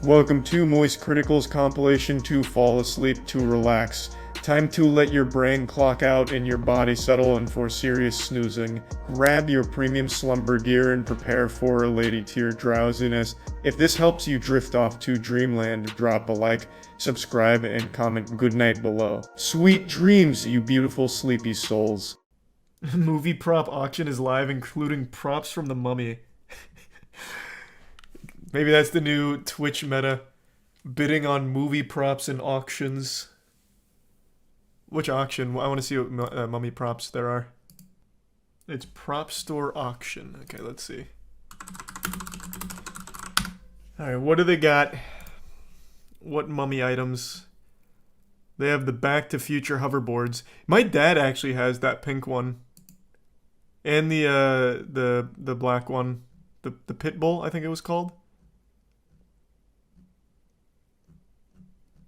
Welcome to moistcritikal's compilation to fall asleep to relax. Time to let your brain clock out and your body settle in for serious snoozing. Grab your premium slumber gear and prepare for a lady tier drowsiness. If this helps you drift off to dreamland, drop a like, subscribe, and comment goodnight below. Sweet dreams, you beautiful sleepy souls. Movie prop auction is live, including props from The Mummy. Maybe that's the new Twitch meta. Bidding on movie props and auctions. Which auction? I want to see what mummy props there are. It's prop store auction. Okay, let's see. Alright, what do they got? What mummy items? They have the Back to Future hoverboards. My dad actually has that pink one. And the black one. The Pitbull, I think it was called.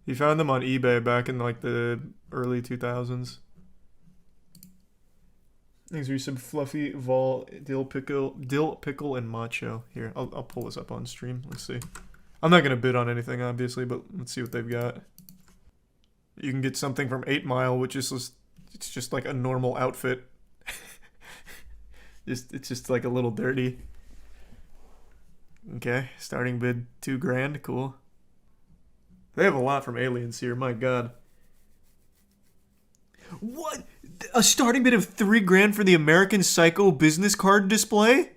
He found them on eBay back in like the early 2000s. These are some fluffy vol dill pickle and macho. Here, I'll pull this up on stream. Let's see. I'm not gonna bid on anything obviously, but let's see what they've got. You can get something from 8 Mile, which is it's just like a normal outfit. It's just like a little dirty. Okay, starting bid $2,000. Cool. They have a lot from Aliens here, my god. What? A starting bid of $3,000 for the American Psycho business card display?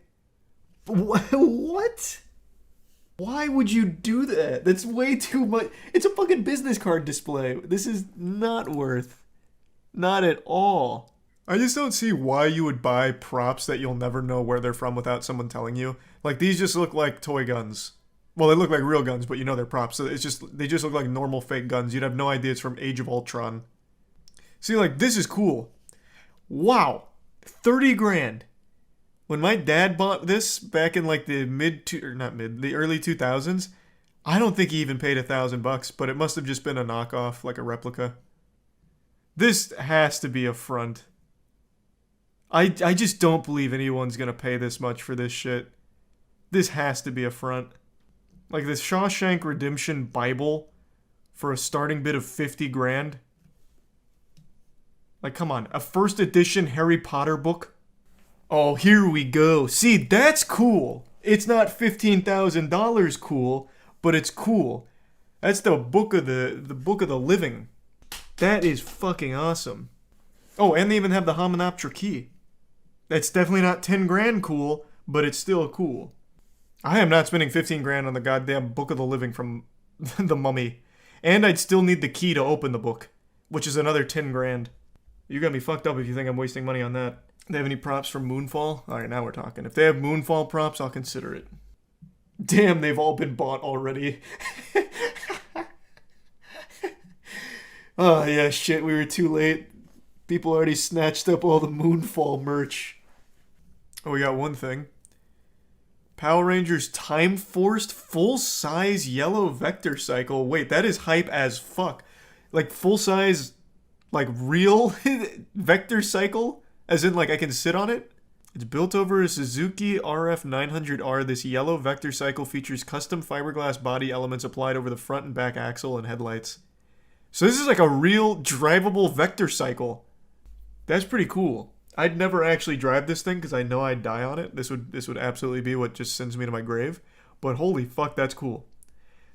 What? Why would you do that? That's way too much. It's a fucking business card display. This is not worth. Not at all. I just don't see why you would buy props that you'll never know where they're from without someone telling you. Like, these just look like toy guns. Well, they look like real guns, but you know they're props. So they just look like normal fake guns. You'd have no idea it's from Age of Ultron. See, like, this is cool. Wow. $30,000. When my dad bought this back in like the the early 2000s, I don't think he even paid $1,000, but it must have just been a knockoff, like a replica. This has to be a front. I just don't believe anyone's gonna pay this much for this shit. This has to be a front. Like this Shawshank Redemption Bible for a starting bid of $50,000. Like, come on, a first edition Harry Potter book? Oh, here we go. See, that's cool. It's not $15,000 cool, but it's cool. That's the book of the book of the living. That is fucking awesome. Oh, and they even have the Hominoptera key. That's definitely not $10,000 cool, but it's still cool. I am not spending $15,000 on the goddamn Book of the Living from The Mummy. And I'd still need the key to open the book, which is another $10,000. You're gonna be fucked up if you think I'm wasting money on that. They have any props from Moonfall? Alright, now we're talking. If they have Moonfall props, I'll consider it. Damn, they've all been bought already. Oh, yeah, shit, we were too late. People already snatched up all the Moonfall merch. Oh, we got one thing. Power Rangers Time Forced full-size yellow vector cycle. Wait, that is hype as fuck. Like full-size, like real vector cycle? As in like I can sit on it? It's built over a Suzuki RF 900R. This yellow vector cycle features custom fiberglass body elements applied over the front and back axle and headlights. So this is like a real drivable vector cycle. That's pretty cool. I'd never actually drive this thing because I know I'd die on it. This would absolutely be what just sends me to my grave. But holy fuck, that's cool.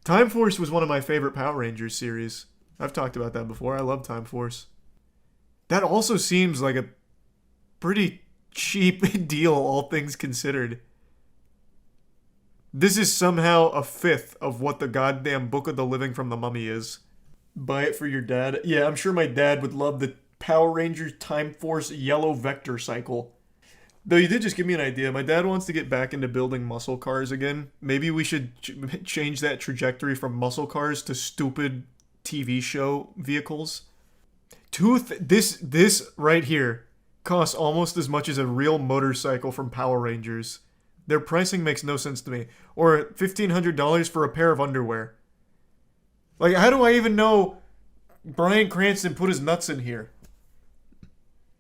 Time Force was one of my favorite Power Rangers series. I've talked about that before. I love Time Force. That also seems like a pretty cheap deal, all things considered. This is somehow a fifth of what the goddamn Book of the Living from The Mummy is. Buy it for your dad. Yeah, I'm sure my dad would love the Power Rangers Time Force yellow vector cycle. Though you did just give me an idea. My dad wants to get back into building muscle cars again. Maybe we should change that trajectory from muscle cars to stupid TV show vehicles. This right here costs almost as much as a real motorcycle from Power Rangers. Their pricing makes no sense to me. Or $1,500 for a pair of underwear. Like, how do I even know Bryan Cranston put his nuts in here?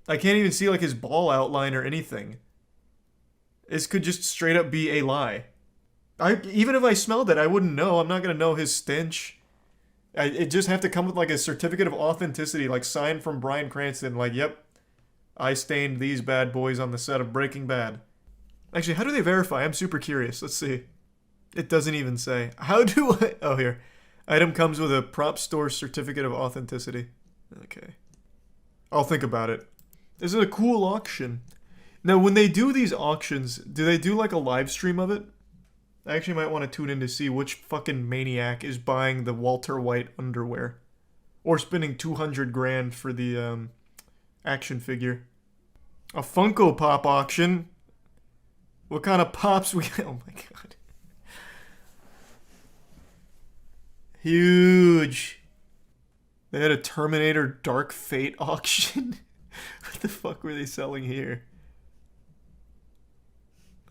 I can't even see like his ball outline or anything. This could just straight up be a lie. Even if I smelled it, I wouldn't know. I'm not gonna know his stench. It just have to come with like a certificate of authenticity, like signed from Bryan Cranston. Like, yep, I stained these bad boys on the set of Breaking Bad. Actually, how do they verify? I'm super curious. Let's see. It doesn't even say. How do I... Oh, here. Item comes with a prop store certificate of authenticity. Okay. I'll think about it. This is a cool auction. Now, when they do these auctions, do they do like a live stream of it? I actually might want to tune in to see which fucking maniac is buying the Walter White underwear. Or spending 200 grand for the action figure. A Funko Pop auction. What kind of pops we... Oh my god. Huge. They had a Terminator Dark Fate auction. What the fuck were they selling here?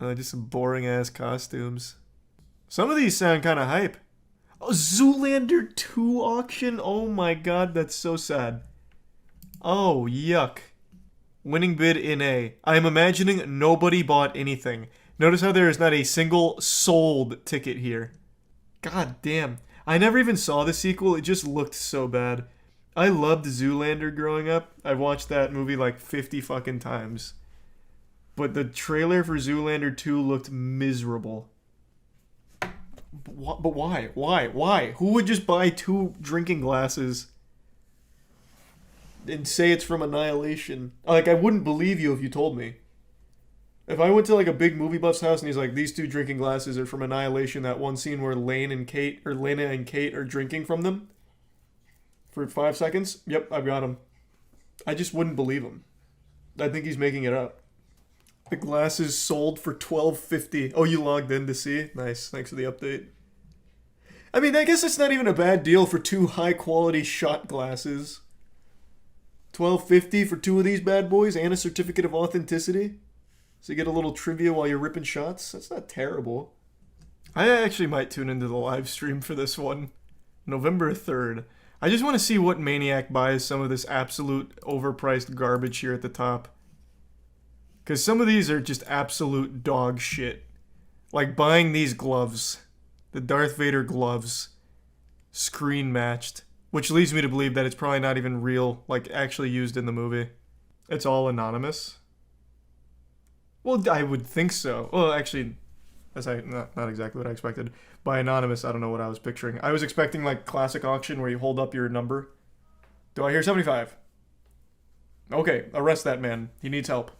Just some boring ass costumes. Some of these sound kind of hype. Oh, Zoolander 2 auction? Oh my god, that's so sad. Oh, yuck. Winning bid in A. I am imagining nobody bought anything. Notice how there is not a single sold ticket here. God damn. I never even saw the sequel. It just looked so bad. I loved Zoolander growing up. I watched that movie like 50 fucking times. But the trailer for Zoolander 2 looked miserable. But why? Why? Who would just buy 2 drinking glasses and say it's from Annihilation? Like, I wouldn't believe you if you told me. If I went to like a big movie buff's house and he's like, these 2 drinking glasses are from Annihilation, that one scene where Lena and Kate are drinking from them for 5 seconds. Yep, I've got them. I just wouldn't believe him. I think he's making it up. The glasses sold for $12.50. Oh, you logged in to see? Nice. Thanks for the update. I mean, I guess it's not even a bad deal for 2 high-quality shot glasses. $12.50 for 2 of these bad boys and a certificate of authenticity. So you get a little trivia while you're ripping shots. That's not terrible. I actually might tune into the live stream for this one. November 3rd. I just want to see what maniac buys some of this absolute overpriced garbage here at the top. Because some of these are just absolute dog shit. Like buying these gloves. The Darth Vader gloves. Screen matched. Which leads me to believe that it's probably not even real, like actually used in the movie. It's all anonymous. Well, I would think so. Well, actually, that's not exactly what I expected. By anonymous, I don't know what I was picturing. I was expecting like classic auction where you hold up your number. Do I hear 75? Okay, arrest that man. He needs help.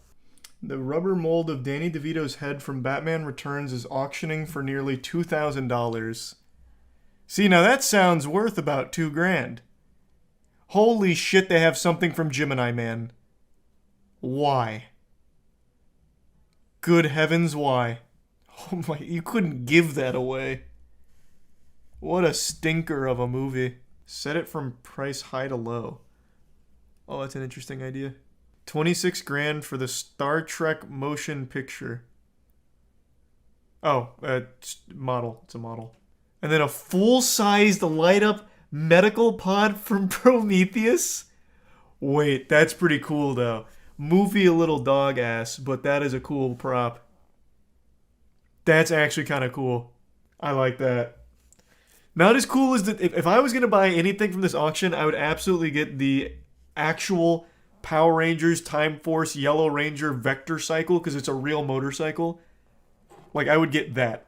The rubber mold of Danny DeVito's head from Batman Returns is auctioning for nearly $2,000. See, now that sounds worth about $2 grand. Holy shit, they have something from Gemini Man. Why? Good heavens, why? Oh my, you couldn't give that away. What a stinker of a movie. Set it from price high to low. Oh, that's an interesting idea. 26 grand for the Star Trek motion picture. Oh, model. It's a model. And then a full-sized light-up medical pod from Prometheus? Wait, that's pretty cool, though. Movie a little dog ass, but that is a cool prop. That's actually kind of cool. I like that. Not as cool as the... If I was going to buy anything from this auction, I would absolutely get the actual Power Rangers Time Force Yellow Ranger Vector Cycle, because it's a real motorcycle. Like, I would get that.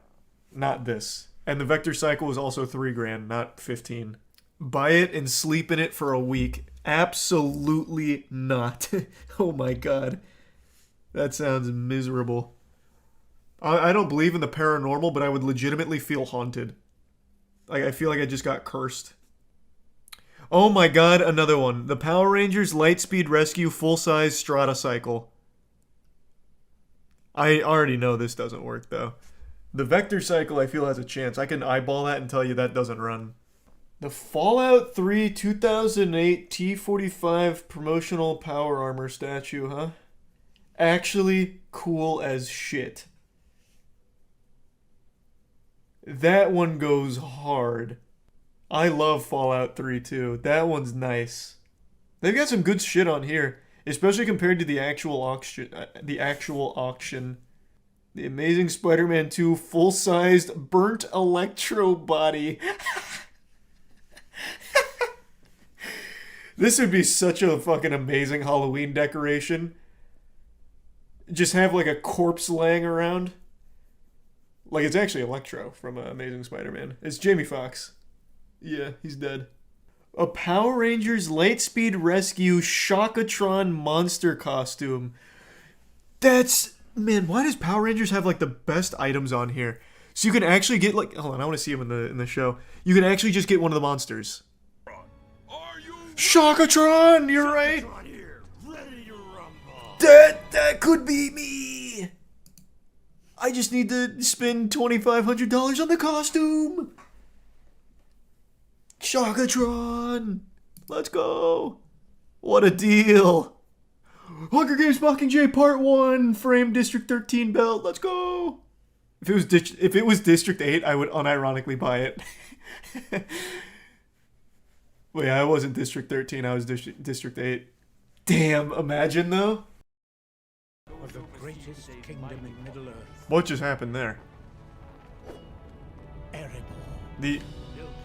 Not this. And the Vector Cycle is also $3 grand, not 15. Buy it and sleep in it for a week. Absolutely not. Oh my god. That sounds miserable. I don't believe in the paranormal, but I would legitimately feel haunted. Like, I feel like I just got cursed. Oh my god, another one. The Power Rangers Lightspeed Rescue full-size Strata Cycle. I already know this doesn't work, though. The Vector Cycle, I feel, has a chance. I can eyeball that and tell you that doesn't run. The Fallout 3 2008 T-45 promotional power armor statue, huh? Actually cool as shit. That one goes hard. I love Fallout 3 too. That one's nice. They've got some good shit on here, especially compared to the actual auction. The Amazing Spider-Man 2 full-sized burnt electro body. This would be such a fucking amazing Halloween decoration. Just have like a corpse laying around. Like it's actually Electro from Amazing Spider-Man. It's Jamie Foxx. Yeah, he's dead. A Power Rangers Lightspeed Rescue Shockatron monster costume. That's... Man, why does Power Rangers have like the best items on here? So you can actually get like... Hold on, I want to see him in the show. You can actually just get one of the monsters. Shockatron! You're right! That could be me! I just need to spend $2,500 on the costume! Shockatron! Let's go! What a deal! Hunger Games Mockingjay Part 1! Frame District 13 belt, let's go! If it was District 8, I would unironically buy it. Wait, I wasn't District 13, I was District 8. Damn, imagine though. Of the greatest kingdom in Middle Earth. What just happened there? Erebor. The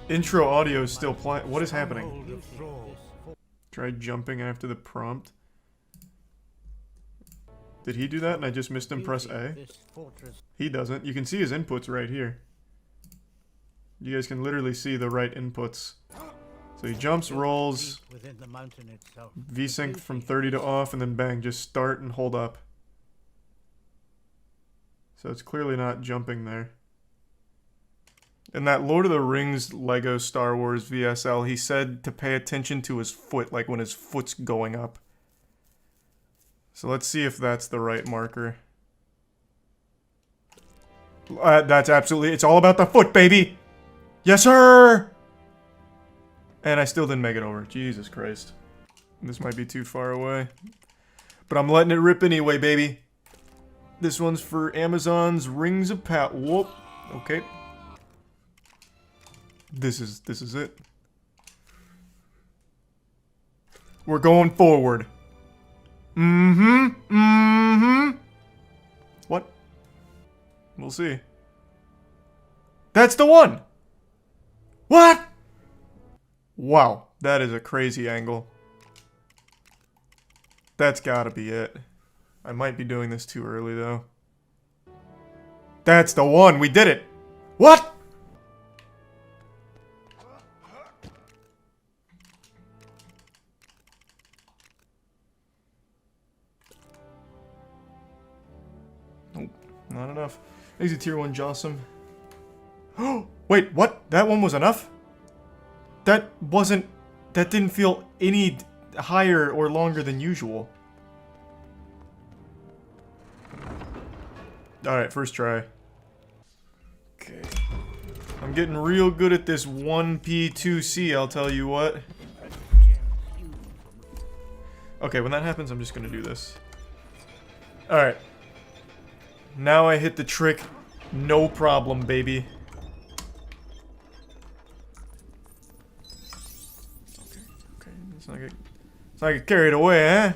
intro audio is still playing. What is happening? Try jumping after the prompt. Did he do that and I just missed him press A? He doesn't. You can see his inputs right here. You guys can literally see the right inputs. So he jumps, rolls, V-sync from 30 to off, and then bang, just start and hold up. So it's clearly not jumping there. In that Lord of the Rings Lego Star Wars VSL, he said to pay attention to his foot, like when his foot's going up. So let's see if that's the right marker. That's absolutely, it's all about the foot, baby! Yes, sir! And I still didn't make it over. Jesus Christ. This might be too far away. But I'm letting it rip anyway, baby. This one's for Amazon's Rings of Power. Whoop. Okay. This is it. We're going forward. What? We'll see. That's the one! What? Wow, that is a crazy angle. That's gotta be it. I might be doing this too early, though. That's the one! We did it! What?! Nope, not enough. Easy tier 1 Jossum. Oh, wait, what? That one was enough? That didn't feel any higher or longer than usual. Alright, first try. Okay. I'm getting real good at this 1P2C, I'll tell you what. Okay, when that happens, I'm just gonna do this. Alright. Now I hit the trick. No problem, baby. Let's not get carried away, eh?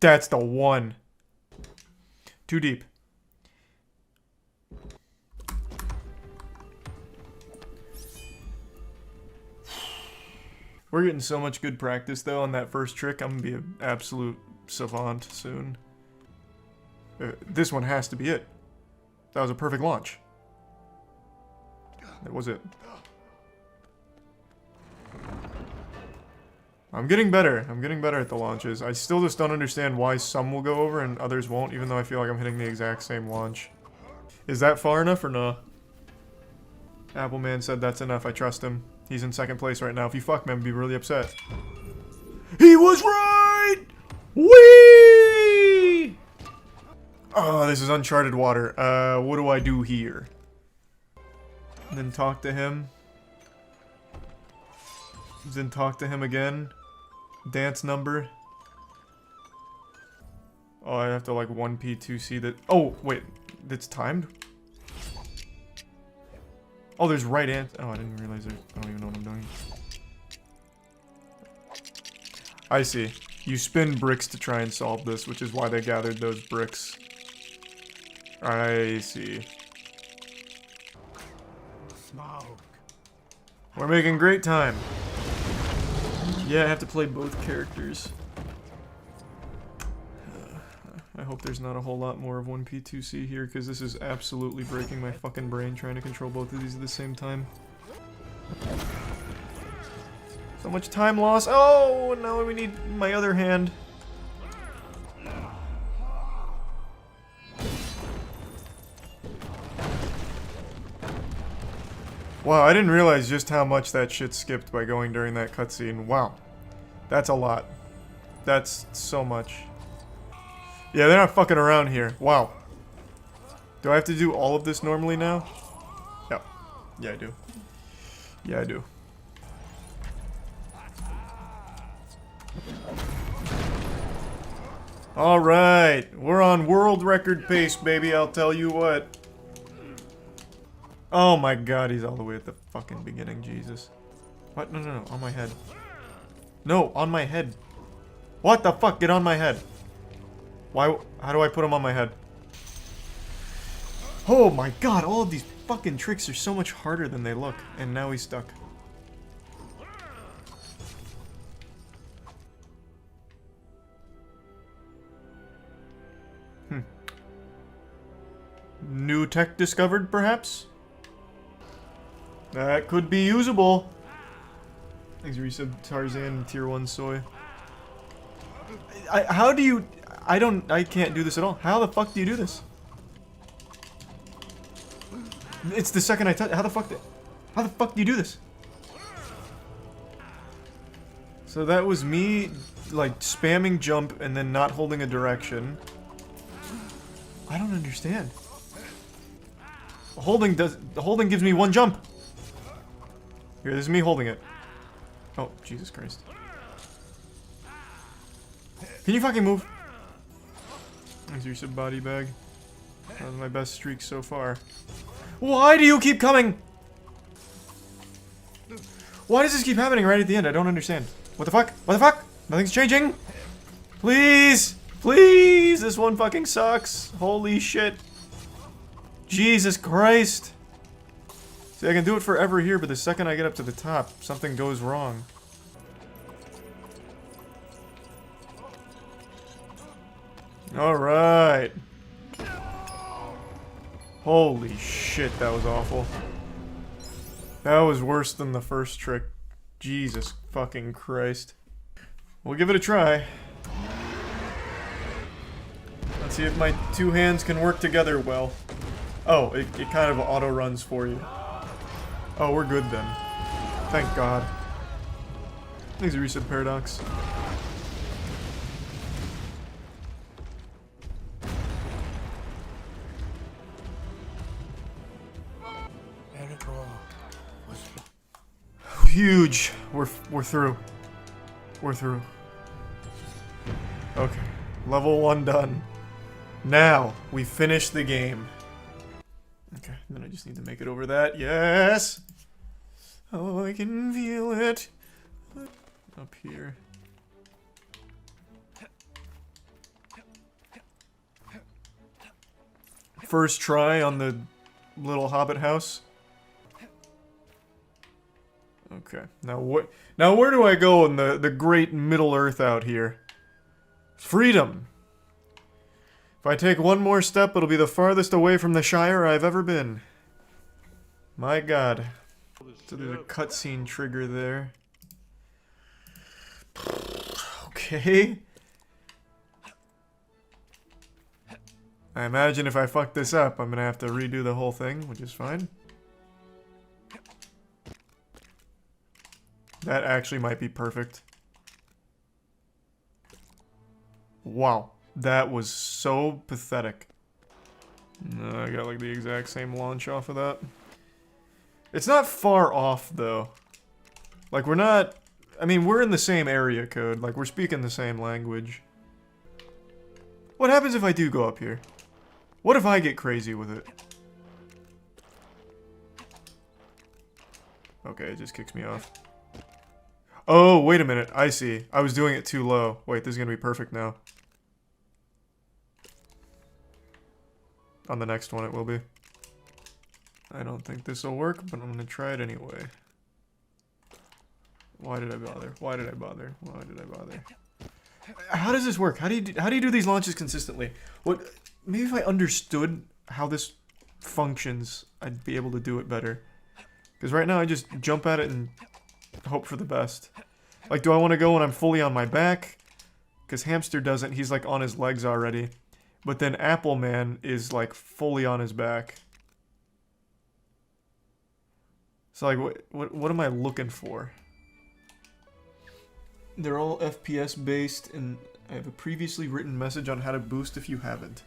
That's the one. Too deep. We're getting so much good practice, though, on that first trick. I'm gonna be an absolute savant soon. This one has to be it. That was a perfect launch. That was it. I'm getting better. I'm getting better at the launches. I still just don't understand why some will go over and others won't, even though I feel like I'm hitting the exact same launch. Is that far enough or no? Appleman said that's enough. I trust him. He's in second place right now. If you fuck me, I'm gonna be really upset. He was right! Whee! Oh, this is uncharted water. What do I do here? And then talk to him. Then talk to him again. Dance number. Oh, I have to like 1P2C that. Oh, wait. It's timed? Oh, there's right answer. Oh, I didn't realize there. I don't even know what I'm doing. I see. You spin bricks to try and solve this, which is why they gathered those bricks. I see. Smoke. We're making great time. Yeah, I have to play both characters. I hope there's not a whole lot more of 1P2C here, because this is absolutely breaking my fucking brain trying to control both of these at the same time. So much time loss. Oh, now we need my other hand. Wow, I didn't realize just how much that shit skipped by going during that cutscene. Wow. That's a lot. That's so much. Yeah, they're not fucking around here. Wow. Do I have to do all of this normally now? Yeah. Yeah, I do. Yeah, I do. Alright. We're on world record pace, baby. I'll tell you what. Oh my god, he's all the way at the fucking beginning. Jesus. What? No, no, no. On my head. No, on my head. What the fuck? Get on my head. Why? How do I put him on my head? Oh my god, all of these fucking tricks are so much harder than they look. And now he's stuck. New tech discovered, perhaps? That could be usable. Thanks, resub Tarzan, tier 1 soy. How do you... I can't do this at all. How the fuck do you do this? It's the second I touch... How the fuck do you do this? So that was me, like, spamming jump and then not holding a direction. I don't understand. The holding gives me one jump. Here, this is me holding it. Oh, Jesus Christ. Can you fucking move? There's your sub body bag. That was my best streak so far. Why do you keep coming? Why does this keep happening right at the end? I don't understand. What the fuck? What the fuck? Nothing's changing. Please. Please. This one fucking sucks. Holy shit. Jesus Christ. See, I can do it forever here, but the second I get up to the top, something goes wrong. Alright. Holy shit, that was awful. That was worse than the first trick. Jesus fucking Christ. We'll give it a try. Let's see if my two hands can work together well. Oh, it kind of auto-runs for you. Oh, we're good then. Thank God. Thanks, Resub Paradox. Huge. We're through. We're through. Okay. Level 1 done. Now, we finish the game. Okay, then I just need to make it over that. Yes! Oh, I can feel it. Up here. First try on the little hobbit house. Okay, now where do I go in the great Middle Earth out here? Freedom! If I take one more step, it'll be the farthest away from the Shire I've ever been. My God. So there's a cutscene trigger there. Okay. I imagine if I fuck this up, I'm gonna have to redo the whole thing, which is fine. That actually might be perfect. Wow. That was so pathetic. I got like the exact same launch off of that. It's not far off, though. Like, we're not... I mean, we're in the same area code. Like, we're speaking the same language. What happens if I do go up here? What if I get crazy with it? Okay, it just kicks me off. Oh, wait a minute. I see. I was doing it too low. Wait, this is gonna be perfect now. On the next one, it will be. I don't think this will work, but I'm gonna try it anyway. Why did I bother? Why did I bother? Why did I bother? How does this work? How do you do these launches consistently? What? Maybe if I understood how this functions, I'd be able to do it better. Because right now I just jump at it and hope for the best. Like, do I want to go when I'm fully on my back? Because Hamster doesn't. He's like on his legs already. But then Apple Man is like fully on his back. So like, what am I looking for? They're all FPS based, and I have a previously written message on how to boost if you haven't.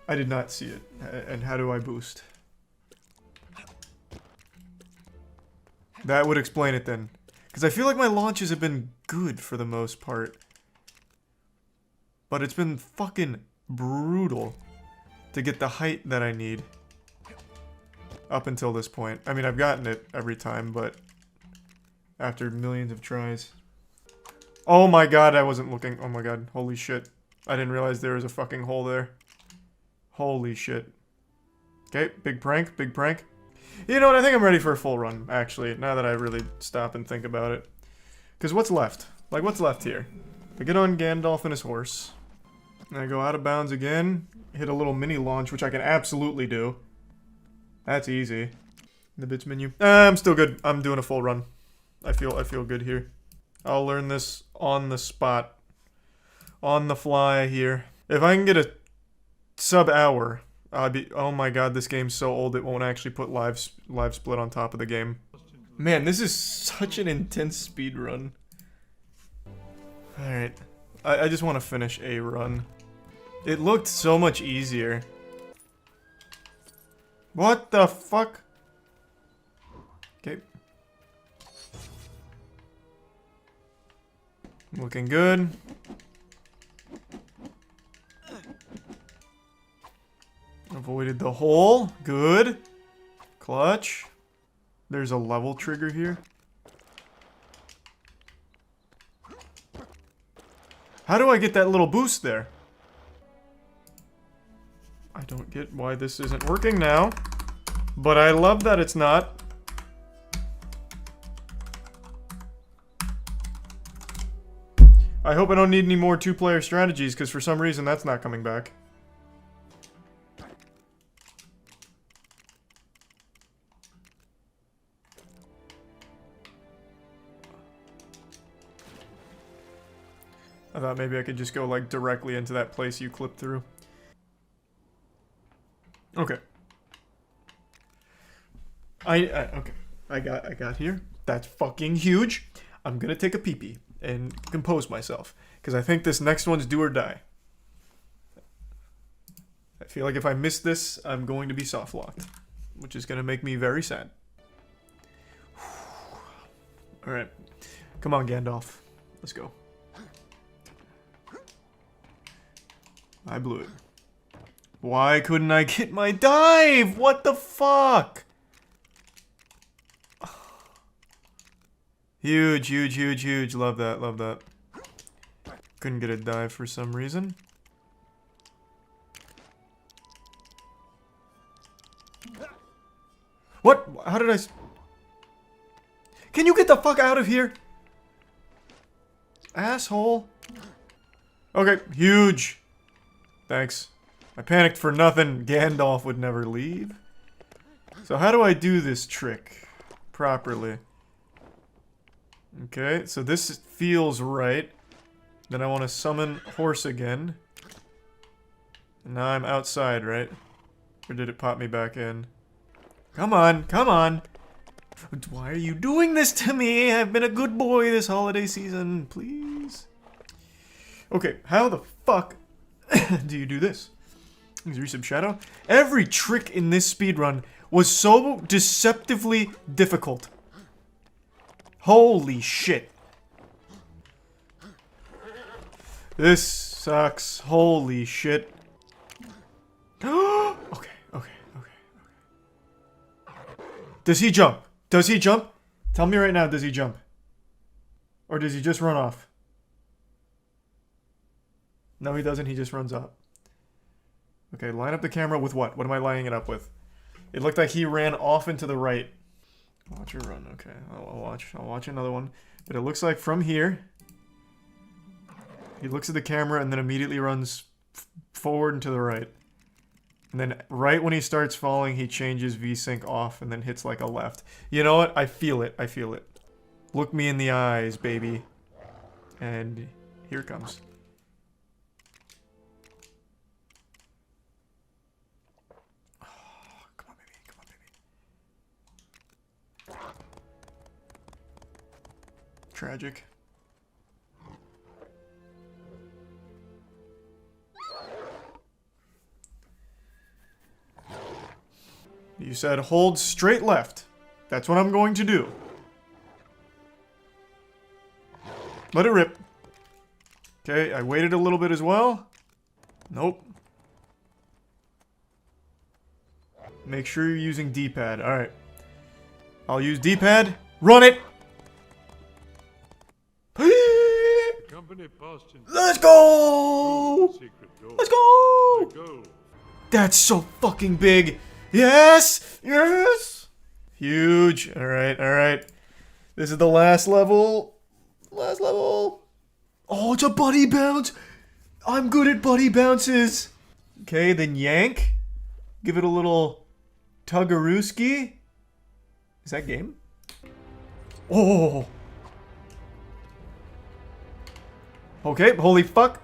I did not see it. And how do I boost? That would explain it then. Because I feel like my launches have been good for the most part. But it's been fucking brutal to get the height that I need. Up until this point. I mean, I've gotten it every time, but after millions of tries. Oh my god, I wasn't looking. Oh my god, holy shit. I didn't realize there was a fucking hole there. Holy shit. Okay, big prank, big prank. You know what, I think I'm ready for a full run, actually, now that I really stop and think about it. Because what's left? Like, what's left here? I get on Gandalf and his horse. And I go out of bounds again, hit a little mini launch, which I can absolutely do. That's easy. The bits menu. I'm still good. I'm doing a full run. I feel good here. I'll learn this on the spot. On the fly here. If I can get a sub-hour, I'd be... Oh my god, this game's so old it won't actually put live split on top of the game. Man, this is such an intense speed run. Alright. I just want to finish a run. It looked so much easier. What the fuck? Okay. Looking good. Avoided the hole. Good. Clutch. There's a level trigger here. How do I get that little boost there? I don't get why this isn't working now. But I love that it's not. I hope I don't need any more two-player strategies, because for some reason that's not coming back. I thought maybe I could just go, like, directly into that place you clipped through. Okay. Okay. I got here. That's fucking huge. I'm gonna take a pee-pee and compose myself, because I think this next one's do or die. I feel like if I miss this, I'm going to be soft-locked, which is gonna make me very sad. Alright. Come on, Gandalf. Let's go. I blew it. Why couldn't I get my dive? What the fuck? Huge, huge, huge, huge. Love that, love that. Couldn't get a dive for some reason. What? How did I... Can you get the fuck out of here? Asshole. Okay, huge. Thanks. I panicked for nothing. Gandalf would never leave. So how do I do this trick properly? Okay, so this feels right. Then I want to summon horse again. And now I'm outside, right? Or did it pop me back in? Come on, come on! Why are you doing this to me? I've been a good boy this holiday season, please. Okay, how the fuck do you do this? Resub Shadow? Every trick in this speedrun was so deceptively difficult. Holy shit. This sucks. Holy shit. Okay. Does he jump? Does he jump? Tell me right now, does he jump? Or does he just run off? No, he doesn't. He just runs up. Okay, line up the camera with what? What am I lining it up with? It looked like he ran off into the right. Watch her run. Okay, I'll watch another one. But it looks like from here, he looks at the camera and then immediately runs forward and to the right. And then right when he starts falling, he changes VSync off and then hits like a left. You know what? I feel it. I feel it. Look me in the eyes, baby. And here it comes. Oh, come on, baby. Come on, baby. Tragic. You said hold straight left. That's what I'm going to do. Let it rip. Okay, I waited a little bit as well. Nope. Make sure you're using D-pad. Alright. I'll use D-pad. Run it! Let's go! Let's go! That's so fucking big. Yes! Yes! Huge. Alright, alright. This is the last level. Last level. Oh, it's a buddy bounce. I'm good at buddy bounces. Okay, then yank. Give it a little tuggarooski. Is that game? Oh. Okay, holy fuck.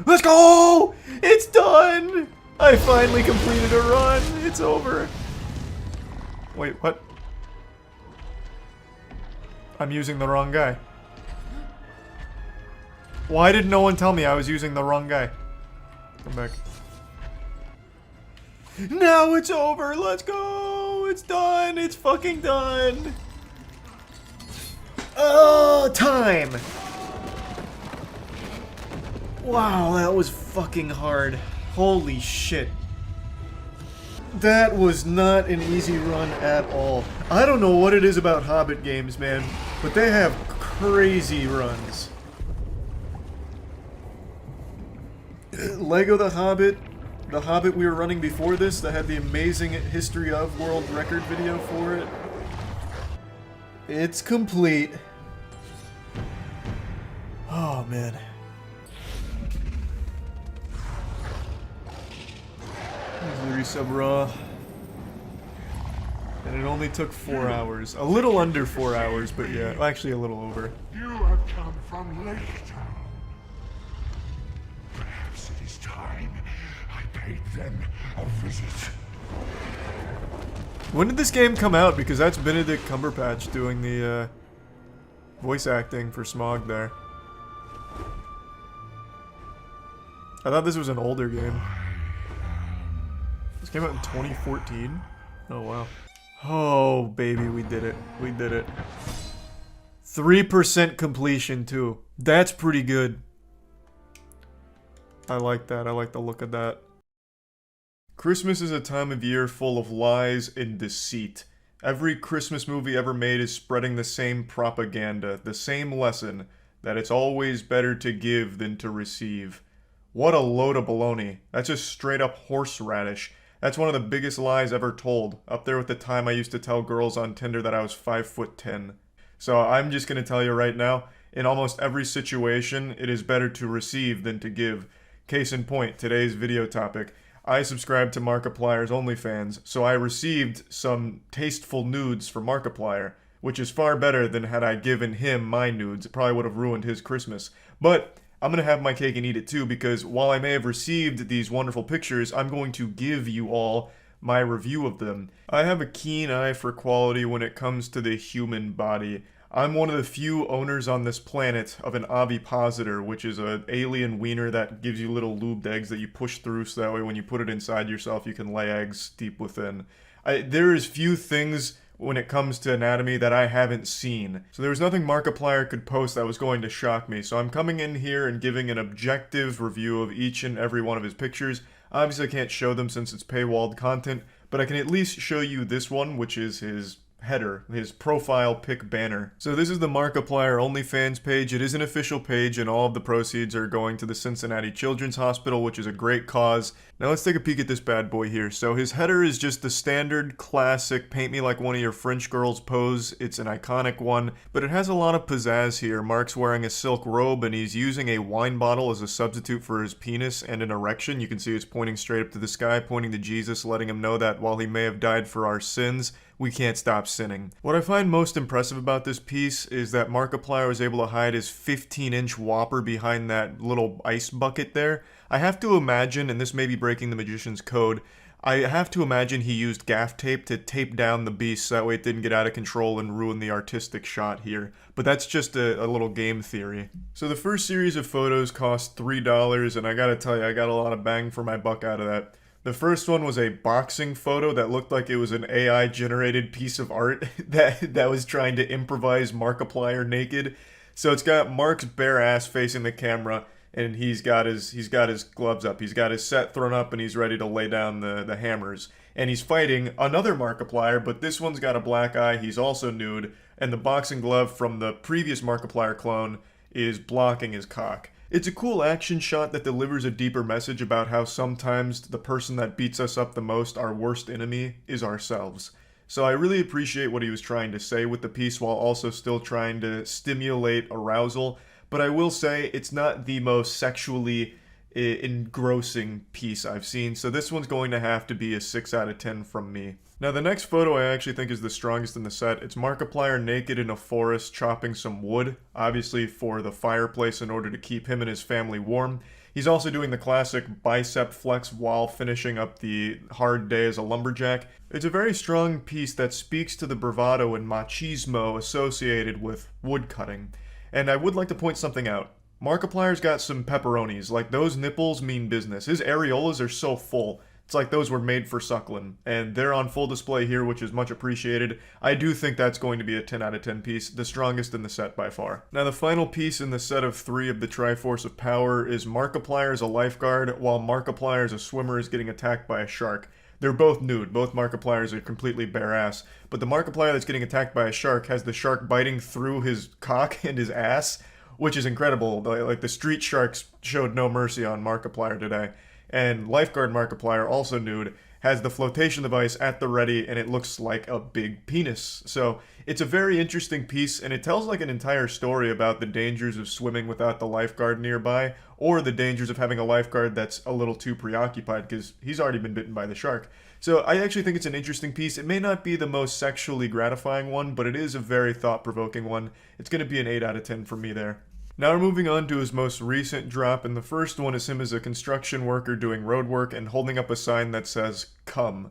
Let's go! It's done! I finally completed a run. It's over. Wait, what? I'm using the wrong guy. Why did no one tell me I was using the wrong guy? Come back. Now it's over. Let's go. It's done. It's fucking done. Oh, time. Wow, that was fucking hard. Holy shit. That was not an easy run at all. I don't know what it is about Hobbit games, man, but they have crazy runs. Lego the Hobbit we were running before this that had the amazing history of world record video for it. It's complete. Oh man. Here's the resub raw. And it only took 4 hours. A little under 4 hours, but yeah, actually a little over. You have come from Lake Town. Perhaps it is time I paid them a visit. When did this game come out? Because that's Benedict Cumberbatch doing the voice acting for Smaug there. I thought this was an older game. This came out in 2014? Oh wow. Oh baby, we did it. We did it. 3% completion too. That's pretty good. I like that. I like the look of that. Christmas is a time of year full of lies and deceit. Every Christmas movie ever made is spreading the same propaganda, the same lesson, that it's always better to give than to receive. What a load of baloney. That's just straight up horseradish. That's one of the biggest lies ever told, up there with the time I used to tell girls on Tinder that I was 5'10". So I'm just gonna tell you right now, in almost every situation, it is better to receive than to give. Case in point, today's video topic. I subscribed to Markiplier's OnlyFans, so I received some tasteful nudes from Markiplier, which is far better than had I given him my nudes. It probably would have ruined his Christmas. But I'm gonna have my cake and eat it too, because while I may have received these wonderful pictures, I'm going to give you all my review of them. I have a keen eye for quality when it comes to the human body. I'm one of the few owners on this planet of an ovipositor, which is an alien wiener that gives you little lubed eggs that you push through so that way when you put it inside yourself you can lay eggs deep within. There is few things when it comes to anatomy that I haven't seen. So there was nothing Markiplier could post that was going to shock me. So I'm coming in here and giving an objective review of each and every one of his pictures. Obviously I can't show them since it's paywalled content, but I can at least show you this one, which is his header, his profile pic banner. So this is the Markiplier OnlyFans page. It is an official page, and all of the proceeds are going to the Cincinnati Children's Hospital, which is a great cause. Now let's take a peek at this bad boy here. So his header is just the standard classic paint me like one of your French girls pose. It's an iconic one, but it has a lot of pizzazz here. Mark's wearing a silk robe, and he's using a wine bottle as a substitute for his penis and an erection. You can see it's pointing straight up to the sky, pointing to Jesus, letting him know that while he may have died for our sins, we can't stop sinning. What I find most impressive about this piece is that Markiplier was able to hide his 15-inch whopper behind that little ice bucket there. I have to imagine, and this may be breaking the magician's code, I have to imagine he used gaff tape to tape down the beast so that way it didn't get out of control and ruin the artistic shot here. But that's just a little game theory. So the first series of photos cost $3, and I gotta tell you, I got a lot of bang for my buck out of that. The first one was a boxing photo that looked like it was an AI-generated piece of art that was trying to improvise Markiplier naked. So it's got Mark's bare ass facing the camera, and he's got his gloves up. He's got his set thrown up, and he's ready to lay down the hammers. And he's fighting another Markiplier, but this one's got a black eye. He's also nude, and the boxing glove from the previous Markiplier clone is blocking his cock. It's a cool action shot that delivers a deeper message about how sometimes the person that beats us up the most, our worst enemy, is ourselves. So I really appreciate what he was trying to say with the piece while also still trying to stimulate arousal. But I will say it's not the most sexually engrossing piece I've seen, so this one's going to have to be a 6 out of 10 from me. Now the next photo I actually think is the strongest in the set. It's Markiplier naked in a forest chopping some wood, obviously for the fireplace in order to keep him and his family warm. He's also doing the classic bicep flex while finishing up the hard day as a lumberjack. It's a very strong piece that speaks to the bravado and machismo associated with woodcutting. And I would like to point something out. Markiplier's got some pepperonis. Like, those nipples mean business. His areolas are so full. It's like those were made for suckling. And they're on full display here, which is much appreciated. I do think that's going to be a 10 out of 10 piece, the strongest in the set by far. Now, the final piece in the set of 3 of the Triforce of Power is Markiplier as a lifeguard, while Markiplier as a swimmer is getting attacked by a shark. They're both nude. Both Markipliers are completely bare ass. But the Markiplier that's getting attacked by a shark has the shark biting through his cock and his ass, which is incredible. Like, the street sharks showed no mercy on Markiplier today. And Lifeguard Markiplier, also nude, has the flotation device at the ready, and it looks like a big penis. So it's a very interesting piece, and it tells like an entire story about the dangers of swimming without the lifeguard nearby, or the dangers of having a lifeguard that's a little too preoccupied because he's already been bitten by the shark. So I actually think it's an interesting piece. It may not be the most sexually gratifying one, but it is a very thought-provoking one. It's going to be an 8 out of 10 for me there. Now we're moving on to his most recent drop, and the first one is him as a construction worker doing road work and holding up a sign that says, "Come."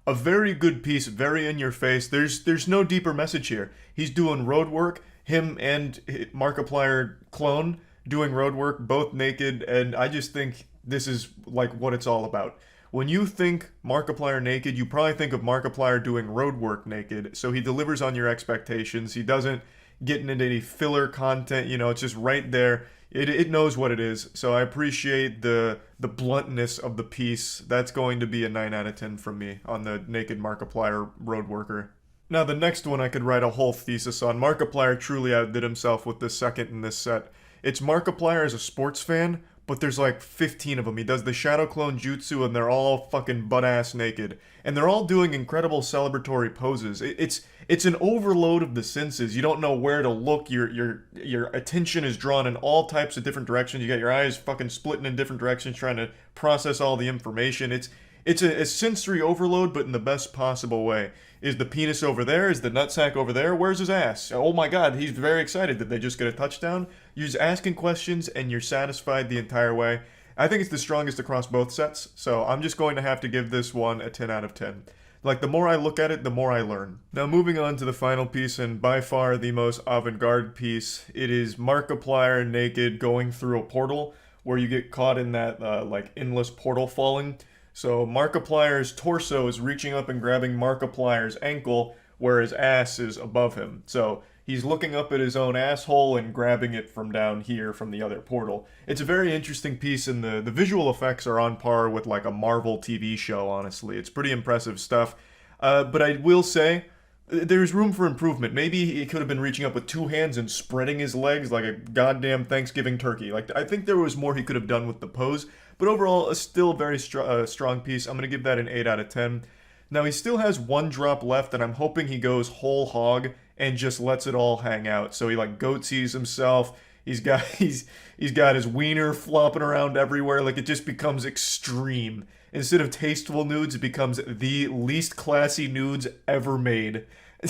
A very good piece, very in your face. There's no deeper message here. He's doing road work, him and Markiplier clone doing road work, both naked, and I just think this is like what it's all about. When you think Markiplier naked, you probably think of Markiplier doing road work naked, so he delivers on your expectations. He doesn't getting into any filler content, you know, it's just right there. It knows what it is, so I appreciate the bluntness of the piece. That's going to be a 9 out of 10 from me on the naked Markiplier road worker. Now the next one I could write a whole thesis on. Markiplier truly outdid himself with the second in this set. It's Markiplier as a sports fan, but there's like 15 of them. He does the shadow clone jutsu, and they're all fucking butt-ass naked. And they're all doing incredible celebratory poses. It's an overload of the senses. You don't know where to look. Your attention is drawn in all types of different directions. You got your eyes fucking splitting in different directions trying to process all the information. It's a sensory overload, but in the best possible way. Is the penis over there? Is the nutsack over there? Where's his ass? Oh my god, he's very excited. Did they just get a touchdown? You're just asking questions, and you're satisfied the entire way. I think it's the strongest across both sets, so I'm just going to have to give this one a 10 out of 10. Like, the more I look at it, the more I learn. Now, moving on to the final piece, and by far the most avant-garde piece, it is Markiplier naked going through a portal, where you get caught in that, like, endless portal falling. So Markiplier's torso is reaching up and grabbing Markiplier's ankle, where his ass is above him. So he's looking up at his own asshole and grabbing it from down here from the other portal. It's a very interesting piece, and the visual effects are on par with like a Marvel TV show, honestly. It's pretty impressive stuff. But I will say, There's room for improvement. Maybe he could have been reaching up with two hands and spreading his legs like a goddamn Thanksgiving turkey. Like, I think there was more he could have done with the pose, but overall, still a very strong piece. I'm going to give that an 8 out of 10. Now, he still has one drop left, and I'm hoping he goes whole hog and just lets it all hang out. So he, like, goatsies himself. He's got his wiener flopping around everywhere. Like, it just becomes extreme. Instead of tasteful nudes, it becomes the least classy nudes ever made.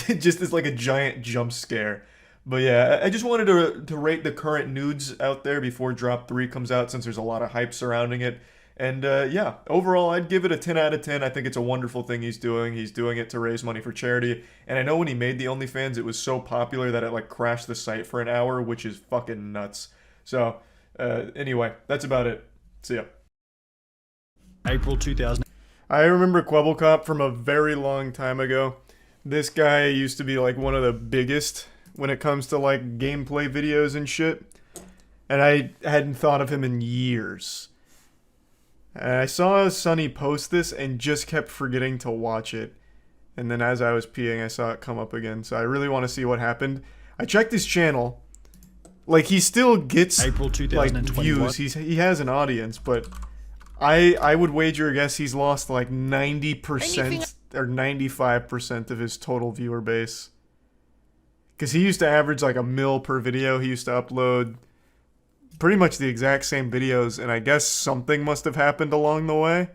It just is like a giant jump scare. But yeah, I just wanted to rate the current nudes out there before Drop 3 comes out, since there's a lot of hype surrounding it. And yeah, overall, I'd give it a 10 out of 10. I think it's a wonderful thing he's doing. He's doing it to raise money for charity. And I know when he made the OnlyFans, it was so popular that it like crashed the site for an hour, which is fucking nuts. So anyway, that's about it. See ya. April 2000. I remember Kwebbelkop from a very long time ago. This guy used to be like one of the biggest when it comes to like gameplay videos and shit. And I hadn't thought of him in years. And I saw Sonny post this and just kept forgetting to watch it. And then as I was peeing, I saw it come up again. So I really want to see what happened. I checked his channel. Like, he still gets April 2021. like views. He has an audience, but I would wager a guess he's lost like 90% or 95% of his total viewer base. Because he used to average like 1 mil per video. He used to upload pretty much the exact same videos, and I guess something must have happened along the way.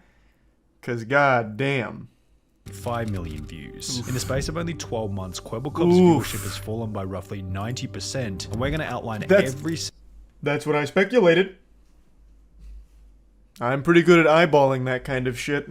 Because god damn. 5 million views. Oof. In the space of only 12 months, Kwebbelkop's viewership has fallen by roughly 90%. And we're going to outline That's what I speculated. I'm pretty good at eyeballing that kind of shit.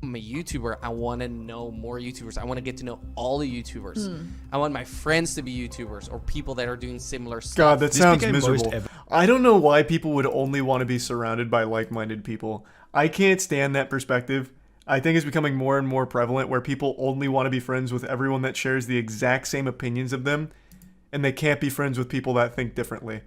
I'm a YouTuber. I want to know more YouTubers. I want to get to know all the YouTubers. I want my friends to be YouTubers or people that are doing similar stuff. God, that sounds miserable. I don't know why people would only want to be surrounded by like-minded people. I can't stand that perspective. I think it's becoming more and more prevalent where people only want to be friends with everyone that shares the exact same opinions of them, and they can't be friends with people that think differently.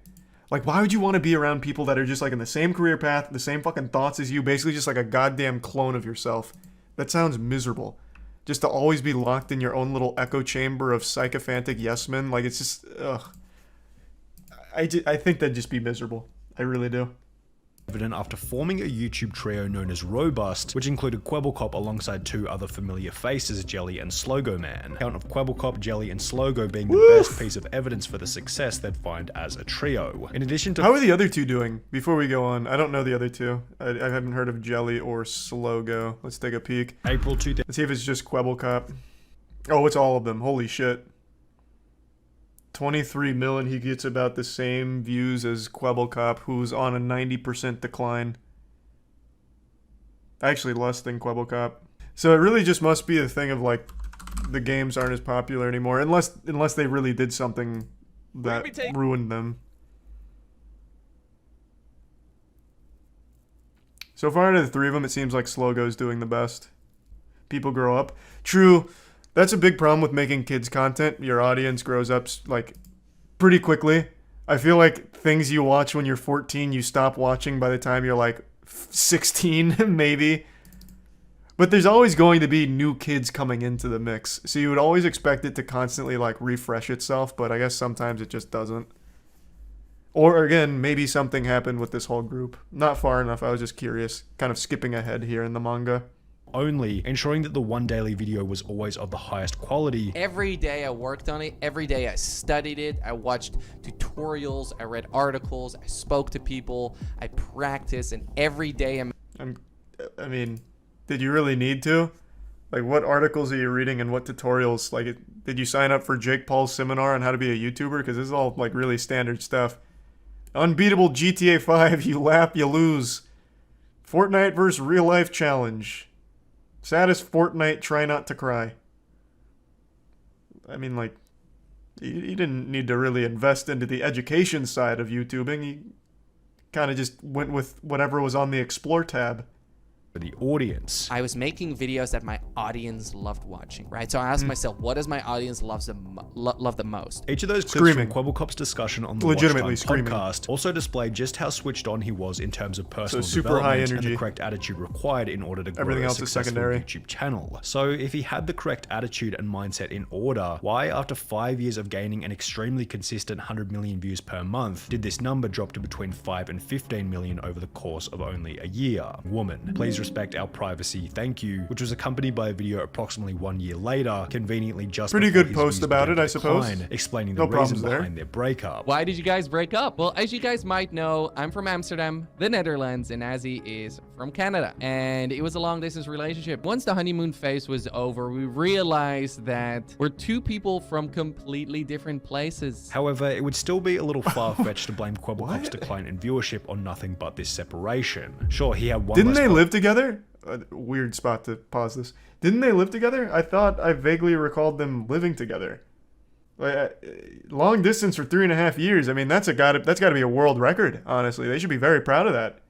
Like, why would you want to be around people that are just like in the same career path, the same fucking thoughts as you, basically just like a goddamn clone of yourself? That sounds miserable. Just to always be locked in your own little echo chamber of sycophantic yes men. Like, it's just, ugh. I think that'd just be miserable. I really do. Evident after forming a YouTube trio known as Robust, which included Kwebbelkop alongside 2 other familiar faces, Jelly and Slogo Man. Account of Kwebbelkop, Jelly, and Slogo being the best piece of evidence for the success they'd find as a trio. In addition to— How are the other 2 doing? Before we go on, I don't know the other 2. I haven't heard of Jelly or Slogo. Let's take a peek. April 2000. Let's see if it's just Kwebbelkop. Oh, it's all of them. Holy shit. 23 million, he gets about the same views as Kwebbelkop, who's on a 90% decline. Actually, less than Kwebbelkop. So it really just must be a thing of, like, the games aren't as popular anymore, unless they really did something that ruined them. So far, out of the 3 of them, it seems like Slogo's doing the best. People grow up. True. That's a big problem with making kids content. Your audience grows up, like, pretty quickly. I feel like things you watch when you're 14, you stop watching by the time you're, like, 16, maybe. But there's always going to be new kids coming into the mix. So you would always expect it to constantly, like, refresh itself, but I guess sometimes it just doesn't. Or, again, maybe something happened with this whole group. Not far enough, I was just curious. Kind of skipping ahead here in the manga. Only, ensuring that the one daily video was always of the highest quality. Every day I worked on it. Every day I studied it. I watched tutorials. I read articles. I spoke to people. I practiced, and every day I mean, did you really need to? Like, what articles are you reading and what tutorials? Like, did you sign up for Jake Paul's seminar on how to be a YouTuber? Because this is all, like, really standard stuff. Unbeatable GTA 5, you lap, you lose. Fortnite vs. real life challenge. Saddest Fortnite, try not to cry. I mean, like, you didn't need to really invest into the education side of YouTubing. You kind of just went with whatever was on the Explore tab. the audience. I was making videos that my audience loved watching, right? So I asked myself, what does my audience love the most? Each of those clips Screaming. from Quebblecop's discussion on the Legitimately Watchtime screaming. podcast also displayed just how switched on he was in terms of personal super high development and energy. the correct attitude required in order to grow Everything a else is successful secondary. YouTube channel. So if he had the correct attitude and mindset in order, why after 5 years of gaining an extremely consistent 100 million views per month, did this number drop to between 5 and 15 million over the course of only a year? Woman, please respect our privacy, thank you, which was accompanied by a video approximately 1 year later, conveniently just Pretty before good his post views about began it, to I suppose. decline, explaining No the reason problems there. behind their breakup. Why did you guys break up? Well, as you guys might know, I'm from Amsterdam, the Netherlands, and Azzy is from Canada. And it was a long distance relationship. Once the honeymoon phase was over, we realized that we're two people from completely different places. However, it would still be a little far-fetched to blame Quebblecop's What? decline in viewership on nothing but this separation. Sure, he had one Didn't less they po- live together? Weird spot to pause this. Didn't they live together? I thought I vaguely recalled them living together. Long distance for 3.5 years. I mean, that's got to be a world record. Honestly, they should be very proud of that.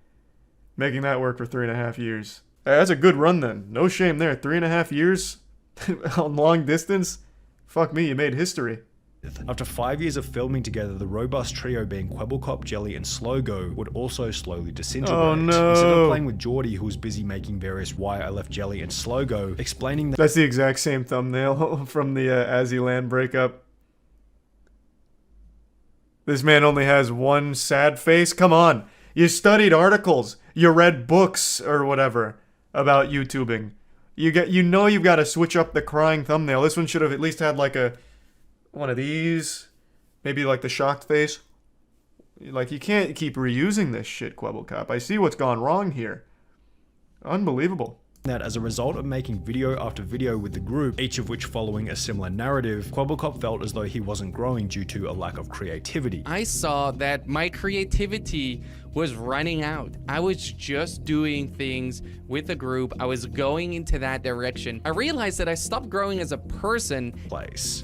Making that work for 3.5 years. That's a good run then. No shame there. 3.5 years on long distance. Fuck me, you made history. After 5 years of filming together, the robust trio being Quebblecop, Jelly, and Slogo would also slowly disintegrate. Oh, no. Instead of playing with Geordie, who was busy making various Why I Left Jelly and Slogo, explaining that That's the exact same thumbnail from the Azzyland breakup. This man only has one sad face. Come on. You studied articles. You read books or whatever about YouTubing. You've got to switch up the crying thumbnail. This one should have at least had like one of these. Maybe like the shocked face. Like, you can't keep reusing this shit, Quebblecop. I see what's gone wrong here. Unbelievable. that as a result of making video after video with the group, each of which following a similar narrative, Quebblecop felt as though he wasn't growing due to a lack of creativity. I saw that my creativity was running out. I was just doing things with the group. I was going into that direction. I realized that I stopped growing as a person.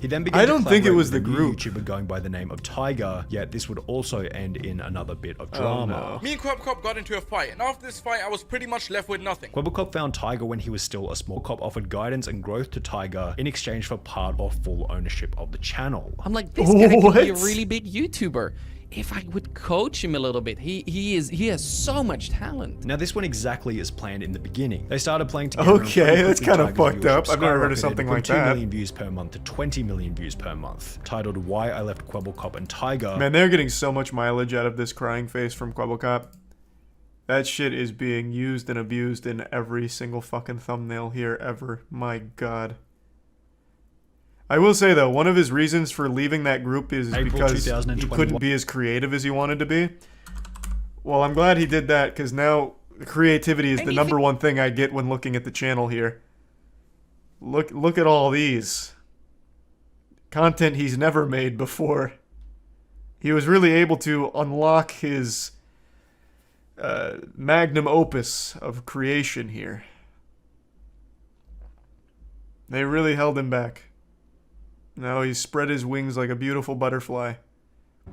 He then began I don't think it collaborate was with the a new group. YouTuber going by the name of Tiger, yet this would also end in another bit of drama. Me and Quebblecop got into a fight, and after this fight, I was pretty much left with nothing. Quebblecop found Tiger when he was still a small cop, offered guidance and growth to Tiger in exchange for part or full ownership of the channel. I'm like, this guy could be a What? really big YouTuber. If I would coach him a little bit, he has so much talent. Now this went exactly as planned in the beginning. They started playing together. and Okay, pretty that's quickly kinda Tiger's fucked viewership up. I've never heard of skyrocketed something from like 2 that. million views per month to 20 million views per month. Titled Why I Left Quebblecop and Tiger. Man, they're getting so much mileage out of this crying face from Quebblecop. That shit is being used and abused in every single fucking thumbnail here ever. My god. I will say though, one of his reasons for leaving that group is April because he 2021. couldn't be as creative as he wanted to be. Well, I'm glad he did that because now creativity is the number one thing I get when looking at the channel here. Look at all these. Content he's never made before. He was really able to unlock his magnum opus of creation here. They really held him back. Now he's spread his wings like a beautiful butterfly.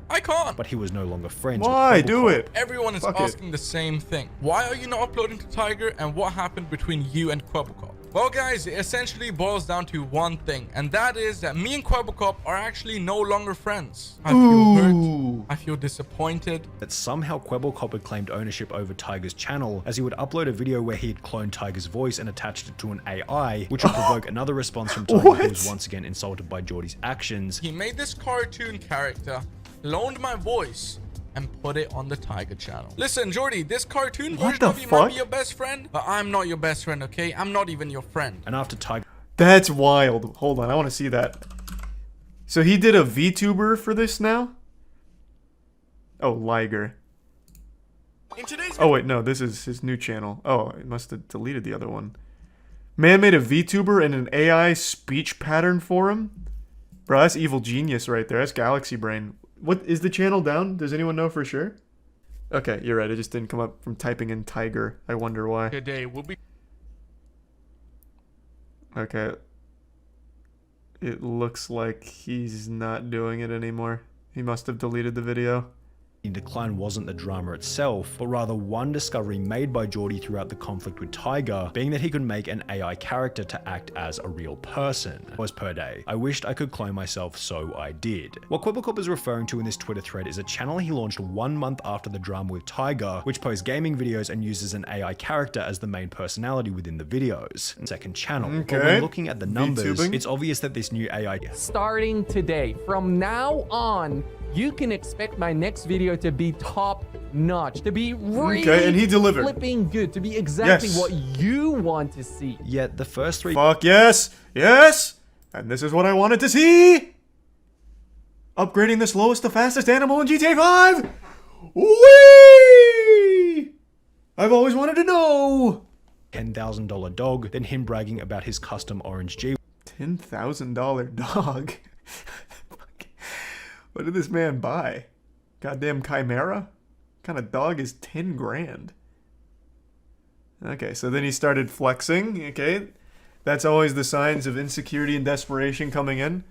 I can't. But he was no longer friends Why? with Do Quebblecop. it! Everyone is Fuck it. asking the same thing. Why are you not uploading to Tiger, and what happened between you and Quebblecop? Well guys, it essentially boils down to one thing, and that is that me and Quebblecop are actually no longer friends. I feel hurt. I feel disappointed. That somehow Quebblecop had claimed ownership over Tiger's channel, as he would upload a video where he had cloned Tiger's voice and attached it to an AI, which would provoke another response from Tiger, who was once again insulted by Geordie's actions. He made this cartoon character, loaned my voice, and put it on the Tiger channel. Listen, Geordie, this cartoon What version the of you might fuck? be your best friend, but I'm not your best friend, okay? I'm not even your friend. And after Tiger That's wild. Hold on, I want to see that. So he did a VTuber for this now? Oh, Liger. In today's Oh wait, no, this is his new channel. Oh, I must have deleted the other one. Man made a VTuber and an AI speech pattern for him? Bro, that's evil genius right there. That's Galaxy Brain. What is the channel down? Does anyone know for sure? Okay, you're right. It just didn't come up from typing in Tiger. I wonder why. today will be Okay. It looks like he's not doing it anymore. He must have deleted the video. decline wasn't the drama itself, but rather one discovery made by Geordie throughout the conflict with Tiger, being that he could make an AI character to act as a real person. Was per day. I wished I could clone myself, so I did. What Quebblecop is referring to in this Twitter thread is a channel he launched 1 month after the drama with Tiger, which posts gaming videos and uses an AI character as the main personality within the videos. Second channel. Okay. But when looking at the numbers, VTubing. it's obvious that this new AI Starting today, from now on, you can expect my next video to be top notch, to be really and he delivered. flipping good, to be exactly Yes. what you want to see. Yet the first 3 Fuck yes! Yes! And this is what I wanted to see! Upgrading the slowest to fastest animal in GTA 5! Whee! I've always wanted to know! $10,000 dog, then him bragging about his custom orange G $10,000 dog? What did this man buy? Goddamn Chimera? What kind of dog is 10 grand? Okay, so then he started flexing, okay? That's always the signs of insecurity and desperation coming in.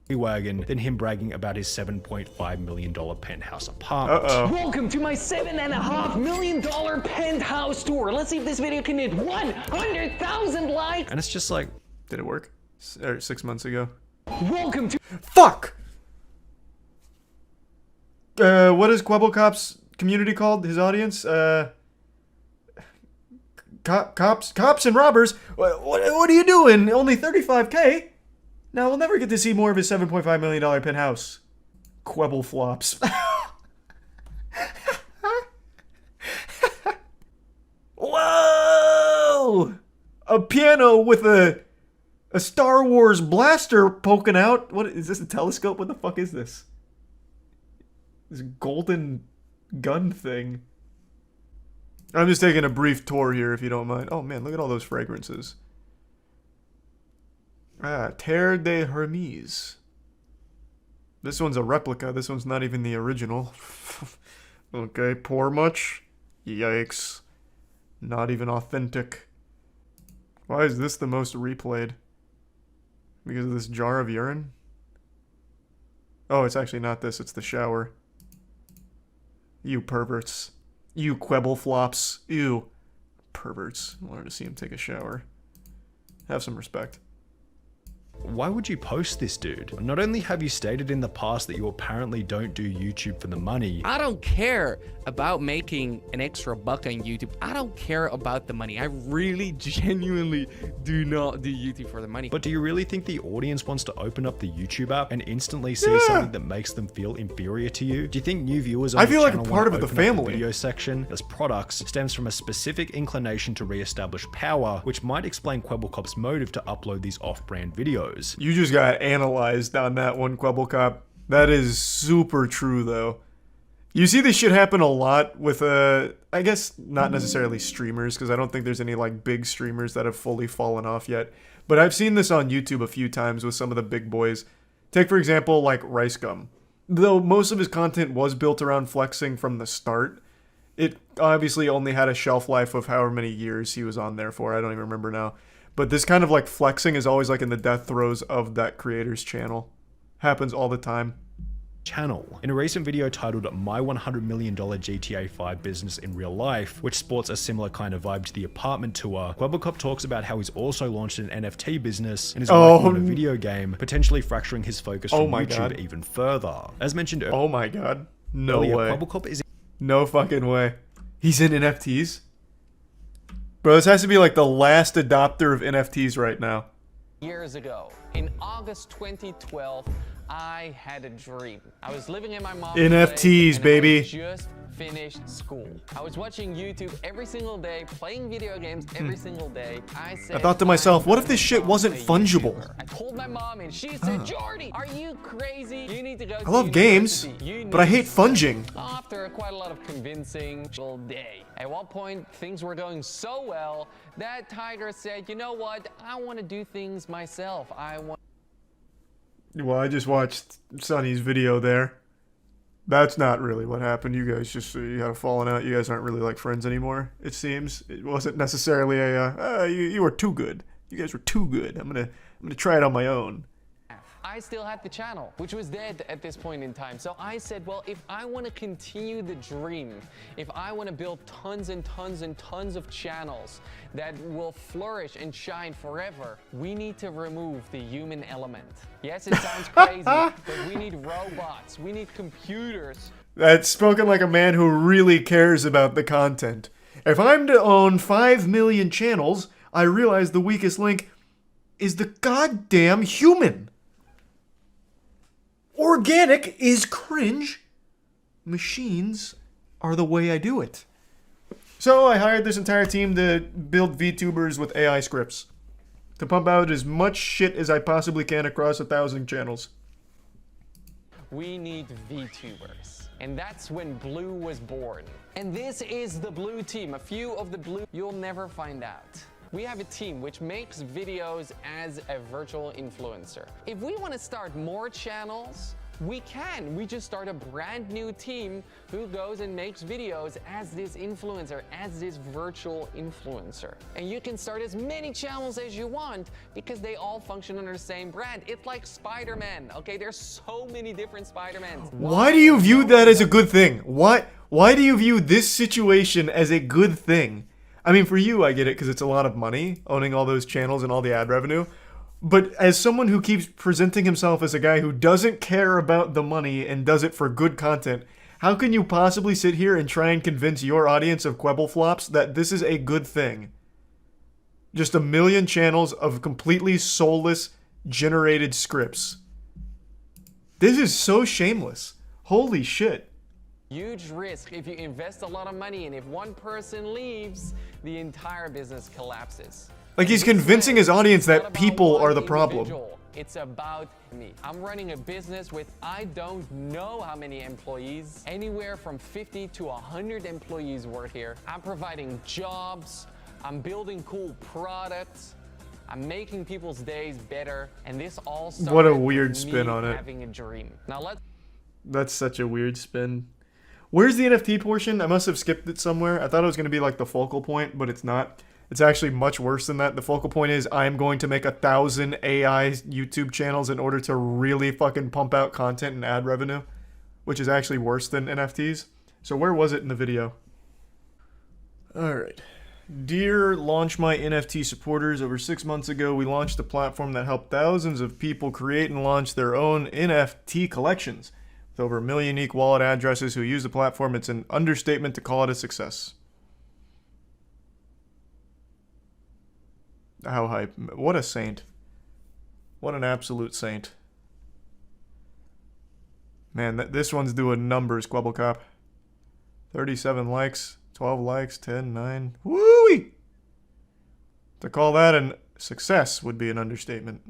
wagon, then him bragging about his $7.5 million penthouse apartment. Uh-oh. Welcome to my $7.5 million penthouse tour. Let's see if this video can hit 100,000 likes. And it's just like, Did it work? 6 months ago. Welcome to Fuck! What is Quebblecop's community called? His audience? Cops and robbers? What are you doing? Only 35K? Now we'll never get to see more of his $7.5 million penthouse. Quebble flops. Whoa! A piano with a Star Wars blaster poking out. What is this? A telescope? What the fuck is this? This golden gun thing. I'm just taking a brief tour here, if you don't mind. Oh man, look at all those fragrances. Ah, Terre de Hermes. This one's a replica. This one's not even the original. Okay, pour much? Yikes. Not even authentic. Why is this the most replayed? Because of this jar of urine? Oh, it's actually not this. It's the shower. You perverts. You Quebble flops. Ew. Perverts. I wanted to see him take a shower. Have some respect. why would you post this, dude? Not only have you stated in the past that you apparently don't do YouTube for the money, I don't care about making an extra buck on YouTube. I don't care about the money. I really genuinely do not do YouTube for the money. but do you really think the audience wants to open up the YouTube app and instantly see something that makes them feel inferior to you? Do you think new viewers on I feel your like a channel part want of to the open up family. video section as products stems from a specific inclination to re-establish power, which might explain Quebblecop's motive to upload these off-brand videos. You just got analyzed on that one, Quebblecop. That is super true, though. You see this shit happen a lot with, I guess not necessarily streamers, because I don't think there's any, like, big streamers that have fully fallen off yet. But I've seen this on YouTube a few times with some of the big boys. Take, for example, like, Rice Gum. Though most of his content was built around flexing from the start, it obviously only had a shelf life of however many years he was on there for. I don't even remember now. But this kind of, like, flexing is always, like, in the death throes of that creator's channel. Happens all the time. Channel. In a recent video titled My $100 Million GTA 5 Business in Real Life, which sports a similar kind of vibe to the apartment tour, Quebblecop talks about how he's also launched an NFT business and is working on a video game, potentially fracturing his focus from my YouTube God. even further. As mentioned Oh my god. No earlier, way. Quebblecop is No fucking way. He's in NFTs? Bro, this has to be like the last adopter of NFTs right now. Years ago, in August 2012, I had a dream. I was living in my mom's NFTs, place, and baby. I just finished school. I was watching YouTube every single day, playing video games every single day. I thought to myself, what if this shit wasn't a fungible? YouTuber. I told my mom and she said, Jordy, are you crazy? You need to go I love games, but I hate funging. After quite a lot of convincing all day. At one point, things were going so well that Tiger said, you know what? I want to do things myself. Well, I just watched Sonny's video there. That's not really what happened. You guys just, you had a falling out. You guys aren't really like friends anymore, it seems. It wasn't necessarily a, you were too good. You guys were too good. I'm gonna try it on my own. I still had the channel, which was dead at this point in time. So I said, well, if I want to continue the dream, if I want to build tons and tons and tons of channels that will flourish and shine forever, we need to remove the human element. Yes, it sounds crazy, but we need robots, we need computers. That's spoken like a man who really cares about the content. If I'm to own 5 million channels, I realize the weakest link is the goddamn human. Organic is cringe. Machines are the way I do it. So I hired this entire team to build VTubers with AI scripts, to pump out as much shit as I possibly can across 1,000 channels. We need VTubers. And that's when Blue was born. And this is the Blue team. A few of the Blue you'll never find out. We have a team which makes videos as a virtual influencer. If we want to start more channels, we can. We just start a brand new team who goes and makes videos as this influencer, as this virtual influencer. And you can start as many channels as you want because they all function under the same brand. It's like Spider-Man, okay? There's so many different Spider-Mans. Why do you view that as a good thing? Why do you view this situation as a good thing? I mean, for you, I get it because it's a lot of money, owning all those channels and all the ad revenue. But as someone who keeps presenting himself as a guy who doesn't care about the money and does it for good content, how can you possibly sit here and try and convince your audience of Quebble flops that this is a good thing? Just 1 million channels of completely soulless, generated scripts. This is so shameless. Holy shit. Huge risk if you invest a lot of money, and if one person leaves, the entire business collapses. Like, he's convincing his audience that people are the problem. It's about me. I'm running a business with I don't know how many employees. Anywhere from 50 to 100 employees work here. I'm providing jobs. I'm building cool products. I'm making people's days better. And this all started what a weird with spin me on it. having a dream. Now That's such a weird spin. Where's the NFT portion? I must have skipped it somewhere. I thought it was going to be like the focal point, but it's not. It's actually much worse than that. The focal point is I'm going to make 1,000 AI YouTube channels in order to really fucking pump out content and ad revenue, which is actually worse than NFTs. So where was it in the video? Alright. Dear Launch My NFT supporters, over 6 months ago we launched a platform that helped thousands of people create and launch their own NFT collections. With over 1 million unique wallet addresses who use the platform, it's an understatement to call it a success. How hype. What a saint. What an absolute saint. Man, this one's doing numbers, Quebblecop. 37 likes, 12 likes, 10, 9. Woo-wee! To call that a success would be an understatement.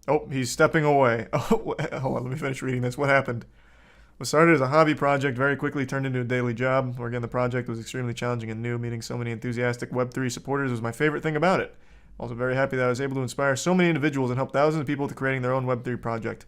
Oh, he's stepping away. Oh, hold on, let me finish reading this. What happened? What started as a hobby project very quickly turned into a daily job. Where again, the project was extremely challenging and new. Meeting so many enthusiastic Web3 supporters was my favorite thing about it. I'm also very happy that I was able to inspire so many individuals and help thousands of people to creating their own Web3 project.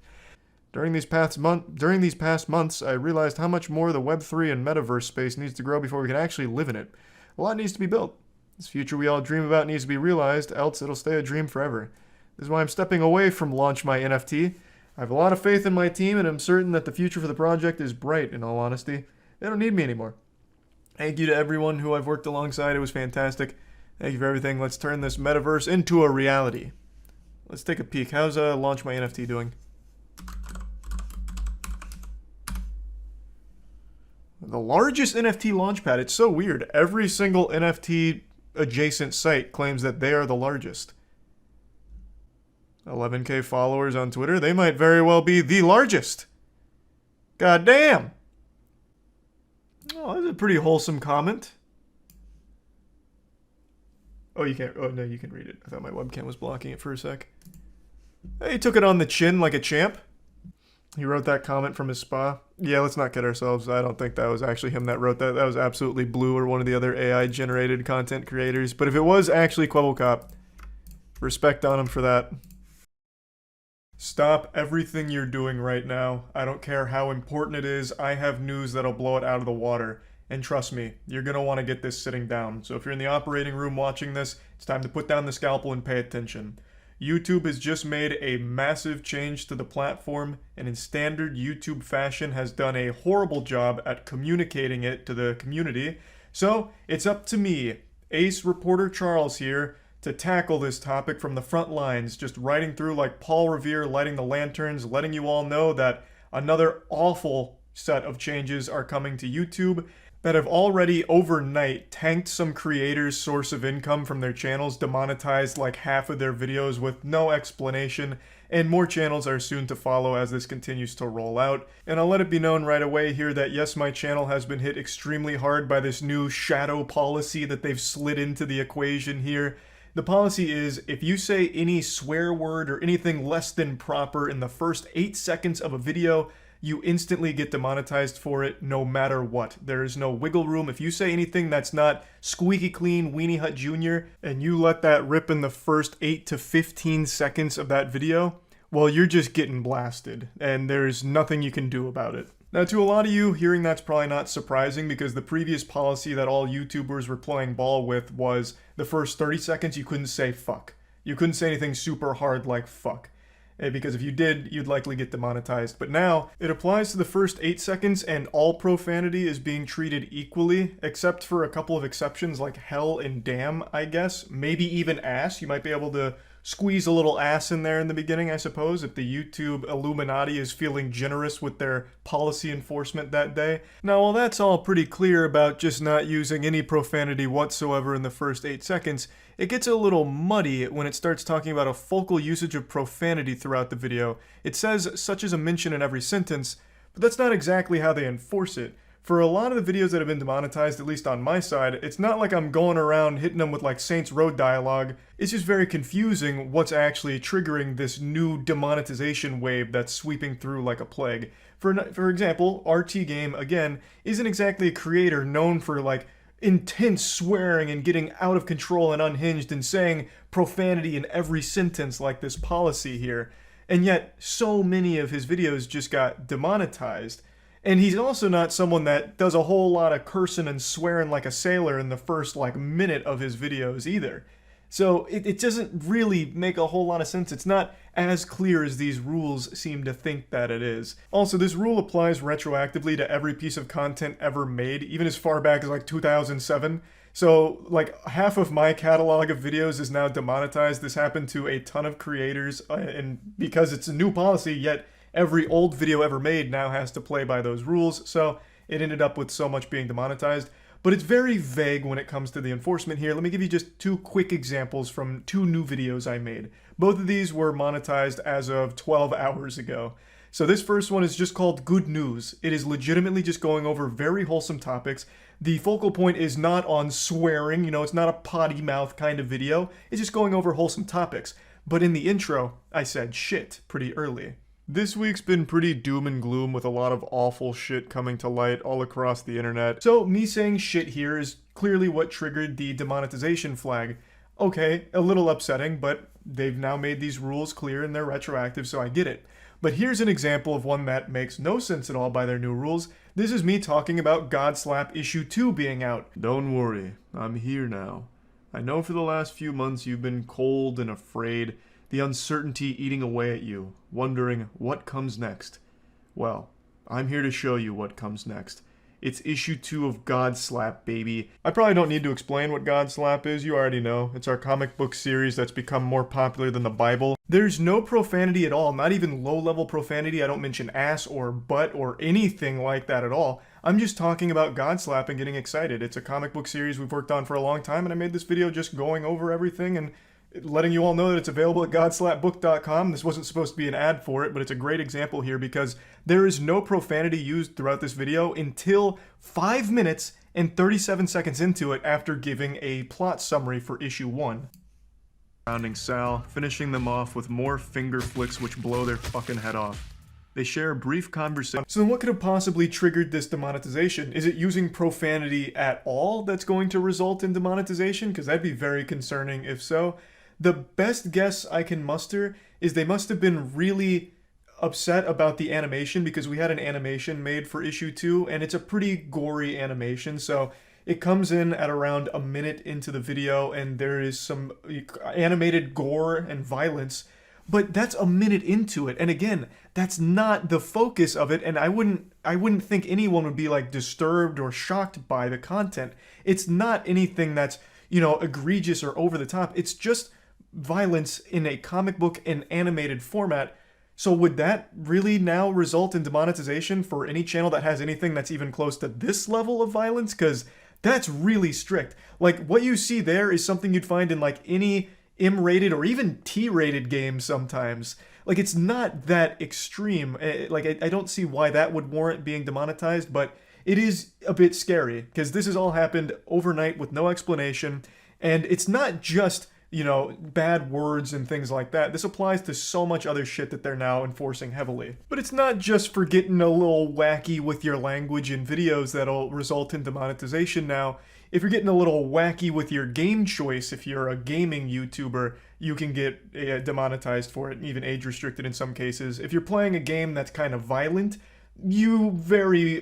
During these past months, I realized how much more the Web3 and metaverse space needs to grow before we can actually live in it. A lot needs to be built. This future we all dream about needs to be realized, else it'll stay a dream forever. This is why I'm stepping away from Launch My NFT. I have a lot of faith in my team, and I'm certain that the future for the project is bright, in all honesty. They don't need me anymore. Thank you to everyone who I've worked alongside. It was fantastic. Thank you for everything. Let's turn this metaverse into a reality. Let's take a peek. How's Launch My NFT doing? The largest NFT launchpad. It's so weird. Every single NFT adjacent site claims that they are the largest. 11K followers on Twitter. They might very well be the largest. God damn. Oh, that's a pretty wholesome comment. Oh, you can't. Oh, no, you can read it. I thought my webcam was blocking it for a sec. He took it on the chin like a champ. He wrote that comment from his spa. Yeah, let's not kid ourselves. I don't think that was actually him that wrote that. That was absolutely Blue or one of the other AI-generated content creators. But if it was actually Quebblecop, respect on him for that. Stop everything you're doing right now. I don't care how important it is. I have news that'll blow it out of the water. And trust me, you're going to want to get this sitting down. So if you're in the operating room watching this, it's time to put down the scalpel and pay attention. YouTube has just made a massive change to the platform, and in standard YouTube fashion has done a horrible job at communicating it to the community. So it's up to me, Ace Reporter Charles here, to tackle this topic from the front lines, just riding through like Paul Revere, lighting the lanterns, letting you all know that another awful set of changes are coming to YouTube that have already overnight tanked some creators' source of income from their channels, demonetized like half of their videos with no explanation, and more channels are soon to follow as this continues to roll out. And I'll let it be known right away here that yes, my channel has been hit extremely hard by this new shadow policy that they've slid into the equation here. The policy is, if you say any swear word or anything less than proper in the first 8 seconds of a video, you instantly get demonetized for it no matter what. There is no wiggle room. If you say anything that's not squeaky clean Weenie Hut Jr. and you let that rip in the first 8 to 15 seconds of that video, well, you're just getting blasted, and there's nothing you can do about it. Now, to a lot of you, hearing that's probably not surprising because the previous policy that all YouTubers were playing ball with was the first 30 seconds you couldn't say fuck. You couldn't say anything super hard like fuck. Because if you did, you'd likely get demonetized. But now, it applies to the first 8 seconds and all profanity is being treated equally, except for a couple of exceptions like hell and damn, I guess. Maybe even ass. You might be able to squeeze a little ass in there in the beginning, I suppose, if the YouTube Illuminati is feeling generous with their policy enforcement that day. Now, while that's all pretty clear about just not using any profanity whatsoever in the first 8 seconds, it gets a little muddy when it starts talking about a focal usage of profanity throughout the video. It says such as a mention in every sentence, but that's not exactly how they enforce it. For a lot of the videos that have been demonetized, at least on my side, it's not like I'm going around hitting them with like Saints Row dialogue. It's just very confusing what's actually triggering this new demonetization wave that's sweeping through like a plague. For example, RT Game, again, isn't exactly a creator known for like intense swearing and getting out of control and unhinged and saying profanity in every sentence like this policy here. And yet, so many of his videos just got demonetized. And he's also not someone that does a whole lot of cursing and swearing like a sailor in the first like minute of his videos either. So it doesn't really make a whole lot of sense. It's not as clear as these rules seem to think that it is. Also, this rule applies retroactively to every piece of content ever made, even as far back as like 2007. So like half of my catalog of videos is now demonetized. This happened to a ton of creators, and because it's a new policy, yet every old video ever made now has to play by those rules, so it ended up with so much being demonetized. But it's very vague when it comes to the enforcement here. Let me give you just 2 quick examples from 2 new videos I made. Both of these were monetized as of 12 hours ago. So this first one is just called Good News. It is legitimately just going over very wholesome topics. The focal point is not on swearing, it's not a potty mouth kind of video. It's just going over wholesome topics. But in the intro, I said shit pretty early. This week's been pretty doom and gloom with a lot of awful shit coming to light all across the internet. So me saying shit here is clearly what triggered the demonetization flag. Okay, a little upsetting, but they've now made these rules clear and they're retroactive, so I get it. But here's an example of one that makes no sense at all by their new rules. This is me talking about Godslap Issue 2 being out. Don't worry, I'm here now. I know for the last few months you've been cold and afraid, the uncertainty eating away at you, wondering what comes next. Well, I'm here to show you what comes next. It's issue 2 of Godslap, baby. I probably don't need to explain what Godslap is, you already know. It's our comic book series that's become more popular than the Bible. There's no profanity at all, not even low-level profanity. I don't mention ass or butt or anything like that at all. I'm just talking about Godslap and getting excited. It's a comic book series we've worked on for a long time, and I made this video just going over everything and letting you all know that it's available at godslapbook.com. This wasn't supposed to be an ad for it, but it's a great example here because there is no profanity used throughout this video until 5 minutes and 37 seconds into it after giving a plot summary for issue 1. Surrounding Sal, finishing them off with more finger flicks which blow their fucking head off. They share a brief conversation. So then what could have possibly triggered this demonetization? Is it using profanity at all that's going to result in demonetization? Because that'd be very concerning if so. The best guess I can muster is they must have been really upset about the animation because we had an animation made for issue 2 and it's a pretty gory animation, so it comes in at around a minute into the video and there is some animated gore and violence, but that's a minute into it. And again, that's not the focus of it, and I wouldn't think anyone would be like disturbed or shocked by the content. It's not anything that's, you know, egregious or over the top. It's just violence in a comic book and animated format. So would that really now result in demonetization for any channel that has anything that's even close to this level of violence? Because that's really strict. Like, what you see there is something you'd find in like any M-rated or even T-rated game sometimes. Like, it's not that extreme. Like, I don't see why that would warrant being demonetized, but it is a bit scary because this has all happened overnight with no explanation. And it's not just, you know, bad words and things like that. This applies to so much other shit that they're now enforcing heavily. But it's not just for getting a little wacky with your language in videos that'll result in demonetization now. If you're getting a little wacky with your game choice, if you're a gaming YouTuber, you can get demonetized for it, and even age restricted in some cases. If you're playing a game that's kind of violent, you're very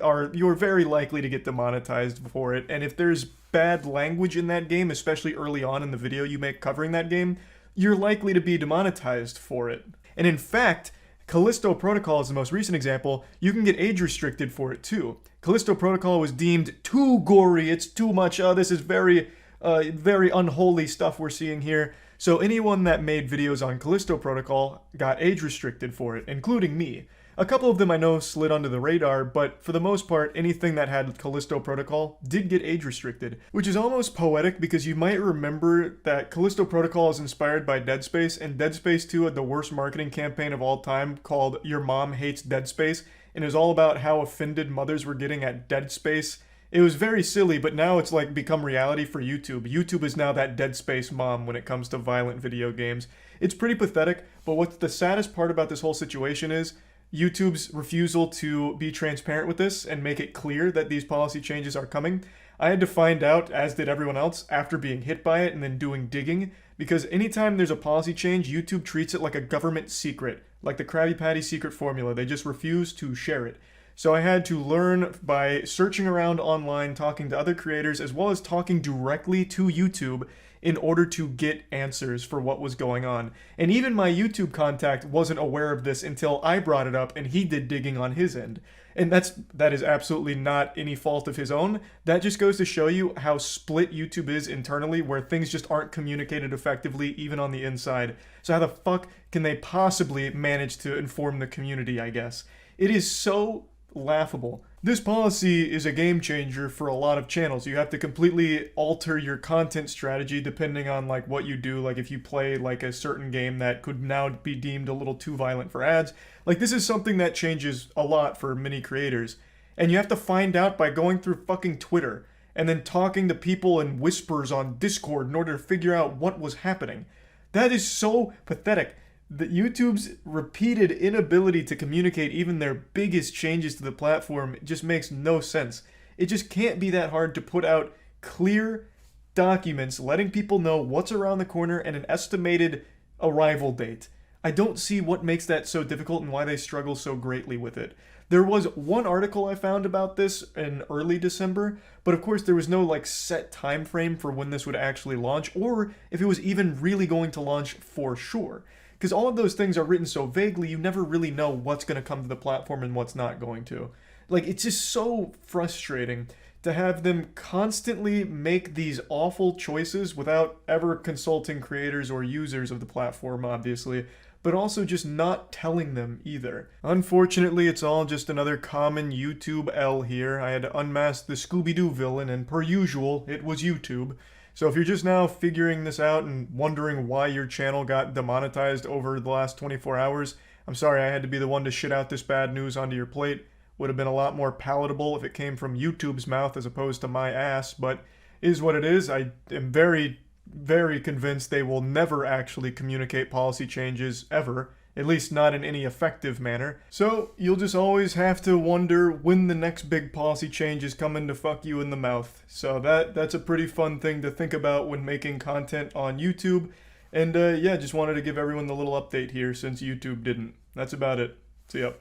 likely to get demonetized for it. And if there's bad language in that game, especially early on in the video you make covering that game, you're likely to be demonetized for it. And in fact, Callisto Protocol is the most recent example. You can get age restricted for it too. Callisto Protocol was deemed too gory, it's too much, this is very unholy stuff we're seeing here. So anyone that made videos on Callisto Protocol got age restricted for it, including me. A couple of them I know slid under the radar, but for the most part, anything that had Callisto Protocol did get age restricted, which is almost poetic because you might remember that Callisto Protocol is inspired by Dead Space, and Dead Space 2 had the worst marketing campaign of all time called Your Mom Hates Dead Space, and it was all about how offended mothers were getting at Dead Space. It was very silly, but now it's like become reality for YouTube. YouTube is now that Dead Space mom when it comes to violent video games. It's pretty pathetic, but what's the saddest part about this whole situation is YouTube's refusal to be transparent with this and make it clear that these policy changes are coming. I had to find out, as did everyone else, after being hit by it and then doing digging, because anytime there's a policy change, YouTube treats it like a government secret, like the Krabby Patty secret formula. They just refuse to share it. So I had to learn by searching around online, talking to other creators, as well as talking directly to YouTube in order to get answers for what was going on. And even my YouTube contact wasn't aware of this until I brought it up and he did digging on his end. And that is absolutely not any fault of his own. That just goes to show you how split YouTube is internally, where things just aren't communicated effectively even on the inside. So how the fuck can they possibly manage to inform the community, I guess? It is so laughable. This policy is a game changer for a lot of channels. You have to completely alter your content strategy depending on like what you do. Like if you play like a certain game that could now be deemed a little too violent for ads. Like this is something that changes a lot for many creators. And you have to find out by going through fucking Twitter and then talking to people in whispers on Discord in order to figure out what was happening. That is so pathetic. That YouTube's repeated inability to communicate even their biggest changes to the platform just makes no sense. It just can't be that hard to put out clear documents letting people know what's around the corner and an estimated arrival date. I don't see what makes that so difficult and why they struggle so greatly with it. There was one article I found about this in early December, but of course there was no like set time frame for when this would actually launch or if it was even really going to launch for sure. Because all of those things are written so vaguely, you never really know what's going to come to the platform and what's not going to. Like, it's just so frustrating to have them constantly make these awful choices without ever consulting creators or users of the platform, obviously, but also just not telling them either. Unfortunately, it's all just another common YouTube L here. I had to unmask the Scooby-Doo villain, and per usual, it was YouTube. So if you're just now figuring this out and wondering why your channel got demonetized over the last 24 hours, I'm sorry I had to be the one to shit out this bad news onto your plate. Would have been a lot more palatable if it came from YouTube's mouth as opposed to my ass, but it is what it is. I am very, very convinced they will never actually communicate policy changes, ever. At least not in any effective manner. So you'll just always have to wonder when the next big policy change is coming to fuck you in the mouth. So that's a pretty fun thing to think about when making content on YouTube. And yeah, just wanted to give everyone the little update here since YouTube didn't. That's about it. See ya.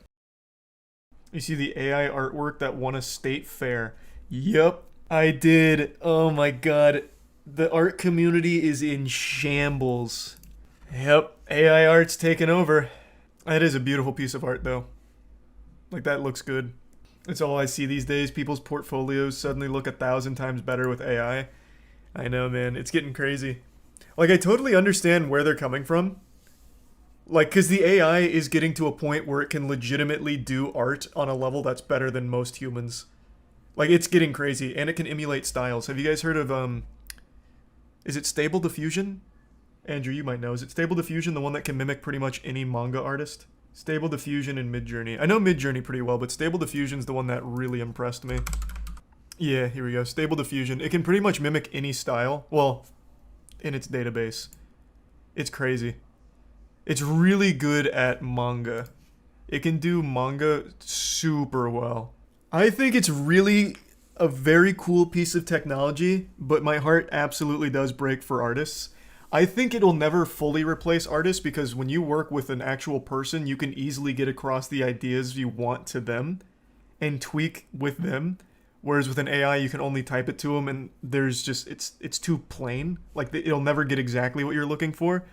You see the AI artwork that won a state fair. Yup. I did. Oh my god. The art community is in shambles. Yep, AI art's taken over. That is a beautiful piece of art, though. Like, that looks good. That's all I see these days. People's portfolios suddenly look 1,000 times better with AI. I know, man. It's getting crazy. Like, I totally understand where they're coming from. Like, because the AI is getting to a point where it can legitimately do art on a level that's better than most humans. Like, it's getting crazy, and it can emulate styles. Have you guys heard of, is it Stable Diffusion? Andrew, you might know. Is it Stable Diffusion, the one that can mimic pretty much any manga artist? Stable Diffusion and Midjourney. I know Midjourney pretty well, but Stable Diffusion's the one that really impressed me. Yeah, here we go. Stable Diffusion. It can pretty much mimic any style. Well, in its database. It's crazy. It's really good at manga. It can do manga super well. I think it's really a very cool piece of technology, but my heart absolutely does break for artists. I think it'll never fully replace artists because when you work with an actual person, you can easily get across the ideas you want to them and tweak with them. Whereas with an AI, you can only type it to them and there's just, it's too plain. Like, it'll never get exactly what you're looking for,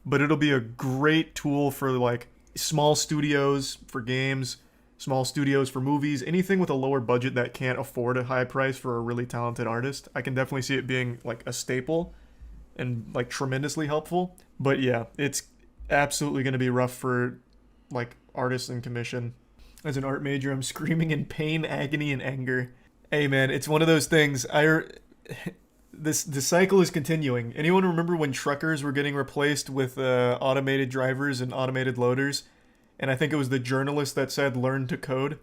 but it'll be a great tool for like small studios for games, small studios for movies, anything with a lower budget that can't afford a high price for a really talented artist. I can definitely see it being like a staple and like tremendously helpful. But yeah, it's absolutely going to be rough for like artists and commission. As an art major, I'm screaming in pain, agony, and anger. Hey man, it's one of those things. The cycle is continuing. Anyone remember when truckers were getting replaced with automated drivers and automated loaders? And I think it was the journalist that said learn to code.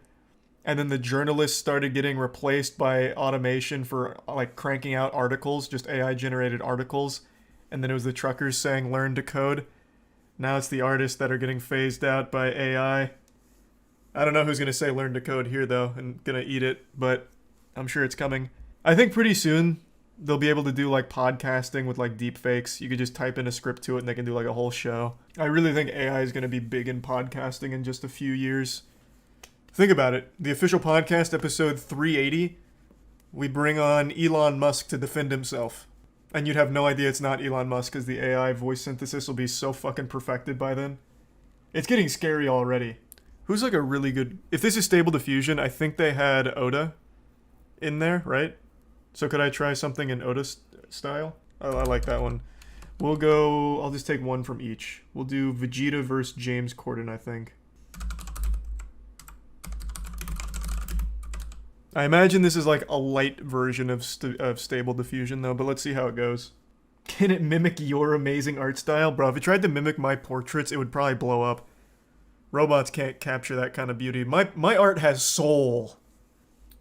And then the journalists started getting replaced by automation for like cranking out articles, just AI generated articles. And then it was the truckers saying learn to code. Now it's the artists that are getting phased out by AI. I don't know who's going to say learn to code here though and going to eat it, but I'm sure it's coming. I think pretty soon they'll be able to do like podcasting with like deep fakes. You could just type in a script to it and they can do like a whole show. I really think AI is going to be big in podcasting in just a few years. Think about it. The official podcast, episode 380, we bring on Elon Musk to defend himself. And you'd have no idea it's not Elon Musk because the AI voice synthesis will be so fucking perfected by then. It's getting scary already. Who's like a really good... If this is Stable Diffusion, I think they had Oda in there, right? So could I try something in Oda style? Oh, I like that one. We'll go... I'll just take one from each. We'll do Vegeta versus James Corden, I think. I imagine this is like a light version of Stable Diffusion though, but let's see how it goes. Can it mimic your amazing art style? Bro, if it tried to mimic my portraits, it would probably blow up. Robots can't capture that kind of beauty. My art has soul.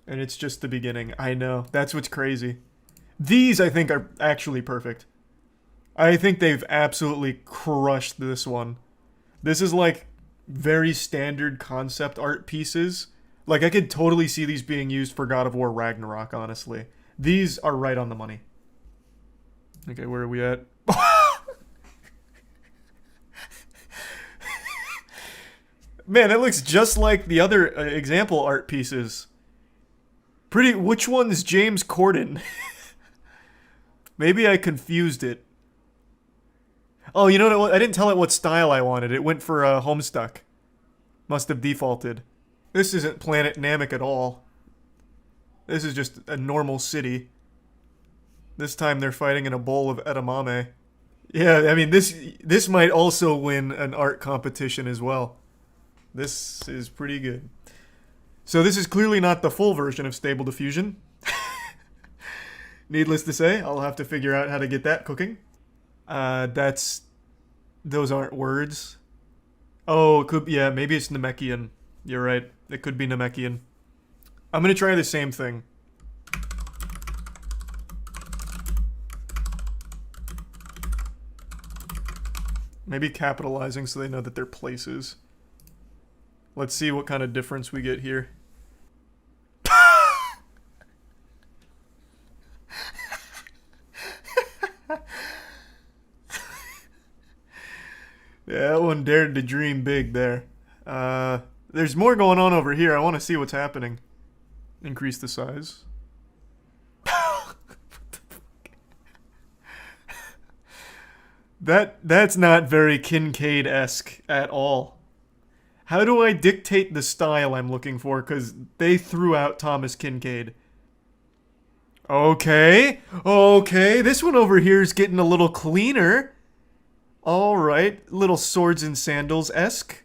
And it's just the beginning. I know. That's what's crazy. These, I think, are actually perfect. I think they've absolutely crushed this one. This is like very standard concept art pieces. Like, I could totally see these being used for God of War Ragnarok, honestly. These are right on the money. Okay, where are we at? Man, it looks just like the other example art pieces. Which one's James Corden? Maybe I confused it. Oh, you know what? I didn't tell it what style I wanted. It went for Homestuck. Must have defaulted. This isn't Planet Namek at all. This is just a normal city. This time they're fighting in a bowl of edamame. Yeah, I mean, this might also win an art competition as well. This is pretty good. So this is clearly not the full version of Stable Diffusion. Needless to say, I'll have to figure out how to get that cooking. Those aren't words. Oh, it could, yeah, maybe it's Namekian. You're right. It could be Namekian. I'm gonna try the same thing. Maybe capitalizing so they know that they're places. Let's see what kind of difference we get here. Yeah, that one dared to dream big there. There's more going on over here. I want to see what's happening. Increase the size. That's not very Kincaid-esque at all. How do I dictate the style I'm looking for? Because they threw out Thomas Kincaid. Okay. This one over here is getting a little cleaner. Alright. Little swords and sandals-esque.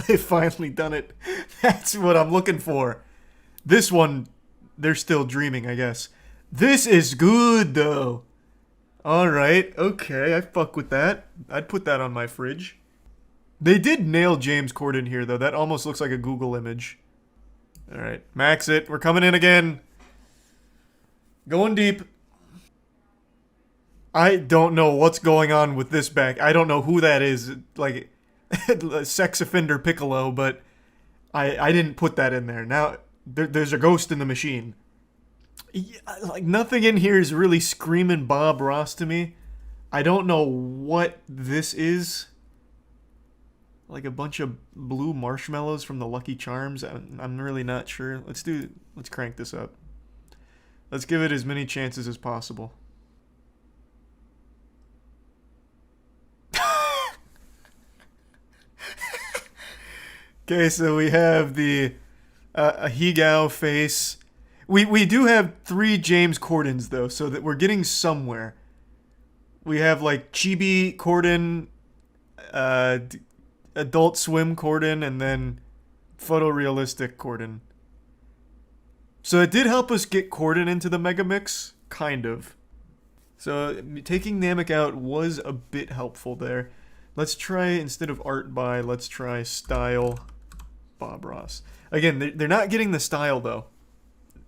They've finally done it. That's what I'm looking for. This one, they're still dreaming, I guess. This is good, though. Alright, okay, I fuck with that. I'd put that on my fridge. They did nail James Corden here, though. That almost looks like a Google image. Alright, max it. We're coming in again. Going deep. I don't know what's going on with this back. I don't know who that is. Like, sex offender Piccolo, but I didn't put that in there. Now, there's a ghost in the machine. Yeah, like, nothing in here is really screaming Bob Ross to me. I don't know what this is. Like a bunch of blue marshmallows from the Lucky Charms. I'm really not sure. Let's crank this up. Let's give it as many chances as possible. Okay, so we have the a Higao face. We do have 3 James Cordens, though, so that we're getting somewhere. We have, like, Chibi Corden, Adult Swim Corden, and then Photorealistic Corden. So it did help us get Corden into the Mega Mix, kind of. So taking Namek out was a bit helpful there. Let's try, instead of art by, let's try style Bob Ross. Again, they're not getting the style, though.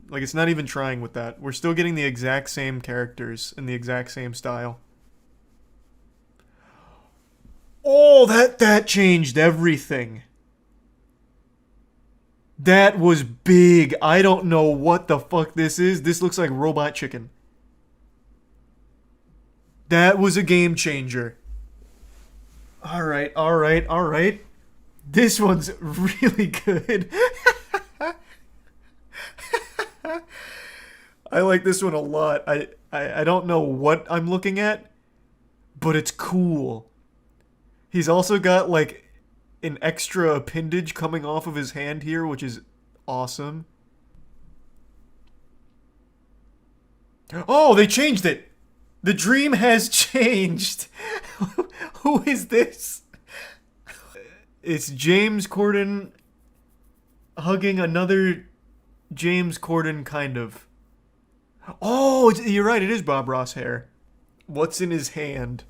Like, it's not even trying with that. We're still getting the exact same characters and the exact same style. Oh, that changed everything. That was big. I don't know what the fuck this is. This looks like Robot Chicken. That was a game changer. Alright. This one's really good. I like this one a lot. I don't know what I'm looking at, but it's cool. He's also got, like, an extra appendage coming off of his hand here, which is awesome. Oh, they changed it! The dream has changed! Who is this? It's James Corden hugging another James Corden, kind of. Oh, you're right, it is Bob Ross hair. What's in his hand?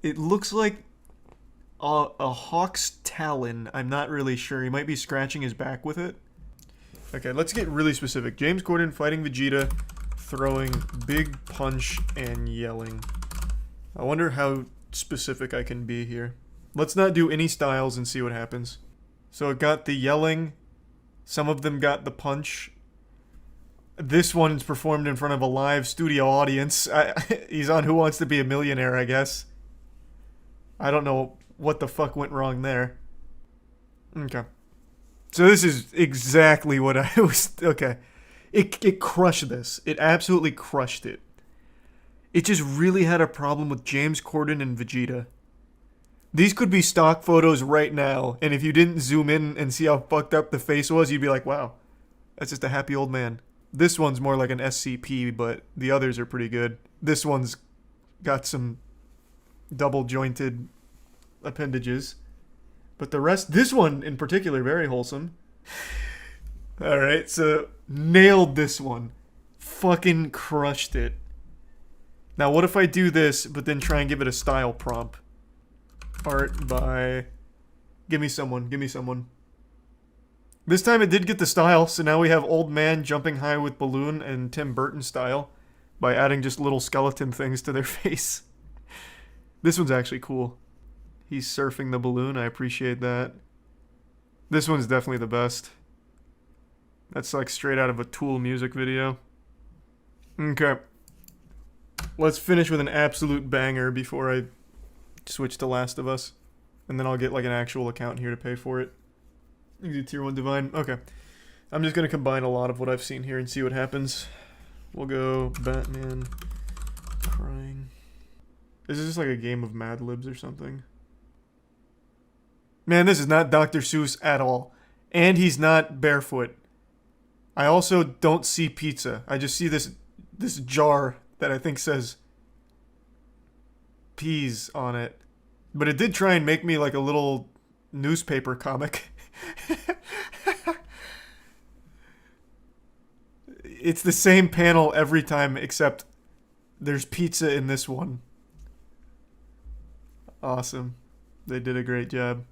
It looks like a hawk's talon. I'm not really sure. He might be scratching his back with it. Okay, let's get really specific. James Corden fighting Vegeta, throwing big punch and yelling. I wonder how specific I can be here. Let's not do any styles and see what happens. So it got the yelling. Some of them got the punch. This one's performed in front of a live studio audience. He's on Who Wants to Be a Millionaire, I guess. I don't know what the fuck went wrong there. Okay. So this is exactly what I was... Okay. It crushed this. It absolutely crushed it. It just really had a problem with James Corden and Vegeta. These could be stock photos right now, and if you didn't zoom in and see how fucked up the face was, you'd be like, wow, that's just a happy old man. This one's more like an SCP, but the others are pretty good. This one's got some double jointed appendages. But the rest, this one in particular, very wholesome. Alright, so nailed this one. Fucking crushed it. Now what if I do this, but then try and give it a style prompt? Art by... Give me someone. This time it did get the style, so now we have Old Man Jumping High with Balloon and Tim Burton style by adding just little skeleton things to their face. This one's actually cool. He's surfing the balloon, I appreciate that. This one's definitely the best. That's like straight out of a Tool music video. Okay. Let's finish with an absolute banger before I switch to Last of Us. And then I'll get like an actual account here to pay for it. You can do Tier 1 Divine. Okay. I'm just going to combine a lot of what I've seen here and see what happens. We'll go Batman crying. This is just like a game of Mad Libs or something. Man, this is not Dr. Seuss at all. And he's not barefoot. I also don't see pizza. I just see this jar that I think says peas on it. But it did try and make me like a little newspaper comic. It's the same panel every time, except there's pizza in this one. Awesome. They did a great job.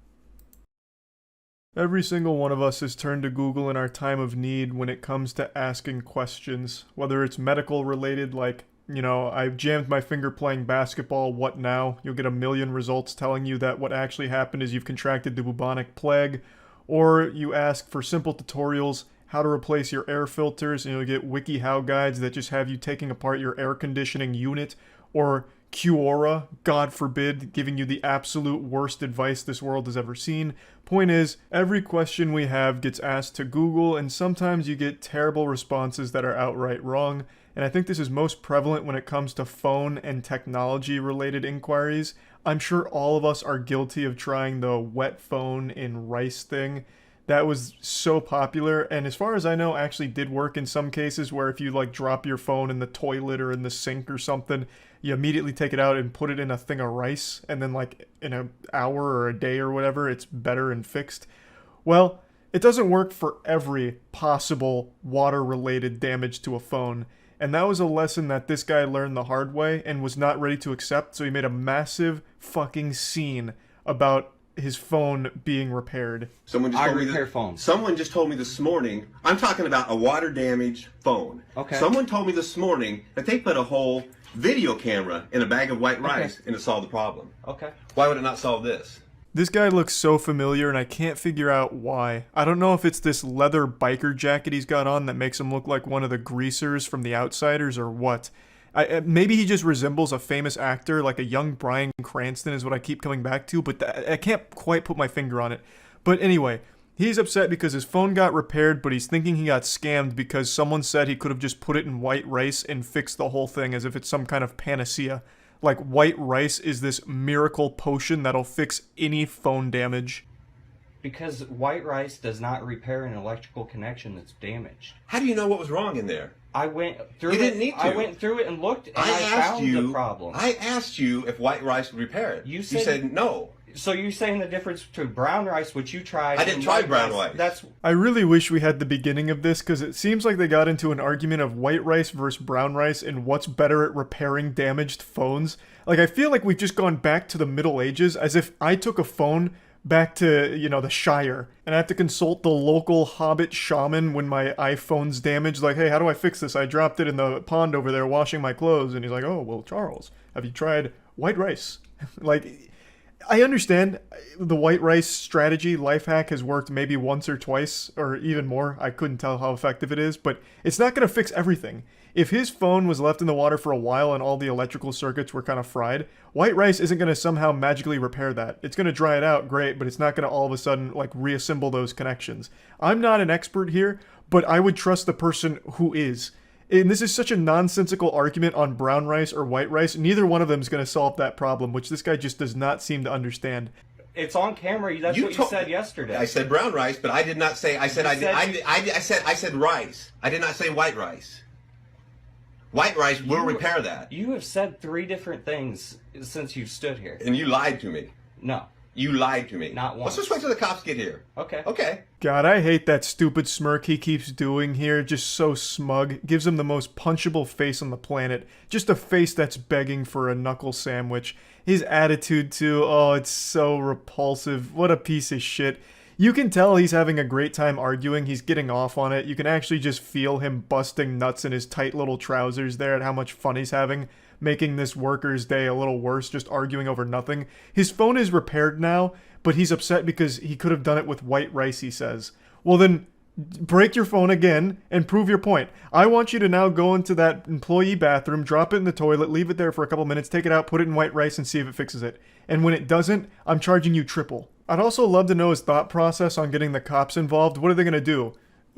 Every single one of us has turned to Google in our time of need when it comes to asking questions. Whether it's medical related, like, you know, I jammed my finger playing basketball, what now? You'll get a million results telling you that what actually happened is you've contracted the bubonic plague. Or you ask for simple tutorials, how to replace your air filters, and you'll get WikiHow guides that just have you taking apart your air conditioning unit. Or Quora, God forbid, giving you the absolute worst advice this world has ever seen. Point is, every question we have gets asked to Google, and sometimes you get terrible responses that are outright wrong. And I think this is most prevalent when it comes to phone and technology-related inquiries. I'm sure all of us are guilty of trying the wet phone in rice thing. That was so popular, and as far as I know, actually did work in some cases where if you like drop your phone in the toilet or in the sink or something, you immediately take it out and put it in a thing of rice, and then like in an hour or a day or whatever, it's better and fixed. Well, it doesn't work for every possible water-related damage to a phone, and that was a lesson that this guy learned the hard way and was not ready to accept, so he made a massive fucking scene about his phone being repaired. Someone just told me this morning, I'm talking about a water damaged phone. Okay. Someone told me this morning that they put a whole video camera in a bag of white rice and it solved the problem. Okay. Why would it not solve this? This guy looks so familiar and I can't figure out why. I don't know if it's this leather biker jacket he's got on that makes him look like one of the greasers from The Outsiders or what. Maybe he just resembles a famous actor, like a young Bryan Cranston is what I keep coming back to, but I can't quite put my finger on it. But anyway, he's upset because his phone got repaired, but he's thinking he got scammed because someone said he could have just put it in white rice and fixed the whole thing as if it's some kind of panacea. Like white rice is this miracle potion that'll fix any phone damage. Because white rice does not repair an electrical connection that's damaged. How do you know what was wrong in there? I went through You didn't need to. I went through it and looked, and I found the problem. I asked you if white rice would repair it. You said no. So you're saying the difference between brown rice, which you tried... I didn't try brown rice. I really wish we had the beginning of this, because it seems like they got into an argument of white rice versus brown rice and what's better at repairing damaged phones. Like, I feel like we've just gone back to the Middle Ages, as if I took a phone back to, you know, the Shire, and I have to consult the local hobbit shaman when my iPhone's damaged. Like, hey, how do I fix this? I dropped it in the pond over there washing my clothes. And he's like, oh, well, Charles, have you tried white rice? Like... I understand the white rice strategy, life hack, has worked maybe once or twice, or even more. I couldn't tell how effective it is, but it's not going to fix everything. If his phone was left in the water for a while and all the electrical circuits were kind of fried, white rice isn't going to somehow magically repair that. It's going to dry it out, great, but it's not going to all of a sudden, like, reassemble those connections. I'm not an expert here, but I would trust the person who is. And this is such a nonsensical argument on brown rice or white rice. Neither one of them is going to solve that problem, which this guy just does not seem to understand. It's on camera. That's what you said yesterday. I said brown rice, but I did not say. I said I said rice. I did not say white rice. White rice will repair that. You have said 3 different things since you've stood here. And you lied to me. No. You lied to me. Not once. Let's just wait till the cops get here. Okay. Okay. God, I hate that stupid smirk he keeps doing here. Just so smug. Gives him the most punchable face on the planet. Just a face that's begging for a knuckle sandwich. His attitude too, oh, it's so repulsive. What a piece of shit. You can tell he's having a great time arguing. He's getting off on it. You can actually just feel him busting nuts in his tight little trousers there at how much fun he's having, making this worker's day a little worse, just arguing over nothing. His phone is repaired now, but he's upset because he could have done it with white rice, he says. Well then, break your phone again and prove your point. I want you to now go into that employee bathroom, drop it in the toilet, leave it there for a couple minutes, take it out, put it in white rice, and see if it fixes it. And when it doesn't, I'm charging you triple. I'd also love to know his thought process on getting the cops involved. What are they going to do?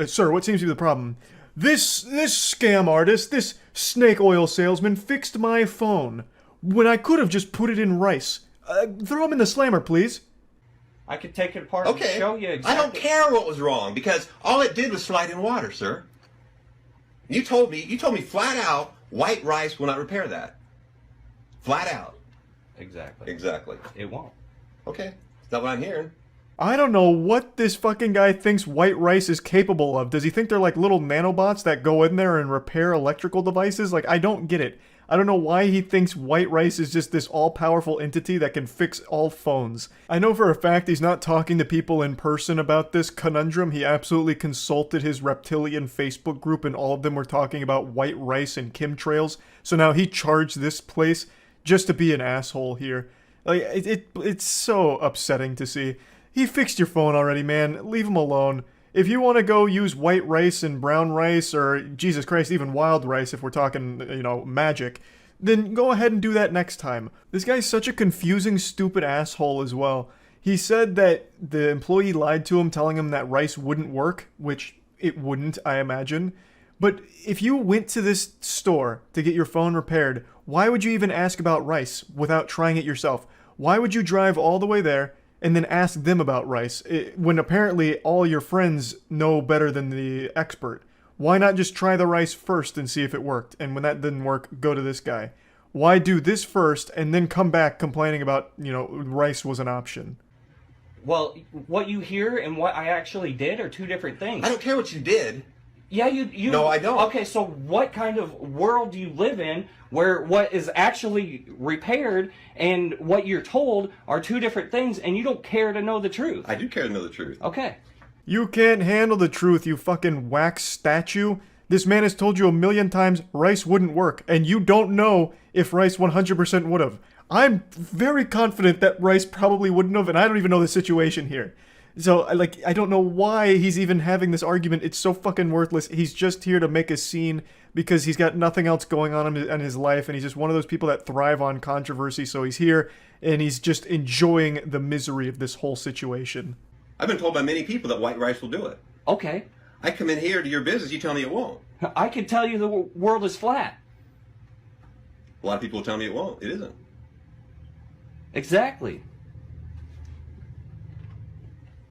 Sir, what seems to be the problem? This scam artist, this snake oil salesman fixed my phone when I could have just put it in rice. Throw him in the slammer, please. I could take it apart and show you exactly. I don't care what was wrong because all it did was slide in water, sir. You told me flat out, white rice will not repair that. Flat out. Exactly. Exactly. It won't. Okay. Is that what I'm hearing? I don't know what this fucking guy thinks white rice is capable of. Does he think they're like little nanobots that go in there and repair electrical devices? Like, I don't get it. I don't know why he thinks white rice is just this all-powerful entity that can fix all phones. I know for a fact he's not talking to people in person about this conundrum. He absolutely consulted his reptilian Facebook group and all of them were talking about white rice and chemtrails. So now he charged this place just to be an asshole here. Like, it's so upsetting to see. He fixed your phone already, man. Leave him alone. If you want to go use white rice and brown rice, or, Jesus Christ, even wild rice if we're talking, you know, magic, then go ahead and do that next time. This guy's such a confusing, stupid asshole as well. He said that the employee lied to him, telling him that rice wouldn't work, which it wouldn't, I imagine. But if you went to this store to get your phone repaired, why would you even ask about rice without trying it yourself? Why would you drive all the way there and then ask them about rice, when apparently all your friends know better than the expert? Why not just try the rice first and see if it worked? And when that didn't work, go to this guy. Why do this first and then come back complaining about, you know, rice was an option? Well, what you hear and what I actually did are two different things. I don't care what you did. Yeah, you. No, I don't. Okay, so what kind of world do you live in where what is actually repaired and what you're told are two different things, and you don't care to know the truth? I do care to know the truth. Okay. You can't handle the truth, you fucking wax statue. This man has told you 1,000,000 times rice wouldn't work, and you don't know if rice 100% would have. I'm very confident that rice probably wouldn't have, and I don't even know the situation here. So, I don't know why he's even having this argument. It's so fucking worthless. He's just here to make a scene because he's got nothing else going on in his life, and he's just one of those people that thrive on controversy, so he's here, and he's just enjoying the misery of this whole situation. I've been told by many people that white rice will do it. Okay. I come in here to your business, you tell me it won't. I can tell you the world is flat. A lot of people will tell me it won't. It isn't. Exactly.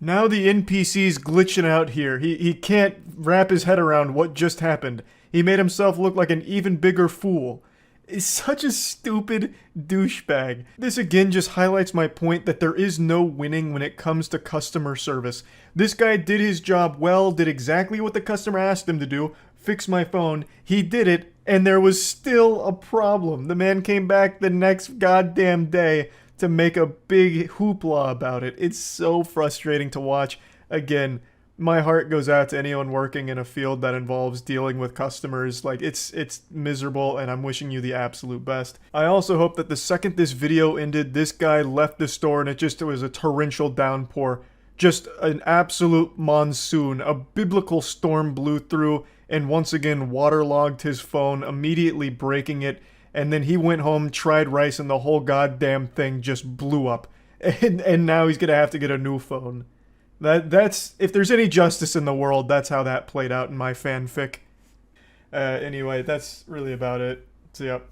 Now the NPC's glitching out here. He can't wrap his head around what just happened. He made himself look like an even bigger fool. He's such a stupid douchebag. This again just highlights my point that there is no winning when it comes to customer service. This guy did his job well, did exactly what the customer asked him to do, fix my phone. He did it, and there was still a problem. The man came back the next goddamn day to make a big hoopla about it. It's so frustrating to watch. Again, my heart goes out to anyone working in a field that involves dealing with customers. Like, it's miserable, and I'm wishing you the absolute best. I also hope that the second this video ended, this guy left the store and it was a torrential downpour. Just an absolute monsoon. A biblical storm blew through and once again waterlogged his phone, immediately breaking it. And then he went home, tried rice, and the whole goddamn thing just blew up. And now he's gonna have to get a new phone. That's if there's any justice in the world, that's how that played out in my fanfic. Anyway, that's really about it. So yep.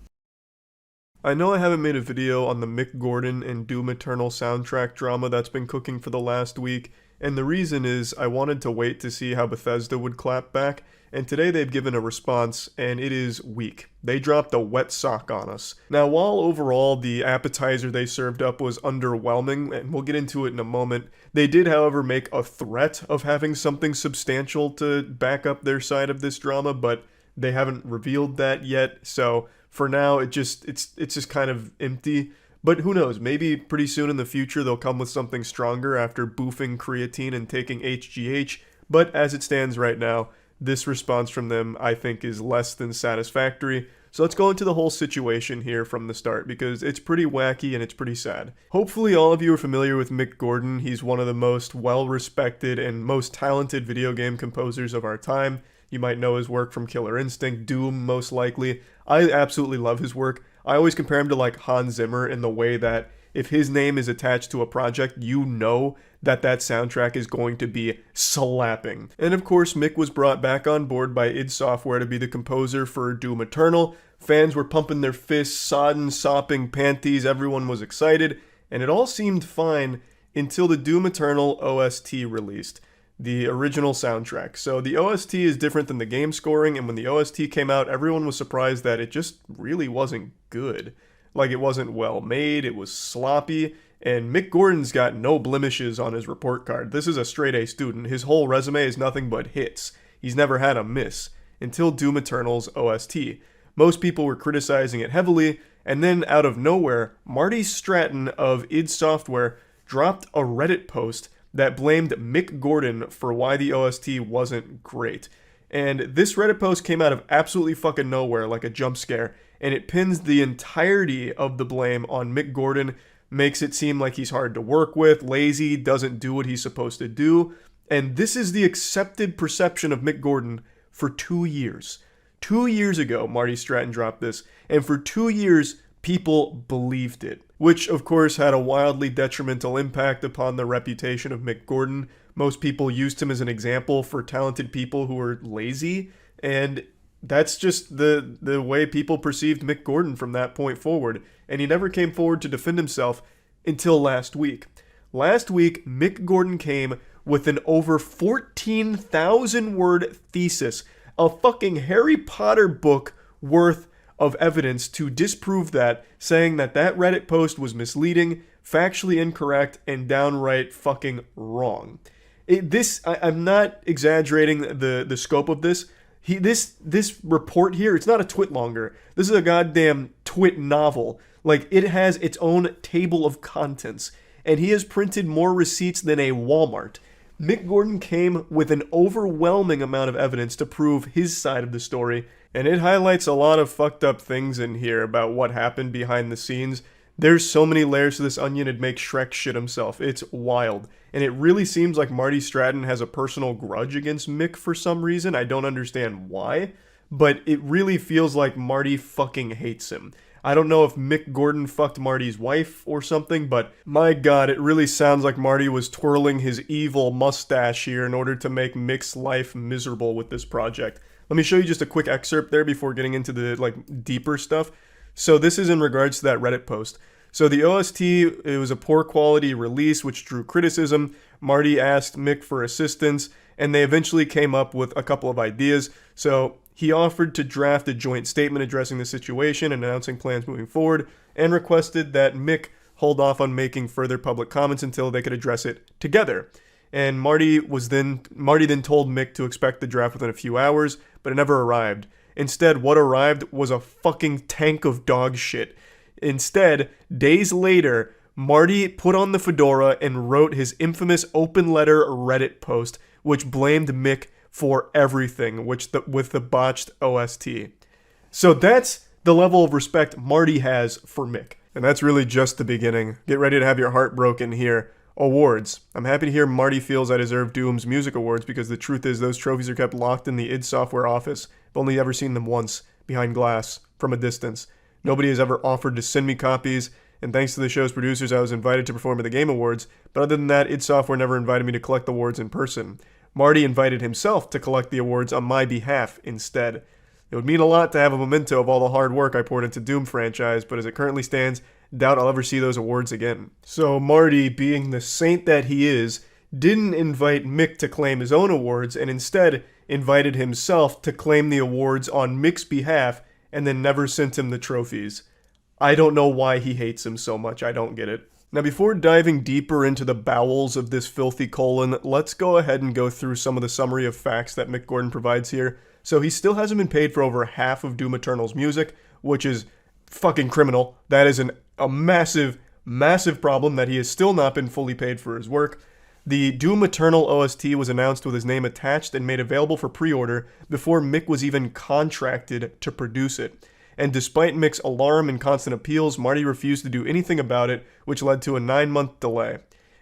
I know I haven't made a video on the Mick Gordon and Doom Eternal soundtrack drama that's been cooking for the last week, and the reason is I wanted to wait to see how Bethesda would clap back, and today they've given a response, and it is weak. They dropped a wet sock on us. Now, while overall the appetizer they served up was underwhelming, and we'll get into it in a moment, they did, however, make a threat of having something substantial to back up their side of this drama, but they haven't revealed that yet, so for now, it's just kind of empty. But who knows, maybe pretty soon in the future they'll come with something stronger after boofing creatine and taking HGH, but as it stands right now, this response from them, I think, is less than satisfactory. So let's go into the whole situation here from the start, because it's pretty wacky and it's pretty sad. Hopefully all of you are familiar with Mick Gordon. He's one of the most well-respected and most talented video game composers of our time. You might know his work from Killer Instinct, Doom, most likely. I absolutely love his work. I always compare him to like Hans Zimmer in the way that if his name is attached to a project, you know that that soundtrack is going to be slapping. And of course, Mick was brought back on board by id Software to be the composer for Doom Eternal. Fans were pumping their fists, sodden, sopping panties, everyone was excited, and it all seemed fine until the Doom Eternal OST released, the original soundtrack. So the OST is different than the game scoring, and when the OST came out, everyone was surprised that it just really wasn't good. Like, it wasn't well made, it was sloppy, and Mick Gordon's got no blemishes on his report card. This is a straight A student. His whole resume is nothing but hits. He's never had a miss, until Doom Eternal's OST. Most people were criticizing it heavily, and then out of nowhere, Marty Stratton of id Software dropped a Reddit post that blamed Mick Gordon for why the OST wasn't great. And this Reddit post came out of absolutely fucking nowhere, like a jump scare, and it pins the entirety of the blame on Mick Gordon, makes it seem like he's hard to work with, lazy, doesn't do what he's supposed to do, and this is the accepted perception of Mick Gordon for 2 years. 2 years ago, Marty Stratton dropped this, and for 2 years, people believed it, which of course had a wildly detrimental impact upon the reputation of Mick Gordon. Most people used him as an example for talented people who were lazy, and that's just the way people perceived Mick Gordon from that point forward, and he never came forward to defend himself until last week. Last week, Mick Gordon came with an over 14,000 word thesis, a fucking Harry Potter book worth of evidence to disprove that, saying that that Reddit post was misleading, factually incorrect, and downright fucking wrong. I'm not exaggerating the scope of this. This report here, it's not a twit longer. This is a goddamn twit novel. Like, it has its own table of contents, and he has printed more receipts than a Walmart. Mick Gordon came with an overwhelming amount of evidence to prove his side of the story, and it highlights a lot of fucked up things in here about what happened behind the scenes. There's so many layers to this onion, it'd make Shrek shit himself. It's wild. And it really seems like Marty Stratton has a personal grudge against Mick for some reason. I don't understand why, but it really feels like Marty fucking hates him. I don't know if Mick Gordon fucked Marty's wife or something, but my god, it really sounds like Marty was twirling his evil mustache here in order to make Mick's life miserable with this project. Let me show you just a quick excerpt there before getting into the deeper stuff. So this is in regards to that Reddit post. So the OST, it was a poor quality release which drew criticism. Marty asked Mick for assistance, and they eventually came up with a couple of ideas. So he offered to draft a joint statement addressing the situation and announcing plans moving forward, and requested that Mick hold off on making further public comments until they could address it together. And Marty then told Mick to expect the draft within a few hours, but it never arrived. Instead, what arrived was a fucking tank of dog shit. Instead, days later, Marty put on the fedora and wrote his infamous open letter Reddit post, which blamed Mick for everything, with the botched OST. So that's the level of respect Marty has for Mick. And that's really just the beginning. Get ready to have your heart broken here. Awards. I'm happy to hear Marty feels I deserve Doom's music awards, because the truth is those trophies are kept locked in the id Software office. I've only ever seen them once, behind glass, from a distance. Nobody has ever offered to send me copies, and thanks to the show's producers, I was invited to perform at the Game Awards, but other than that, id Software never invited me to collect the awards in person. Marty invited himself to collect the awards on my behalf instead. It would mean a lot to have a memento of all the hard work I poured into Doom franchise, but as it currently stands, doubt I'll ever see those awards again. So Marty, being the saint that he is, didn't invite Mick to claim his own awards, and instead invited himself to claim the awards on Mick's behalf, and then never sent him the trophies. I don't know why he hates him so much. I don't get it. Now, before diving deeper into the bowels of this filthy colon, let's go ahead and go through some of the summary of facts that Mick Gordon provides here. So he still hasn't been paid for over half of Doom Eternal's music, which is fucking criminal. That is a massive, massive problem that he has still not been fully paid for his work. The Doom Eternal OST was announced with his name attached and made available for pre-order before Mick was even contracted to produce it. And despite Mick's alarm and constant appeals, Marty refused to do anything about it, which led to a 9-month delay.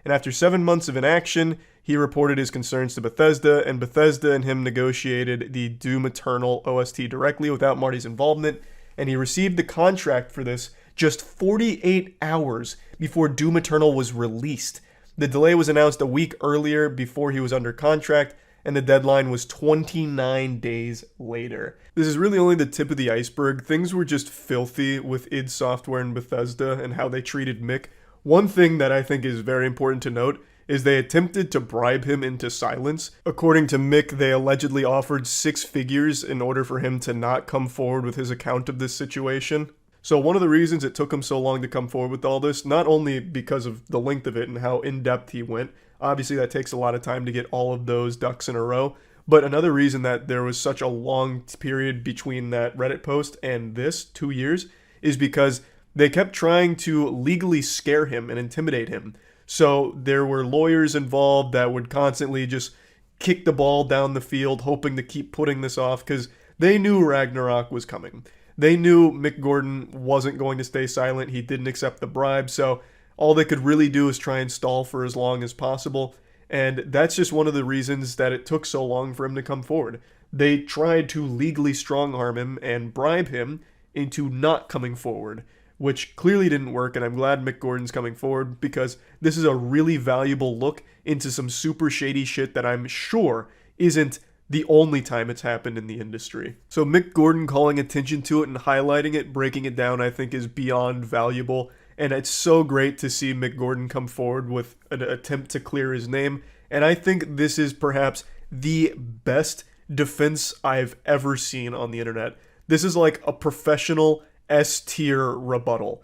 And after 7 months of inaction, he reported his concerns to Bethesda, and Bethesda and him negotiated the Doom Eternal OST directly without Marty's involvement, and he received the contract for this just 48 hours before Doom Eternal was released. The delay was announced a week earlier before he was under contract, and the deadline was 29 days later. This is really only the tip of the iceberg. Things were just filthy with id Software and Bethesda and how they treated Mick. One thing that I think is very important to note is they attempted to bribe him into silence. According to Mick, they allegedly offered 6 figures in order for him to not come forward with his account of this situation. So one of the reasons it took him so long to come forward with all this, not only because of the length of it and how in-depth he went, obviously that takes a lot of time to get all of those ducks in a row, but another reason that there was such a long period between that Reddit post and this, 2 years, is because they kept trying to legally scare him and intimidate him. So there were lawyers involved that would constantly just kick the ball down the field, hoping to keep putting this off, because they knew Ragnarok was coming. They knew Mick Gordon wasn't going to stay silent. He didn't accept the bribe, so all they could really do is try and stall for as long as possible. And that's just one of the reasons that it took so long for him to come forward. They tried to legally strong-arm him and bribe him into not coming forward, which clearly didn't work, and I'm glad Mick Gordon's coming forward because this is a really valuable look into some super shady shit that I'm sure isn't the only time it's happened in the industry. So Mick Gordon calling attention to it and highlighting it, breaking it down, I think is beyond valuable, and it's so great to see Mick Gordon come forward with an attempt to clear his name, and I think this is perhaps the best defense I've ever seen on the internet. This is like a professional S-tier rebuttal.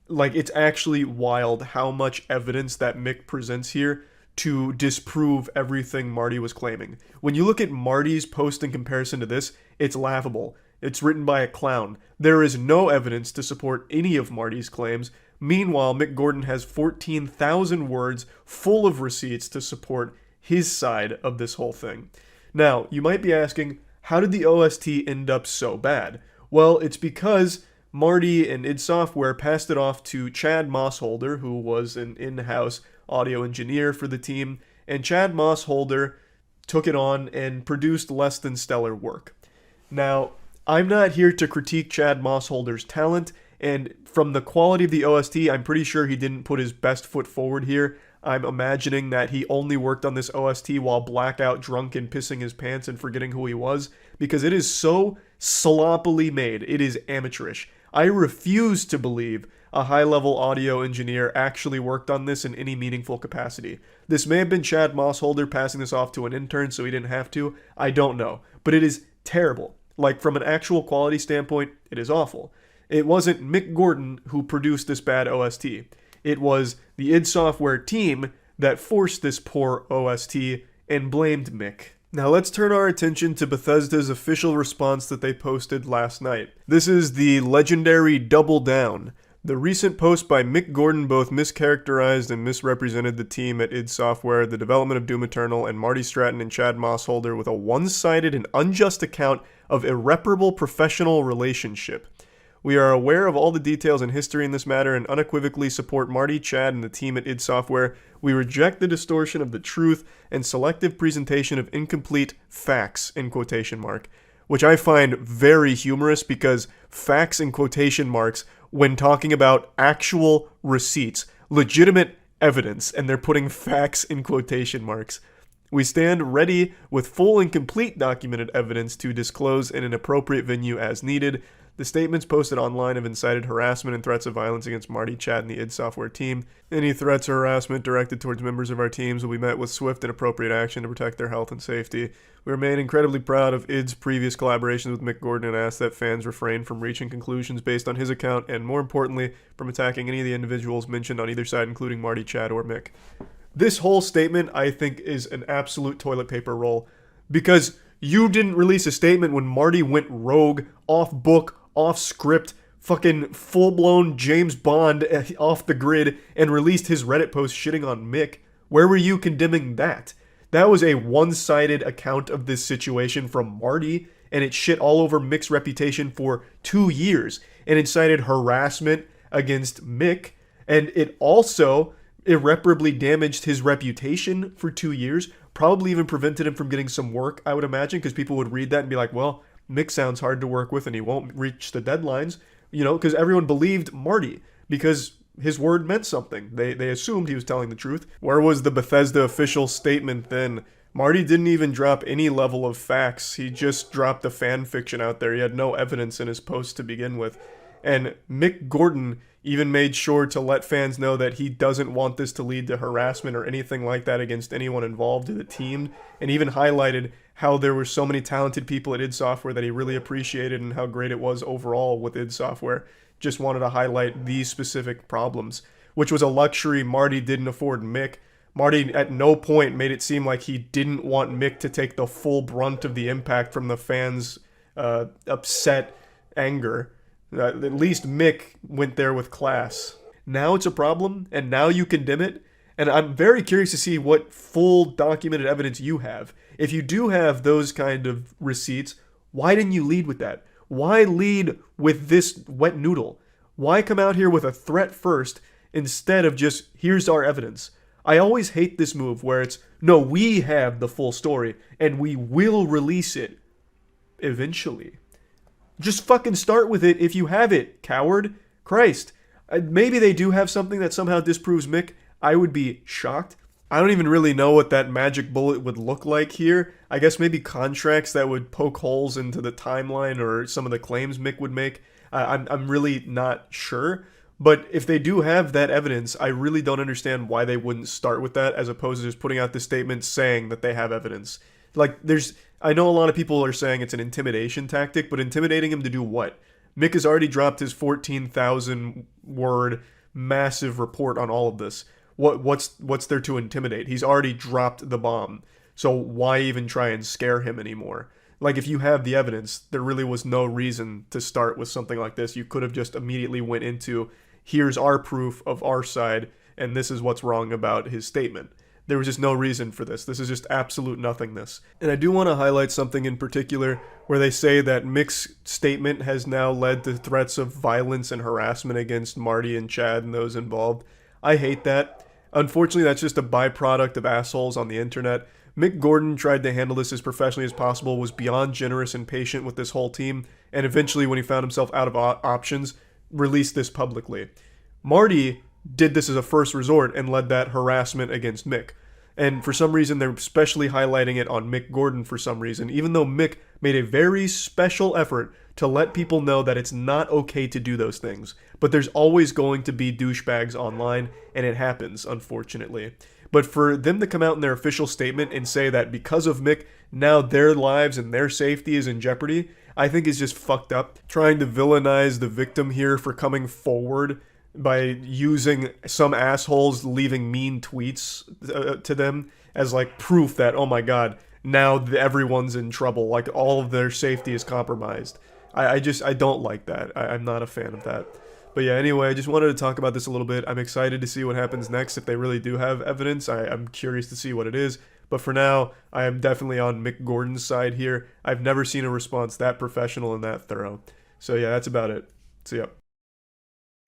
Like, it's actually wild how much evidence that Mick presents here to disprove everything Marty was claiming. When you look at Marty's post in comparison to this, it's laughable. It's written by a clown. There is no evidence to support any of Marty's claims. Meanwhile, Mick Gordon has 14,000 words full of receipts to support his side of this whole thing. Now, you might be asking, how did the OST end up so bad? Well, it's because Marty and id Software passed it off to Chad Mossholder, who was an in-house audio engineer for the team, and Chad Mossholder took it on and produced less than stellar work. Now, I'm not here to critique Chad Mossholder's talent, and from the quality of the OST, I'm pretty sure he didn't put his best foot forward here. I'm imagining that he only worked on this OST while blackout drunk and pissing his pants and forgetting who he was, because it is so sloppily made. It is amateurish. I refuse to believe a high-level audio engineer actually worked on this in any meaningful capacity. This may have been Chad Mossholder passing this off to an intern so he didn't have to. I don't know. But it is terrible. Like, from an actual quality standpoint, it is awful. It wasn't Mick Gordon who produced this bad OST. It was the id Software team that forced this poor OST and blamed Mick. Now let's turn our attention to Bethesda's official response that they posted last night. This is the legendary Double Down. The recent post by Mick Gordon both mischaracterized and misrepresented the team at id Software, the development of Doom Eternal, and Marty Stratton and Chad Mossholder with a one-sided and unjust account of irreparable professional relationship. We are aware of all the details and history in this matter and unequivocally support Marty, Chad, and the team at id Software. We reject the distortion of the truth and selective presentation of incomplete facts, in quotation mark, which I find very humorous because facts in quotation marks when talking about actual receipts, legitimate evidence, and they're putting facts in quotation marks. We stand ready with full and complete documented evidence to disclose in an appropriate venue as needed. The statements posted online have incited harassment and threats of violence against Marty, Chad, and the id Software team. Any threats or harassment directed towards members of our teams will be met with swift and appropriate action to protect their health and safety. We remain incredibly proud of id's previous collaborations with Mick Gordon and ask that fans refrain from reaching conclusions based on his account and, more importantly, from attacking any of the individuals mentioned on either side, including Marty, Chad, or Mick. This whole statement, I think, is an absolute toilet paper roll because you didn't release a statement when Marty went rogue, off book, off script, fucking full-blown James Bond off the grid and released his Reddit post shitting on Mick. Where were you condemning that? That was a one-sided account of this situation from Marty, and it shit all over Mick's reputation for 2 years and incited harassment against Mick, and it also irreparably damaged his reputation for 2 years, probably even prevented him from getting some work, I would imagine, because people would read that and be like, well, Mick sounds hard to work with and he won't reach the deadlines. you know, because everyone believed Marty because his word meant something. They assumed he was telling the truth. Where was the Bethesda official statement then? Marty didn't even drop any level of facts. He just dropped the fan fiction out there. He had no evidence in his post to begin with. And Mick Gordon even made sure to let fans know that he doesn't want this to lead to harassment or anything like that against anyone involved in the team, and even highlighted how there were so many talented people at id Software that he really appreciated and how great it was overall with id Software. Just wanted to highlight these specific problems, which was a luxury Marty didn't afford Mick. Marty at no point made it seem like he didn't want Mick to take the full brunt of the impact from the fans' upset anger. At least Mick went there with class. Now it's a problem, and now you condemn it, and I'm very curious to see what full documented evidence you have. If you do have those kind of receipts, why didn't you lead with that? Why lead with this wet noodle? Why come out here with a threat first instead of just, here's our evidence? I always hate this move where it's, no, we have the full story, and we will release it eventually. Just fucking start with it if you have it, coward. Christ. Maybe they do have something that somehow disproves Mick. I would be shocked. I don't even really know what that magic bullet would look like here. I guess maybe contracts that would poke holes into the timeline or some of the claims Mick would make. I'm really not sure. But if they do have that evidence, I really don't understand why they wouldn't start with that as opposed to just putting out this statement saying that they have evidence. Like, I know a lot of people are saying it's an intimidation tactic, but intimidating him to do what? Mick has already dropped his 14,000 word massive report on all of this. What's there to intimidate? He's already dropped the bomb. So why even try and scare him anymore? Like, if you have the evidence, there really was no reason to start with something like this. You could have just immediately went into, here's our proof of our side, and this is what's wrong about his statement. There was just no reason for this. This is just absolute nothingness. And I do want to highlight something in particular where they say that Mick's statement has now led to threats of violence and harassment against Marty and Chad and those involved. I hate that. Unfortunately, that's just a byproduct of assholes on the internet. Mick Gordon tried to handle this as professionally as possible, was beyond generous and patient with this whole team, and eventually, when he found himself out of options, released this publicly. Marty did this as a first resort and led that harassment against Mick. And for some reason, they're especially highlighting it on Mick Gordon for some reason, even though Mick made a very special effort to let people know that it's not okay to do those things. But there's always going to be douchebags online, and it happens, unfortunately. But for them to come out in their official statement and say that because of Mick, now their lives and their safety is in jeopardy, I think is just fucked up. Trying to villainize the victim here for coming forward by using some assholes leaving mean tweets to them as like proof that, oh my god, now everyone's in trouble, like all of their safety is compromised. I don't like that. I'm not a fan of that. But yeah, anyway, I just wanted to talk about this a little bit. I'm excited to see what happens next if they really do have evidence. I'm curious to see what it is. But for now, I am definitely on Mick Gordon's side here. I've never seen a response that professional and that thorough. So yeah, that's about it. See ya.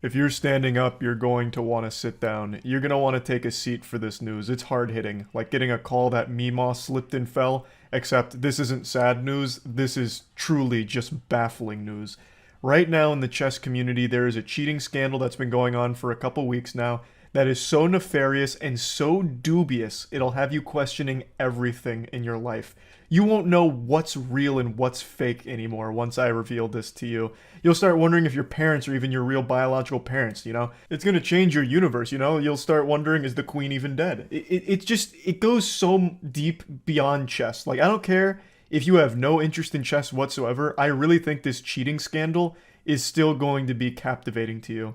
If you're standing up, you're going to want to sit down. You're going to want to take a seat for this news. It's hard-hitting, like getting a call that Meemaw slipped and fell, except this isn't sad news, this is truly just baffling news. Right now in the chess community, there is a cheating scandal that's been going on for a couple weeks now that is so nefarious and so dubious, it'll have you questioning everything in your life. You won't know what's real and what's fake anymore once I reveal this to you. You'll start wondering if your parents are even your real biological parents, you know? It's gonna change your universe, you know? You'll start wondering, is the queen even dead? It goes so deep beyond chess. Like, I don't care if you have no interest in chess whatsoever, I really think this cheating scandal is still going to be captivating to you.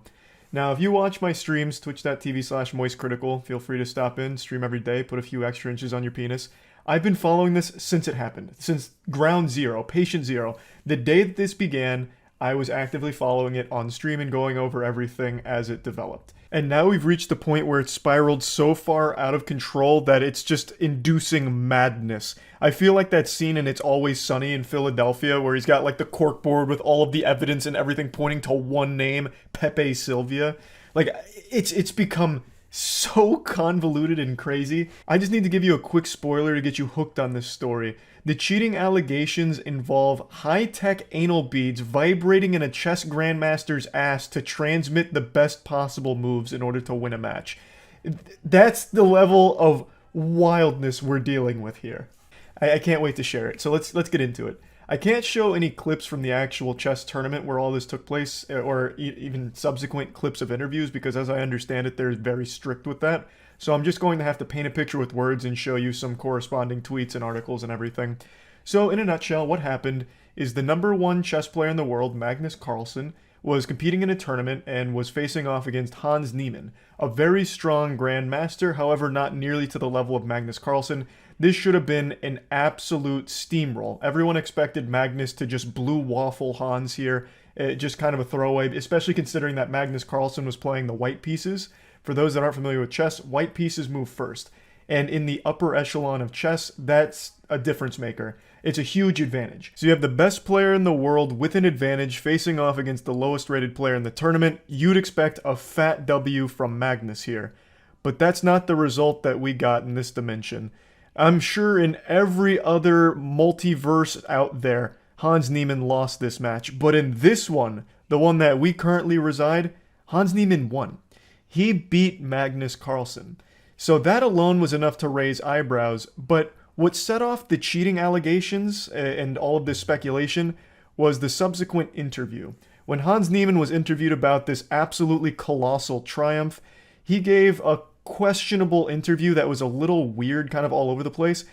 Now, if you watch my streams, twitch.tv/moistcritikal, feel free to stop in, stream every day, put a few extra inches on your penis. I've been following this since it happened, since ground zero, patient zero. The day that this began, I was actively following it on stream and going over everything as it developed. And now we've reached the point where it's spiraled so far out of control that it's just inducing madness. I feel like that scene in It's Always Sunny in Philadelphia where he's got like the corkboard with all of the evidence and everything pointing to one name, Pepe Sylvia. Like, it's become so convoluted and crazy. I just need to give you a quick spoiler to get you hooked on this story. The cheating allegations involve high-tech anal beads vibrating in a chess grandmaster's ass to transmit the best possible moves in order to win a match. That's the level of wildness we're dealing with here. I can't wait to share it. So let's get into it. I can't show any clips from the actual chess tournament where all this took place, or even subsequent clips of interviews, because as I understand it, they're very strict with that. So I'm just going to have to paint a picture with words and show you some corresponding tweets and articles and everything. So in a nutshell, what happened is the #1 chess player in the world, Magnus Carlsen, was competing in a tournament and was facing off against Hans Niemann, a very strong grandmaster, however not nearly to the level of Magnus Carlsen. This should have been an absolute steamroll. Everyone expected Magnus to just blue waffle Hans here, just kind of a throwaway, especially considering that Magnus Carlsen was playing the white pieces. For those that aren't familiar with chess, white pieces move first. And in the upper echelon of chess, that's a difference maker. It's a huge advantage. So you have the best player in the world with an advantage facing off against the lowest rated player in the tournament. You'd expect a fat W from Magnus here. But that's not the result that we got in this dimension. I'm sure in every other multiverse out there, Hans Niemann lost this match. But in this one, the one that we currently reside, Hans Niemann won. He beat Magnus Carlsen. So that alone was enough to raise eyebrows, but what set off the cheating allegations and all of this speculation was the subsequent interview. When Hans Niemann was interviewed about this absolutely colossal triumph, he gave a questionable interview that was a little weird, kind of all over the place.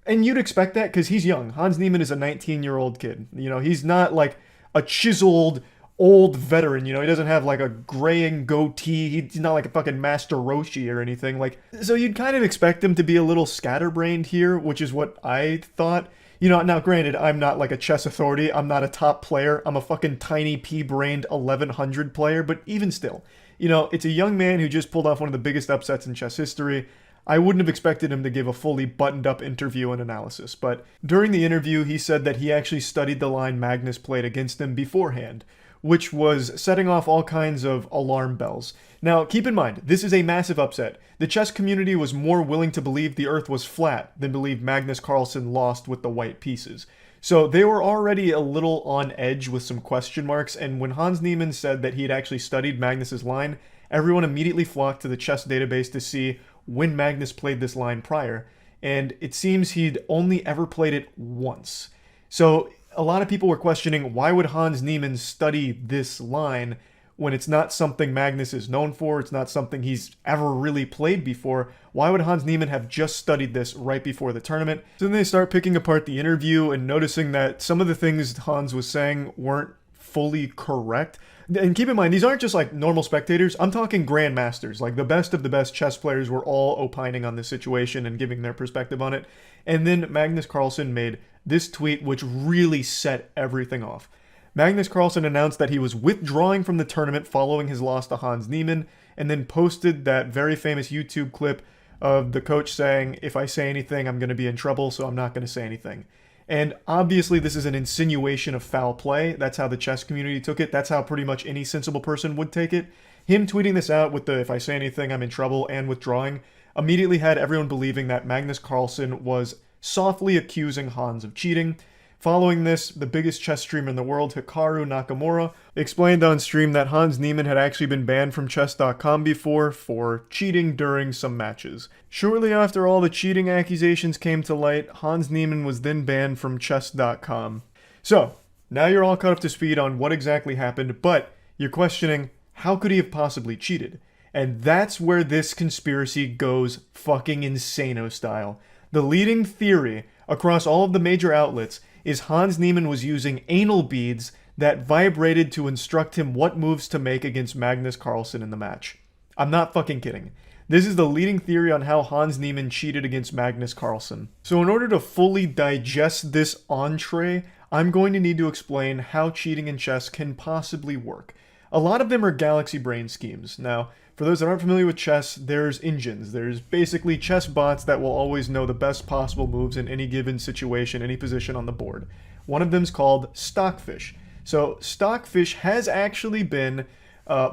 And you'd expect that because he's young. Hans Niemann is a 19-year-old kid. You know, he's not like a chiseled old veteran, you know, he doesn't have like a graying goatee, he's not like a fucking Master Roshi or anything, like, so you'd kind of expect him to be a little scatterbrained here, which is what I thought. You know, now granted, I'm not like a chess authority, I'm not a top player, I'm a fucking tiny pea-brained 1100 player, but even still, you know, it's a young man who just pulled off one of the biggest upsets in chess history. I wouldn't have expected him to give a fully buttoned-up interview and analysis, but during the interview, he said that he actually studied the line Magnus played against him beforehand, which was setting off all kinds of alarm bells. Now, keep in mind, this is a massive upset. The chess community was more willing to believe the Earth was flat than believe Magnus Carlsen lost with the white pieces. So they were already a little on edge with some question marks, and when Hans Niemann said that he had actually studied Magnus's line, everyone immediately flocked to the chess database to see when Magnus played this line prior, and it seems he'd only ever played it once. So a lot of people were questioning, why would Hans Niemann study this line when it's not something Magnus is known for, it's not something he's ever really played before? Why would Hans Niemann have just studied this right before the tournament? So then they start picking apart the interview and noticing that some of the things Hans was saying weren't fully correct. And keep in mind, these aren't just like normal spectators, I'm talking grandmasters, like the best of the best chess players were all opining on this situation and giving their perspective on it. And then Magnus Carlsen made this tweet which really set everything off. Magnus Carlsen announced that he was withdrawing from the tournament following his loss to Hans Niemann, and then posted that very famous YouTube clip of the coach saying, "If I say anything, I'm going to be in trouble, so I'm not going to say anything." And obviously this is an insinuation of foul play. That's how the chess community took it. That's how pretty much any sensible person would take it. Him tweeting this out with the "if I say anything, I'm in trouble" and withdrawing immediately had everyone believing that Magnus Carlsen was softly accusing Hans of cheating. Following this, the biggest chess streamer in the world, Hikaru Nakamura, explained on stream that Hans Niemann had actually been banned from chess.com before for cheating during some matches. Shortly after all the cheating accusations came to light, Hans Niemann was then banned from chess.com. So, now you're all caught up to speed on what exactly happened, but you're questioning, how could he have possibly cheated? And that's where this conspiracy goes fucking insano style. The leading theory across all of the major outlets is Hans Niemann was using anal beads that vibrated to instruct him what moves to make against Magnus Carlsen in the match. I'm not fucking kidding. This is the leading theory on how Hans Niemann cheated against Magnus Carlsen. So in order to fully digest this entree, I'm going to need to explain how cheating in chess can possibly work. A lot of them are galaxy brain schemes. Now, for those that aren't familiar with chess, there's engines. There's basically chess bots that will always know the best possible moves in any given situation, any position on the board. One of them is called Stockfish. So Stockfish has actually been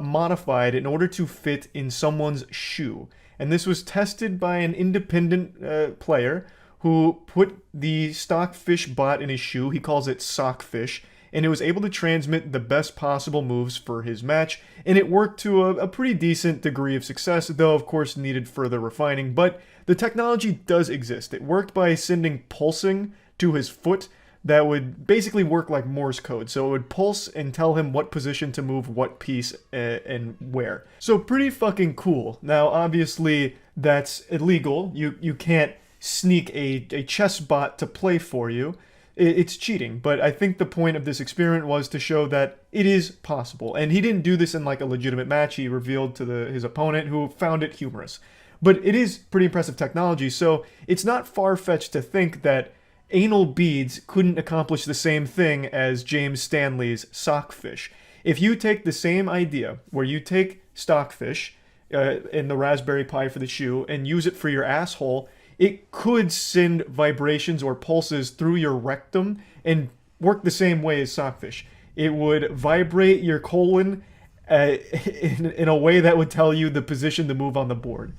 modified in order to fit in someone's shoe. And this was tested by an independent player who put the Stockfish bot in his shoe. He calls it Sockfish. And it was able to transmit the best possible moves for his match. And it worked to a pretty decent degree of success, though of course needed further refining. But the technology does exist. It worked by sending pulsing to his foot that would basically work like Morse code. So it would pulse and tell him what position to move what piece and where. So pretty fucking cool. Now obviously that's illegal. You can't sneak a chess bot to play for you. It's cheating, but I think the point of this experiment was to show that it is possible. And he didn't do this in like a legitimate match. He revealed to his opponent, who found it humorous. But it is pretty impressive technology, so it's not far-fetched to think that anal beads couldn't accomplish the same thing as James Stanley's Sockfish. If you take the same idea, where you take Stockfish in the Raspberry Pi for the shoe and use it for your asshole, it could send vibrations or pulses through your rectum and work the same way as Sockfish. It would vibrate your colon in a way that would tell you the position to move on the board.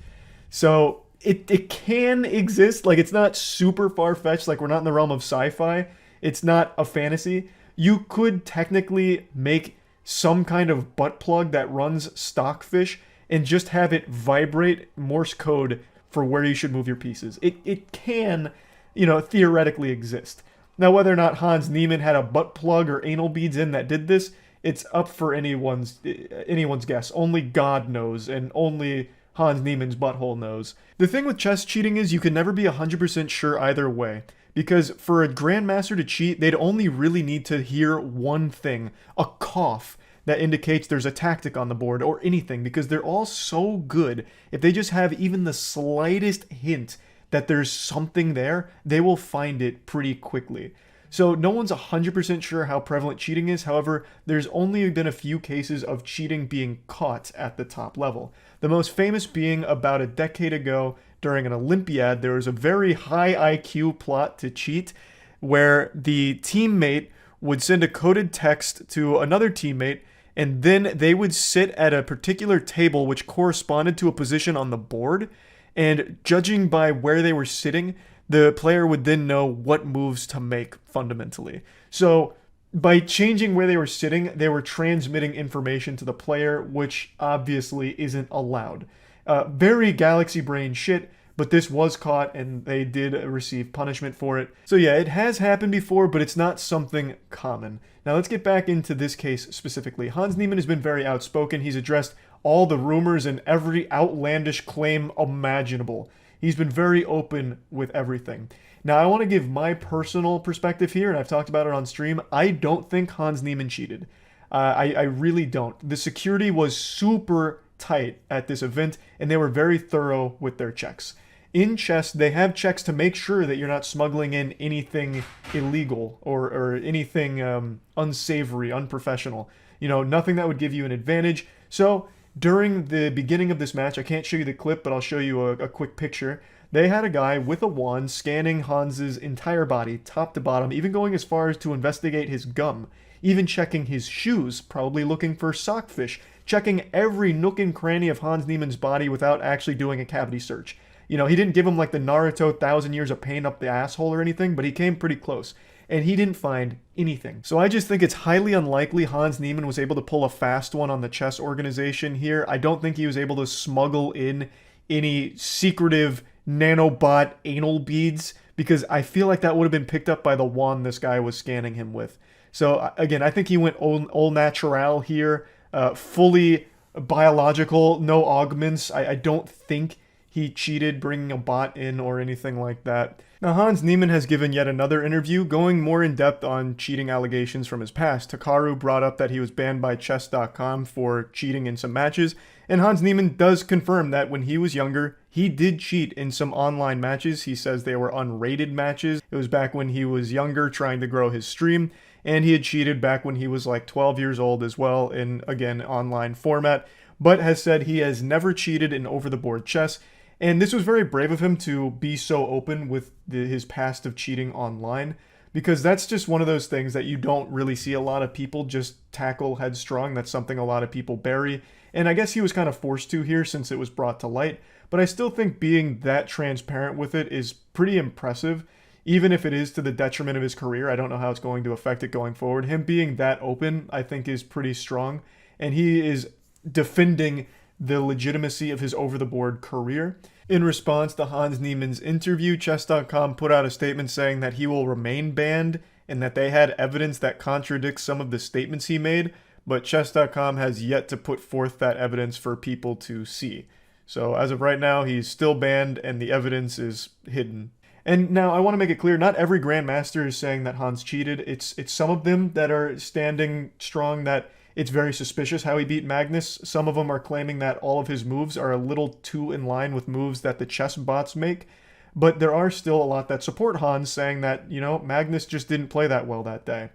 So it can exist. Like, it's not super far-fetched. Like, we're not in the realm of sci-fi. It's not a fantasy. You could technically make some kind of butt plug that runs Stockfish and just have it vibrate Morse code for where you should move your pieces. It can, theoretically exist. Now, whether or not Hans Niemann had a butt plug or anal beads in that did this, it's up for anyone's guess. Only God knows, and only Hans Niemann's butthole knows. The thing with chess cheating is you can never be 100% sure either way, because for a grandmaster to cheat, they'd only really need to hear one thing, a cough, that indicates there's a tactic on the board or anything, because they're all so good. If they just have even the slightest hint that there's something there, they will find it pretty quickly. So no one's 100% sure how prevalent cheating is. However, there's only been a few cases of cheating being caught at the top level. The most famous being about a decade ago during an Olympiad. There was a very high IQ plot to cheat where the teammate would send a coded text to another teammate, and then they would sit at a particular table which corresponded to a position on the board, and judging by where they were sitting, the player would then know what moves to make fundamentally. So by changing where they were sitting, they were transmitting information to the player, which obviously isn't allowed. Very galaxy brain shit, but this was caught and they did receive punishment for it. So yeah, it has happened before, but it's not something common. Now let's get back into this case specifically. Hans Niemann has been very outspoken. He's addressed all the rumors and every outlandish claim imaginable. He's been very open with everything. Now, I want to give my personal perspective here, and I've talked about it on stream. I don't think Hans Niemann cheated. I really don't. The security was super tight at this event, and they were very thorough with their checks. In chess, they have checks to make sure that you're not smuggling in anything illegal or anything unsavory, unprofessional. Nothing that would give you an advantage. So during the beginning of this match, I can't show you the clip, but I'll show you a quick picture. They had a guy with a wand scanning Hans's entire body, top to bottom, even going as far as to investigate his gum, even checking his shoes, probably looking for sockfish, checking every nook and cranny of Hans Niemann's body without actually doing a cavity search. He didn't give him like the Naruto 1,000 years of pain up the asshole or anything, but he came pretty close. And he didn't find anything. So I just think it's highly unlikely Hans Niemann was able to pull a fast one on the chess organization here. I don't think he was able to smuggle in any secretive nanobot anal beads, because I feel like that would have been picked up by the wand this guy was scanning him with. So again, I think he went all natural here, fully biological, no augments. I don't think he cheated bringing a bot in or anything like that. Now, Hans Niemann has given yet another interview going more in depth on cheating allegations from his past. Takaru brought up that he was banned by chess.com for cheating in some matches, and Hans Niemann does confirm that when he was younger, he did cheat in some online matches. He says they were unrated matches. It was back when he was younger trying to grow his stream, and he had cheated back when he was like 12 years old as well in, again, online format, but has said he has never cheated in over-the-board chess. And this was very brave of him to be so open with his past of cheating online. because that's just one of those things that you don't really see a lot of people just tackle headstrong. That's something a lot of people bury. And I guess he was kind of forced to here since it was brought to light. But I still think being that transparent with it is pretty impressive, even if it is to the detriment of his career. I don't know how it's going to affect it going forward. Him being that open, I think, is pretty strong. And he is defending the legitimacy of his over-the-board career. In response to Hans Niemann's interview, Chess.com put out a statement saying that he will remain banned and that they had evidence that contradicts some of the statements he made, but Chess.com has yet to put forth that evidence for people to see. So as of right now, he's still banned and the evidence is hidden. And now I want to make it clear, not every Grandmaster is saying that Hans cheated. It's some of them that are standing strong that it's very suspicious how he beat Magnus. Some of them are claiming that all of his moves are a little too in line with moves that the chess bots make. But there are still a lot that support Hans, saying that, Magnus just didn't play that well that day.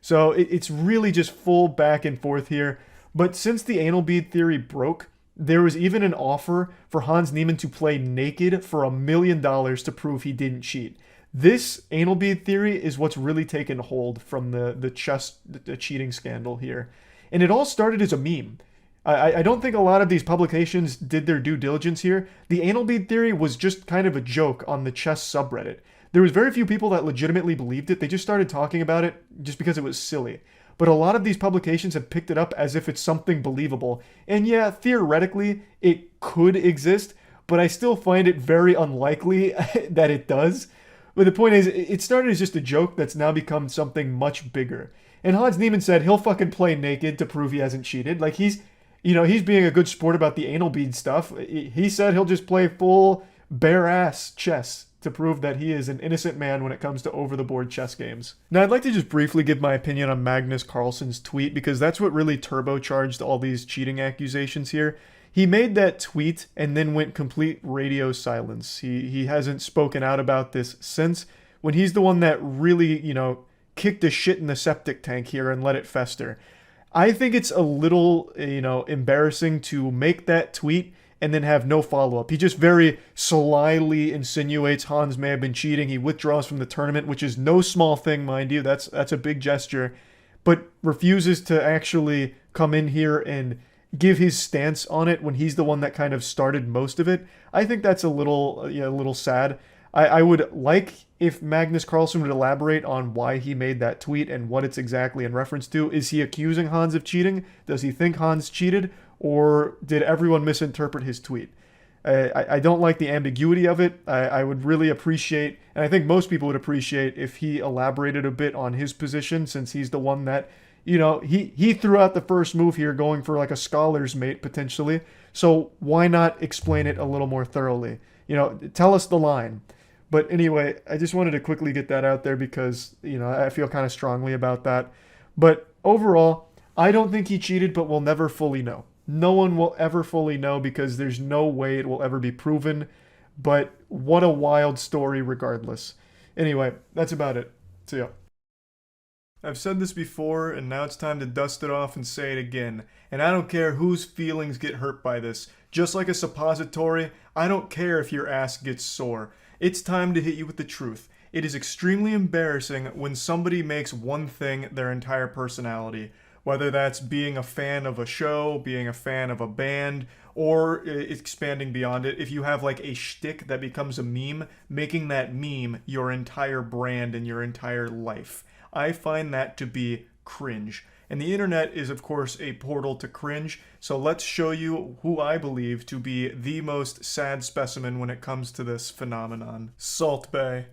So it's really just full back and forth here. But since the anal bead theory broke, there was even an offer for Hans Niemann to play naked for $1 million to prove he didn't cheat. This anal bead theory is what's really taken hold from the cheating scandal here. And it all started as a meme. I don't think a lot of these publications did their due diligence here. The anal bead theory was just kind of a joke on the chess subreddit. There was very few people that legitimately believed it. They just started talking about it just because it was silly. But a lot of these publications have picked it up as if it's something believable. And yeah, theoretically, it could exist, but I still find it very unlikely that it does. But the point is, it started as just a joke that's now become something much bigger. And Hans Niemann said he'll fucking play naked to prove he hasn't cheated. Like, he's being a good sport about the anal bead stuff. He said he'll just play full bare-ass chess to prove that he is an innocent man when it comes to over-the-board chess games. Now, I'd like to just briefly give my opinion on Magnus Carlsen's tweet, because that's what really turbocharged all these cheating accusations here. He made that tweet and then went complete radio silence. He hasn't spoken out about this since, when he's the one that really, kicked a shit in the septic tank here and let it fester. I think it's a little, embarrassing to make that tweet and then have no follow-up. He just very slyly insinuates Hans may have been cheating. He withdraws from the tournament, which is no small thing, mind you. That's a big gesture. But refuses to actually come in here and give his stance on it when he's the one that kind of started most of it. I think that's a little sad. I would like if Magnus Carlsen would elaborate on why he made that tweet and what it's exactly in reference to. Is he accusing Hans of cheating? Does he think Hans cheated? Or did everyone misinterpret his tweet? I don't like the ambiguity of it. I would really appreciate, and I think most people would appreciate, if he elaborated a bit on his position, since he's the one that, he threw out the first move here going for like a scholar's mate potentially. So why not explain it a little more thoroughly? Tell us the line. But anyway, I just wanted to quickly get that out there because, I feel kind of strongly about that. But overall, I don't think he cheated, but we'll never fully know. No one will ever fully know because there's no way it will ever be proven. But what a wild story regardless. Anyway, that's about it. See ya. I've said this before, and now it's time to dust it off and say it again. And I don't care whose feelings get hurt by this. Just like a suppository, I don't care if your ass gets sore. It's time to hit you with the truth. It is extremely embarrassing when somebody makes one thing their entire personality. Whether that's being a fan of a show, being a fan of a band, or expanding beyond it. If you have like a shtick that becomes a meme, making that meme your entire brand and your entire life. I find that to be cringe. And the internet is, of course, a portal to cringe, so let's show you who I believe to be the most sad specimen when it comes to this phenomenon. Salt Bae.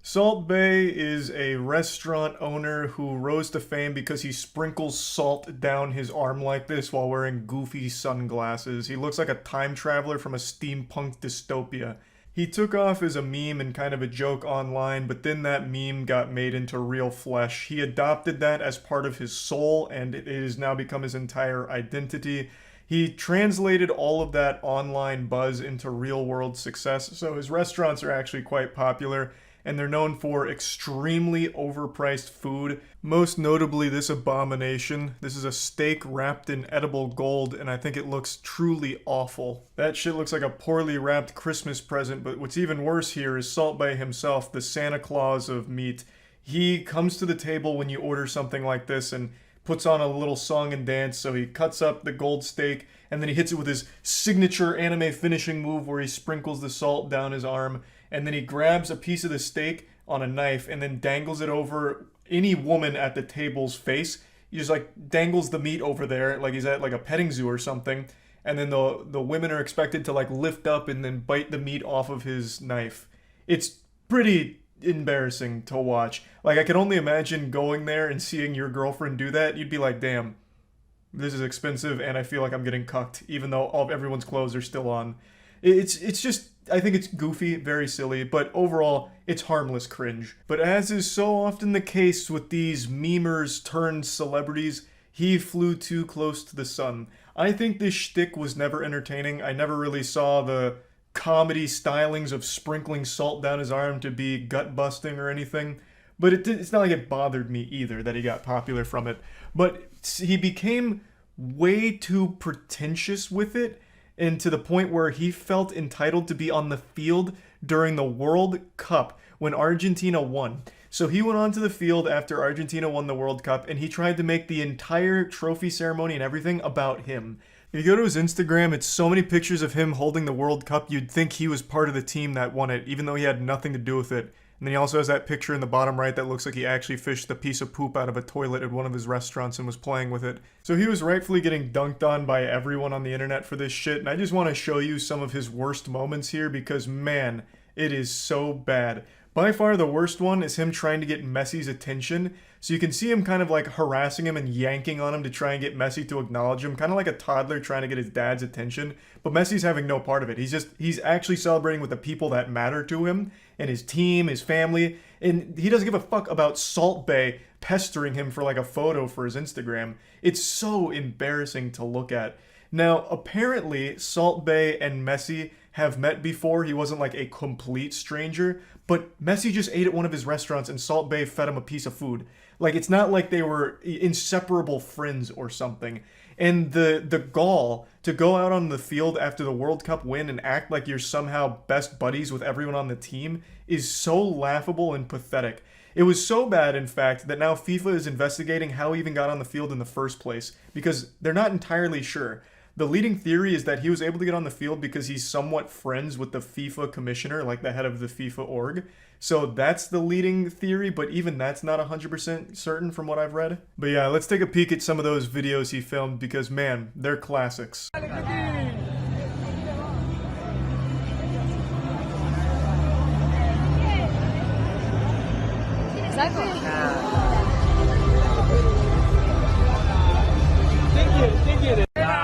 Salt Bae is a restaurant owner who rose to fame because he sprinkles salt down his arm like this while wearing goofy sunglasses. He looks like a time traveler from a steampunk dystopia. He took off as a meme and kind of a joke online, but then that meme got made into real flesh. He adopted that as part of his soul, and it has now become his entire identity. He translated all of that online buzz into real-world success, so his restaurants are actually quite popular, and they're known for extremely overpriced food. Most notably this abomination. This is a steak wrapped in edible gold, and I think it looks truly awful. That shit looks like a poorly wrapped Christmas present, but what's even worse here is Salt Bae himself, the Santa Claus of meat. he comes to the table when you order something like this and puts on a little song and dance. So he cuts up the gold steak and then he hits it with his signature anime finishing move where he sprinkles the salt down his arm, and then he grabs a piece of the steak on a knife and then dangles it over any woman at the table's face. He just like dangles the meat over there like he's at like a petting zoo or something, and then the women are expected to like lift up and then bite the meat off of his knife. It's pretty embarrassing to watch. Like, I can only imagine going there and seeing your girlfriend do that. You'd be like, damn, this is expensive and I feel like I'm getting cucked, even though everyone's clothes are still on. It's just, I think it's goofy, very silly, but overall, it's harmless cringe. But as is so often the case with these memers turned celebrities, he flew too close to the sun. I think this shtick was never entertaining. I never really saw the comedy stylings of sprinkling salt down his arm to be gut-busting or anything. But it's not like it bothered me either that he got popular from it. But he became way too pretentious with it, and to the point where he felt entitled to be on the field during the World Cup when Argentina won. So he went onto the field after Argentina won the World Cup, and he tried to make the entire trophy ceremony and everything about him. If you go to his Instagram, it's so many pictures of him holding the World Cup, you'd think he was part of the team that won it, even though he had nothing to do with it. And then he also has that picture in the bottom right that looks like he actually fished a piece of poop out of a toilet at one of his restaurants and was playing with it. So he was rightfully getting dunked on by everyone on the internet for this shit, and I just want to show you some of his worst moments here because, man, it is so bad. By far the worst one is him trying to get Messi's attention. So you can see him kind of like harassing him and yanking on him to try and get Messi to acknowledge him, kind of like a toddler trying to get his dad's attention. But Messi's having no part of it. He's actually celebrating with the people that matter to him and his team, his family, and he doesn't give a fuck about Salt Bae pestering him for like a photo for his Instagram. It's so embarrassing to look at. Now, apparently, Salt Bae and Messi have met before. He wasn't like a complete stranger, but Messi just ate at one of his restaurants and Salt Bae fed him a piece of food. Like, it's not like they were inseparable friends or something. And the gall to go out on the field after the World Cup win and act like you're somehow best buddies with everyone on the team is so laughable and pathetic. It was so bad, in fact, that now FIFA is investigating how he even got on the field in the first place, because they're not entirely sure. The leading theory is that he was able to get on the field because he's somewhat friends with the FIFA commissioner, like the head of the FIFA org. So that's the leading theory, but even that's not 100% certain from what I've read. But yeah, let's take a peek at some of those videos he filmed because, man, they're classics.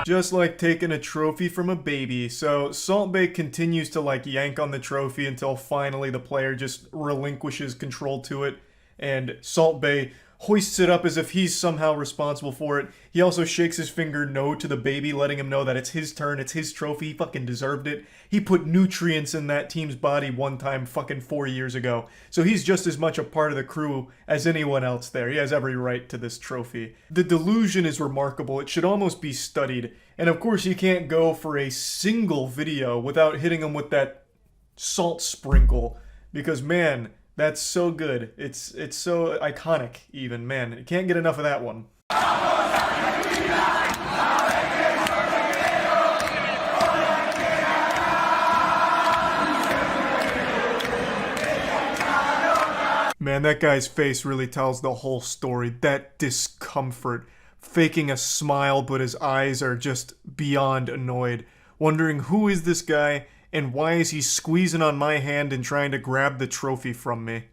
Just like taking a trophy from a baby. So Salt Bae continues to like yank on the trophy until finally the player just relinquishes control to it, and Salt Bae hoists it up as if he's somehow responsible for it. He also shakes his finger no to the baby, letting him know that it's his turn, it's his trophy, he fucking deserved it. He put nutrients in that team's body one time fucking 4 years ago. So he's just as much a part of the crew as anyone else there. He has every right to this trophy. The delusion is remarkable. It should almost be studied. And of course you can't go for a single video without hitting him with that salt sprinkle. Because man, that's so good. It's so iconic even, man. You can't get enough of that one. Man, that guy's face really tells the whole story. That discomfort. Faking a smile, but his eyes are just beyond annoyed. Wondering who is this guy and why is he squeezing on my hand and trying to grab the trophy from me?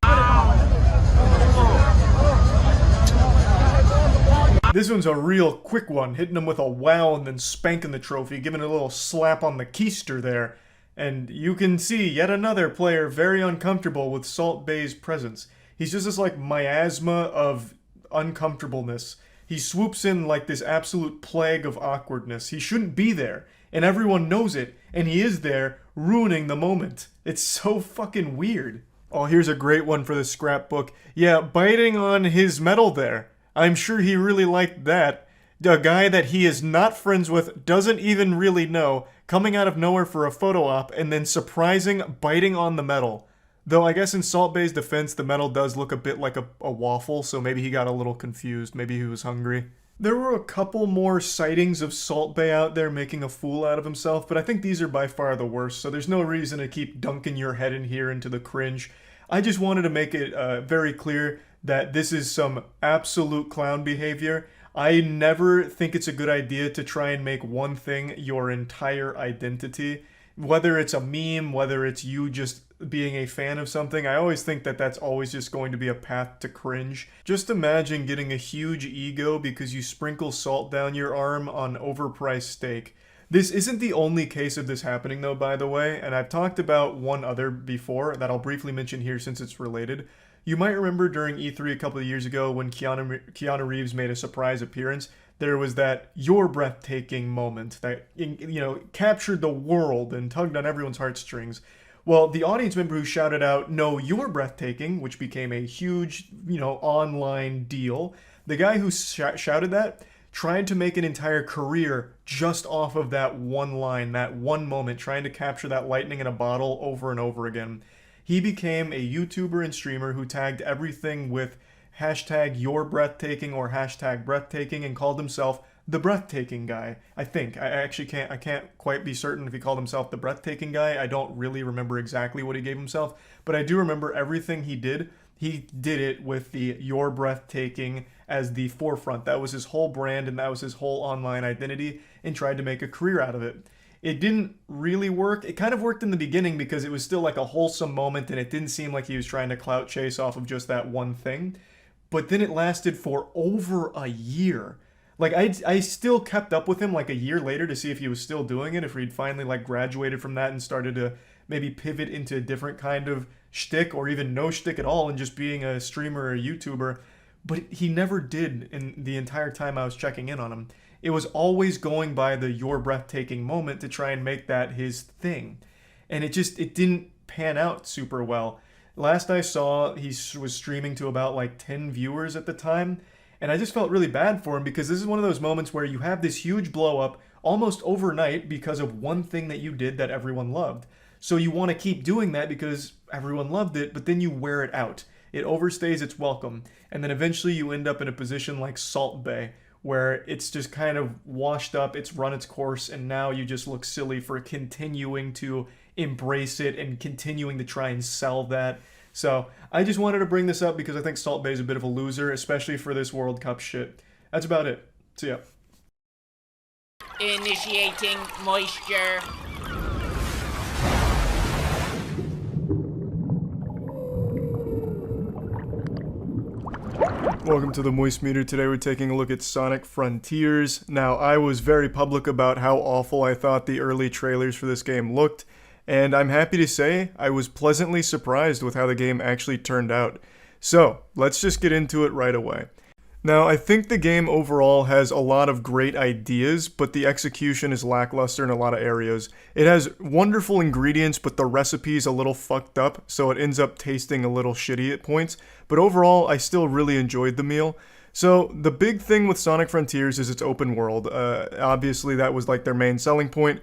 This one's a real quick one, hitting him with a wow and then spanking the trophy, giving it a little slap on the keister there. And you can see yet another player very uncomfortable with Salt Bae's presence. He's just this like miasma of uncomfortableness. He swoops in like this absolute plague of awkwardness. He shouldn't be there, and everyone knows it, and he is there, ruining the moment. It's so fucking weird. Oh, here's a great one for the scrapbook. Yeah, biting on his medal there. I'm sure he really liked that. A guy that he is not friends with, doesn't even really know, coming out of nowhere for a photo op, and then surprising biting on the medal. Though I guess in Salt Bay's defense, the metal does look a bit like a waffle, so maybe he got a little confused. Maybe he was hungry. There were a couple more sightings of Salt Bay out there making a fool out of himself, but I think these are by far the worst, so there's no reason to keep dunking your head in here into the cringe. I just wanted to make it very clear that this is some absolute clown behavior. I never think it's a good idea to try and make one thing your entire identity. Whether it's a meme, whether it's you just being a fan of something, I always think that that's always just going to be a path to cringe. Just imagine getting a huge ego because you sprinkle salt down your arm on overpriced steak. This isn't the only case of this happening though, by the way, and I've talked about one other before that I'll briefly mention here since it's related. You might remember during E3 a couple of years ago when Keanu Reeves made a surprise appearance, there was that "you're breathtaking" moment that, you know, captured the world and tugged on everyone's heartstrings. Well, the audience member who shouted out, "No, you're breathtaking," which became a huge, online deal, the guy who shouted that tried to make an entire career just off of that one line, that one moment, trying to capture that lightning in a bottle over and over again. He became a YouTuber and streamer who tagged everything with hashtag "you're breathtaking" or hashtag breathtaking and called himself the breathtaking guy. I think. I can't quite be certain if he called himself the breathtaking guy. I don't really remember exactly what he gave himself, but I do remember everything he did. He did it with the "you're breathtaking" as the forefront. That was his whole brand and that was his whole online identity, and tried to make a career out of it. It didn't really work. It kind of worked in the beginning because it was still like a wholesome moment and it didn't seem like he was trying to clout chase off of just that one thing. But then it lasted for over a year. Like, I still kept up with him like a year later to see if he was still doing it, if he'd finally like graduated from that and started to maybe pivot into a different kind of shtick or even no shtick at all and just being a streamer or a YouTuber. But he never did in the entire time I was checking in on him. It was always going by the "you're breathtaking" moment to try and make that his thing. And it didn't pan out super well. Last I saw, he was streaming to about like 10 viewers at the time. And I just felt really bad for him because this is one of those moments where you have this huge blow up almost overnight because of one thing that you did that everyone loved. So you want to keep doing that because everyone loved it, but then you wear it out. It overstays its welcome. And then eventually you end up in a position like Salt Bay, where it's just kind of washed up, it's run its course, and now you just look silly for continuing to embrace it and continuing to try and sell that. So I just wanted to bring this up because I think Salt Bay is a bit of a loser, especially for this World Cup shit. That's about it. See ya. Initiating moisture. Welcome to the Moist Meter. Today we're taking a look at Sonic Frontiers. Now, I was very public about how awful I thought the early trailers for this game looked, and I'm happy to say I was pleasantly surprised with how the game actually turned out. So, let's just get into it right away. Now, I think the game overall has a lot of great ideas, but the execution is lackluster in a lot of areas. It has wonderful ingredients, but the recipe's a little fucked up, so it ends up tasting a little shitty at points. But overall, I still really enjoyed the meal. So, the big thing with Sonic Frontiers is its open world. Obviously, that was like their main selling point.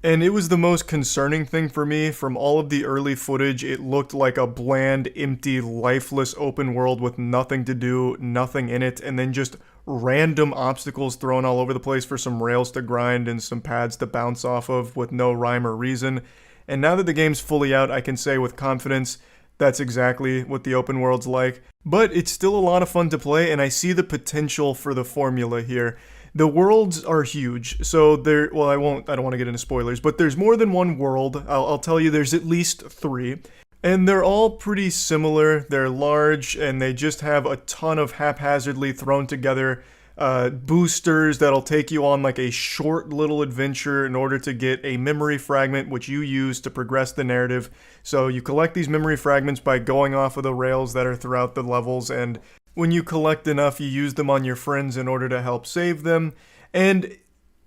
And it was the most concerning thing for me. From all of the early footage, it looked like a bland, empty, lifeless open world with nothing to do, nothing in it, and then just random obstacles thrown all over the place for some rails to grind and some pads to bounce off of with no rhyme or reason. And now that the game's fully out, I can say with confidence that's exactly what the open world's like. But it's still a lot of fun to play, and I see the potential for the formula here. The worlds are huge, so I don't want to get into spoilers, but there's more than one world. I'll tell you there's at least 3. And they're all pretty similar. They're large, and they just have a ton of haphazardly thrown together boosters that'll take you on like a short little adventure in order to get a memory fragment, which you use to progress the narrative. So you collect these memory fragments by going off of the rails that are throughout the levels, and when you collect enough, you use them on your friends in order to help save them. And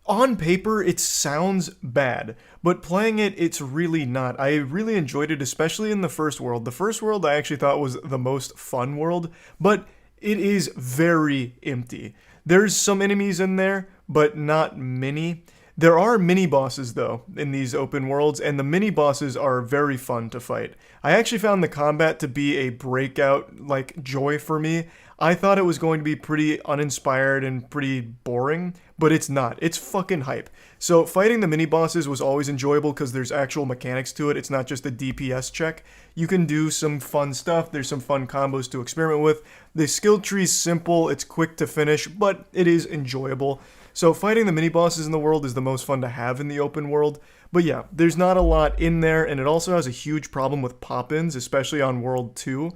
on paper, it sounds bad, but playing it, it's really not. I really enjoyed it, especially in the first world. The first world I actually thought was the most fun world, but it is very empty. There's some enemies in there, but not many. There are mini bosses though in these open worlds, and the mini bosses are very fun to fight. I actually found the combat to be a breakout like joy for me. I thought it was going to be pretty uninspired and pretty boring, but it's not. It's fucking hype. So fighting the mini bosses was always enjoyable because there's actual mechanics to it. It's not just a DPS check. You can do some fun stuff. There's some fun combos to experiment with. The skill tree's simple. It's quick to finish, but it is enjoyable. So fighting the mini bosses in the world is the most fun to have in the open world. But yeah, there's not a lot in there, and it also has a huge problem with pop-ins, especially on World 2.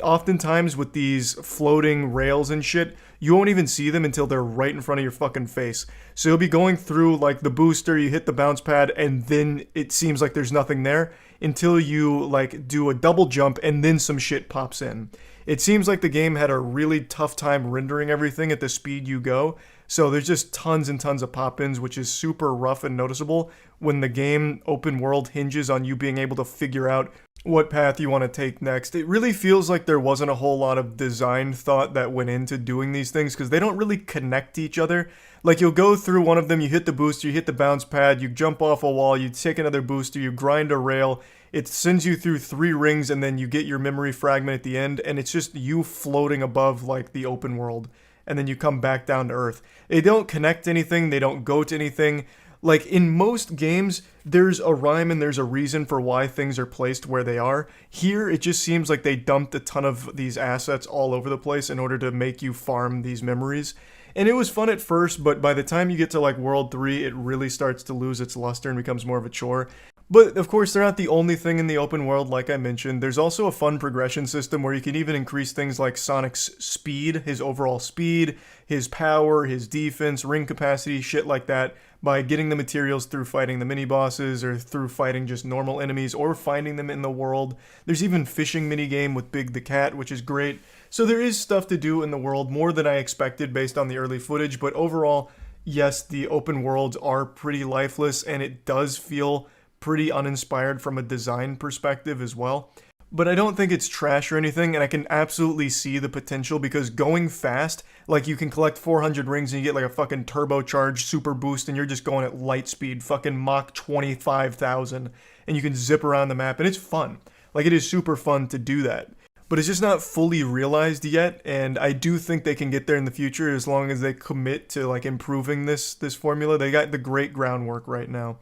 Oftentimes with these floating rails and shit, you won't even see them until they're right in front of your fucking face. So you'll be going through like the booster, you hit the bounce pad, and then it seems like there's nothing there until you like do a double jump and then some shit pops in. It seems like the game had a really tough time rendering everything at the speed you go. So there's just tons and tons of pop-ins, which is super rough and noticeable when the game open world hinges on you being able to figure out what path you want to take next. It really feels like there wasn't a whole lot of design thought that went into doing these things because they don't really connect to each other. Like you'll go through one of them, you hit the booster, you hit the bounce pad, you jump off a wall, you take another booster, you grind a rail, it sends you through 3 rings and then you get your memory fragment at the end, and it's just you floating above like the open world. And then you come back down to earth. They don't connect to anything, they don't go to anything. Like in most games, there's a rhyme and there's a reason for why things are placed where they are. Here, it just seems like they dumped a ton of these assets all over the place in order to make you farm these memories. And it was fun at first, but by the time you get to like World 3, it really starts to lose its luster and becomes more of a chore. But of course, they're not the only thing in the open world, like I mentioned. There's also a fun progression system where you can even increase things like Sonic's speed, his overall speed, his power, his defense, ring capacity, shit like that, by getting the materials through fighting the mini-bosses or through fighting just normal enemies or finding them in the world. There's even fishing minigame with Big the Cat, which is great. So there is stuff to do in the world, more than I expected based on the early footage, but overall, yes, the open worlds are pretty lifeless, and it does feel pretty uninspired from a design perspective as well. But I don't think it's trash or anything, and I can absolutely see the potential because going fast, like you can collect 400 rings and you get like a fucking turbocharged super boost and you're just going at light speed, fucking Mach 25,000, and you can zip around the map, and it's fun. Like it is super fun to do that. But it's just not fully realized yet, and I do think they can get there in the future as long as they commit to like improving this formula. They got the great groundwork right now.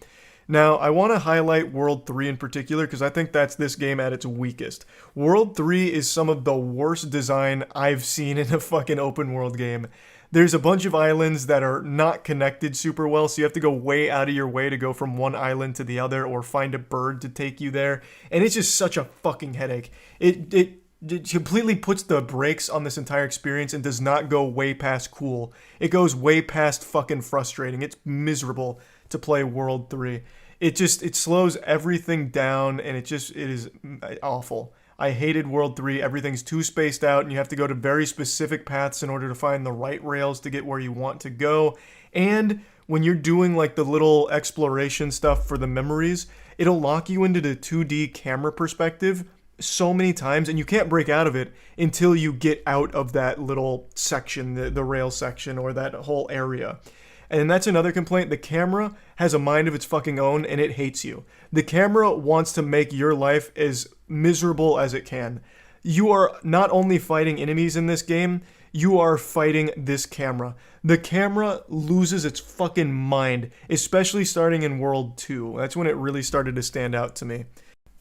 Now, I want to highlight World 3 in particular because I think that's this game at its weakest. World 3 is some of the worst design I've seen in a fucking open world game. There's a bunch of islands that are not connected super well, so you have to go way out of your way to go from one island to the other or find a bird to take you there, and it's just such a fucking headache. It completely puts the brakes on this entire experience and does not go way past cool. It goes way past fucking frustrating. It's miserable to play World 3. It slows everything down, and it is awful. I hated World 3. Everything's too spaced out, and you have to go to very specific paths in order to find the right rails to get where you want to go. And when you're doing like the little exploration stuff for the memories, it'll lock you into the 2D camera perspective so many times, and you can't break out of it until you get out of that little section, the rail section, or that whole area. And that's another complaint. The camera has a mind of its fucking own, and it hates you. The camera wants to make your life as miserable as it can. You are not only fighting enemies in this game, you are fighting this camera. The camera loses its fucking mind, especially starting in World 2. That's when it really started to stand out to me.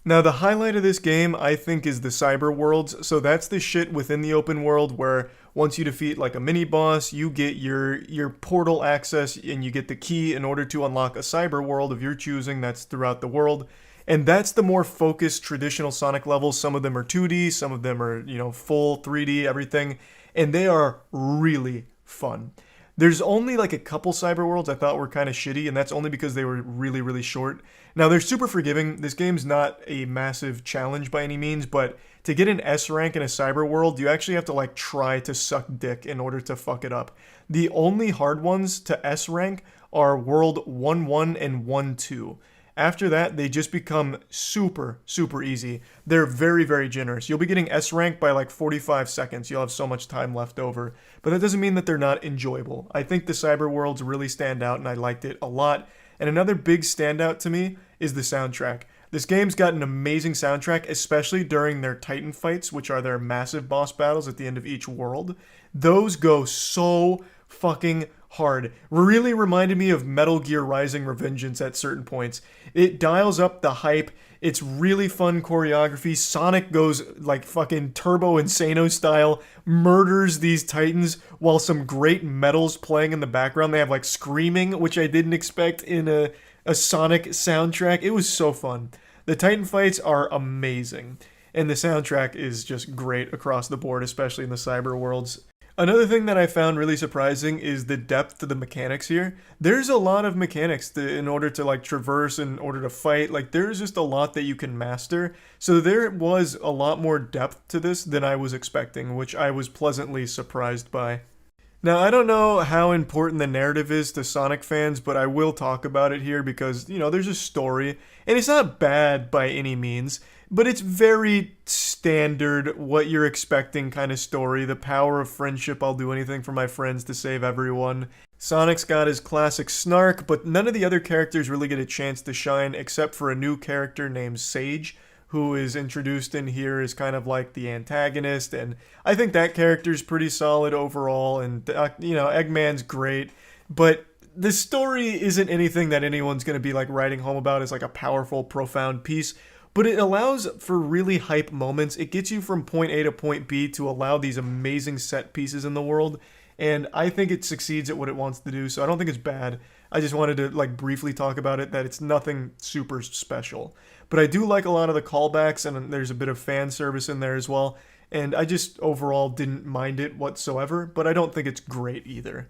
Now, the highlight of this game, I think, is the cyber worlds. So that's the shit within the open world where once you defeat like a mini boss, you get your portal access and you get the key in order to unlock a cyber world of your choosing that's throughout the world. And that's the more focused traditional Sonic levels. Some of them are 2D, some of them are, full 3D, everything. And they are really fun. There's only like a couple cyber worlds I thought were kind of shitty, and that's only because they were really, really short. Now, they're super forgiving. This game's not a massive challenge by any means, but to get an S rank in a cyber world, you actually have to like try to suck dick in order to fuck it up. The only hard ones to S rank are World 1-1 and 1-2. After that, they just become super, super easy. They're very, very generous. You'll be getting S rank by like 45 seconds. You'll have so much time left over. But that doesn't mean that they're not enjoyable. I think the cyber worlds really stand out, and I liked it a lot. And another big standout to me is the soundtrack. This game's got an amazing soundtrack, especially during their Titan fights, which are their massive boss battles at the end of each world. Those go so fucking hard. Really reminded me of Metal Gear Rising: Revengeance at certain points. It dials up the hype. It's really fun choreography. Sonic goes like fucking Turbo Insano style, murders these Titans while some great metal's playing in the background. They have like screaming, which I didn't expect in a Sonic soundtrack. It was so fun. The Titan fights are amazing, and the soundtrack is just great across the board, especially in the cyber worlds. Another thing that I found really surprising is the depth to the mechanics here. There's a lot of mechanics in order to like traverse, in order to fight. Like there's just a lot that you can master. So there was a lot more depth to this than I was expecting, which I was pleasantly surprised by. Now, I don't know how important the narrative is to Sonic fans, but I will talk about it here because, you know, there's a story, and it's not bad by any means, but it's very standard, what you're expecting kind of story. The power of friendship, I'll do anything for my friends to save everyone. Sonic's got his classic snark, but none of the other characters really get a chance to shine except for a new character named Sage, who is introduced in here as kind of like the antagonist, and I think that character's pretty solid overall, and you know, Eggman's great, but the story isn't anything that anyone's going to be like writing home about as like a powerful, profound piece, but it allows for really hype moments. It gets you from point A to point B to allow these amazing set pieces in the world, and I think it succeeds at what it wants to do, so I don't think it's bad. I just wanted to like briefly talk about it, that it's nothing super special. But I do like a lot of the callbacks, and there's a bit of fan service in there as well. And I just overall didn't mind it whatsoever, but I don't think it's great either.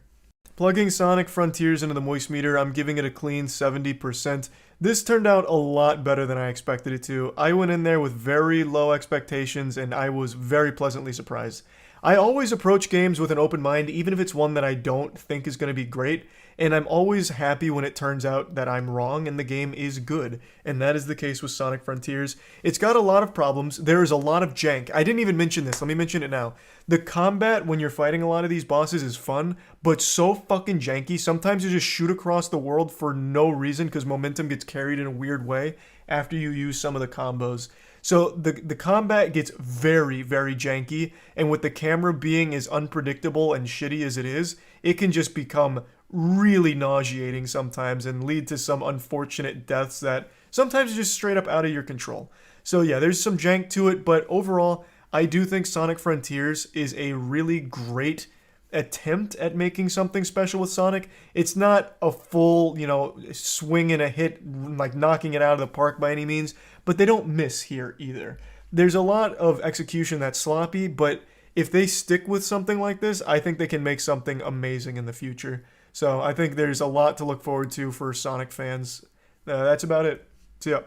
Plugging Sonic Frontiers into the moist meter, I'm giving it a clean 70%. This turned out a lot better than I expected it to. I went in there with very low expectations, and I was very pleasantly surprised. I always approach games with an open mind, even if it's one that I don't think is going to be great, and I'm always happy when it turns out that I'm wrong and the game is good, and that is the case with Sonic Frontiers. It's got a lot of problems. There is a lot of jank. I didn't even mention this. Let me mention it now. The combat when you're fighting a lot of these bosses is fun, but so fucking janky. Sometimes you just shoot across the world for no reason because momentum gets carried in a weird way after you use some of the combos. So the combat gets very, very janky, and with the camera being as unpredictable and shitty as it is, it can just become really nauseating sometimes and lead to some unfortunate deaths that sometimes are just straight up out of your control. So yeah, there's some jank to it, but overall, I do think Sonic Frontiers is a really great attempt at making something special with Sonic. It's not a full, you know, swing and a hit, like knocking it out of the park by any means, but they don't miss here either. There's a lot of execution that's sloppy, but if they stick with something like this, I think they can make something amazing in the future. So I think there's a lot to look forward to for Sonic fans. That's about it. See ya.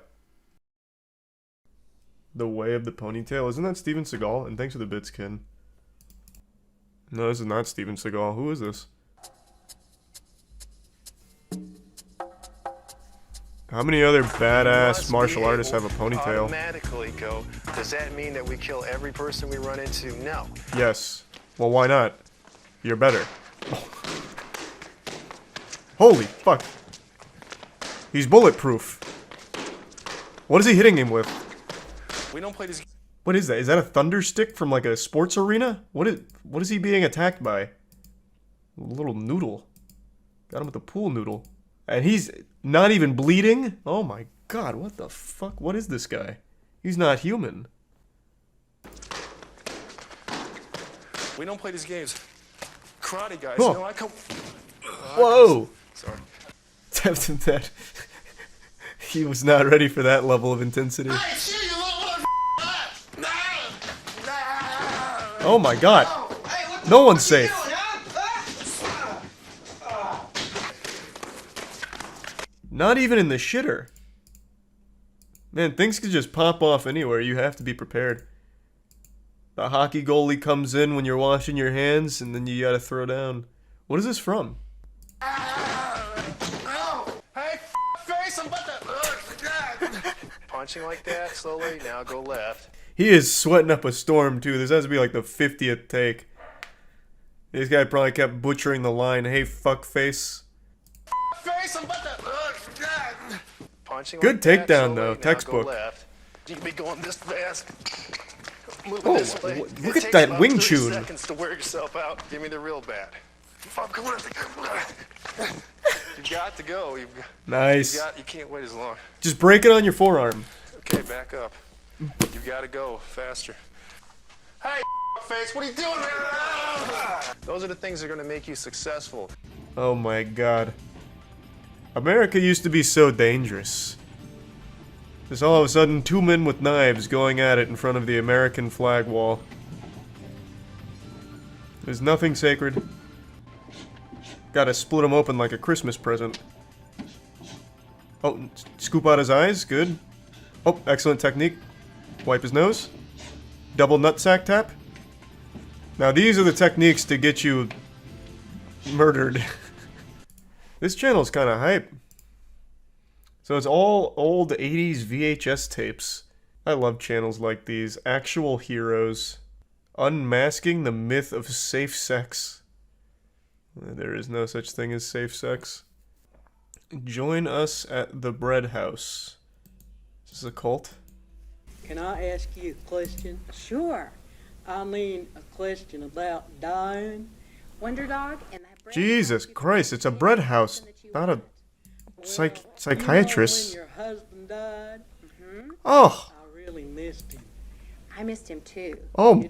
The Way of the Ponytail. Isn't that Steven Seagal? And thanks for the bits, Ken. No, this is not Steven Seagal. Who is this? How many other badass martial artists have a ponytail? Automatically go. Does that mean that we kill every person we run into? No. Yes. Well, why not? You're better. Holy fuck. He's bulletproof. What is he hitting him with? We don't play this. What is that? Is that a thunder stick from like a sports arena? What is he being attacked by? A little noodle. Got him with a pool noodle. And he's not even bleeding? Oh my god, what the fuck? What is this guy? He's not human. We don't play these games. Karate guys, oh. you know, I come... Whoa! Sorry. That he was not ready for that level of intensity. Oh my god. No one's safe. Not even in the shitter. Man, things could just pop off anywhere. You have to be prepared. The hockey goalie comes in when you're washing your hands, and then you gotta throw down. What is this from? Hey, face, I'm about to... punching like that slowly. Now go left. He is sweating up a storm, too. This has to be like the 50th take. This guy probably kept butchering the line, "Hey, fuckface." Face, I'm about to... Punching Good like that takedown, slowly. though. Now Textbook. Go left. You can be going this fast. Moving Oh, this way. look It at takes that about wing 30 chun. seconds to wear yourself out. Give me the real bad. Fuck, come on. You've got to go. Nice. You can't wait as long. Just break it on your forearm. Okay, back up. You gotta go faster. Hey, face, what are you doing, man? Those are the things that are gonna make you successful. Oh my god. America used to be so dangerous. There's all of a sudden 2 men with knives going at it in front of the American flag wall. There's nothing sacred. Gotta split them open like a Christmas present. Oh, scoop out his eyes, good. Oh, excellent technique. Wipe his nose. Double nutsack tap. Now these are the techniques to get you murdered. This channel's kind of hype. So it's all old 80s VHS tapes. I love channels like these. Actual heroes. Unmasking the myth of safe sex. There is no such thing as safe sex. Join us at the bread house. Is this a cult? Can I ask you a question? Sure. I mean, a question about dying. Wonder Dog and that bread Jesus Christ, it's a bread house, not a psychiatrist. You know, when your husband died, Oh! I really missed him. I missed him too. Oh,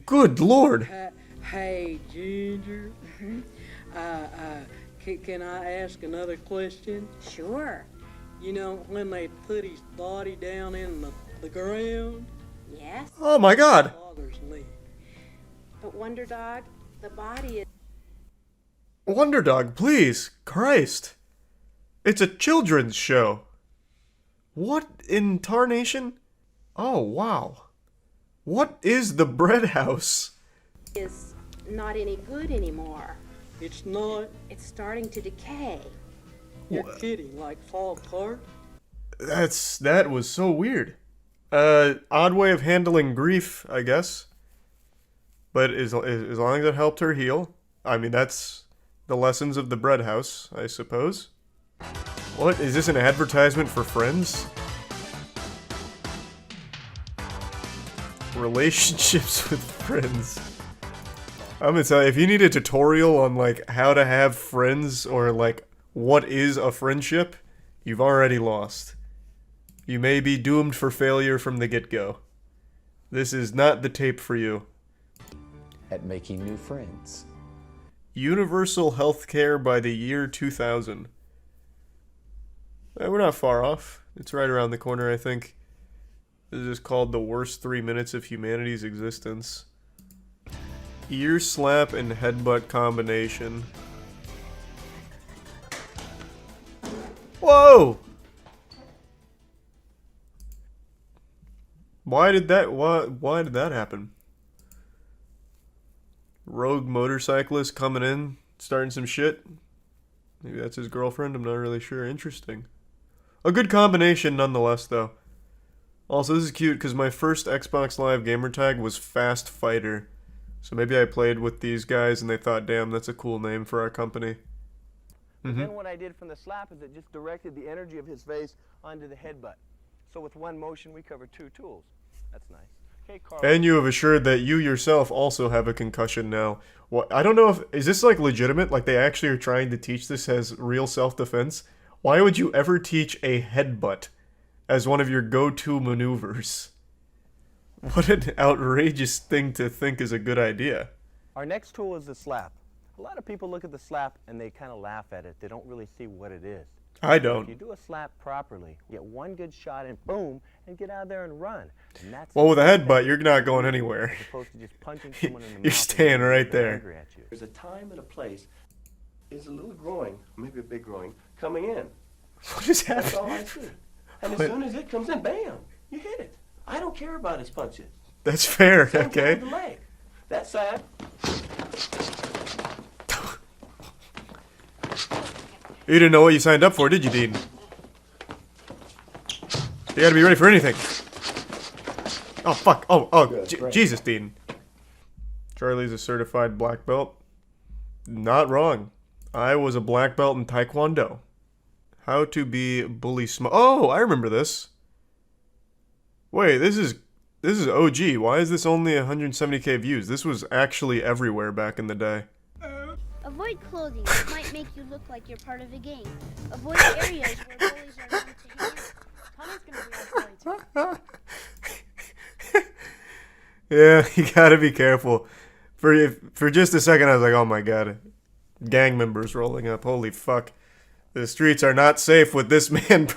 good lord. Hey, Ginger. Can I ask another question? Sure. You know, when they put his body down in the ground? Yes. Oh my god. It bothers me. But Wonder Dog, the body is... Wonder Dog, please. Christ. It's a children's show. What in tarnation? Oh, wow. What is the bread house? is not any good anymore. It's not. It's starting to decay. You're kidding, like fall apart? That was so weird. Odd way of handling grief, I guess. But as long as it helped her heal, I mean, that's the lessons of the bread house, I suppose. What, is this an advertisement for Friends? Relationships with friends. I'm gonna tell you, if you need a tutorial on, like, how to have friends, or, like, what is a friendship, you've already lost. You may be doomed for failure from the get-go. This is not the tape for you. At making new friends. Universal healthcare by the year 2000. We're not far off. It's right around the corner, I think. This is called the worst 3 minutes of humanity's existence. Ear slap and headbutt combination. Whoa! Why did that happen? Rogue motorcyclist coming in, starting some shit. Maybe that's his girlfriend, I'm not really sure. Interesting. A good combination nonetheless, though. Also, this is cute because my first Xbox Live gamer tag was Fast Fighter. So maybe I played with these guys and they thought, damn, that's a cool name for our company. Then what I did from the slap is it just directed the energy of his face onto the headbutt. So with one motion, we covered two tools. That's nice. Okay, Carl. And you have assured that you yourself also have a concussion now. What, I don't know if, is this like legitimate? Like they actually are trying to teach this as real self-defense? Why would you ever teach a headbutt as one of your go-to maneuvers? What an outrageous thing to think is a good idea. Our next tool is the slap. A lot of people look at the slap and they kind of laugh at it. They don't really see what it is. I don't. If you do a slap properly, you get one good shot and boom, and get out there and run. And that's well, with a headbutt, you're not going anywhere. As opposed to just punching someone in the You're mouth staying right there. There's a time and a place. Is a little growing, maybe a big growing, coming in. What is That's all happening? I see. And as soon as it comes in, bam, you hit it. I don't care about his punches. That's fair, Same okay. with the leg. That side. You didn't know what you signed up for, did you, Dean? You gotta be ready for anything. Oh, fuck. Oh, Good, Jesus, Dean. Charlie's a certified black belt. Not wrong. I was a black belt in Taekwondo. How to be bully smart. Oh, I remember this. Wait, this is OG. Why is this only 170k views? This was actually everywhere back in the day. Avoid clothing that might make you look like you're part of a gang. Avoid areas where bullies are known to hang out. Connor's gonna be our bully too. Yeah, you gotta be careful. For just a second, I was like, oh my god. Gang members rolling up. Holy fuck. The streets are not safe with this man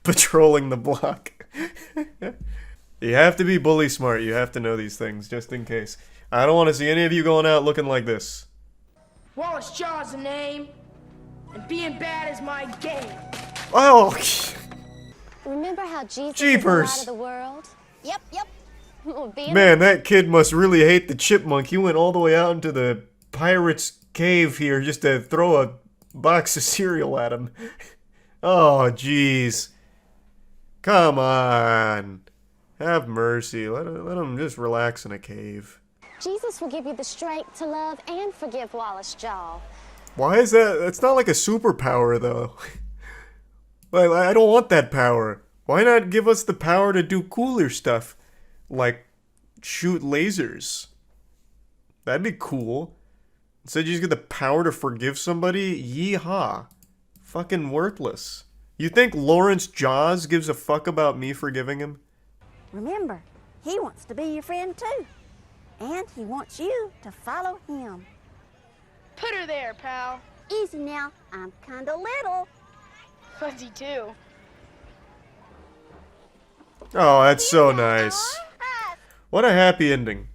patrolling the block. You have to be bully smart. You have to know these things, just in case. I don't want to see any of you going out looking like this. Wallace Jaw's the name, and being bad is my game. Oh! Remember how Jesus Jeepers. was out of the world? Yep. Man, that kid must really hate the chipmunk. He went all the way out into the pirate's cave here just to throw a box of cereal at him. Oh, jeez. Come on. Have mercy. Let him just relax in a cave. Jesus will give you the strength to love and forgive Wallace Jaw. Why is that? That's not like a superpower, though. I don't want that power. Why not give us the power to do cooler stuff? Like, shoot lasers. That'd be cool. Instead, you just get the power to forgive somebody? Yeehaw. Fucking worthless. You think Lawrence Jaws gives a fuck about me forgiving him? Remember, he wants to be your friend too. And he wants you to follow him. Put her there, pal. Easy now, I'm kinda little. Fuzzy too. Oh, that's so nice. What a happy ending.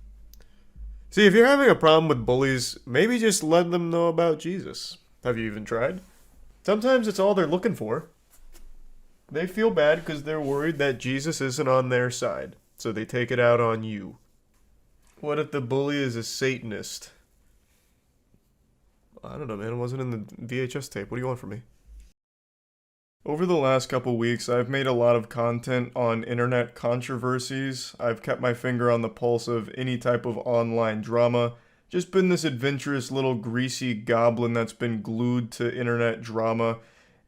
See, if you're having a problem with bullies, maybe just let them know about Jesus. Have you even tried? Sometimes it's all they're looking for. They feel bad because they're worried that Jesus isn't on their side, so they take it out on you. What if the bully is a Satanist? I don't know, man. It wasn't in the VHS tape. What do you want from me? Over the last couple weeks, I've made a lot of content on internet controversies. I've kept my finger on the pulse of any type of online drama. Just been this adventurous little greasy goblin that's been glued to internet drama.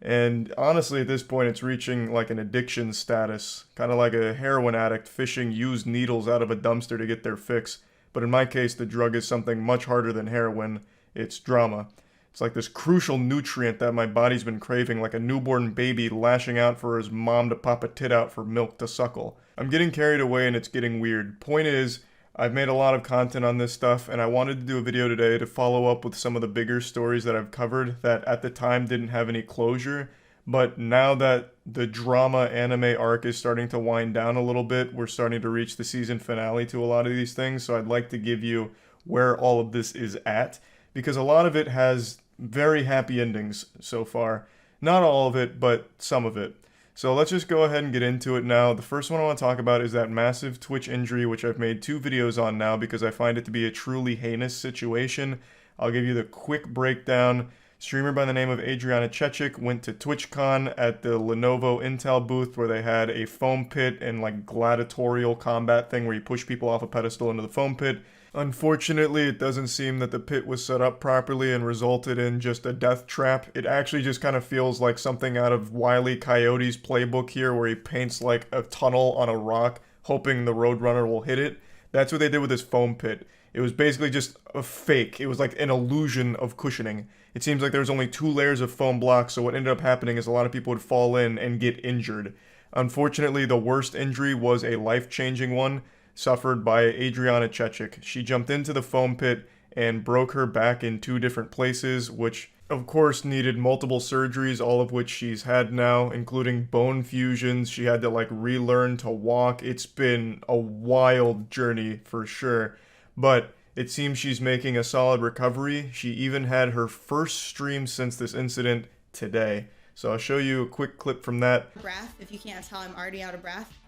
And honestly, at this point, it's reaching like an addiction status. Kind of like a heroin addict fishing used needles out of a dumpster to get their fix. But in my case, the drug is something much harder than heroin. It's drama. It's like this crucial nutrient that my body's been craving, like a newborn baby lashing out for his mom to pop a tit out for milk to suckle. I'm getting carried away and it's getting weird. Point is, I've made a lot of content on this stuff, and I wanted to do a video today to follow up with some of the bigger stories that I've covered that at the time didn't have any closure. But now that the drama anime arc is starting to wind down a little bit, we're starting to reach the season finale to a lot of these things, so I'd like to give you where all of this is at. Because a lot of it has very happy endings so far. Not all of it, but some of it. So let's just go ahead and get into it now. The first one I want to talk about is that massive Twitch injury, which I've made 2 videos on now because I find it to be a truly heinous situation. I'll give you the quick breakdown. Streamer by the name of Adriana Chechik went to TwitchCon at the Lenovo Intel booth where they had a foam pit and like gladiatorial combat thing where you push people off a pedestal into the foam pit. Unfortunately, it doesn't seem that the pit was set up properly and resulted in just a death trap. It actually just kind of feels like something out of Wile E. Coyote's playbook here where he paints like a tunnel on a rock hoping the Roadrunner will hit it. That's what they did with this foam pit. It was basically just a fake. It was like an illusion of cushioning. It seems like there was only 2 layers of foam blocks, so what ended up happening is a lot of people would fall in and get injured. Unfortunately, the worst injury was a life-changing one, suffered by Adriana Chechik. She jumped into the foam pit and broke her back in 2 different places, which of course needed multiple surgeries, all of which she's had now, including bone fusions. She had to like relearn to walk. It's been a wild journey for sure, but it seems she's making a solid recovery. She even had her first stream since this incident today. So I'll show you a quick clip from that. Breath, if you can't tell, I'm already out of breath.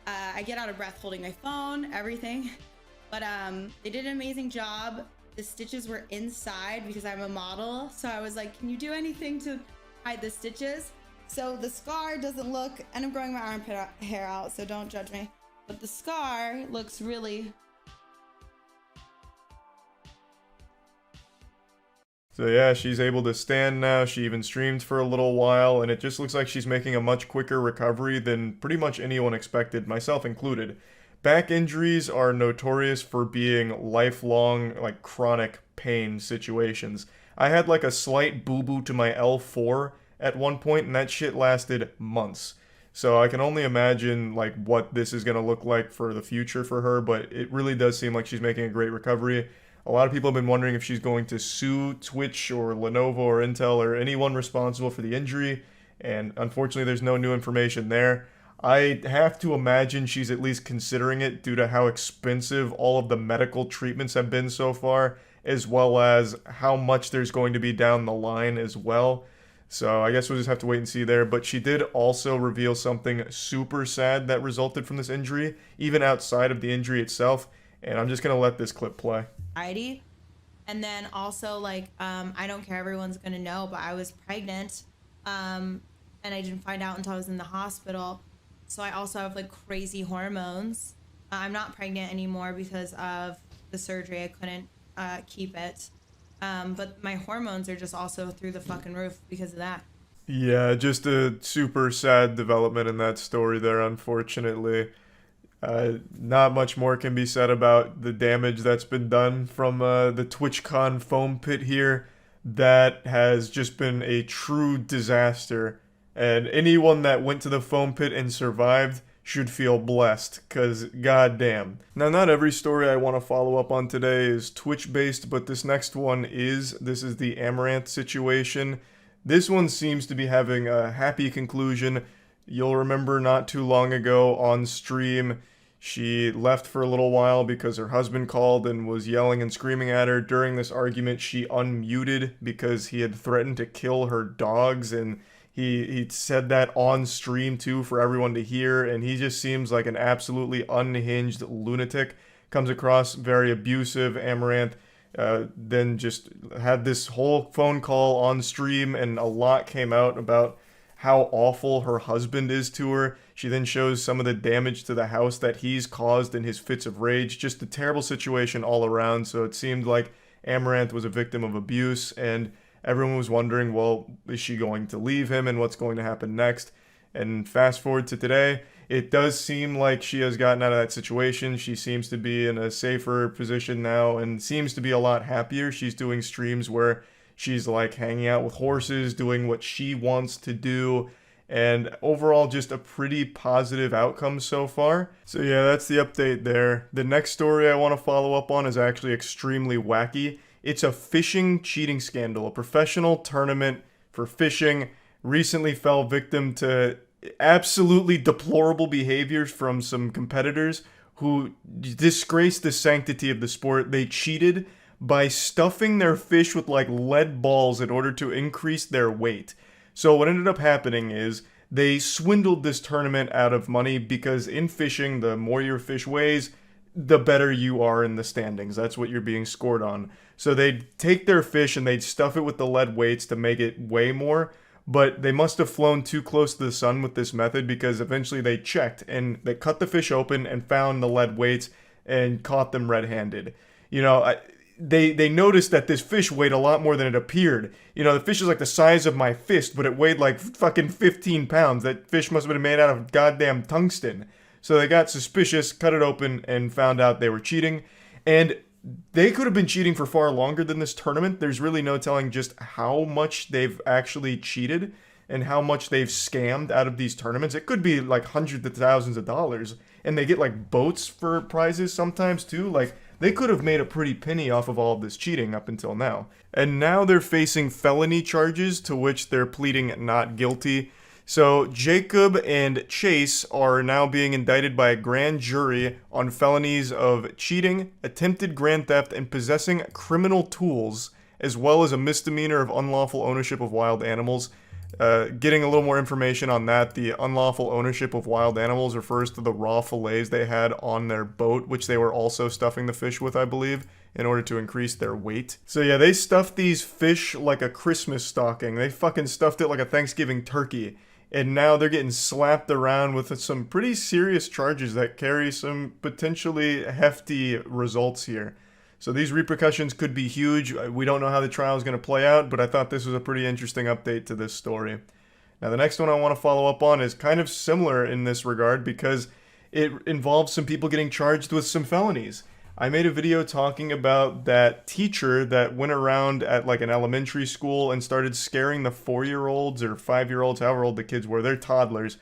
I get out of breath holding my phone, everything. But they did an amazing job. The stitches were inside because I'm a model. So I was like, can you do anything to hide the stitches? So the scar doesn't look, and I'm growing my armpit hair out, so don't judge me. But the scar looks really... So yeah, she's able to stand now. She even streamed for a little while, and it just looks like she's making a much quicker recovery than pretty much anyone expected, myself included. Back injuries are notorious for being lifelong, like chronic pain situations. I had like a slight boo-boo to my L4 at one point, and that shit lasted months. So I can only imagine like what this is going to look like for the future for her, but it really does seem like she's making a great recovery. A lot of people have been wondering if she's going to sue Twitch or Lenovo or Intel or anyone responsible for the injury, and unfortunately there's no new information there. I have to imagine she's at least considering it due to how expensive all of the medical treatments have been so far, as well as how much there's going to be down the line as well. So I guess we'll just have to wait and see there. But she did also reveal something super sad that resulted from this injury, even outside of the injury itself. And I'm just going to let this clip play. And then also, like, I don't care, everyone's gonna know, but I was pregnant, and I didn't find out until I was in the hospital. So I also have like crazy hormones. I'm not pregnant anymore because of the surgery. I couldn't keep it. But my hormones are just also through the fucking roof because of that. Yeah, just a super sad development in that story there, unfortunately. Not much more can be said about the damage that's been done from the TwitchCon foam pit here. That has just been a true disaster. And anyone that went to the foam pit and survived should feel blessed, because goddamn. Now, not every story I want to follow up on today is Twitch-based, but this next one is. This is the Amaranth situation. This one seems to be having a happy conclusion. You'll remember not too long ago on stream, she left for a little while because her husband called and was yelling and screaming at her. During this argument, she unmuted because he had threatened to kill her dogs, and he said that on stream too for everyone to hear, and he just seems like an absolutely unhinged lunatic. Comes across very abusive. Amaranth then just had this whole phone call on stream, and a lot came out about how awful her husband is to her. She then shows some of the damage to the house that he's caused in his fits of rage. Just a terrible situation all around. So it seemed like Amaranth was a victim of abuse, and everyone was wondering, well, is she going to leave him and what's going to happen next? And fast forward to today, it does seem like she has gotten out of that situation. She seems to be in a safer position now and seems to be a lot happier. She's doing streams where she's like hanging out with horses, doing what she wants to do, and overall just a pretty positive outcome so far. So yeah, that's the update there. The next story I want to follow up on is actually extremely wacky. It's a fishing cheating scandal. A professional tournament for fishing recently fell victim to absolutely deplorable behaviors from some competitors who disgraced the sanctity of the sport. They cheated by stuffing their fish with like lead balls in order to increase their weight. So what ended up happening is they swindled this tournament out of money, because in fishing, the more your fish weighs, the better you are in the standings. That's what you're being scored on. So they'd take their fish and they'd stuff it with the lead weights to make it weigh more, but they must have flown too close to the sun with this method, because eventually they checked and they cut the fish open and found the lead weights and caught them red-handed. You know, they noticed that this fish weighed a lot more than it appeared. You know, the fish is like the size of my fist, but it weighed like fucking 15 pounds. That fish must have been made out of goddamn tungsten. So they got suspicious, cut it open, and found out they were cheating. And they could have been cheating for far longer than this tournament. There's really no telling just how much they've actually cheated and how much they've scammed out of these tournaments. It could be like hundreds of thousands of dollars. And they get like boats for prizes sometimes too. Like, they could have made a pretty penny off of all of this cheating up until now. And now they're facing felony charges to which they're pleading not guilty. So Jacob and Chase are now being indicted by a grand jury on felonies of cheating, attempted grand theft, and possessing criminal tools, as well as a misdemeanor of unlawful ownership of wild animals. Getting a little more information on that, the unlawful ownership of wild animals refers to the raw fillets they had on their boat, which they were also stuffing the fish with, I believe, in order to increase their weight. So yeah, they stuffed these fish like a Christmas stocking. They fucking stuffed it like a Thanksgiving turkey and now they're getting slapped around with some pretty serious charges that carry some potentially hefty results here. So these repercussions could be huge. We don't know how the trial is going to play out, but I thought this was a pretty interesting update to this story. Now, the next one I want to follow up on is kind of similar in this regard because it involves some people getting charged with some felonies. I made a video talking about that teacher that went around at like an elementary school and started scaring the 4-year-olds or 5-year-olds, however old the kids were, they're toddlers.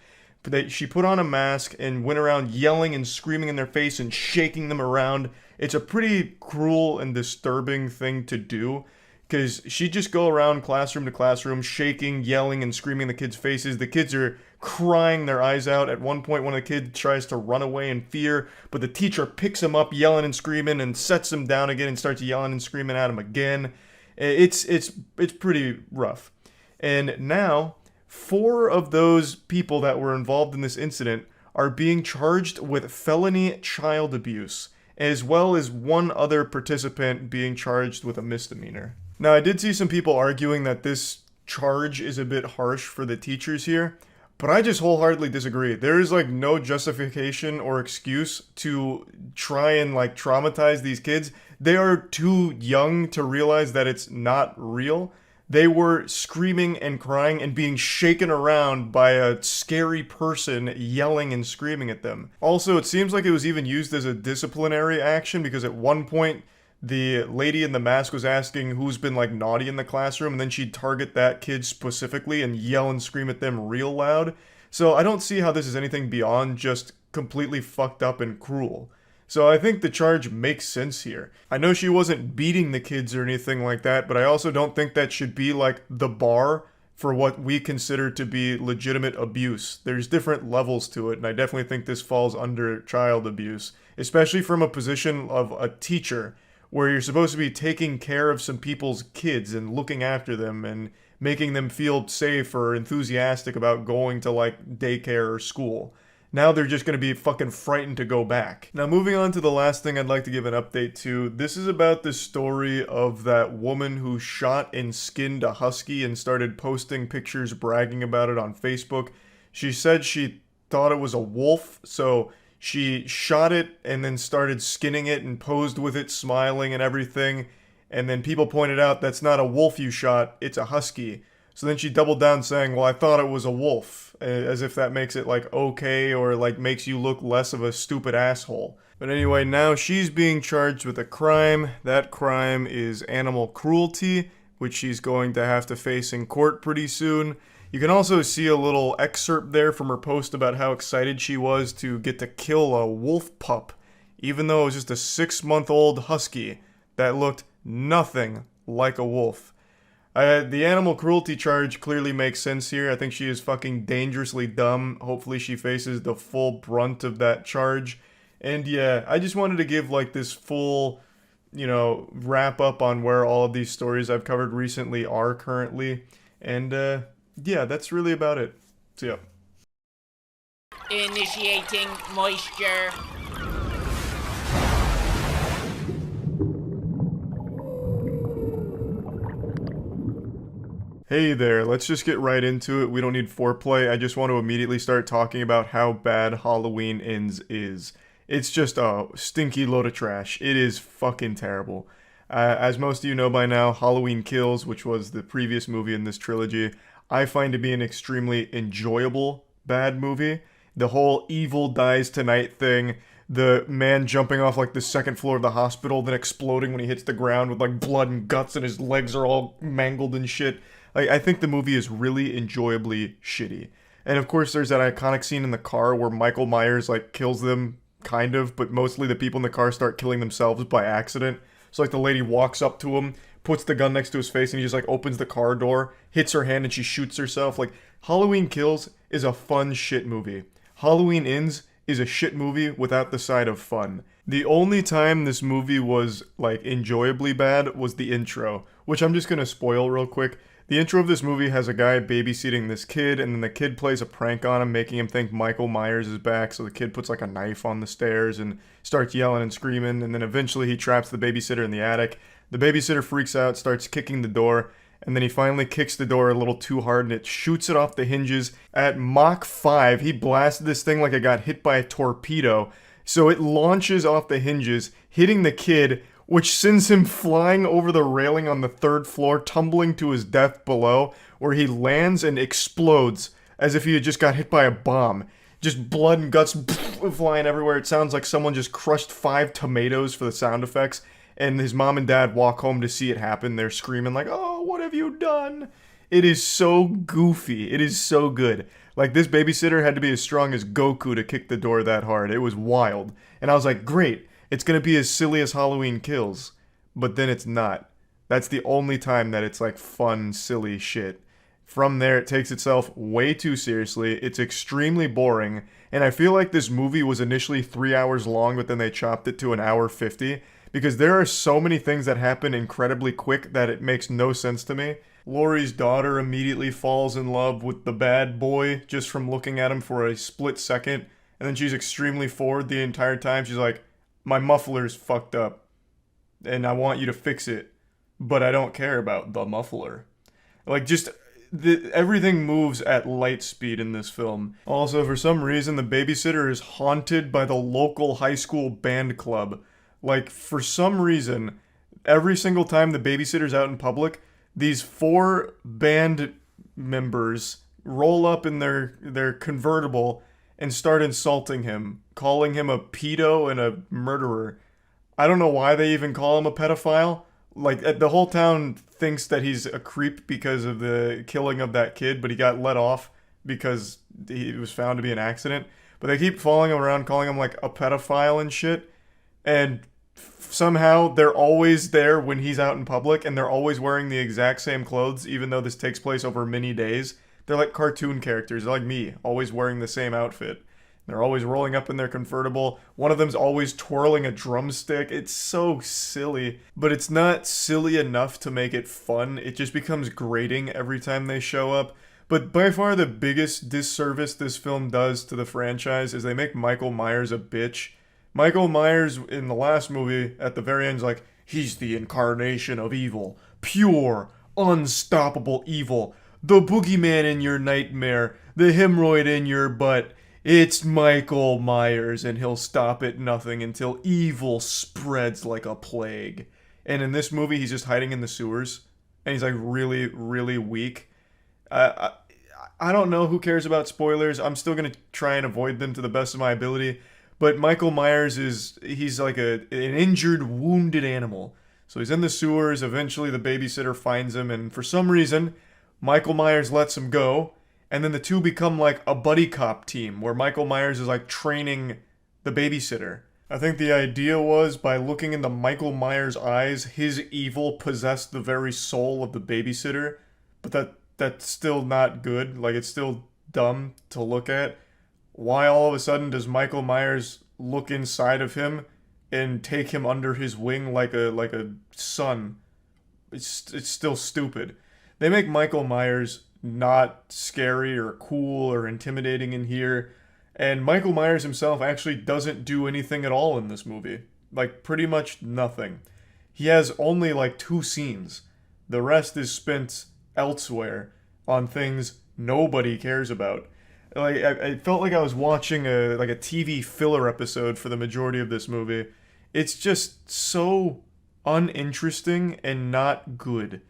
She put on a mask and went around yelling and screaming in their face and shaking them around. It's a pretty cruel and disturbing thing to do because she'd just go around classroom to classroom, shaking, yelling, and screaming in the kids' faces. The kids are crying their eyes out. At one point, one of the kids tries to run away in fear, but the teacher picks him up yelling and screaming and sets him down again and starts yelling and screaming at him again. It's pretty rough. And now, 4 of those people that were involved in this incident are being charged with felony child abuse, as well as 1 other participant being charged with a misdemeanor. Now, I did see some people arguing that this charge is a bit harsh for the teachers here, but I just wholeheartedly disagree. There is like no justification or excuse to try and like traumatize these kids. They are too young to realize that it's not real. They were screaming and crying and being shaken around by a scary person yelling and screaming at them. Also, it seems like it was even used as a disciplinary action because at one point, the lady in the mask was asking who's been like naughty in the classroom, and then she'd target that kid specifically and yell and scream at them real loud. So I don't see how this is anything beyond just completely fucked up and cruel. So I think the charge makes sense here. I know she wasn't beating the kids or anything like that, but I also don't think that should be like the bar for what we consider to be legitimate abuse. There's different levels to it, and I definitely think this falls under child abuse, especially from a position of a teacher, where you're supposed to be taking care of some people's kids and looking after them and making them feel safe or enthusiastic about going to like daycare or school. Now they're just going to be fucking frightened to go back. Now moving on to the last thing I'd like to give an update to. This is about the story of that woman who shot and skinned a husky and started posting pictures bragging about it on Facebook. She said she thought it was a wolf, so she shot it and then started skinning it and posed with it, smiling and everything. And then people pointed out that's not a wolf you shot, it's a husky. So then she doubled down saying, well, I thought it was a wolf, as if that makes it like okay or like makes you look less of a stupid asshole. But anyway, now she's being charged with a crime. That crime is animal cruelty, which she's going to have to face in court pretty soon. You can also see a little excerpt there from her post about how excited she was to get to kill a wolf pup, even though it was just a 6-month-old husky that looked nothing like a wolf. The animal cruelty charge clearly makes sense here. I think she is fucking dangerously dumb. Hopefully she faces the full brunt of that charge. And yeah, I just wanted to give like this full, wrap up on where all of these stories I've covered recently are currently. And yeah, that's really about it. So yeah. Initiating moisture. Hey there, let's just get right into it. We don't need foreplay. I just want to immediately start talking about how bad Halloween is. It's just a stinky load of trash. It is fucking terrible. As most of you know by now, Halloween Kills, which was the previous movie in this trilogy, I find to be an extremely enjoyable bad movie. The whole evil dies tonight thing, the man jumping off like the 2nd floor of the hospital, then exploding when he hits the ground with like blood and guts and his legs are all mangled and shit. I think the movie is really enjoyably shitty. And of course there's that iconic scene in the car where Michael Myers like kills them, kind of, but mostly the people in the car start killing themselves by accident. So like the lady walks up to him, puts the gun next to his face, and he just like opens the car door, hits her hand, and she shoots herself. Like, Halloween Kills is a fun shit movie. Halloween Ends is a shit movie without the side of fun. The only time this movie was like enjoyably bad was the intro, which I'm just gonna spoil real quick. The intro of this movie has a guy babysitting this kid, and then the kid plays a prank on him, making him think Michael Myers is back, so the kid puts like a knife on the stairs and starts yelling and screaming, and then eventually he traps the babysitter in the attic. The babysitter freaks out, starts kicking the door, and then he finally kicks the door a little too hard and it shoots it off the hinges. At Mach 5, he blasted this thing like it got hit by a torpedo. So it launches off the hinges, hitting the kid, which sends him flying over the railing on the 3rd floor, tumbling to his death below, where he lands and explodes as if he had just got hit by a bomb. Just blood and guts flying everywhere. It sounds like someone just crushed 5 tomatoes for the sound effects. And his mom and dad walk home to see it happen. They're screaming like, "Oh, what have you done?" It is so goofy. It is so good. Like, this babysitter had to be as strong as Goku to kick the door that hard. It was wild. And I was like, great. It's going to be as silly as Halloween Kills. But then it's not. That's the only time that it's like fun, silly shit. From there, it takes itself way too seriously. It's extremely boring. And I feel like this movie was initially 3 hours long, but then they chopped it to 1:50. Because there are so many things that happen incredibly quick that it makes no sense to me. Laurie's daughter immediately falls in love with the bad boy just from looking at him for a split second. And then she's extremely forward the entire time. She's like, "My muffler's fucked up. And I want you to fix it. But I don't care about the muffler." Like, just... everything moves at light speed in this film. Also, for some reason, the babysitter is haunted by the local high school band club. Like, for some reason, every single time the babysitter's out in public, these 4 band members roll up in their convertible and start insulting him, calling him a pedo and a murderer. I don't know why they even call him a pedophile. Like, the whole town thinks that he's a creep because of the killing of that kid, but he got let off because he was found to be an accident. But they keep following him around, calling him, like, a pedophile and shit. And somehow they're always there when he's out in public, and they're always wearing the exact same clothes, even though this takes place over many days. They're like cartoon characters. They're like me, always wearing the same outfit. They're always rolling up in their convertible. One of them's always twirling a drumstick. It's so silly, but it's not silly enough to make it fun. It just becomes grating every time they show up. But by far the biggest disservice this film does to the franchise is they make Michael Myers a bitch. Michael Myers in the last movie, at the very end, is like, he's the incarnation of evil. Pure, unstoppable evil. The boogeyman in your nightmare. The hemorrhoid in your butt. It's Michael Myers, and he'll stop at nothing until evil spreads like a plague. And in this movie, he's just hiding in the sewers. And he's like really, really weak. I don't know, who cares about spoilers? I'm still going to try and avoid them to the best of my ability. But Michael Myers he's like an injured, wounded animal. So he's in the sewers, eventually the babysitter finds him, and for some reason, Michael Myers lets him go, and then the two become like a buddy cop team, where Michael Myers is like training the babysitter. I think the idea was, by looking into Michael Myers' eyes, his evil possessed the very soul of the babysitter, but that's still not good. Like, it's still dumb to look at. Why all of a sudden does Michael Myers look inside of him and take him under his wing like a son? It's still stupid. They make Michael Myers not scary or cool or intimidating in here, and Michael Myers himself actually doesn't do anything at all in this movie. Like, pretty much nothing. He has only like 2 scenes. The rest is spent elsewhere on things nobody cares about. Like, I felt like I was watching a TV filler episode for the majority of this movie. It's just so uninteresting and not good.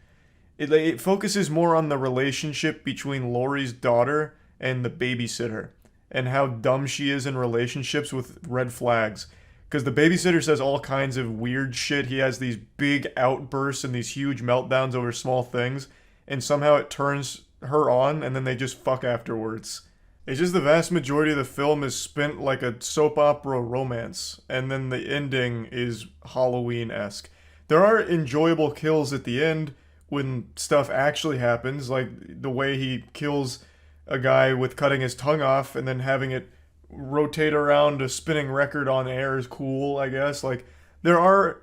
It focuses more on the relationship between Laurie's daughter and the babysitter, and how dumb she is in relationships with red flags. Because the babysitter says all kinds of weird shit. He has these big outbursts and these huge meltdowns over small things, and somehow it turns her on, and then they just fuck afterwards. It's just the vast majority of the film is spent like a soap opera romance, and then the ending is Halloween-esque. There are enjoyable kills at the end when stuff actually happens, like the way he kills a guy with cutting his tongue off and then having it rotate around a spinning record on air is cool, I guess. Like, there are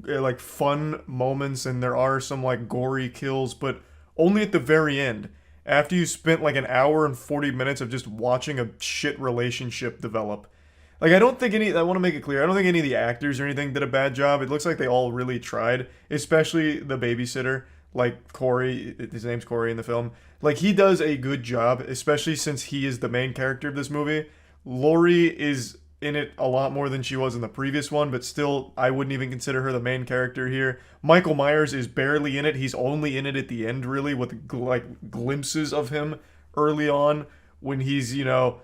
like fun moments and there are some like gory kills, but only at the very end. After you spent like an hour and 40 minutes of just watching a shit relationship develop. Like, I want to make it clear, I don't think any of the actors or anything did a bad job. It looks like they all really tried, especially the babysitter. like Corey, his name's Corey in the film. Like, he does a good job, especially since he is the main character of this movie. Lori is in it a lot more than she was in the previous one, but still, I wouldn't even consider her the main character here. Michael Myers is barely in it. He's only in it at the end, really, with like glimpses of him early on when he's, you know,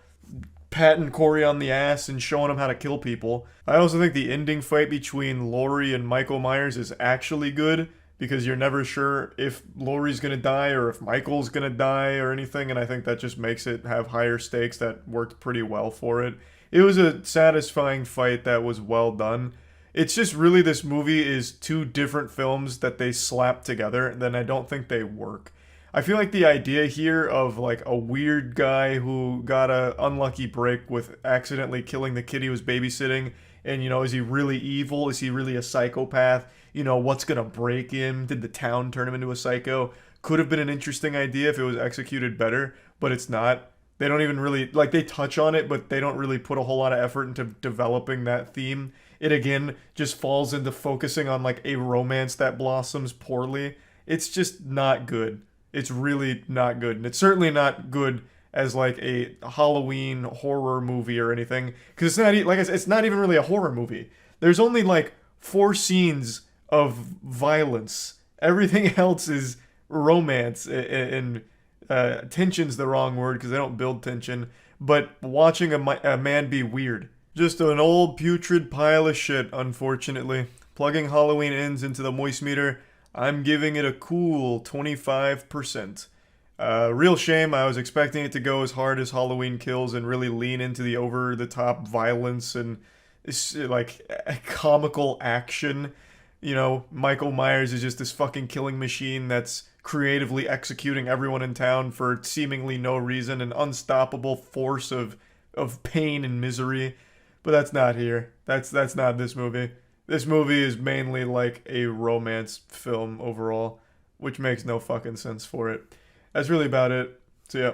patting Corey on the ass and showing him how to kill people. I also think the ending fight between Lori and Michael Myers is actually good, because you're never sure if Laurie's gonna die or if Michael's gonna die or anything, and I think that just makes it have higher stakes. That worked pretty well for it. It was a satisfying fight that was well done. It's just really, this movie is two different films that they slap together, and then I don't think they work. I feel like the idea here of like a weird guy who got a unlucky break with accidentally killing the kid he was babysitting, and, you know, is he really evil? Is he really a psychopath? You know, what's gonna break him? Did the town turn him into a psycho? Could have been an interesting idea if it was executed better, but it's not. They don't even really, like, they touch on it, but they don't really put a whole lot of effort into developing that theme. It, again, just falls into focusing on, like, a romance that blossoms poorly. It's just not good. It's really not good. And it's certainly not good as, like, a Halloween horror movie or anything. Because it's not, like I said, it's not even really a horror movie. There's only, like, 4 scenes of violence. Everything else is romance and tension's the wrong word because they don't build tension, but watching a man be weird. Just an old putrid pile of shit, unfortunately. Plugging Halloween Ends into the moist meter, I'm giving it a cool 25%. Real shame, I was expecting it to go as hard as Halloween Kills and really lean into the over-the-top violence and like comical action. You know, Michael Myers is just this fucking killing machine that's creatively executing everyone in town for seemingly no reason, an unstoppable force of pain and misery. But that's not here. That's not this movie. This movie is mainly like a romance film overall, which makes no fucking sense for it. That's really about it. So yeah.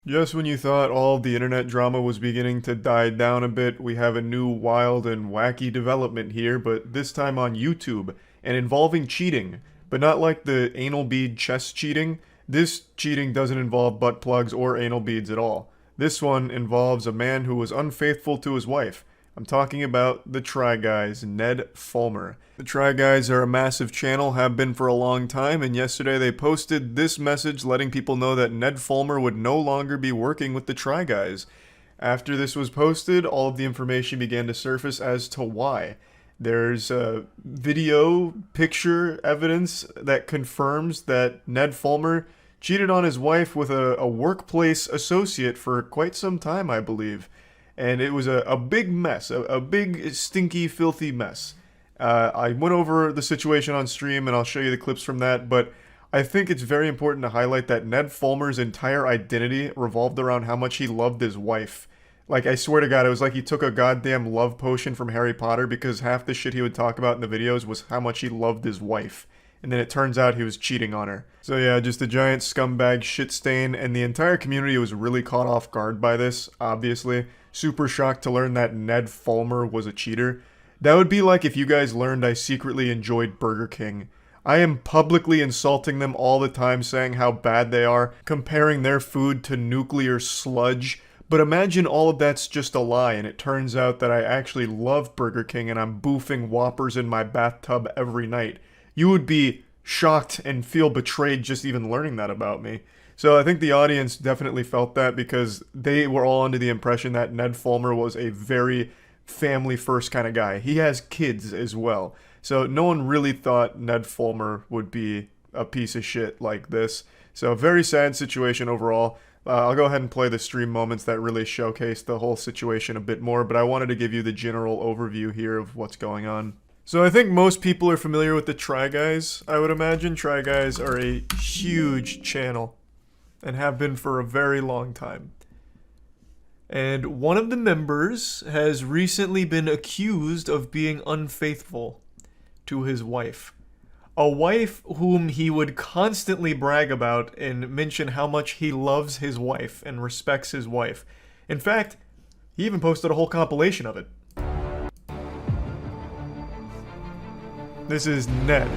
Just when you thought all the internet drama was beginning to die down a bit, we have a new wild and wacky development here, but this time on YouTube, and involving cheating. But not like the anal bead chest cheating. This cheating doesn't involve butt plugs or anal beads at all. This one involves a man who was unfaithful to his wife. I'm talking about the Try Guys, Ned Fulmer. The Try Guys are a massive channel, have been for a long time, and yesterday they posted this message letting people know that Ned Fulmer would no longer be working with the Try Guys. After this was posted, all of the information began to surface as to why. There's video, picture evidence that confirms that Ned Fulmer cheated on his wife with a workplace associate for quite some time, I believe. And it was a big mess, a big, stinky, filthy mess. I went over the situation on stream, and I'll show you the clips from that, but I think it's very important to highlight that Ned Fulmer's entire identity revolved around how much he loved his wife. Like, I swear to God, it was like he took a goddamn love potion from Harry Potter, because half the shit he would talk about in the videos was how much he loved his wife. And then it turns out he was cheating on her. So yeah, just a giant scumbag shit stain, and the entire community was really caught off guard by this, obviously. Super shocked to learn that Ned Fulmer was a cheater. That would be like if you guys learned I secretly enjoyed Burger King. I am publicly insulting them all the time, saying how bad they are, comparing their food to nuclear sludge. But imagine all of that's just a lie, and it turns out that I actually love Burger King and I'm boofing Whoppers in my bathtub every night. You would be shocked and feel betrayed just even learning that about me. So I think the audience definitely felt that, because they were all under the impression that Ned Fulmer was a very family-first kind of guy. He has kids as well. So no one really thought Ned Fulmer would be a piece of shit like this. So a very sad situation overall. I'll go ahead and play the stream moments that really showcase the whole situation a bit more, but I wanted to give you the general overview here of what's going on. So I think most people are familiar with the Try Guys, I would imagine. Try Guys are a huge channel and have been for a very long time. And one of the members has recently been accused of being unfaithful to his wife. A wife whom he would constantly brag about and mention how much he loves his wife and respects his wife. In fact, he even posted a whole compilation of it. This is Ned.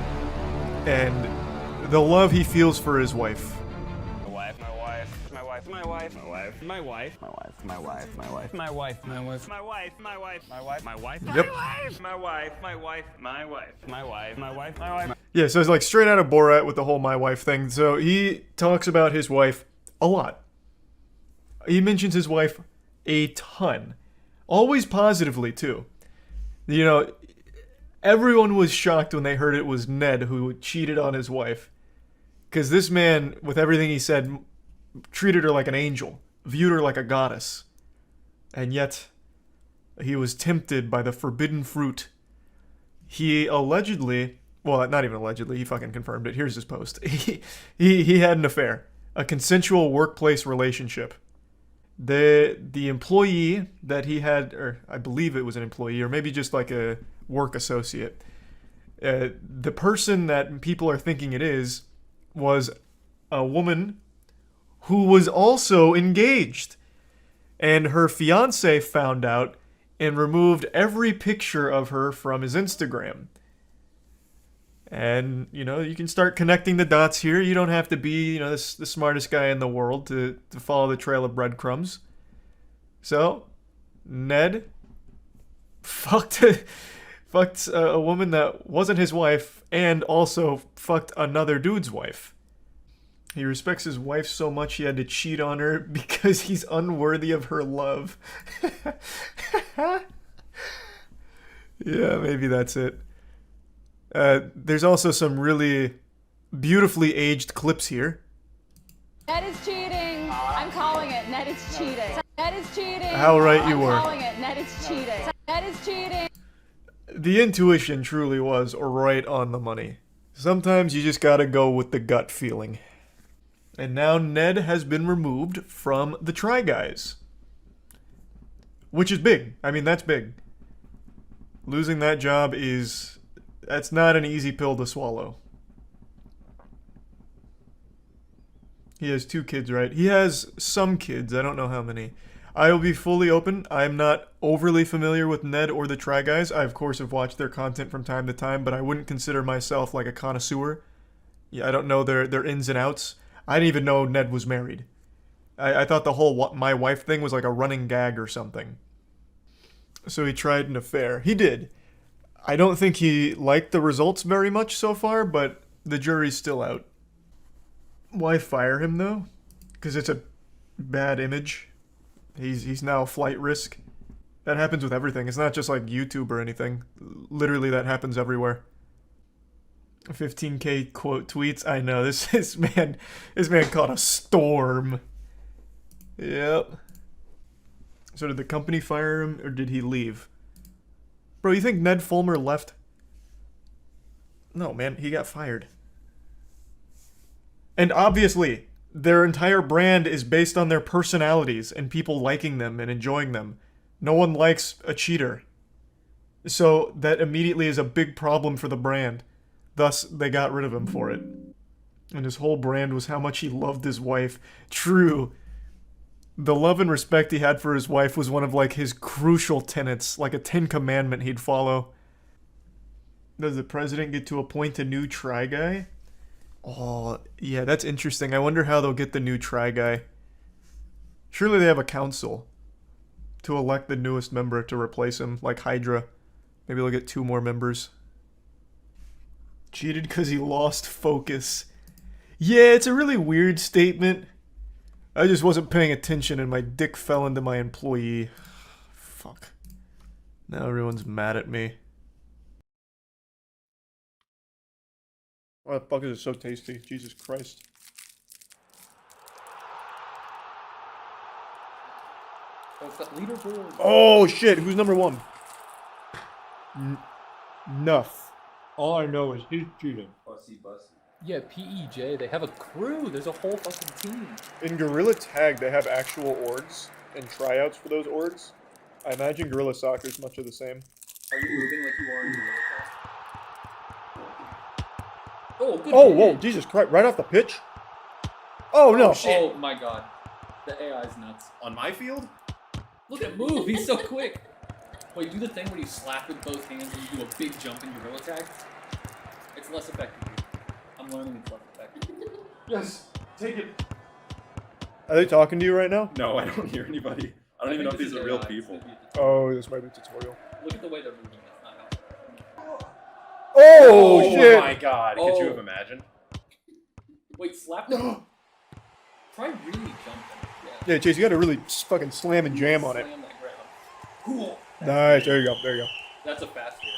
and the love he feels for his wife. My wife, my wife, my wife, my wife, my wife, my wife, my wife, my wife, my wife, my wife, my wife, my wife, my wife, my wife, my wife, Yep. my wife, my wife, my wife, my wife, my wife, my wife. Yeah, so it's like straight out of Borat with the whole my wife thing. So he talks about his wife a lot. He mentions his wife a ton. Always positively, too. You know, everyone was shocked when they heard it was Ned who cheated on his wife. Because this man, with everything he said, treated her like an angel, viewed her like a goddess. And yet, he was tempted by the forbidden fruit. He allegedly, well, not even allegedly, he fucking confirmed it. Here's his post. He had an affair, a consensual workplace relationship. The employee that he had, or I believe it was an employee, or maybe just like a work associate, the person that people are thinking it is was a woman who was also engaged. And her fiance found out and removed every picture of her from his Instagram. And, you know, you can start connecting the dots here. You don't have to be, you know, the smartest guy in the world to follow the trail of breadcrumbs. So, Ned fucked a woman that wasn't his wife and also fucked another dude's wife. He respects his wife so much he had to cheat on her because he's unworthy of her love. Yeah, maybe that's it. There's also some really beautifully aged clips here. Ned is cheating. I'm calling it. Ned is cheating. Ned is cheating. How right you were. I'm calling it. Ned is cheating. Ned is cheating. The intuition truly was right on the money. Sometimes you just gotta go with the gut feeling. And now Ned has been removed from the Try Guys. Which is big. I mean, that's big. Losing that job that's not an easy pill to swallow. He has 2 kids, right? He has some kids. I don't know how many. I will be fully open. I'm not overly familiar with Ned or the Try Guys. I, of course, have watched their content from time to time, but I wouldn't consider myself like a connoisseur. Yeah, I don't know their ins and outs. I didn't even know Ned was married. I thought the whole my wife thing was like a running gag or something. So he tried an affair. He did. I don't think he liked the results very much so far, but the jury's still out. Why fire him, though? Because it's a bad image. He's now a flight risk. That happens with everything. It's not just like YouTube or anything. Literally, that happens everywhere. 15K quote tweets. I know, this man caught a storm. Yep. So did the company fire him, or did he leave? Bro, you think Ned Fulmer left? No, man, he got fired. And obviously, their entire brand is based on their personalities and people liking them and enjoying them. No one likes a cheater. So that immediately is a big problem for the brand. Thus, they got rid of him for it. And his whole brand was how much he loved his wife. True. The love and respect he had for his wife was one of, like, his crucial tenets, like a 10 commandment he'd follow. Does the president get to appoint a new Try Guy? Oh, yeah, that's interesting. I wonder how they'll get the new Try Guy. Surely they have a council to elect the newest member to replace him, like Hydra. Maybe they'll get 2 more members. Cheated because he lost focus. Yeah, it's a really weird statement. I just wasn't paying attention and my dick fell into my employee. Fuck. Now everyone's mad at me. Why the fuck is it so tasty? Jesus Christ. Oh, it's that leaderboard. Oh shit, who's number 1? Nuff. All I know is he's cheating. Bussy. Yeah, PEJ, they have a crew. There's a whole fucking team. In Gorilla Tag, they have actual orgs and tryouts for those orgs. I imagine Gorilla Soccer is much of the same. Are you moving like you are in Gorilla Tag? Oh, good. Oh, whoa, Jesus Christ, right off the pitch? Oh, no. Oh, shit. Oh, my God. The AI is nuts. On my field? Look at move. He's so quick. Wait, do the thing where you slap with both hands and you do a big jump in Gorilla Tag. It's less effective. Yes, take it. Are they talking to you right now? No, I don't hear anybody. I don't even know if these are real people. Oh, this might be a tutorial. Look at the way they're moving. It's not helpful. Oh, shit! Oh my god, could you have imagined? Wait, slap them. Try really jumping. Yeah, Chase, you gotta really fucking slam and jam on it. Slam that ground. Cool. Nice, there you go, there you go. That's a fast area.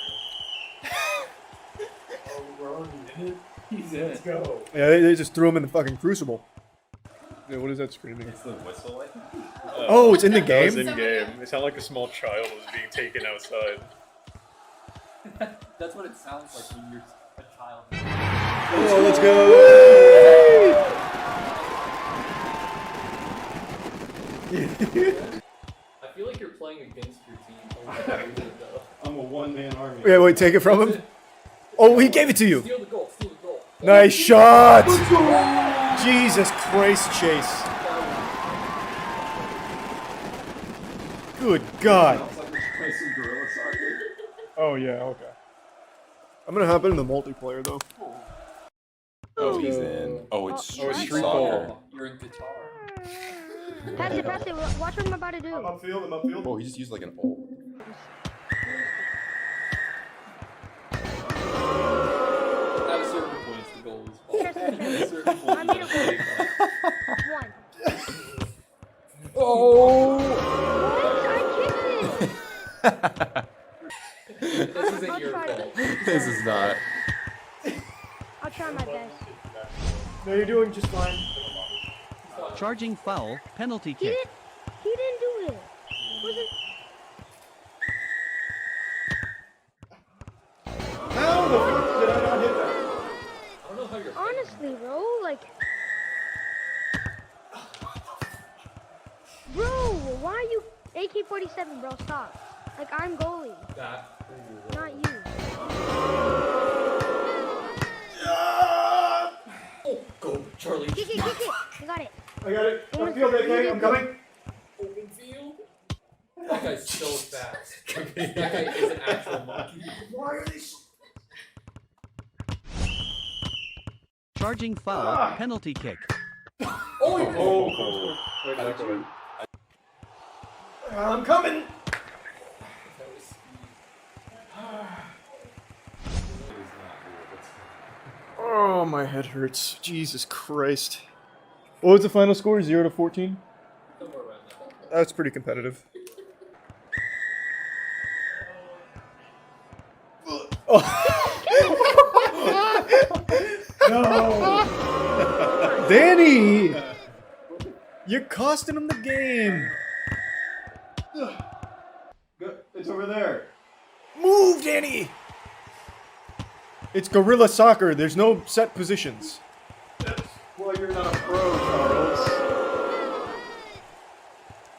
Oh, we're already in it? He's in Let's go. Yeah, they just threw him in the fucking crucible. Yeah, what is that screaming? It's the whistle, I think. Oh, it's in the That game? was in game. It sounded like a small child was being taken outside. That's what it sounds like when you're a child. Oh, let's go! I feel like you're playing against your team. I'm a one-man army. Yeah, wait, take it from him. Oh, he gave it to you. Steal the goal, steal the goal. Nice shot! Jesus Christ, Chase. Good God. Oh, yeah, okay. I'm gonna hop into the multiplayer, though. Oh, he's in. Oh, it's street street soccer. ball. You're in guitar. Pass it, pass it. Watch what I'm about to do. I'm upfield. Oh, he just used like an ult. At a certain point, the goal is ball. At a certain point, I made a goal. One. Oh! What? I kicked it. This isn't your fault. This is not. I'll try my best. No, you're doing just fine. Charging foul, penalty He kick. didn't do it. Was it? How the fuck did I not hit that? I don't know how you're. Honestly, bro, like. Bro, why are you AK-47, bro? Stop. Like, I'm goalie. Not you. Oh, go, Charlie. Kick it, kick it. I got it. I got it. Upfield, AK, I'm coming. Open field. That guy's so fast. That guy is an actual monkey. Why are they so... Charging foul, penalty kick. Oh! I'm coming. Oh, my head hurts. Jesus Christ. What was the final score? 0 to 14? That's pretty competitive. Oh. No! Danny! You're costing him the game! It's over there. Move, Danny! It's guerrilla soccer. There's no set positions. Well, you're not a pro, Charles.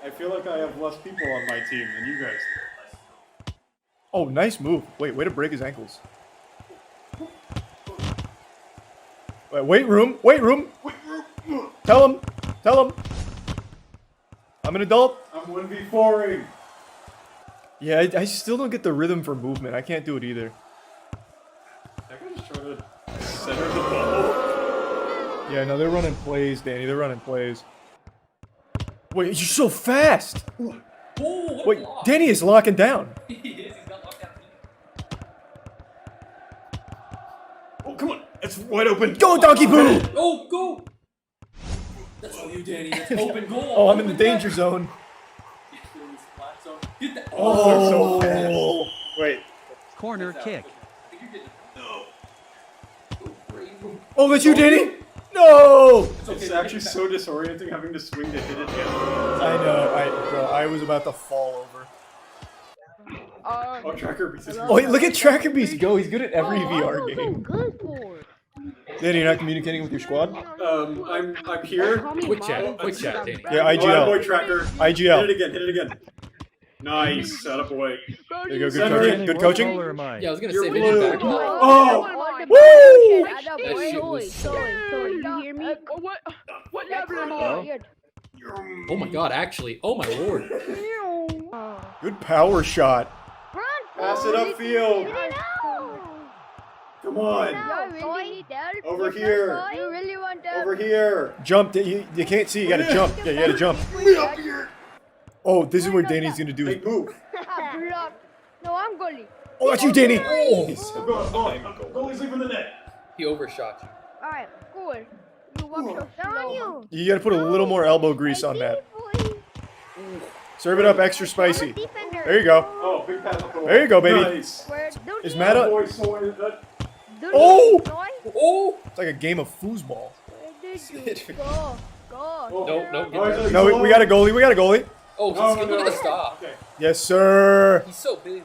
I feel like I have less people on my team than you guys do. Oh, nice move. Wait, way to break his ankles. Wait, weight room. Tell him. I'm an adult. I'm 1v4ing. Yeah, I still don't get the rhythm for movement. I can't do it either. That guy just trying to center the ball. Yeah, no, they're running plays, Danny. They're running plays. Wait, you're so fast. Oh, Wait, Danny is locking down. He is. He's got locked down. Oh, come on. It's wide open. Go, Donkey Poo! Oh, go! That's all you, Danny. It's open goal. Oh, I'm in the danger zone. Get that. Oh, so fast. Wait. Corner kick. Oh, that's you, Danny? No! It's actually so disorienting having to swing to hit it again. I know. Bro, I was about to fall over. Oh, Tracker Beast is Oh, look at Tracker Beast go. He's good at every VR I'm game. good for it. Danny, you're not communicating with your squad? I'm here. Quick chat, Danny. Yeah, Oh, IGL. boy, Tracker. IGL. Hit it again. Nice. Set up away. There you go. Good coaching. Good coaching. Yeah, I was gonna say You're video blue. back. Oh! Woo! That shit was so... You hear me? What level am I? Oh my god, actually. Oh my lord. Good power shot. Run, Pass it upfield. No. Come Come on. Over here. You really want to? Over here. Jump. You can't see. You gotta jump. Yeah, you gotta jump. Me up here. Oh, this is where Danny's gonna do his move. No, I'm goalie. Oh, that's you, Danny. Oh. Goalie's leaving the net. He overshot you. Alright, cool. You walk so slow. You gotta put a little more elbow grease on that. Serve it up extra spicy. There you go. Oh, big pass. There you go, baby. Nice. Is Matt up? Oh! Oh! It's like a game of foosball. Go. No, we got a goalie. We got a goalie. Oh, he's going to stop. Yes, sir. He's so big.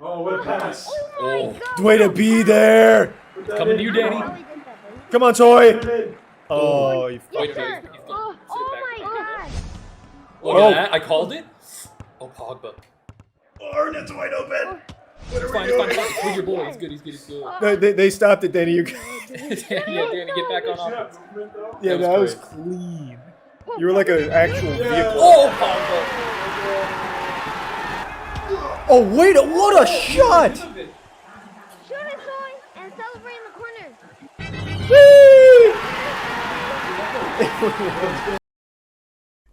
Oh, what a pass. Oh. Way to be there. Coming to you, Danny. Come on, Toy. Oh, you Wait, Oh my god. Look at that. I called it. Oh, Pogba. Oh, that's wide open. It's fine. It's with your boy. He's good. They stopped it, Danny. You... Danny, get back on offense. Yeah, that was clean. You were like an actual vehicle. Oh, Pogba. Oh, wait, what a shot! Shoot it, Toy, and celebrate in the corner.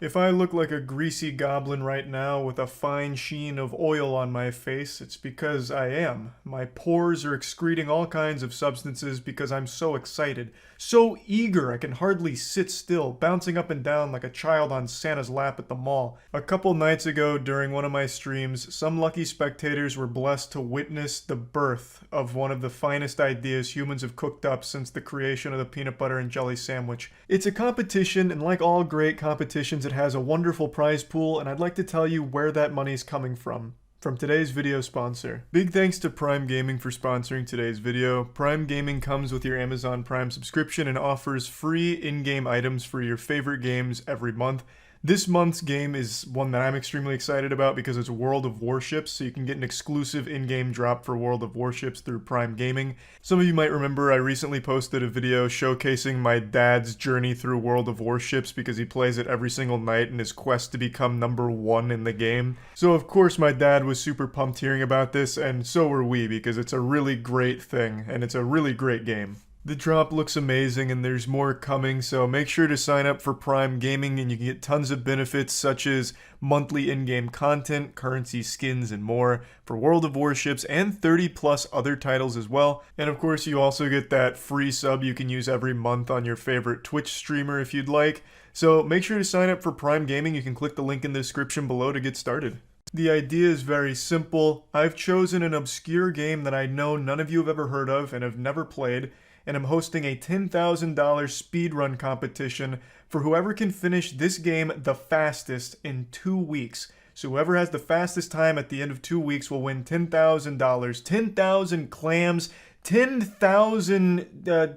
If I look like a greasy goblin right now with a fine sheen of oil on my face, it's because I am. My pores are excreting all kinds of substances because I'm so excited. So eager I can hardly sit still, bouncing up and down like a child on Santa's lap at the mall. A couple nights ago during one of my streams, some lucky spectators were blessed to witness the birth of one of the finest ideas humans have cooked up since the creation of the peanut butter and jelly sandwich. It's a competition, and like all great competitions, it has a wonderful prize pool, and I'd like to tell you where that money's coming from today's video sponsor. Big thanks to Prime Gaming for sponsoring today's video. Prime Gaming comes with your Amazon Prime subscription and offers free in-game items for your favorite games every month. This month's game is one that I'm extremely excited about because it's World of Warships, so you can get an exclusive in-game drop for World of Warships through Prime Gaming. Some of you might remember I recently posted a video showcasing my dad's journey through World of Warships because he plays it every single night in his quest to become #1 in the game. So of course my dad was super pumped hearing about this, and so were we because it's a really great thing, and it's a really great game. The drop looks amazing and there's more coming, so make sure to sign up for Prime Gaming and you can get tons of benefits such as monthly in-game content, currency skins, and more for World of Warships and 30 plus other titles as well. And of course you also get that free sub you can use every month on your favorite Twitch streamer if you'd like. So make sure to sign up for Prime Gaming. You can click the link in the description below to get started. The idea is very simple. I've chosen an obscure game that I know none of you have ever heard of and have never played, and I'm hosting a $10,000 speedrun competition for whoever can finish this game the fastest in 2 weeks. So whoever has the fastest time at the end of 2 weeks will win $10,000, 10,000 clams, 10,000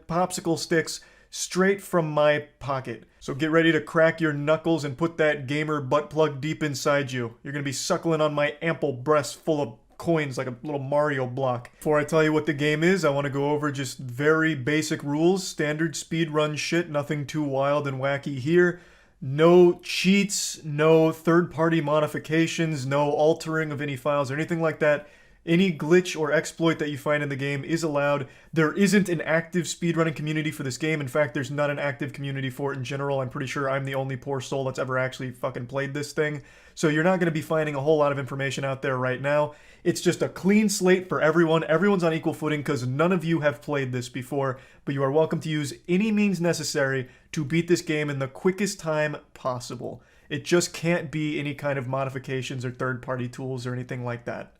popsicle sticks straight from my pocket. So get ready to crack your knuckles and put that gamer butt plug deep inside you. You're gonna be suckling on my ample breast full of coins like a little Mario block. Before I tell you what the game is, I want to go over just very basic rules, standard speedrun shit, nothing too wild and wacky here. No cheats, no third-party modifications, no altering of any files or anything like that. Any glitch or exploit that you find in the game is allowed. There isn't an active speedrunning community for this game. In fact, there's not an active community for it in general. I'm pretty sure I'm the only poor soul that's ever actually fucking played this thing. So you're not going to be finding a whole lot of information out there right now. It's just a clean slate for everyone. Everyone's on equal footing because none of you have played this before, but you are welcome to use any means necessary to beat this game in the quickest time possible. It just can't be any kind of modifications or third-party tools or anything like that.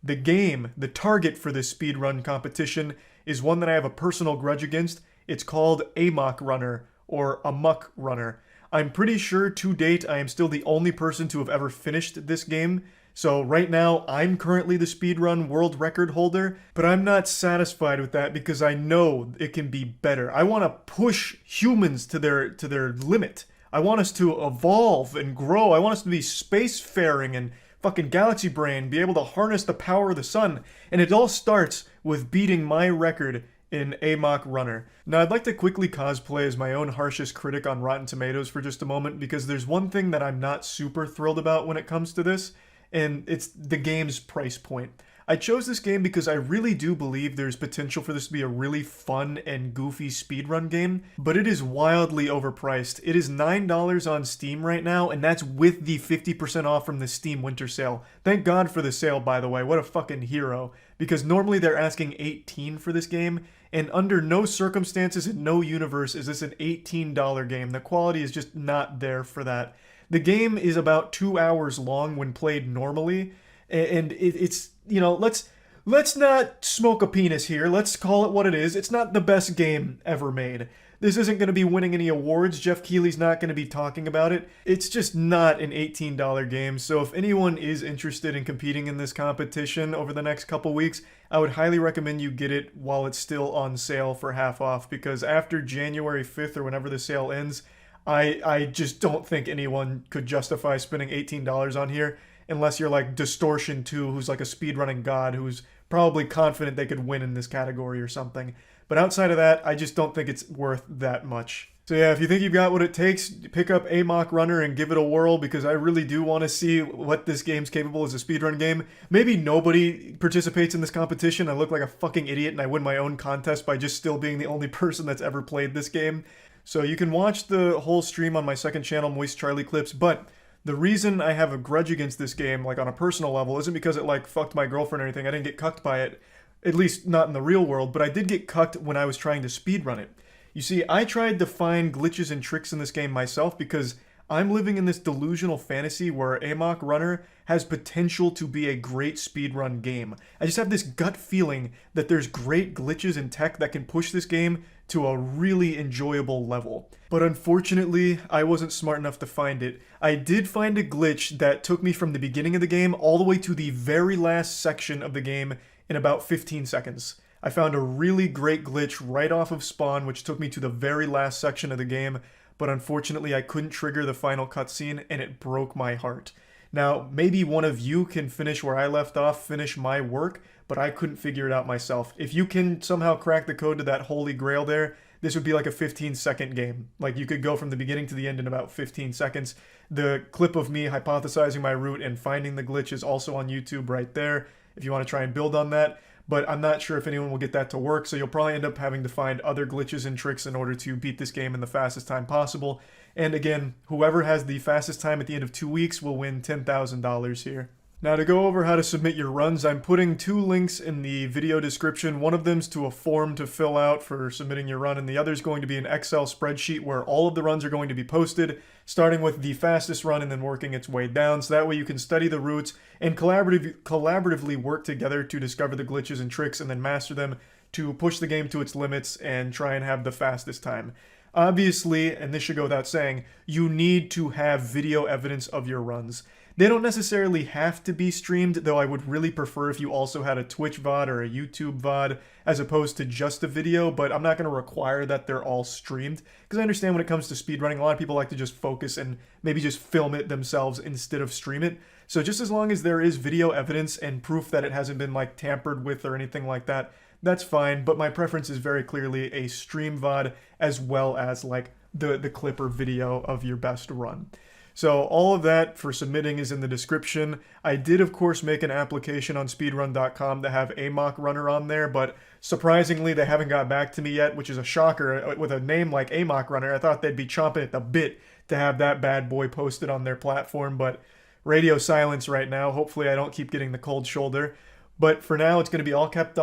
The game, the target for this speedrun competition, is one that I have a personal grudge against. It's called Amok Runner, or Amok Runner. I'm pretty sure to date I am still the only person to have ever finished this game. So right now, I'm currently the speedrun world record holder, but I'm not satisfied with that because I know it can be better. I want to push humans to their limit. I want us to evolve and grow. I want us to be spacefaring and fucking galaxy brain, be able to harness the power of the sun. And it all starts with beating my record in Amok Runner. Now I'd like to quickly cosplay as my own harshest critic on Rotten Tomatoes for just a moment because there's one thing that I'm not super thrilled about when it comes to this, and it's the game's price point. I chose this game because I really do believe there's potential for this to be a really fun and goofy speedrun game, but it is wildly overpriced. It is $9 on Steam right now, and that's with the 50% off from the Steam Winter Sale. Thank God for the sale, by the way. What a fucking hero. Because normally they're asking $18 for this game, and under no circumstances in no universe is this an $18 game. The quality is just not there for that. The game is about 2 hours long when played normally, and it's, you know, let's not smoke a penis here. Let's call it what it is. It's not the best game ever made. This isn't going to be winning any awards. Jeff Keighley's not going to be talking about it. It's just not an $18 game. So if anyone is interested in competing in this competition over the next couple weeks, I would highly recommend you get it while it's still on sale for half off, because after January 5th or whenever the sale ends, I just don't think anyone could justify spending $18 on here unless you're like Distortion 2, who's like a speedrunning god who's probably confident they could win in this category or something. But outside of that, I just don't think it's worth that much. So yeah, if you think you've got what it takes, pick up Amok Runner and give it a whirl, because I really do want to see what this game's capable as a speedrun game. Maybe nobody participates in this competition. I look like a fucking idiot and I win my own contest by just still being the only person that's ever played this game. So you can watch the whole stream on my second channel, Moist Charlie Clips, but the reason I have a grudge against this game, like on a personal level, isn't because it like fucked my girlfriend or anything. I didn't get cucked by it. At least not in the real world, but I did get cucked when I was trying to speedrun it. You see, I tried to find glitches and tricks in this game myself because I'm living in this delusional fantasy where Amok Runner has potential to be a great speedrun game. I just have this gut feeling that there's great glitches and tech that can push this game to a really enjoyable level. But unfortunately, I wasn't smart enough to find it. I did find a glitch that took me from the beginning of the game all the way to the very last section of the game in about 15 seconds. I found a really great glitch right off of spawn, which took me to the very last section of the game, but unfortunately I couldn't trigger the final cutscene, and it broke my heart. Now, maybe one of you can finish where I left off, finish my work, but I couldn't figure it out myself. If you can somehow crack the code to that holy grail there, this would be like a 15-second game. Like, you could go from the beginning to the end in about 15 seconds. The clip of me hypothesizing my route and finding the glitch is also on YouTube right there, if you want to try and build on that. But I'm not sure if anyone will get that to work, so you'll probably end up having to find other glitches and tricks in order to beat this game in the fastest time possible. And again, whoever has the fastest time at the end of 2 weeks will win $10,000 here. Now, to go over how to submit your runs, I'm putting 2 links in the video description. One of them's to a form to fill out for submitting your run, and the other is going to be an Excel spreadsheet where all of the runs are going to be posted, starting with the fastest run and then working its way down, so that way you can study the routes and collaboratively work together to discover the glitches and tricks and then master them to push the game to its limits and try and have the fastest time. Obviously, and this should go without saying, you need to have video evidence of your runs. They don't necessarily have to be streamed, though I would really prefer if you also had a Twitch VOD or a YouTube VOD as opposed to just a video, but I'm not going to require that they're all streamed, because I understand when it comes to speedrunning, a lot of people like to just focus and maybe just film it themselves instead of stream it. So just as long as there is video evidence and proof that it hasn't been like tampered with or anything like that, that's fine, but my preference is very clearly a stream VOD as well as like the clip or video of your best run. So all of that for submitting is in the description. I did, of course, make an application on speedrun.com to have Amok Runner on there, but surprisingly, they haven't got back to me yet, which is a shocker. With a name like Amok Runner, I thought they'd be chomping at the bit to have that bad boy posted on their platform, but radio silence right now. Hopefully I don't keep getting the cold shoulder. But for now, it's going to be all kept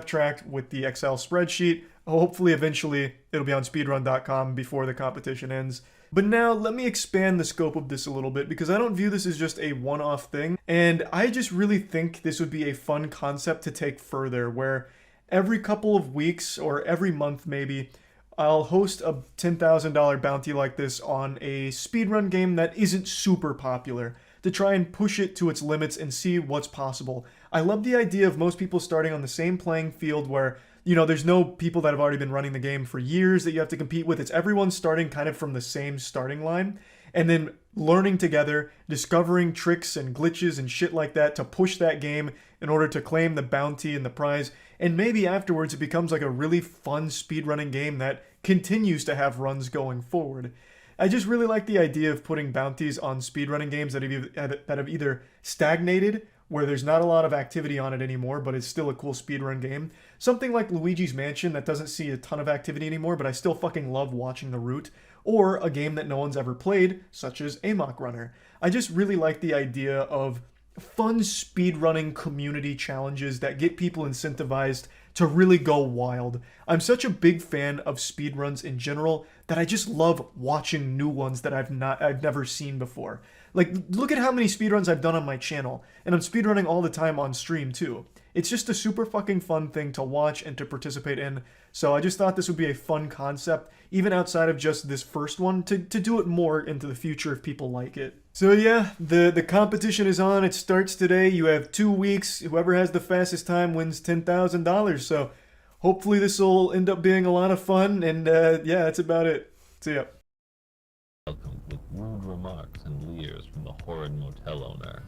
tracked with the Excel spreadsheet. Hopefully, eventually, it'll be on speedrun.com before the competition ends. But now, let me expand the scope of this a little bit, because I don't view this as just a one-off thing, and I just really think this would be a fun concept to take further, where every couple of weeks, or every month maybe, I'll host a $10,000 bounty like this on a speedrun game that isn't super popular, to try and push it to its limits and see what's possible. I love the idea of most people starting on the same playing field where, you know, there's no people that have already been running the game for years that you have to compete with. It's everyone starting kind of from the same starting line and then learning together, discovering tricks and glitches and shit like that to push that game in order to claim the bounty and the prize. And maybe afterwards it becomes like a really fun speedrunning game that continues to have runs going forward. I just really like the idea of putting bounties on speedrunning games that have either stagnated where there's not a lot of activity on it anymore, but it's still a cool speedrun game. Something like Luigi's Mansion that doesn't see a ton of activity anymore, but I still fucking love watching the route. Or a game that no one's ever played, such as Amok Runner. I just really like the idea of fun speedrunning community challenges that get people incentivized to really go wild. I'm such a big fan of speedruns in general that I just love watching new ones that I've never seen before. Like, look at how many speedruns I've done on my channel, and I'm speedrunning all the time on stream too. It's just a super fucking fun thing to watch and to participate in, so I just thought this would be a fun concept, even outside of just this first one, to do it more into the future if people like it. So yeah, the competition is on. It starts today. You have 2 weeks. Whoever has the fastest time wins $10,000. So hopefully this will end up being a lot of fun. And yeah, that's about it. See ya. Welcome with rude remarks and leers from the horrid motel owner.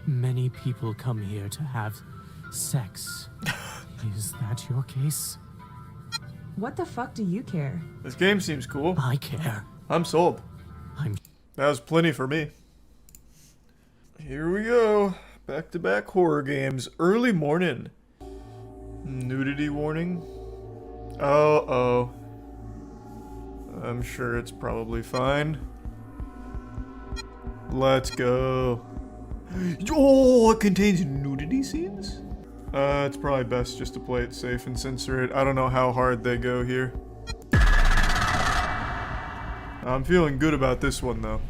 Many people come here to have sex. Is that your case? What the fuck do you care? This game seems cool. I care. I'm sold. That was plenty for me. Here we go. Back-to-back horror games. Early morning. Nudity warning. Oh. I'm sure it's probably fine. Let's go. Oh, it contains nudity scenes? It's probably best just to play it safe and censor it. I don't know how hard they go here. I'm feeling good about this one, though.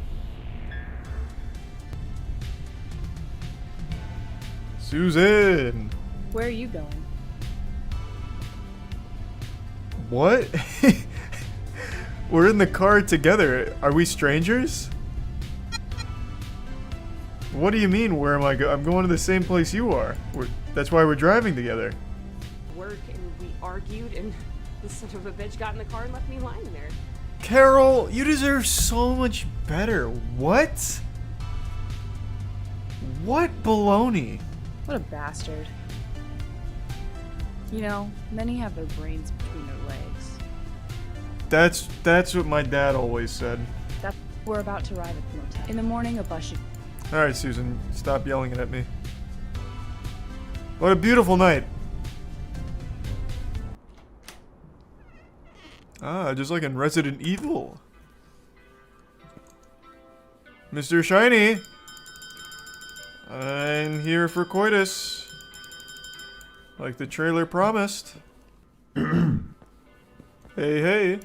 Susan! Where are you going? What? We're in the car together. Are we strangers? What do you mean, where am I going? I'm going to the same place you are. That's why we're driving together. Work, and we argued, and this son of a bitch got in the car and left me lying there. Carol, you deserve so much better. What? What baloney? What a bastard. You know, many have their brains between their legs. That's what my dad always said. We're about to arrive at the motel. In the morning, a bus should... Alright, Susan, stop yelling at me. What a beautiful night. Ah, just like in Resident Evil. Mr. Shiny! I'm here for coitus. Like the trailer promised. Hey.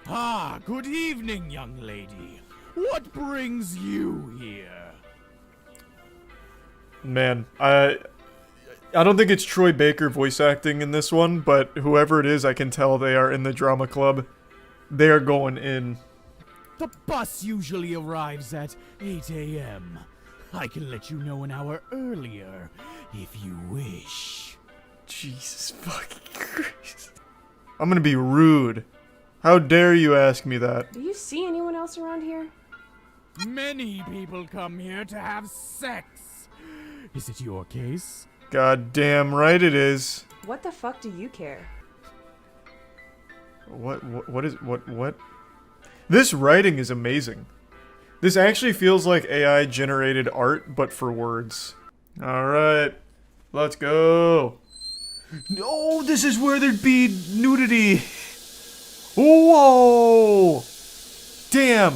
Ah, good evening, young lady. What brings you here? Man, I don't think it's Troy Baker voice acting in this one, but whoever it is, I can tell they are in the drama club. They are going in. The bus usually arrives at 8 a.m. I can let you know an hour earlier, if you wish. Jesus fucking Christ. I'm gonna be rude. How dare you ask me that? Do you see anyone else around here? Many people come here to have sex. Is it your case? God damn right it is. What the fuck do you care? What? This writing is amazing. This actually feels like AI generated art, but for words. Alright, let's go. No, this is where there'd be nudity. Whoa! Damn.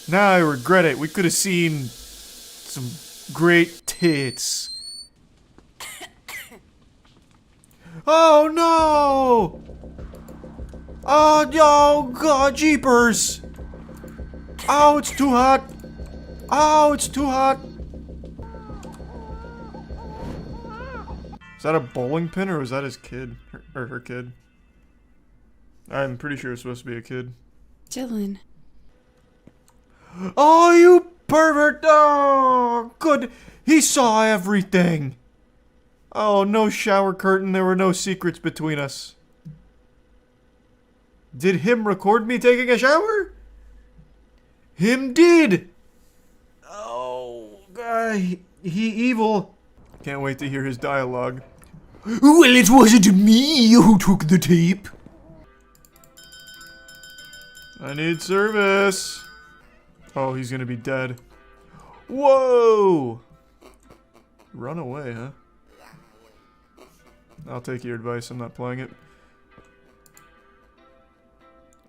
Now I regret it. We could have seen some great tits. Oh no! Oh no, God, jeepers! Oh, it's too hot! Oh, it's too hot! Is that a bowling pin or was that his kid? Or her kid? I'm pretty sure it's supposed to be a kid. Dylan. Oh, you pervert! Oh, good. He saw everything. Oh, no shower curtain. There were no secrets between us. Did him record me taking a shower? Him did. Oh, God. He evil. Can't wait to hear his dialogue. Well, it wasn't me who took the tape. I need service. Oh, he's gonna be dead. Whoa! Run away, huh? I'll take your advice. I'm not playing it.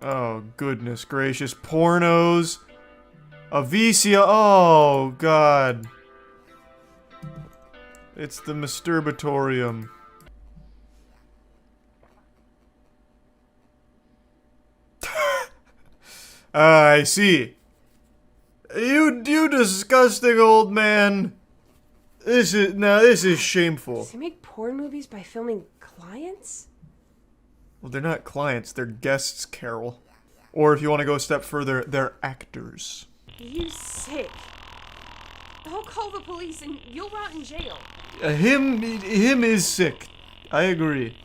Oh, goodness gracious. Pornos. A VCR. Oh, God. It's the masturbatorium. I see. You disgusting old man. This is shameful. Does he make porn movies by filming clients? Well, they're not clients, they're guests, Carol. Or if you want to go a step further, they're actors. You sick. I'll call the police and you'll rot in jail. Him is sick. I agree.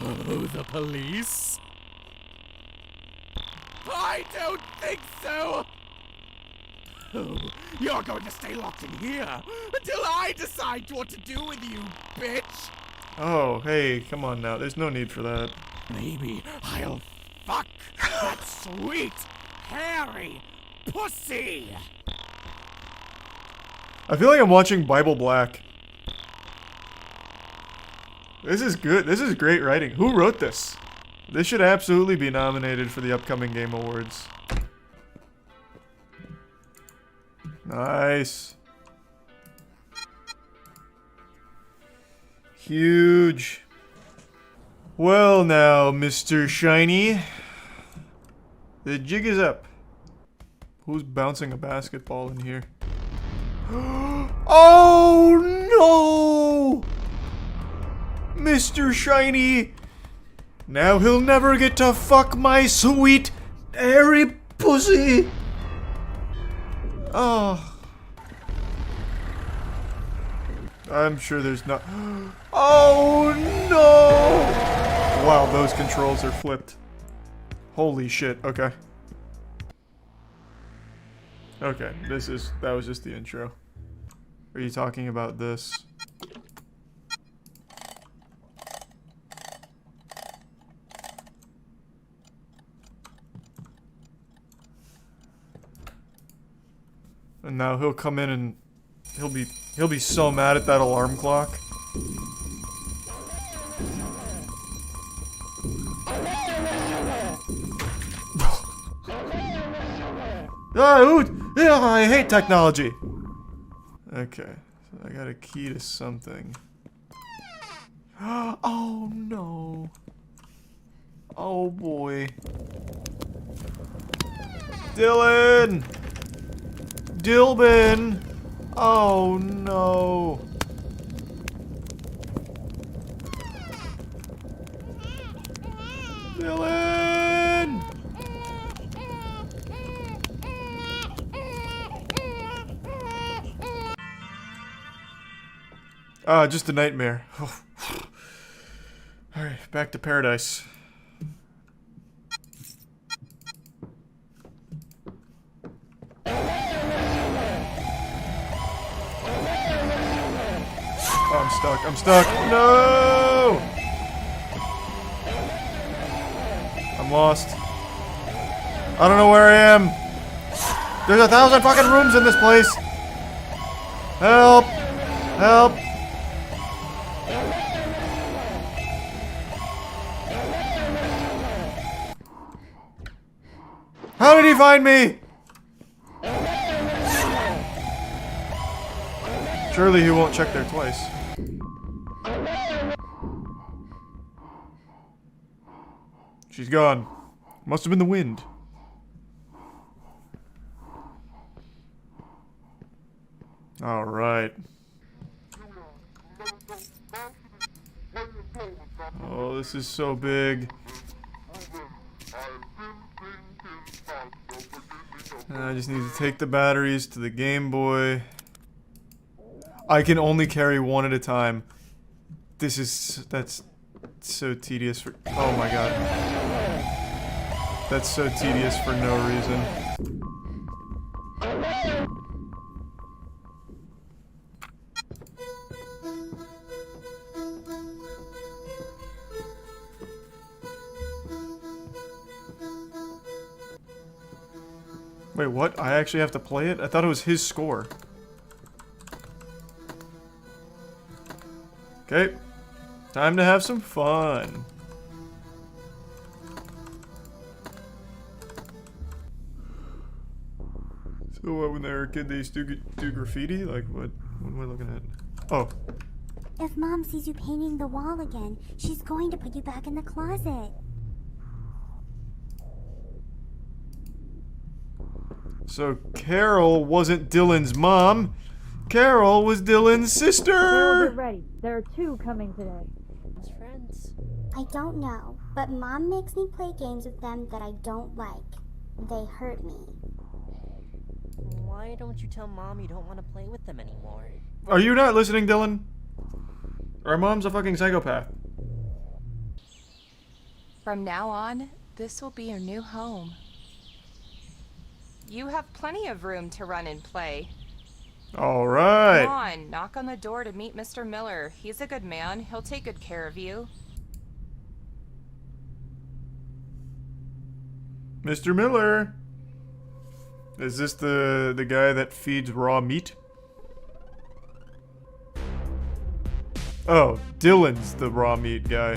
Oh, the police? I don't think so! Oh, you're going to stay locked in here until I decide what to do with you, bitch! Oh, hey, come on now. There's no need for that. Maybe I'll fuck that sweet, hairy pussy! I feel like I'm watching Bible Black. This is good. This is great writing. Who wrote this? This should absolutely be nominated for the upcoming Game Awards. Nice. Huge. Well now, Mr. Shiny. The jig is up. Who's bouncing a basketball in here? Oh no! Mr. Shiny! Now he'll never get to fuck my sweet, hairy pussy! Oh. I'm sure there's not. Oh no! Wow, those controls are flipped. Holy shit, okay. Okay, that was just the intro. Are you talking about this? And now he'll come in and he'll be so mad at that alarm clock. I hate technology. Okay, so I got a key to something. Oh no. Oh boy. Dylan! Dilbin! Oh no. Dylan! Just a nightmare. Alright, back to paradise. Oh, I'm stuck. I'm stuck. No! I'm lost. I don't know where I am. There's 1,000 fucking rooms in this place. Help! Help! How did he find me? Surely he won't check there twice. She's gone. Must have been the wind. All right. Oh, this is so big. I just need to take the batteries to the Game Boy. I can only carry one at a time. That's so tedious for, oh my god. That's so tedious for no reason. Wait, what? I actually have to play it? I thought it was his score. Okay. Time to have some fun. So what, when they were a kid, they used to do graffiti? Like, what am I looking at? Oh. If Mom sees you painting the wall again, she's going to put you back in the closet. So Carol wasn't Dylan's mom. Carol was Dylan's sister! Carol, get ready. There are 2 coming today. Friends. I don't know, but Mom makes me play games with them that I don't like. They hurt me. Why don't you tell Mom you don't want to play with them anymore? Are you not listening, Dylan? Our mom's a fucking psychopath. From now on, this will be your new home. You have plenty of room to run and play. All right. Come on, knock on the door to meet Mr. Miller. He's a good man. He'll take good care of you. Mr. Miller. Is this the guy that feeds raw meat? Oh, Dylan's the raw meat guy.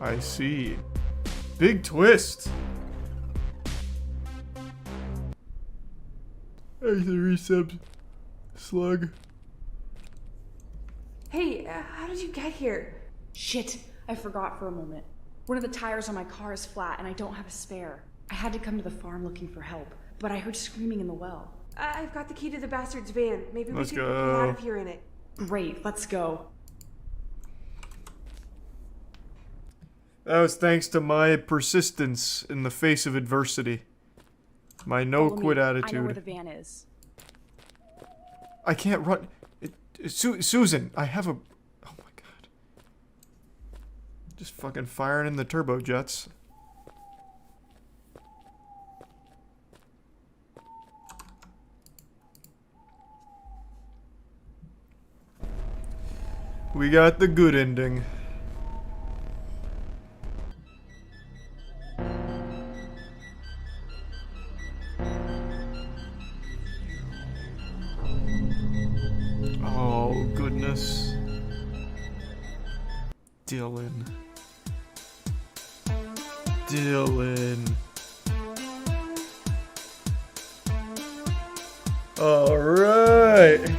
I see. Big twist. Hey, the resub slug. Hey, how did you get here? Shit, I forgot for a moment. One of the tires on my car is flat and I don't have a spare. I had to come to the farm looking for help, but I heard screaming in the well. I've got the key to the bastard's van. Maybe we can get out of here in it. Great, let's go. That was thanks to my persistence in the face of adversity. My no-quit attitude. I know where the van is. I can't run. Susan, I have a... Oh my god. Just fucking firing in the turbojets. We got the good ending. Oh, goodness. Dylan. Dylan. Alright.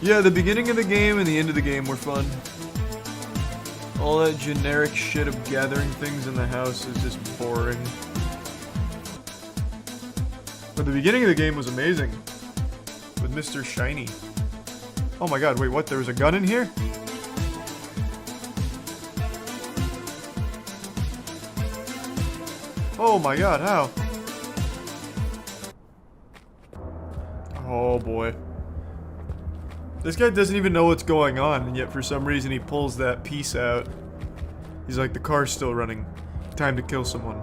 Yeah, the beginning of the game and the end of the game were fun. All that generic shit of gathering things in the house is just boring. But the beginning of the game was amazing. With Mr. Shiny. Oh my god, wait, what? There was a gun in here? Oh my god, how? Oh boy. This guy doesn't even know what's going on, and yet for some reason he pulls that piece out. He's like, the car's still running. Time to kill someone.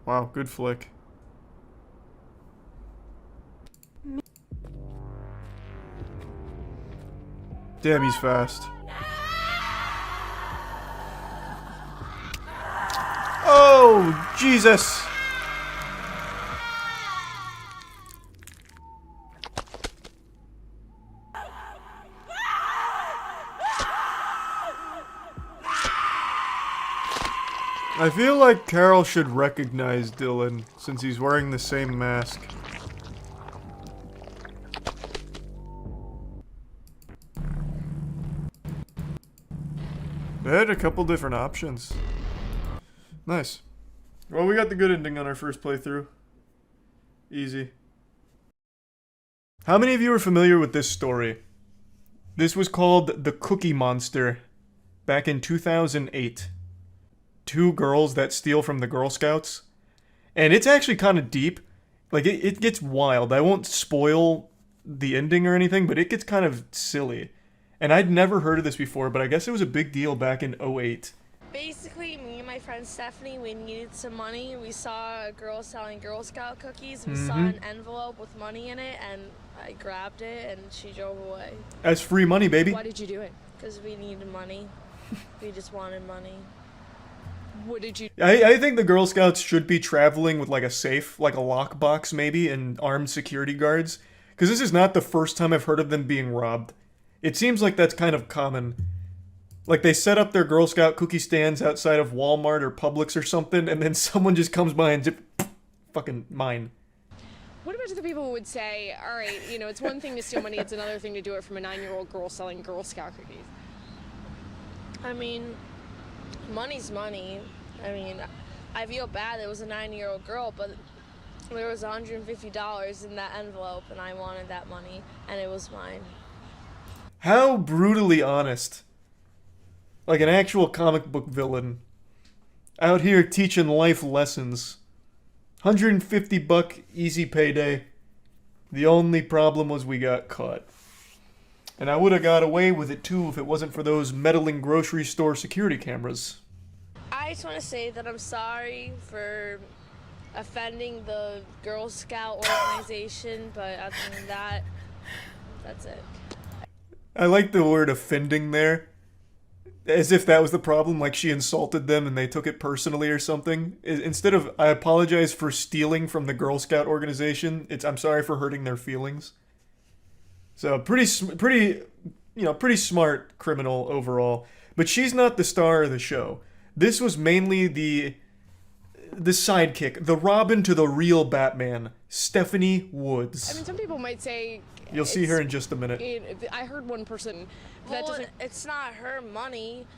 Wow, good flick. Damn, he's fast. Oh, Jesus! I feel like Carol should recognize Dylan, since he's wearing the same mask. They had a couple different options. Nice. Well, we got the good ending on our first playthrough. Easy. How many of you are familiar with this story? This was called The Cookie Monster back in 2008. 2 girls that steal from the Girl Scouts. And it's actually kind of deep. Like, it gets wild. I won't spoil the ending or anything, but it gets kind of silly. And I'd never heard of this before, but I guess it was a big deal back in 2008. Basically, me and my friend Stephanie, we needed some money. We saw a girl selling Girl Scout cookies. We saw an envelope with money in it, and I grabbed it, and she drove away. That's free money, baby. Why did you do it? Because we needed money. We just wanted money. What did you... I think the Girl Scouts should be traveling with like a safe, like a lockbox maybe, and armed security guards. Because this is not the first time I've heard of them being robbed. It seems like that's kind of common. Like they set up their Girl Scout cookie stands outside of Walmart or Publix or something, and then someone just comes by and fucking mine. What about the people who would say, all right, you know, it's one thing to steal money, it's another thing to do it from a 9-year-old girl selling Girl Scout cookies? I mean, money's money. I mean, I feel bad it was a 9-year-old girl, but there was $150 in that envelope, and I wanted that money, and it was mine. How brutally honest. Like an actual comic book villain. Out here teaching life lessons. $150 easy payday. The only problem was we got caught. And I would have got away with it too if it wasn't for those meddling grocery store security cameras. I just want to say that I'm sorry for offending the Girl Scout organization, but other than that, that's it. I like the word offending there. As if that was the problem, like she insulted them and they took it personally or something. Instead of, I apologize for stealing from the Girl Scout organization, it's, I'm sorry for hurting their feelings. So, pretty smart criminal overall. But she's not the star of the show. This was mainly the sidekick, the Robin to the real Batman, Stephanie Woods. I mean, some people might say... You'll see her in just a minute. I heard one person that Well, doesn't... it's not her money.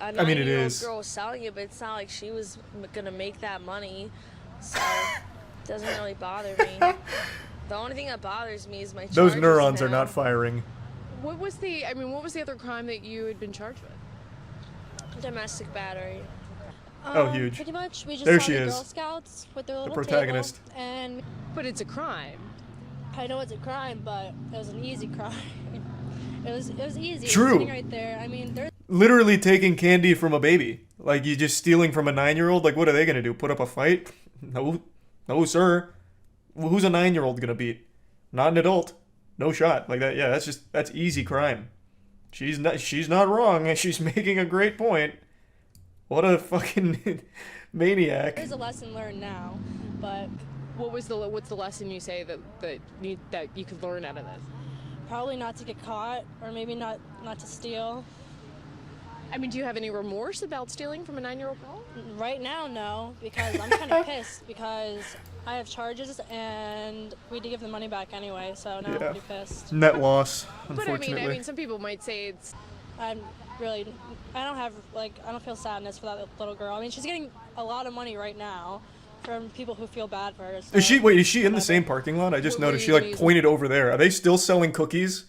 A I mean, it 9-year-old is. girl was selling it, but it's not like she was gonna make that money. So, it doesn't really bother me. The only thing that bothers me is my charges Those neurons are now. not firing. What was the other crime that you had been charged with? Domestic battery. Oh, huge. Pretty much, we just There saw she the is. Girl Scouts with their little protagonist. table, and but it's a crime. I know it's a crime, but it was an easy crime. It was easy. True. It was sitting right there. I mean, there's Literally taking candy from a baby. Like, you just stealing from a 9-year-old? Like, what are they gonna do? Put up a fight? No, sir. Who's a 9-year-old gonna beat? Not an adult. No shot. Like that. Yeah, that's easy crime. She's not wrong. She's making a great point. What a fucking maniac. there's a lesson learned now, but What's the lesson you say that you could learn out of this? probably not to get caught, or maybe not to steal. I mean, do you have any remorse about stealing from a 9-year-old girl? Right now, no, because I'm kind of pissed because I have charges and we had to give the money back anyway, so now I'm pretty pissed. Net loss, But unfortunately. I mean, some people might say it's... I don't feel sadness for that little girl. I mean, she's getting a lot of money right now from people who feel bad for her. So Is she in the same parking lot? I just noticed she like pointed over there. Are they still selling cookies?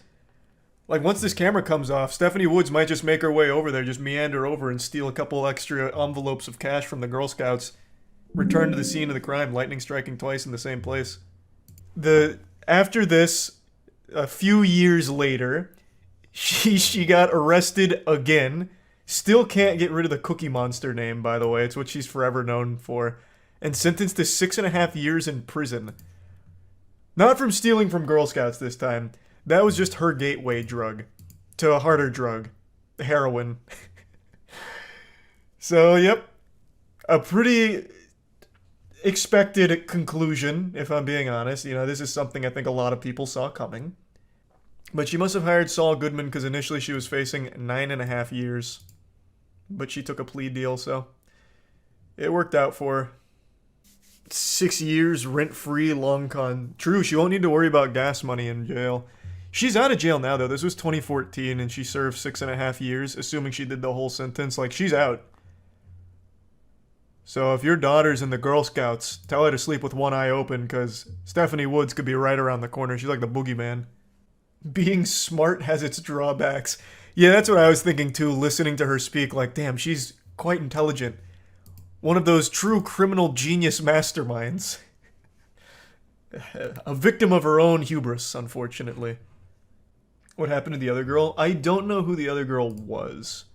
Like once this camera comes off, Stephanie Woods might just make her way over there, just meander over and steal a couple extra envelopes of cash from the Girl Scouts. Return to the scene of the crime, lightning striking twice in the same place. After this, a few years later, she got arrested again. Still can't get rid of the Cookie Monster name, by the way. It's what she's forever known for. And sentenced to 6.5 years in prison. Not from stealing from Girl Scouts this time. That was just her gateway drug to a harder drug, heroin. So, yep. A pretty expected conclusion, if I'm being honest. You know, this is something I think a lot of people saw coming. But she must have hired Saul Goodman because initially she was facing 9.5 years. But she took a plea deal, so it worked out for her. 6 years, rent-free, long con. True, she won't need to worry about gas money in jail. She's out of jail now, though. This was 2014, and she served 6.5 years, assuming she did the whole sentence. Like, she's out. So if your daughter's in the Girl Scouts, tell her to sleep with one eye open, because Stephanie Woods could be right around the corner. She's like the boogeyman. Being smart has its drawbacks. Yeah, that's what I was thinking, too, listening to her speak. Like, damn, she's quite intelligent. One of those true criminal genius masterminds. A victim of her own hubris, unfortunately. What happened to the other girl? I don't know who the other girl was.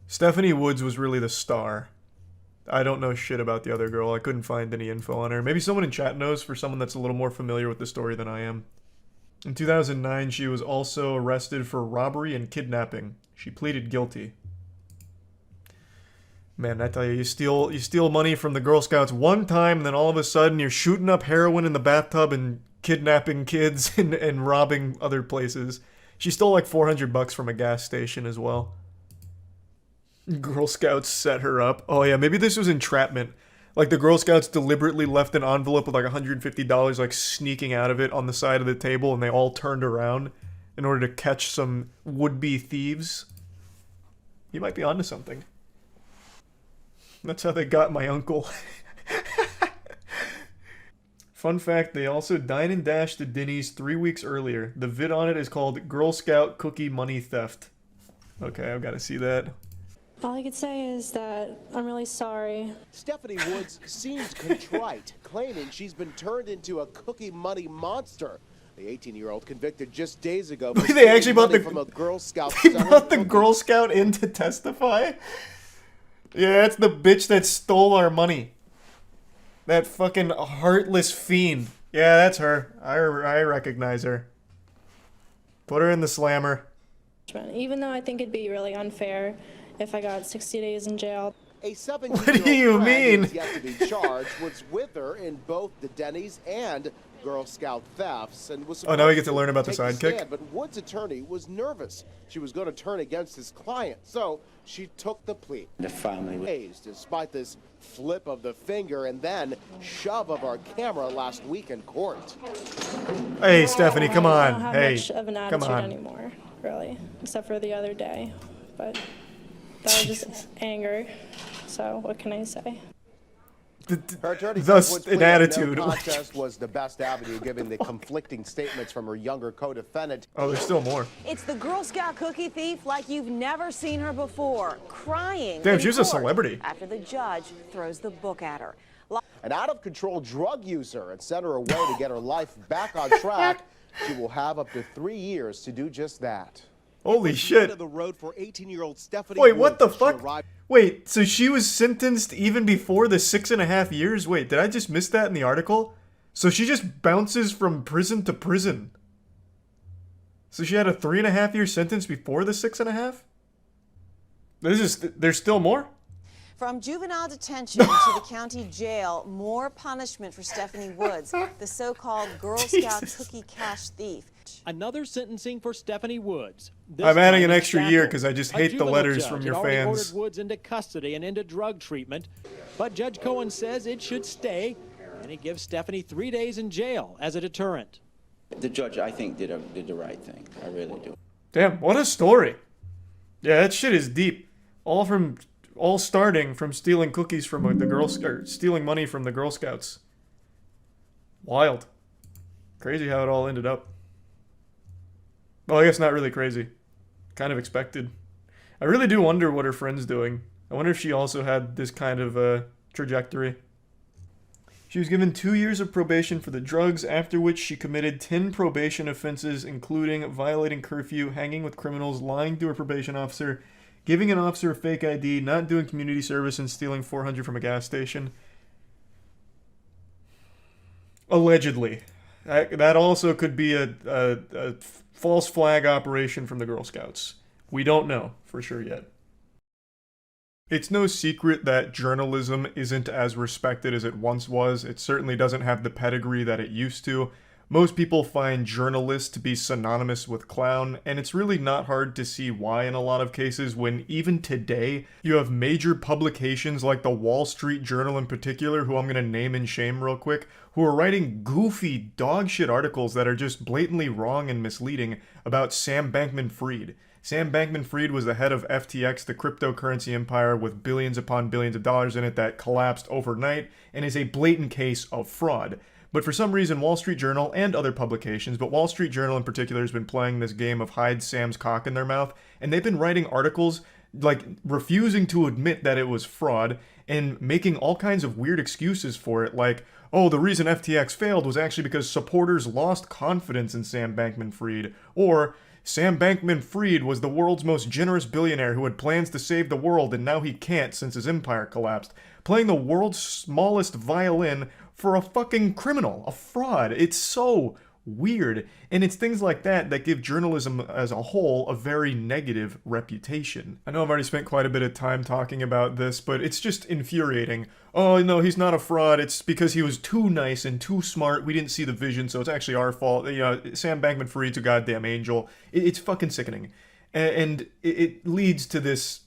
Stephanie Woods was really the star. I don't know shit about the other girl. I couldn't find any info on her. Maybe someone in chat knows for someone that's a little more familiar with the story than I am. In 2009, she was also arrested for robbery and kidnapping. She pleaded guilty. Man, I tell you, you steal money from the Girl Scouts one time, and then all of a sudden you're shooting up heroin in the bathtub and kidnapping kids and robbing other places. She stole like $400 from a gas station as well. Girl Scouts set her up. Oh yeah, maybe this was entrapment. Like the Girl Scouts deliberately left an envelope with like $150 like sneaking out of it on the side of the table, and they all turned around in order to catch some would-be thieves. You might be onto something. That's how they got my uncle. Fun fact, they also dine and dashed to Denny's 3 weeks earlier. The vid on it is called Girl Scout Cookie Money Theft. Okay, I've got to see that. All I could say is that I'm really sorry. Stephanie Woods seems contrite, claiming she's been turned into a cookie money monster. The 18-year-old convicted just days ago. They actually brought from a Girl Scout. They brought the Girl Scout in to testify? Yeah, that's the bitch that stole our money. That fucking heartless fiend. Yeah, that's her. I recognize her. Put her in the slammer. Even though I think it'd be really unfair if I got 60 days in jail. A 17-year-old What do you mean? who's yet to be charged was with her in both the Denny's and Girl Scout thefts, and was Oh, now we get to learn about the take sidekick? stand, but Wood's attorney was nervous. She was going to turn against his client, so she took the plea. The family Days, despite this flip of the finger and then shove of our camera last week in court. Hey, Stephanie, come on. I don't have Hey, much of an come attitude on. anymore, really, except for the other day. But that was just anger. So what can I say? Her attorney Thus, says Wood's an plea of attitude. No contest was the best avenue, given the conflicting statements from her younger co-defendant. Oh, there's still more. It's the Girl Scout cookie thief like you've never seen her before, crying. Damn, in she was a court celebrity. After the judge throws the book at her. An out-of-control drug user, and sent her away to get her life back on track. She will have up to 3 years to do just that. Holy shit. The road for 18-year-old Stephanie Wait, what the Woods. She fuck? arrived- Wait, so she was sentenced even before the 6.5 years? Wait, did I just miss that in the article? So she just bounces from prison to prison. So she had a 3.5 year sentence before the 6.5? There's still more? From juvenile detention to the county jail, more punishment for Stephanie Woods, the so-called Girl Scout cookie cash thief. Another sentencing for Stephanie Woods. This I'm adding time an in extra Stafford. year because I just A hate the juvenile letters judge from had your already fans. ordered Woods into custody and into drug treatment, but Judge Cohen says it should stay, and he gives Stephanie 3 days in jail as a deterrent. The judge, I think, did the right thing. I really do. Damn, what a story. Yeah, that shit is deep. All starting from stealing cookies from stealing money from the Girl Scouts. Wild. Crazy how it all ended up. Well, I guess not really crazy. Kind of expected. I really do wonder what her friend's doing. I wonder if she also had this kind of trajectory. She was given 2 years of probation for the drugs, after which she committed 10 probation offenses, including violating curfew, hanging with criminals, lying to her probation officer, giving an officer a fake ID, not doing community service, and stealing $400 from a gas station. Allegedly. That also could be a false flag operation from the Girl Scouts. We don't know for sure yet. It's no secret that journalism isn't as respected as it once was. It certainly doesn't have the pedigree that it used to. Most people find journalist to be synonymous with clown, and it's really not hard to see why in a lot of cases when even today you have major publications like the Wall Street Journal in particular, who I'm going to name and shame real quick, who are writing goofy dogshit articles that are just blatantly wrong and misleading about Sam Bankman-Fried. Sam Bankman-Fried was the head of FTX, the cryptocurrency empire with billions upon billions of dollars in it that collapsed overnight and is a blatant case of fraud. But for some reason, Wall Street Journal and other publications, but Wall Street Journal in particular, has been playing this game of hide Sam's cock in their mouth, and they've been writing articles, like, refusing to admit that it was fraud, and making all kinds of weird excuses for it, like, oh, the reason FTX failed was actually because supporters lost confidence in Sam Bankman-Fried, or Sam Bankman-Fried was the world's most generous billionaire who had plans to save the world and now he can't since his empire collapsed. Playing the world's smallest violin for a fucking criminal, a fraud. It's so weird. And it's things like that that give journalism as a whole a very negative reputation. I know I've already spent quite a bit of time talking about this, but it's just infuriating. Oh, no, he's not a fraud. It's because he was too nice and too smart. We didn't see the vision, so it's actually our fault. You know, Sam Bankman-Fried's a goddamn angel. It's fucking sickening. And it leads to this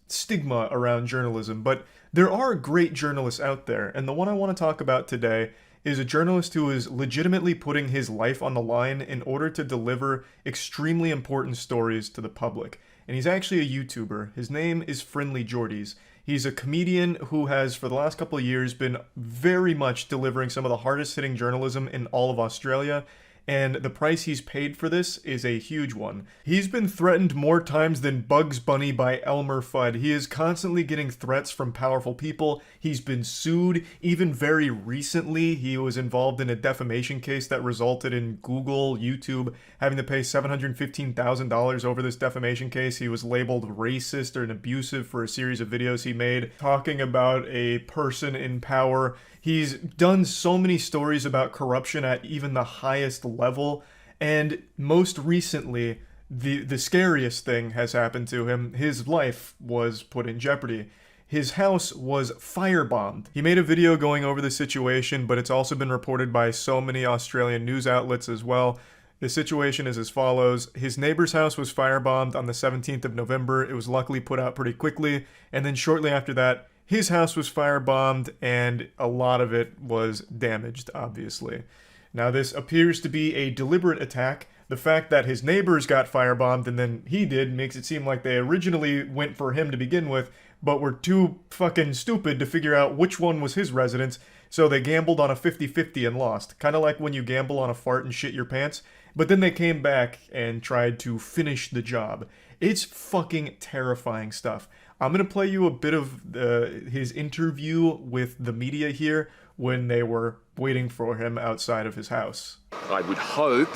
stigma around journalism. But there are great journalists out there, and the one I want to talk about today is a journalist who is legitimately putting his life on the line in order to deliver extremely important stories to the public. And he's actually a YouTuber. His name is Friendly Jordies. He's a comedian who has, for the last couple of years, been very much delivering some of the hardest-hitting journalism in all of Australia, and the price he's paid for this is a huge one. He's been threatened more times than Bugs Bunny by Elmer Fudd. He is constantly getting threats from powerful people. He's been sued. Even very recently, he was involved in a defamation case that resulted in Google, YouTube having to pay $715,000 over this defamation case. He was labeled racist or abusive for a series of videos he made talking about a person in power. He's done so many stories about corruption at even the highest level, and most recently, the scariest thing has happened to him. His life was put in jeopardy. His house was firebombed. He made a video going over the situation, but it's also been reported by so many Australian news outlets as well. The situation is as follows. His neighbor's house was firebombed on the 17th of November. It was luckily put out pretty quickly, and then shortly after that, his house was firebombed, and a lot of it was damaged, obviously. Now, this appears to be a deliberate attack. The fact that his neighbors got firebombed and then he did makes it seem like they originally went for him to begin with, but were too fucking stupid to figure out which one was his residence, so they gambled on a 50-50 and lost. Kind of like when you gamble on a fart and shit your pants, but then they came back and tried to finish the job. It's fucking terrifying stuff. I'm going to play you a bit of his interview with the media here when they were waiting for him outside of his house. I would hope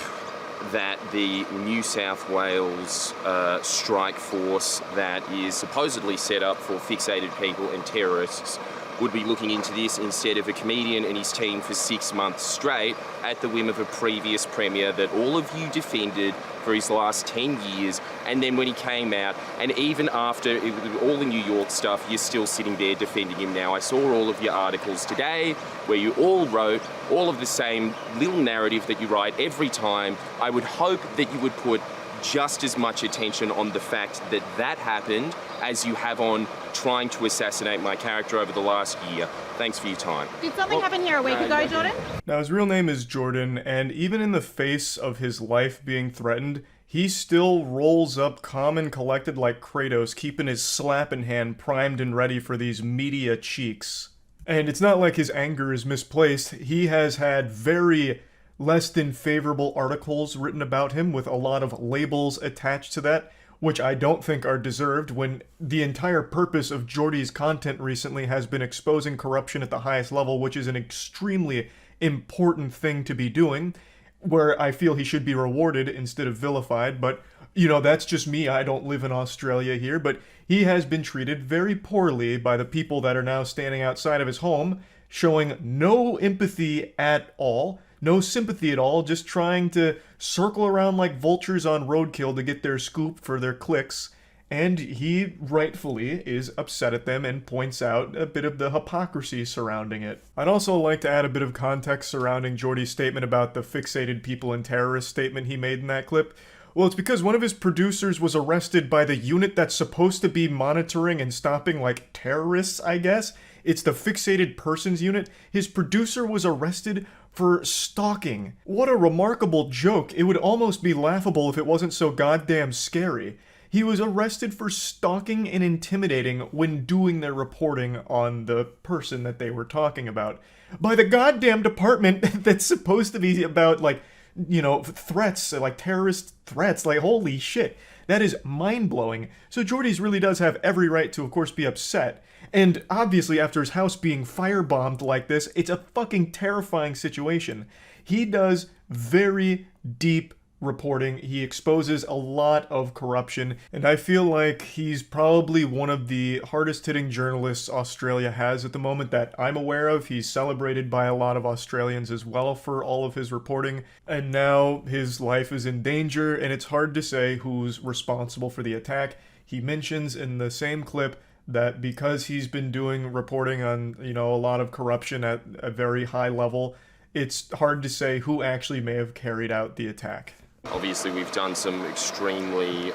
that the New South Wales strike force that is supposedly set up for fixated people and terrorists would be looking into this instead of a comedian and his team for 6 months straight at the whim of a previous premier that all of you defended for his last 10 years, and then when he came out, and even after all the New York stuff, you're still sitting there defending him now. I saw all of your articles today where you all wrote all of the same little narrative that you write every time. I would hope that you would put just as much attention on the fact that that happened as you have on trying to assassinate my character over the last year. Thanks for your time. Did something happen here a week ago, Jordan? Now, his real name is Jordan, and even in the face of his life being threatened, he still rolls up calm and collected like Kratos, keeping his slapping hand primed and ready for these media cheeks. And it's not like his anger is misplaced. He has had very less than favorable articles written about him with a lot of labels attached to that, which I don't think are deserved when the entire purpose of Jordy's content recently has been exposing corruption at the highest level, which is an extremely important thing to be doing, where I feel he should be rewarded instead of vilified. But, you know, that's just me. I don't live in Australia here, but he has been treated very poorly by the people that are now standing outside of his home, showing no empathy at all. No sympathy at all, just trying to circle around like vultures on roadkill to get their scoop for their clicks, and he rightfully is upset at them and points out a bit of the hypocrisy surrounding it. I'd also like to add a bit of context surrounding Jordy's statement about the fixated people and terrorists statement he made in that clip. Well, it's because one of his producers was arrested by the unit that's supposed to be monitoring and stopping, like, terrorists, I guess. It's the Fixated Persons Unit. His producer was arrested for stalking. What a remarkable joke. It would almost be laughable if it wasn't so goddamn scary. He was arrested for stalking and intimidating when doing their reporting on the person that they were talking about by the goddamn department that's supposed to be about, like, you know, threats, like terrorist threats. Like, holy shit. That is mind-blowing. So Jordy's really does have every right to, of course, be upset. And obviously, after his house being firebombed like this, it's a fucking terrifying situation. He does very deep reporting. He exposes a lot of corruption, and I feel like he's probably one of the hardest hitting journalists Australia has at the moment that I'm aware of. He's celebrated by a lot of Australians as well for all of his reporting, and now his life is in danger, and it's hard to say who's responsible for the attack. He mentions in the same clip that because he's been doing reporting on, you know, a lot of corruption at a very high level, it's hard to say who actually may have carried out the attack. Obviously, we've done some extremely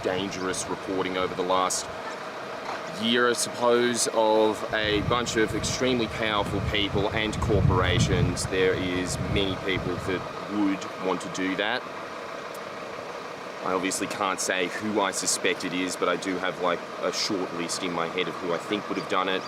dangerous reporting over the last year, I suppose, of a bunch of extremely powerful people and corporations. There is many people that would want to do that. I obviously can't say who I suspect it is, but I do have like a short list in my head of who I think would have done it.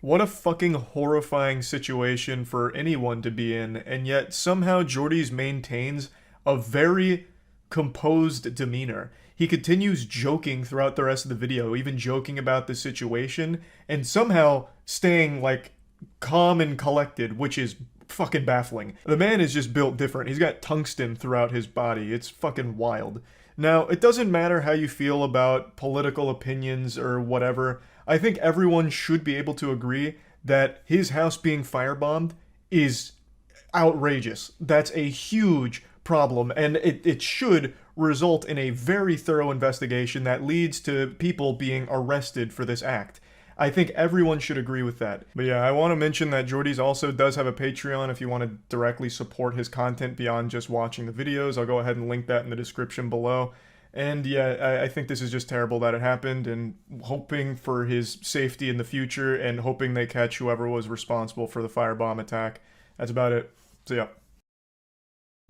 What a fucking horrifying situation for anyone to be in, and yet somehow Jordy's maintains a very composed demeanor. He continues joking throughout the rest of the video, even joking about the situation, and somehow staying, like, calm and collected, which is fucking baffling. The man is just built different. He's got tungsten throughout his body. It's fucking wild. Now, it doesn't matter how you feel about political opinions or whatever. I think everyone should be able to agree that his house being firebombed is outrageous. That's a huge problem, and it should result in a very thorough investigation that leads to people being arrested for this act. I think everyone should agree with that. But yeah, I want to mention that Jordy's also does have a Patreon if you want to directly support his content beyond just watching the videos. I'll go ahead and link that in the description below. And yeah, I think this is just terrible that it happened, and hoping for his safety in the future, and hoping they catch whoever was responsible for the firebomb attack. That's about it. So yeah.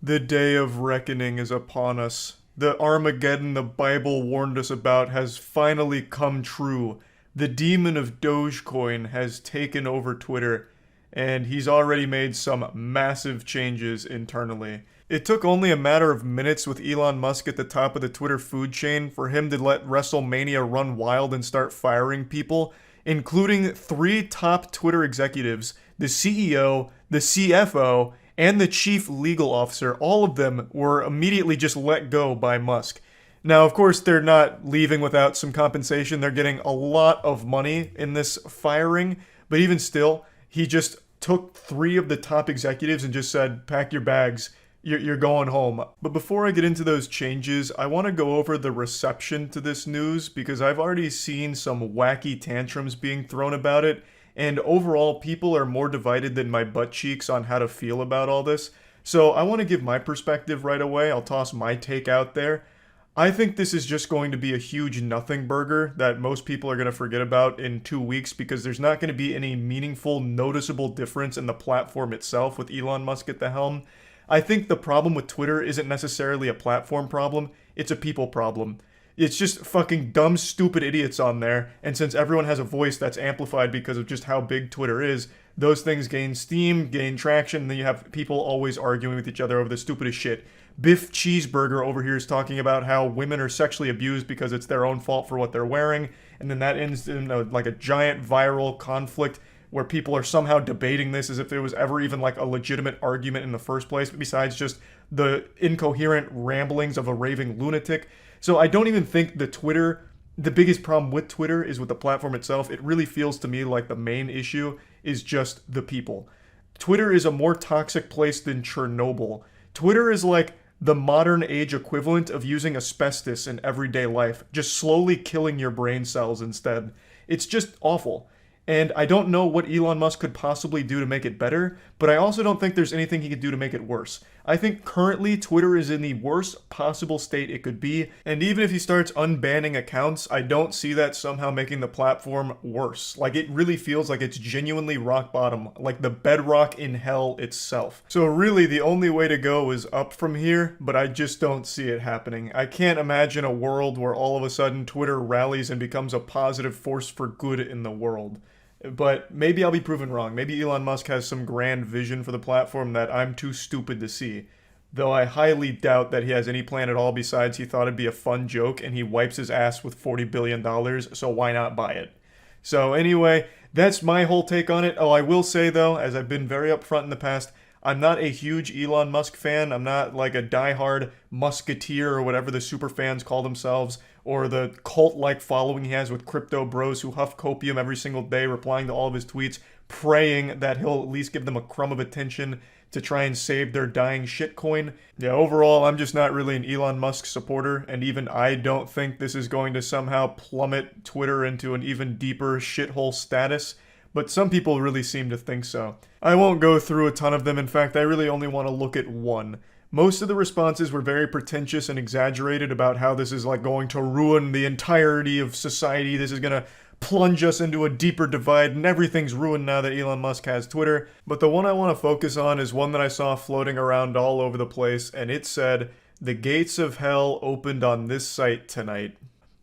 The day of reckoning is upon us. The Armageddon the Bible warned us about has finally come true. The demon of Dogecoin has taken over Twitter, and he's already made some massive changes internally. It took only a matter of minutes with Elon Musk at the top of the Twitter food chain for him to let WrestleMania run wild and start firing people, including 3 top Twitter executives, the CEO, the CFO, and the chief legal officer. All of them were immediately just let go by Musk. Now, of course, they're not leaving without some compensation. They're getting a lot of money in this firing, but even still, he just took 3 of the top executives and just said, pack your bags. You're going home. But before I get into those changes, I want to go over the reception to this news, because I've already seen some wacky tantrums being thrown about it, and overall people are more divided than my butt cheeks on how to feel about all this. So I want to give my perspective right away. I'll toss my take out there. I think this is just going to be a huge nothing burger that most people are going to forget about in 2 weeks, because there's not going to be any meaningful, noticeable difference in the platform itself with Elon Musk at the helm. I think the problem with Twitter isn't necessarily a platform problem, it's a people problem. It's just fucking dumb, stupid idiots on there, and since everyone has a voice that's amplified because of just how big Twitter is, those things gain steam, gain traction, and then you have people always arguing with each other over the stupidest shit. Biff Cheeseburger over here is talking about how women are sexually abused because it's their own fault for what they're wearing, and then that ends in like a giant viral conflict where people are somehow debating this as if it was ever even like a legitimate argument in the first place, besides just the incoherent ramblings of a raving lunatic. So I don't even think the biggest problem with Twitter is with the platform itself. It really feels to me like the main issue is just the people. Twitter is a more toxic place than Chernobyl. Twitter is like the modern age equivalent of using asbestos in everyday life, just slowly killing your brain cells instead. It's just awful. And I don't know what Elon Musk could possibly do to make it better, but I also don't think there's anything he could do to make it worse. I think currently Twitter is in the worst possible state it could be, and even if he starts unbanning accounts, I don't see that somehow making the platform worse. Like, it really feels like it's genuinely rock bottom, like the bedrock in hell itself. So really, the only way to go is up from here, but I just don't see it happening. I can't imagine a world where all of a sudden Twitter rallies and becomes a positive force for good in the world. But maybe I'll be proven wrong. Maybe Elon Musk has some grand vision for the platform that I'm too stupid to see. Though I highly doubt that he has any plan at all besides he thought it'd be a fun joke and he wipes his ass with $40 billion, so why not buy it? So anyway, that's my whole take on it. Oh, I will say though, as I've been very upfront in the past, I'm not a huge Elon Musk fan. I'm not like a diehard Musketeer or whatever the super fans call themselves, or the cult-like following he has with crypto bros who huff copium every single day, replying to all of his tweets, praying that he'll at least give them a crumb of attention to try and save their dying shitcoin. Yeah, overall, I'm just not really an Elon Musk supporter, and even I don't think this is going to somehow plummet Twitter into an even deeper shithole status, but some people really seem to think so. I won't go through a ton of them. In fact, I really only want to look at one. Most of the responses were very pretentious and exaggerated about how this is like going to ruin the entirety of society. This is going to plunge us into a deeper divide, and everything's ruined now that Elon Musk has Twitter. But the one I want to focus on is one that I saw floating around all over the place, and it said, "The gates of hell opened on this site tonight."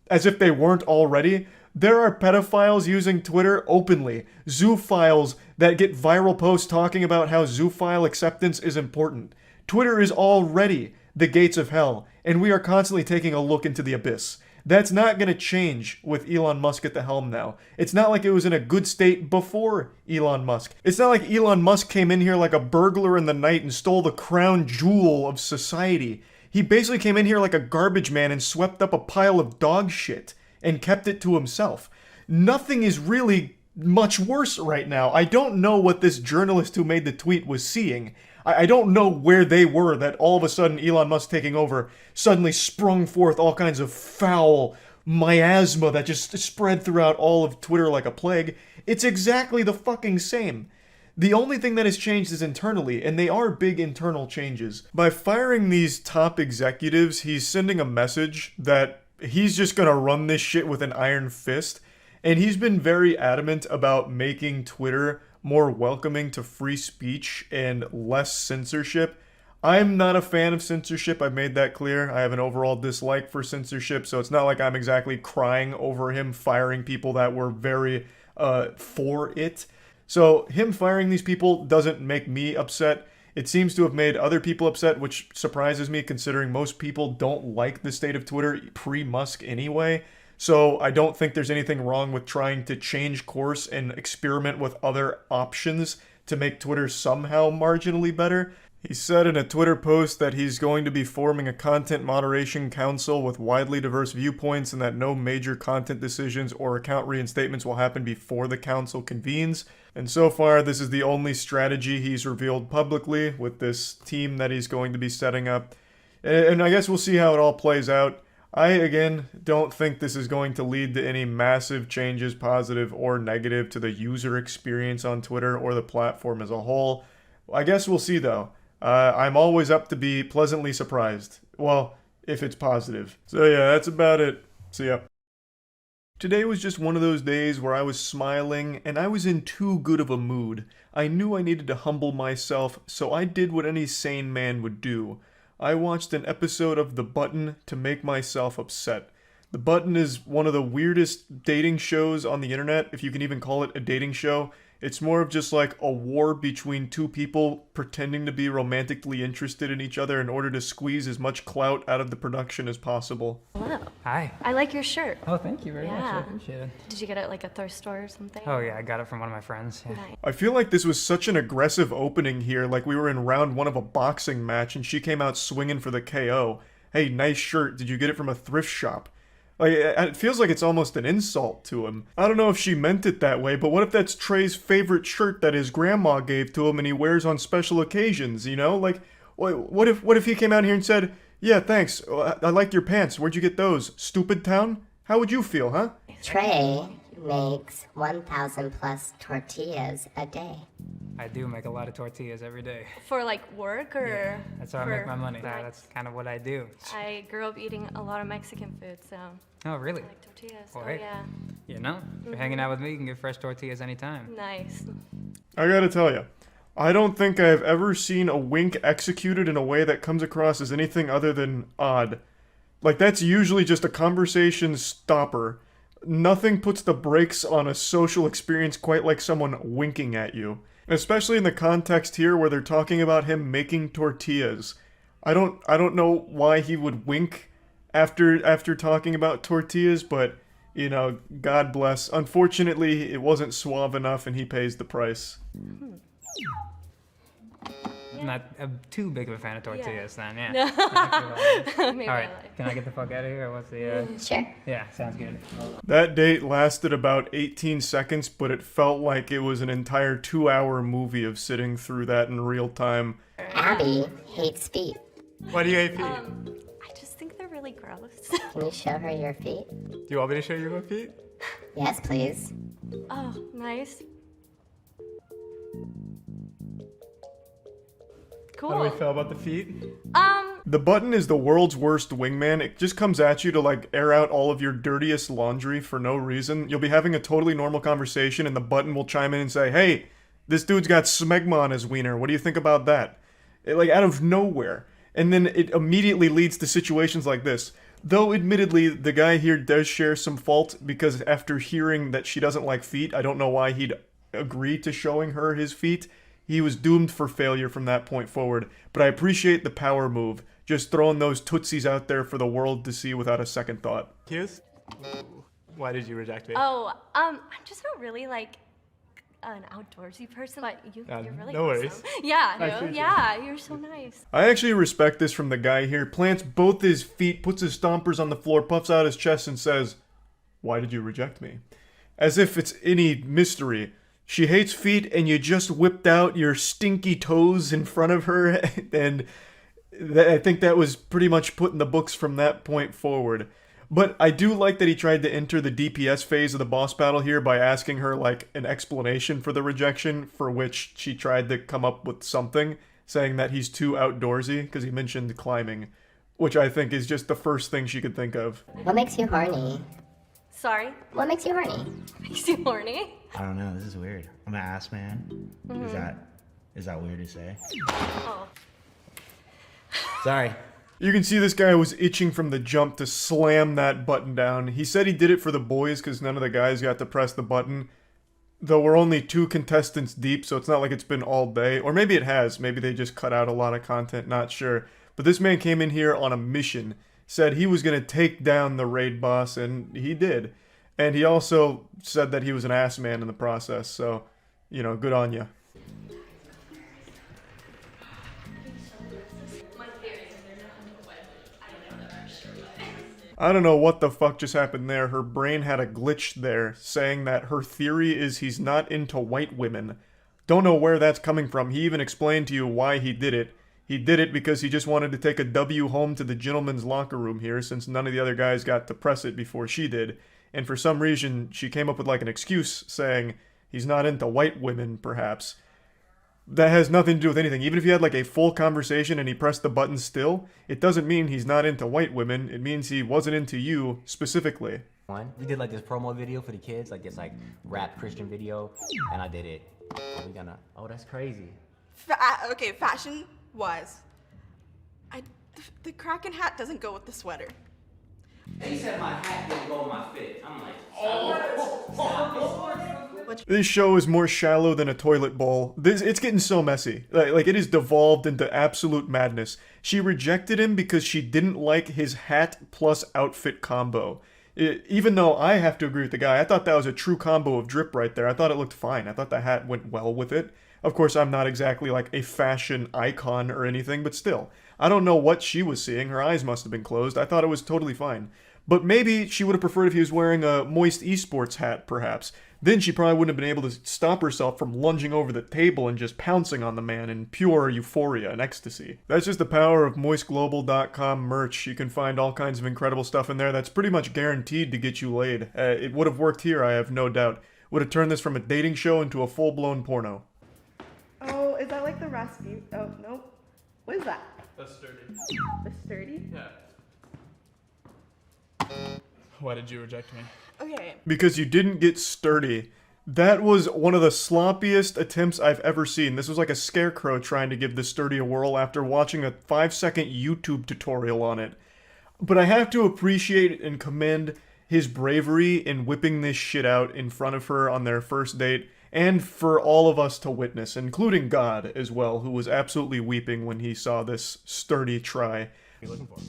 As if they weren't already. There are pedophiles using Twitter openly. Zoophiles that get viral posts talking about how zoophile acceptance is important. Twitter is already the gates of hell, and we are constantly taking a look into the abyss. That's not going to change with Elon Musk at the helm now. It's not like it was in a good state before Elon Musk. It's not like Elon Musk came in here like a burglar in the night and stole the crown jewel of society. He basically came in here like a garbage man and swept up a pile of dog shit and kept it to himself. Nothing is really much worse right now. I don't know what this journalist who made the tweet was seeing. I don't know where they were that all of a sudden Elon Musk taking over suddenly sprung forth all kinds of foul miasma that just spread throughout all of Twitter like a plague. It's exactly the fucking same. The only thing that has changed is internally, and they are big internal changes. By firing these top executives, he's sending a message that he's just gonna run this shit with an iron fist, and he's been very adamant about making Twitter more welcoming to free speech and less censorship. I'm not a fan of censorship, I've made that clear. I have an overall dislike for censorship, so it's not like I'm exactly crying over him firing people that were very for it. So him firing these people doesn't make me upset. It seems to have made other people upset, which surprises me considering most people don't like the state of Twitter pre-Musk anyway. So I don't think there's anything wrong with trying to change course and experiment with other options to make Twitter somehow marginally better. He said in a Twitter post that he's going to be forming a content moderation council with widely diverse viewpoints and that no major content decisions or account reinstatements will happen before the council convenes. And so far, this is the only strategy he's revealed publicly with this team that he's going to be setting up. And I guess we'll see how it all plays out. I, again, don't think this is going to lead to any massive changes, positive or negative, to the user experience on Twitter or the platform as a whole. I guess we'll see, though. I'm always up to be pleasantly surprised. Well, if it's positive. So yeah, that's about it. See ya. Today was just one of those days where I was smiling and I was in too good of a mood. I knew I needed to humble myself, so I did what any sane man would do. I watched an episode of The Button to make myself upset. The Button is one of the weirdest dating shows on the internet, if you can even call it a dating show. It's more of just like a war between two people pretending to be romantically interested in each other in order to squeeze as much clout out of the production as possible. Hello. Hi. I like your shirt. Oh, thank you very much. Yeah. I appreciate it. Did you get it at like a thrift store or something? Oh yeah, I got it from one of my friends. Yeah. Nice. I feel like this was such an aggressive opening here, like we were in round one of a boxing match and she came out swinging for the KO. Hey, nice shirt. Did you get it from a thrift shop? Like, it feels like it's almost an insult to him. I don't know if she meant it that way, but what if that's Trey's favorite shirt that his grandma gave to him and he wears on special occasions, you know? Like, what if he came out here and said, "Yeah, thanks, I liked your pants, where'd you get those? Stupid town?" How would you feel, huh? Trey makes 1,000 plus tortillas a day. I do make a lot of tortillas every day. For like work or? Yeah, that's how I make my money. That's kind of what I do. I grew up eating a lot of Mexican food, so. Oh, really? I like tortillas. Well, oh, hey, yeah. You know, if you're hanging out with me, you can get fresh tortillas anytime. Nice. I gotta tell you, I don't think I've ever seen a wink executed in a way that comes across as anything other than odd. Like, that's usually just a conversation stopper. Nothing puts the brakes on a social experience quite like someone winking at you. Especially in the context here where they're talking about him making tortillas. I don't know why he would wink after talking about tortillas, but, you know, God bless. Unfortunately, it wasn't suave enough and he pays the price. not too big of a fan of tortillas then, yeah. Maybe All right, can I get the fuck out of here? Or what's the? Sure. Yeah, sounds good. That date lasted about 18 seconds, but it felt like it was an entire 2-hour movie of sitting through that in real time. Abby hates feet. Why do you hate feet? I just think they're really gross. Can you show her your feet? Do you want me to show you my feet? Yes, please. Oh, nice. Cool. How do we feel about the feet? The button is the world's worst wingman. It just comes at you to like air out all of your dirtiest laundry for no reason. You'll be having a totally normal conversation and the button will chime in and say, "Hey, this dude's got smegma on his wiener. What do you think about that?" Like out of nowhere. And then it immediately leads to situations like this. Though admittedly, the guy here does share some fault because after hearing that she doesn't like feet, I don't know why he'd agree to showing her his feet. He was doomed for failure from that point forward. But I appreciate the power move. Just throwing those tootsies out there for the world to see without a second thought. Hughes? Why did you reject me? Oh, I'm just not really like an outdoorsy person, but you're really no awesome. worries. Yeah, Nice to meet you. yeah, you're so nice. I actually respect this from the guy here. Plants both his feet, puts his stompers on the floor, puffs out his chest and says, "Why did you reject me?" As if it's any mystery. She hates feet and you just whipped out your stinky toes in front of her and I think that was pretty much put in the books from that point forward. But I do like that he tried to enter the DPS phase of the boss battle here by asking her like an explanation for the rejection, for which she tried to come up with something, saying that he's too outdoorsy because he mentioned climbing, which I think is just the first thing she could think of. What makes you horny? Sorry? What makes you horny? Makes you horny? I don't know. This is weird. I'm an ass man. Is that weird to say? Oh. Sorry. You can see this guy was itching from the jump to slam that button down. He said he did it for the boys because none of the guys got to press the button. Though we're only 2 contestants deep, so it's not like it's been all day. Or maybe it has. Maybe they just cut out a lot of content, not sure. But this man came in here on a mission. Said he was going to take down the raid boss, and he did. And he also said that he was an ass man in the process, so, you know, good on ya. I don't know what the fuck just happened there. Her brain had a glitch there, saying that her theory is he's not into white women. Don't know where that's coming from. He even explained to you why he did it. He did it because he just wanted to take a W home to the gentleman's locker room here, since none of the other guys got to press it before she did. And for some reason, she came up with like an excuse, saying he's not into white women, perhaps. That has nothing to do with anything. Even if you had like a full conversation and he pressed the button still, it doesn't mean he's not into white women. It means he wasn't into you specifically. We did like this promo video for the kids, like this like rap Christian video, and I did it. We gonna, oh, that's crazy. Okay, fashion-wise, the Kraken hat doesn't go with the sweater. They said my hat didn't go with my fit. I'm like, This show is more shallow than a toilet bowl. It's getting so messy. Like it is devolved into absolute madness. She rejected him because she didn't like his hat plus outfit combo. Even though I have to agree with the guy, I thought that was a true combo of drip right there. I thought it looked fine. I thought the hat went well with it. Of course, I'm not exactly like a fashion icon or anything, but still. I don't know what she was seeing. Her eyes must have been closed. I thought it was totally fine. But maybe she would have preferred if he was wearing a Moist Esports hat, perhaps. Then she probably wouldn't have been able to stop herself from lunging over the table and just pouncing on the man in pure euphoria and ecstasy. That's just the power of moistglobal.com merch. You can find all kinds of incredible stuff in there that's pretty much guaranteed to get you laid. It would have worked here, I have no doubt. Would have turned this from a dating show into a full-blown porno. Oh, is that like the Rasputin? Oh, nope. What is that? The sturdy. The sturdy? Yeah. Why did you reject me? Okay. Because you didn't get sturdy. That was one of the sloppiest attempts I've ever seen. This was like a scarecrow trying to give the sturdy a whirl after watching a 5-second YouTube tutorial on it. But I have to appreciate and commend his bravery in whipping this shit out in front of her on their first date, and for all of us to witness, including God as well, who was absolutely weeping when he saw this sturdy try. What are you looking for?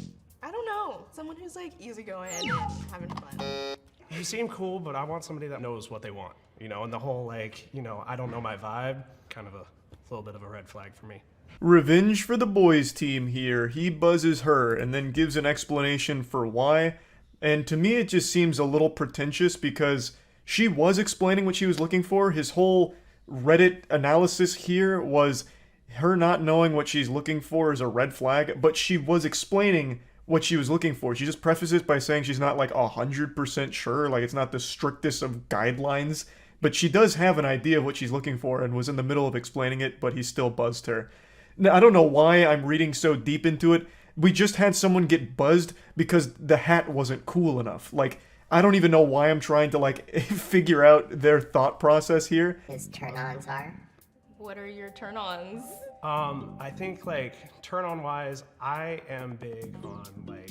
I don't know. Someone who's like easygoing and having fun. You seem cool, but I want somebody that knows what they want. You know, and the whole like, you know, I don't know my vibe, kind of a little bit of a red flag for me. Revenge for the boys team here. He buzzes her and then gives an explanation for why. And to me, it just seems a little pretentious because she was explaining what she was looking for. His whole Reddit analysis here was her not knowing what she's looking for is a red flag, but she was explaining what she was looking for. She just prefaces by saying she's not like 100% sure, like it's not the strictest of guidelines, but she does have an idea of what she's looking for and was in the middle of explaining it, but he still buzzed her. Now, I don't know why I'm reading so deep into it. We just had someone get buzzed because the hat wasn't cool enough. Like, I don't even know why I'm trying to, like, figure out their thought process here. His turn-ons are? What are your turn-ons? I think like turn-on wise, I am big on like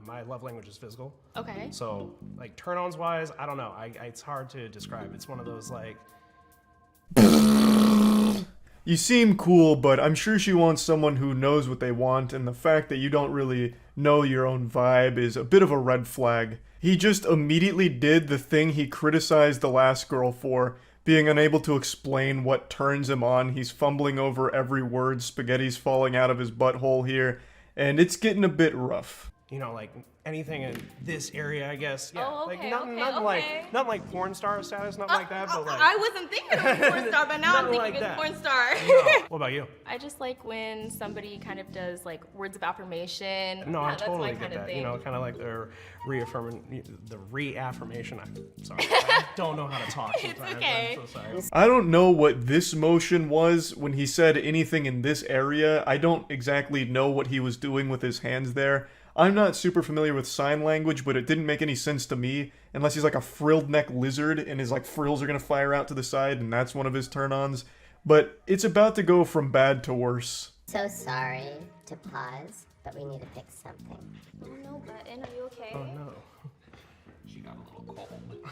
my love language is physical. Okay. So like turn-ons wise, I don't know. It's hard to describe. It's one of those like. You seem cool, but I'm sure she wants someone who knows what they want, and the fact that you don't really know your own vibe is a bit of a red flag. He just immediately did the thing he criticized the last girl for, being unable to explain what turns him on. He's fumbling over every word, spaghetti's falling out of his butthole here, and it's getting a bit rough. You know, like anything in this area, I guess. Yeah. Oh, okay, like nothing like porn star status, nothing like that, but like. I wasn't thinking of a porn star, but now I'm thinking like of that. porn star. No. What about you? I just like when somebody kind of does like words of affirmation. No, Yeah, I that's totally my get kind of that. thing. You know, kind of like the reaffirmation. I'm sorry, I don't know how to talk. It's sometimes. okay. I'm so sorry. I don't know what this motion was when he said anything in this area. I don't exactly know what he was doing with his hands there. I'm not super familiar with sign language, but it didn't make any sense to me, unless he's like a frilled neck lizard and his like frills are gonna fire out to the side and that's one of his turn-ons. But it's about to go from bad to worse. So sorry to pause, but we need to fix something. No, Button, are you okay? Oh no. She got a little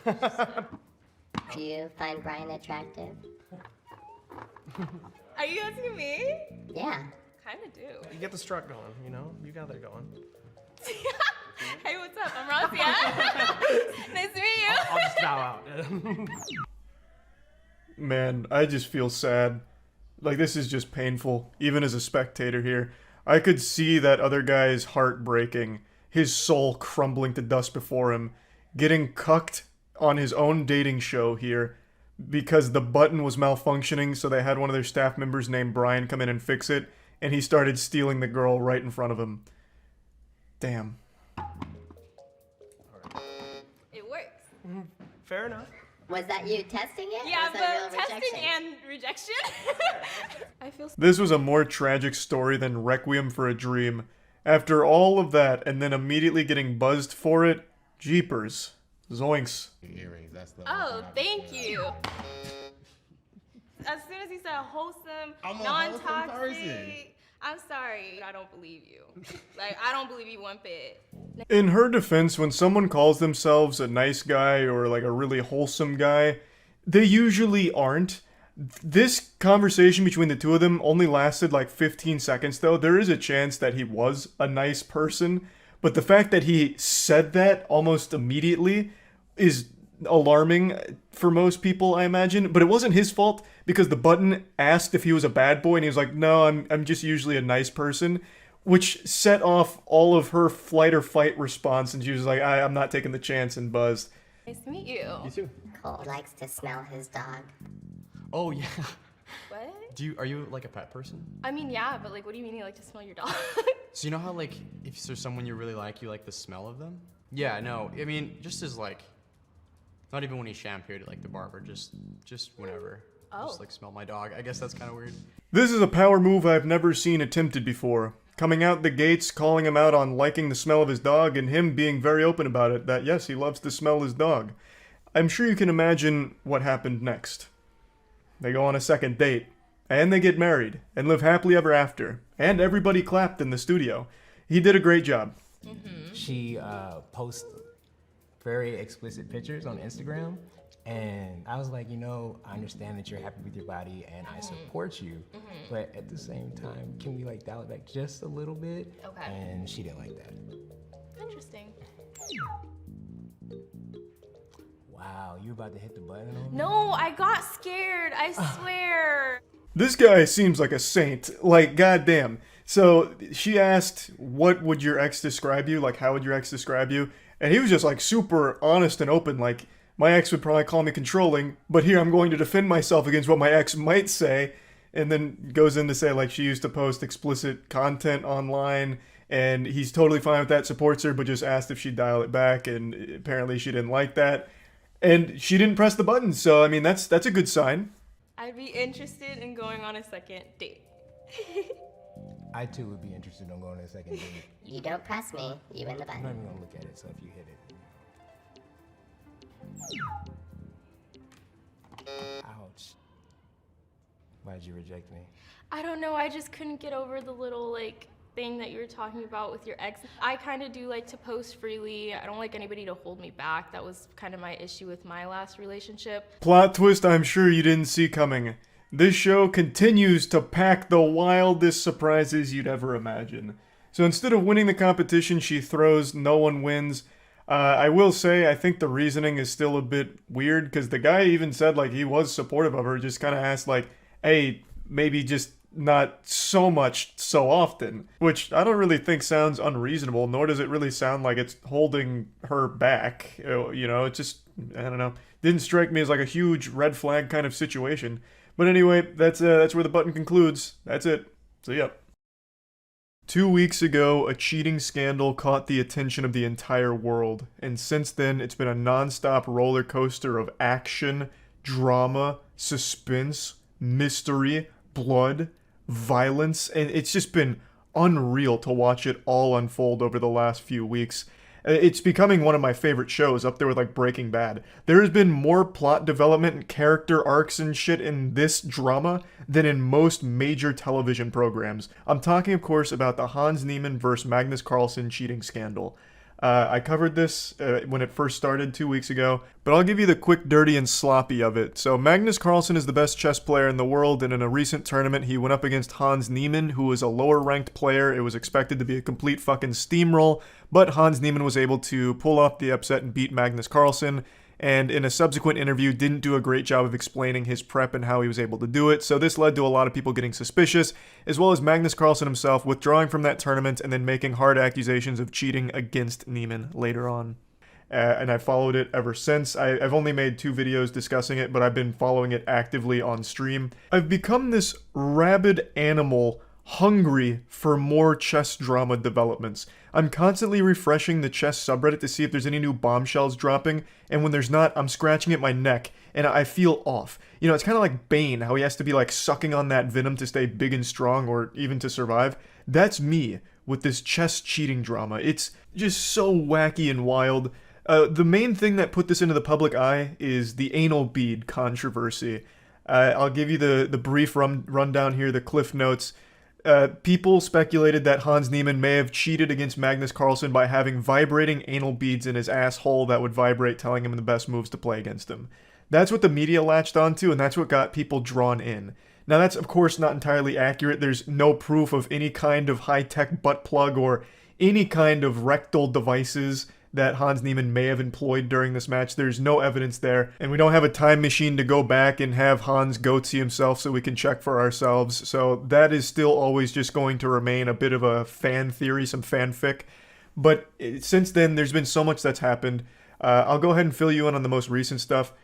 cold. Do you find Brian attractive? Are you asking me? Yeah. Kind of do. You get the strut going, you know? You got it going. Hey, what's up? I'm Rosia. Nice to meet you. I'll just bow out. Man, I just feel sad. Like, this is just painful, even as a spectator here. I could see that other guy's heart breaking, his soul crumbling to dust before him, getting cucked on his own dating show here because the button was malfunctioning, so they had one of their staff members named Brian come in and fix it, and he started stealing the girl right in front of him. Damn. It works. Fair enough. Was that you testing it? Yeah, or was that but real testing rejection? and rejection. I feel. This was a more tragic story than Requiem for a Dream. After all of that, and then immediately getting buzzed for it, jeepers. Zoinks. Earrings, that's the Oh, thank you. As soon as he said wholesome, I'm a non-toxic, wholesome person. I'm sorry, I don't believe you. Like, I don't believe you one bit. In her defense, when someone calls themselves a nice guy or like a really wholesome guy, they usually aren't. This conversation between the two of them only lasted like 15 seconds though. There is a chance that he was a nice person, but the fact that he said that almost immediately is alarming for most people, I imagine. But it wasn't his fault because the button asked if he was a bad boy and he was like, no, I'm just usually a nice person, which set off all of her flight or fight response, and she was like, I'm not taking the chance, and buzzed. Nice to meet you. You too. Cole likes to smell his dog. Oh yeah. What? Are you like a pet person? I mean, yeah, but like, what do you mean you like to smell your dog? So you know how like if there's someone you really like, you like the smell of them? Yeah, no. I mean, just as like, not even when he's shampooed at like the barber, just whenever. Oh. Just like smell my dog. I guess that's kind of weird. This is a power move I've never seen attempted before. Coming out the gates, calling him out on liking the smell of his dog, and him being very open about it, that yes, he loves to smell his dog. I'm sure you can imagine what happened next. They go on a second date, and they get married, and live happily ever after. And everybody clapped in the studio. He did a great job. She posts very explicit pictures on Instagram, and I was like, you know, I understand that you're happy with your body, and I support you, but at the same time, can we like dial it back just a little bit? Okay. And she didn't like that. Interesting. Wow, you about to hit the button on me? No, I got scared, I swear. This guy seems like a saint. Like, goddamn. So she asked, what would your ex describe you? Like, how would your ex describe you? And he was just like super honest and open. Like, my ex would probably call me controlling, but here I'm going to defend myself against what my ex might say. And then goes in to say, like, she used to post explicit content online, and he's totally fine with that, supports her, but just asked if she'd dial it back, and apparently she didn't like that. And she didn't press the button, so, I mean, that's a good sign. I'd be interested in going on a second date. I too would be interested in going on a second date. You don't press me, you win the I'm button. not even gonna look at it, so if you hit it. Ouch. Why'd you reject me? I don't know, I just couldn't get over the little like thing that you were talking about with your ex. I kind of do like to post freely. I don't like anybody to hold me back. That was kind of my issue with my last relationship. Plot twist I'm sure you didn't see coming. This show continues to pack the wildest surprises you'd ever imagine. So instead of winning the competition, she throws no one wins. I will say, I think the reasoning is still a bit weird, because the guy even said, like, he was supportive of her, just kind of asked, like, hey, maybe just not so much so often, which I don't really think sounds unreasonable, nor does it really sound like it's holding her back. You know, it just, I don't know, didn't strike me as like a huge red flag kind of situation. But anyway, that's where the button concludes. That's it. So yep. 2 weeks ago, a cheating scandal caught the attention of the entire world, and since then, it's been a non-stop roller coaster of action, drama, suspense, mystery, blood, violence, and it's just been unreal to watch it all unfold over the last few weeks. It's becoming one of my favorite shows, up there with like Breaking Bad. There has been more plot development and character arcs and shit in this drama than in most major television programs. I'm talking, of course, about the Hans Niemann vs. Magnus Carlsen cheating scandal. I covered this when it first started 2 weeks ago, but I'll give you the quick, dirty, and sloppy of it. So Magnus Carlsen is the best chess player in the world, and in a recent tournament, he went up against Hans Niemann, who was a lower-ranked player. It was expected to be a complete fucking steamroll, but Hans Niemann was able to pull off the upset and beat Magnus Carlsen, and in a subsequent interview didn't do a great job of explaining his prep and how he was able to do it, so this led to a lot of people getting suspicious, as well as Magnus Carlsen himself withdrawing from that tournament and then making hard accusations of cheating against Niemann later on. And I followed it ever since. I've only made 2 videos discussing it, but I've been following it actively on stream. I've become this rabid animal hungry for more chess drama developments. I'm constantly refreshing the chess subreddit to see if there's any new bombshells dropping, and when there's not, I'm scratching at my neck, and I feel off. You know, it's kind of like Bane, how he has to be like sucking on that venom to stay big and strong, or even to survive. That's me with this chess cheating drama. It's just so wacky and wild. The main thing that put this into the public eye is the anal bead controversy. I'll give you the brief rundown here, the cliff notes. People speculated that Hans Niemann may have cheated against Magnus Carlsen by having vibrating anal beads in his asshole that would vibrate, telling him the best moves to play against him. That's what the media latched onto, and that's what got people drawn in. Now, that's of course not entirely accurate. There's no proof of any kind of high-tech butt plug or any kind of rectal devices that Hans Niemann may have employed during this match. There's no evidence there, and we don't have a time machine to go back and have Hans goatsy himself so we can check for ourselves, so that is still always just going to remain a bit of a fan theory, some fanfic. But since then, there's been so much that's happened. I'll go ahead and fill you in on the most recent stuff.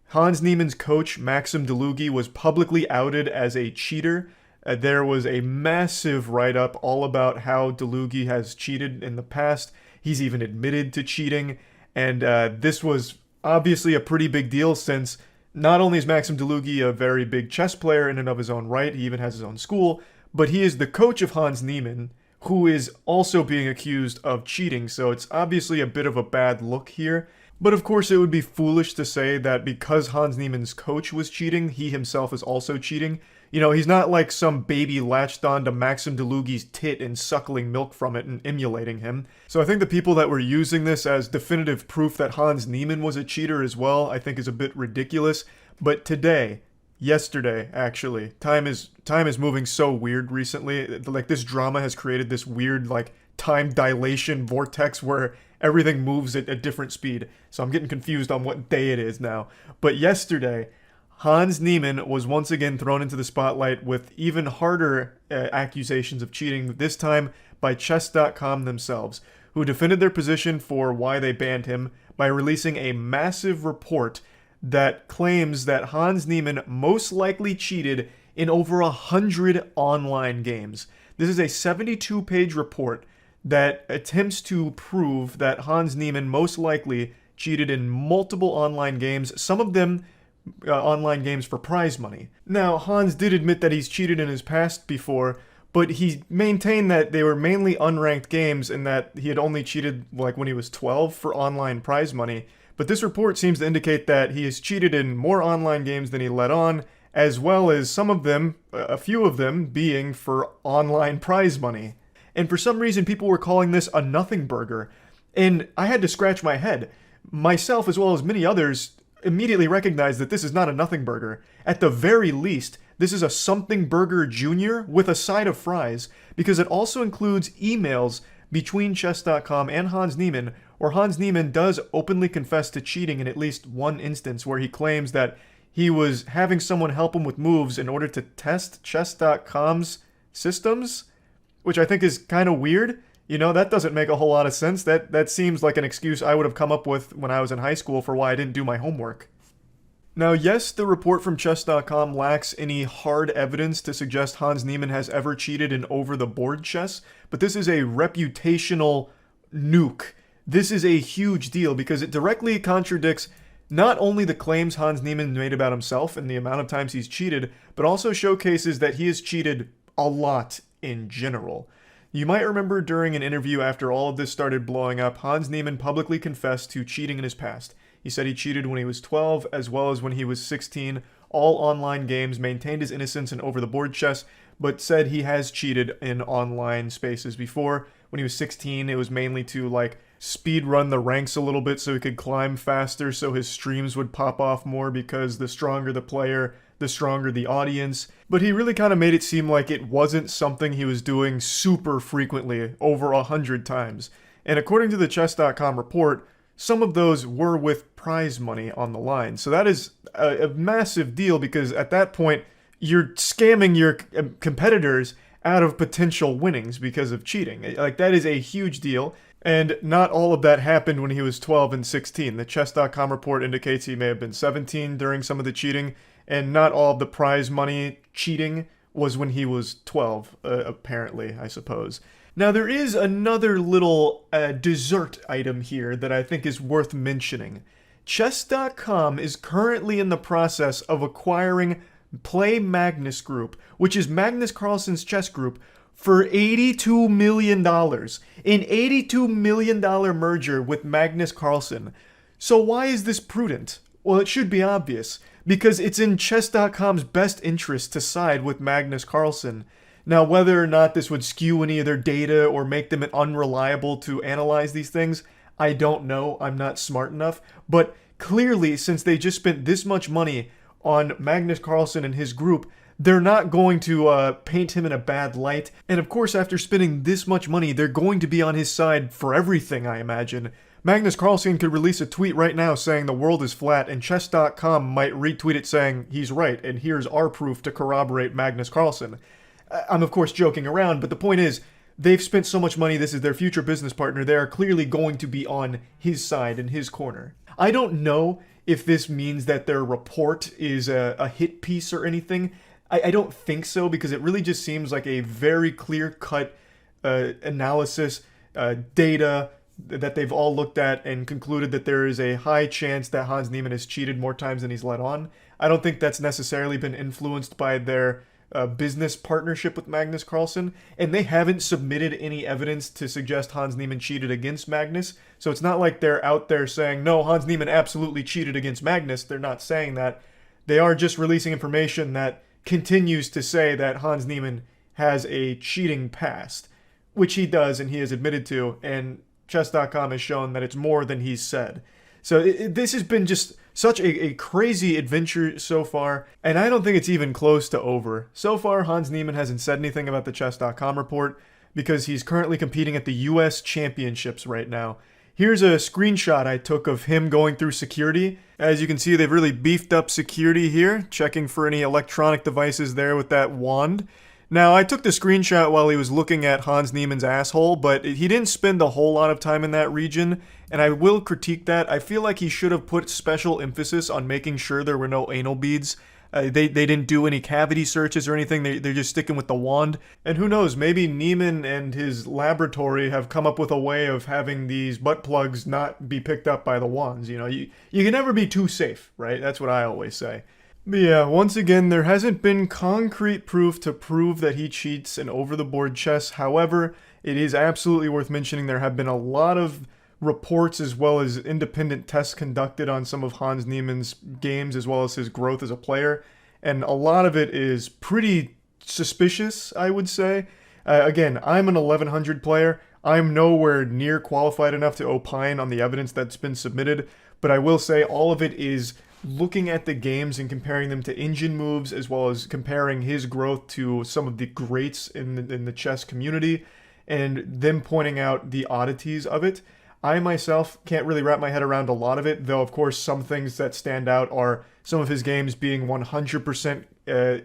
Hans Niemann's coach, Maxim Delugi, was publicly outed as a cheater. There was a massive write-up all about how Delugi has cheated in the past. He's even admitted to cheating, and this was obviously a pretty big deal since not only is Maxim Delugi a very big chess player in and of his own right, he even has his own school, but he is the coach of Hans Niemann, who is also being accused of cheating, so it's obviously a bit of a bad look here. But of course it would be foolish to say that because Hans Niemann's coach was cheating, he himself is also cheating. You know, he's not like some baby latched on to Maxim Delugi's tit and suckling milk from it and emulating him. So I think the people that were using this as definitive proof that Hans Niemann was a cheater as well, I think is a bit ridiculous. But today, yesterday actually, time is moving so weird recently. Like this drama has created this weird like time dilation vortex where everything moves at a different speed. So I'm getting confused on what day it is now. But yesterday, Hans Niemann was once again thrown into the spotlight with even harder accusations of cheating, this time by chess.com themselves, who defended their position for why they banned him by releasing a massive report that claims that Hans Niemann most likely cheated in over 100 online games. This is a 72-page report that attempts to prove that Hans Niemann most likely cheated in multiple online games, some of them online games for prize money. Now, Hans did admit that he's cheated in his past before, but he maintained that they were mainly unranked games and that he had only cheated like when he was 12 for online prize money. But this report seems to indicate that he has cheated in more online games than he let on, as well as some of them, a few of them, being for online prize money. And for some reason, people were calling this a nothing burger. And I had to scratch my head. Myself, as well as many others, immediately recognized that this is not a nothing burger. At the very least, this is a something burger junior with a side of fries, because it also includes emails between chess.com and Hans Niemann, where Hans Niemann does openly confess to cheating in at least one instance, where he claims that he was having someone help him with moves in order to test chess.com's systems, which I think is kind of weird. You know, that doesn't make a whole lot of sense. That seems like an excuse I would have come up with when I was in high school for why I didn't do my homework. Now, yes, the report from chess.com lacks any hard evidence to suggest Hans Niemann has ever cheated in over-the-board chess, but this is a reputational nuke. This is a huge deal because it directly contradicts not only the claims Hans Niemann made about himself and the amount of times he's cheated, but also showcases that he has cheated a lot in general. You might remember during an interview after all of this started blowing up, Hans Niemann publicly confessed to cheating in his past. He said he cheated when he was 12 as well as when he was 16. All online games, maintained his innocence in over-the-board chess, but said he has cheated in online spaces before. When he was 16, it was mainly to like speedrun the ranks a little bit so he could climb faster so his streams would pop off more because the stronger the player, the stronger the audience. But he really kind of made it seem like it wasn't something he was doing super frequently, over 100 times. And according to the chess.com report, some of those were with prize money on the line. So that is a massive deal because at that point, you're scamming your competitors out of potential winnings because of cheating. Like, that is a huge deal. And not all of that happened when he was 12 and 16. The chess.com report indicates he may have been 17 during some of the cheating, and not all of the prize money cheating was when he was 12, apparently, I suppose. Now, there is another little dessert item here that I think is worth mentioning. Chess.com is currently in the process of acquiring Play Magnus Group, which is Magnus Carlsen's chess group, for $82 million. An $82 million merger with Magnus Carlsen. So why is this prudent? Well, it should be obvious. Because it's in chess.com's best interest to side with Magnus Carlsen. Now, whether or not this would skew any of their data or make them unreliable to analyze these things, I don't know. I'm not smart enough. But clearly, since they just spent this much money on Magnus Carlsen and his group, they're not going to paint him in a bad light. And of course, after spending this much money, they're going to be on his side for everything, I imagine. Magnus Carlsen could release a tweet right now saying the world is flat, and chess.com might retweet it saying he's right, and here's our proof to corroborate Magnus Carlsen. I'm of course joking around, but the point is, they've spent so much money, this is their future business partner, they are clearly going to be on his side, in his corner. I don't know if this means that their report is a hit piece or anything. I don't think so, because it really just seems like a very clear-cut analysis, data, that they've all looked at and concluded that there is a high chance that Hans Niemann has cheated more times than he's let on. I don't think that's necessarily been influenced by their business partnership with Magnus Carlsen, and they haven't submitted any evidence to suggest Hans Niemann cheated against Magnus, so it's not like they're out there saying, no, Hans Niemann absolutely cheated against Magnus. They're not saying that. They are just releasing information that continues to say that Hans Niemann has a cheating past, which he does and he has admitted to, and chess.com has shown that it's more than he's said. So this has been just such a crazy adventure so far, and I don't think it's even close to over. So far, Hans Niemann hasn't said anything about the chess.com report because he's currently competing at the US Championships right now. Here's a screenshot I took of him going through security. As you can see, they've really beefed up security here, checking for any electronic devices there with that wand. Now, I took the screenshot while he was looking at Hans Niemann's asshole, but he didn't spend a whole lot of time in that region, and I will critique that. I feel like he should have put special emphasis on making sure there were no anal beads. They didn't do any cavity searches or anything. They're just sticking with the wand. And who knows, maybe Niemann and his laboratory have come up with a way of having these butt plugs not be picked up by the wands. You know, you can never be too safe, right? That's what I always say. But yeah, once again, there hasn't been concrete proof to prove that he cheats in over-the-board chess. However, it is absolutely worth mentioning there have been a lot of reports as well as independent tests conducted on some of Hans Niemann's games as well as his growth as a player. And a lot of it is pretty suspicious, I would say. Again, I'm an 1100 player. I'm nowhere near qualified enough to opine on the evidence that's been submitted. But I will say all of it is looking at the games and comparing them to engine moves, as well as comparing his growth to some of the greats in the chess community, and them pointing out the oddities of it. I myself can't really wrap my head around a lot of it, though of course some things that stand out are some of his games being 100%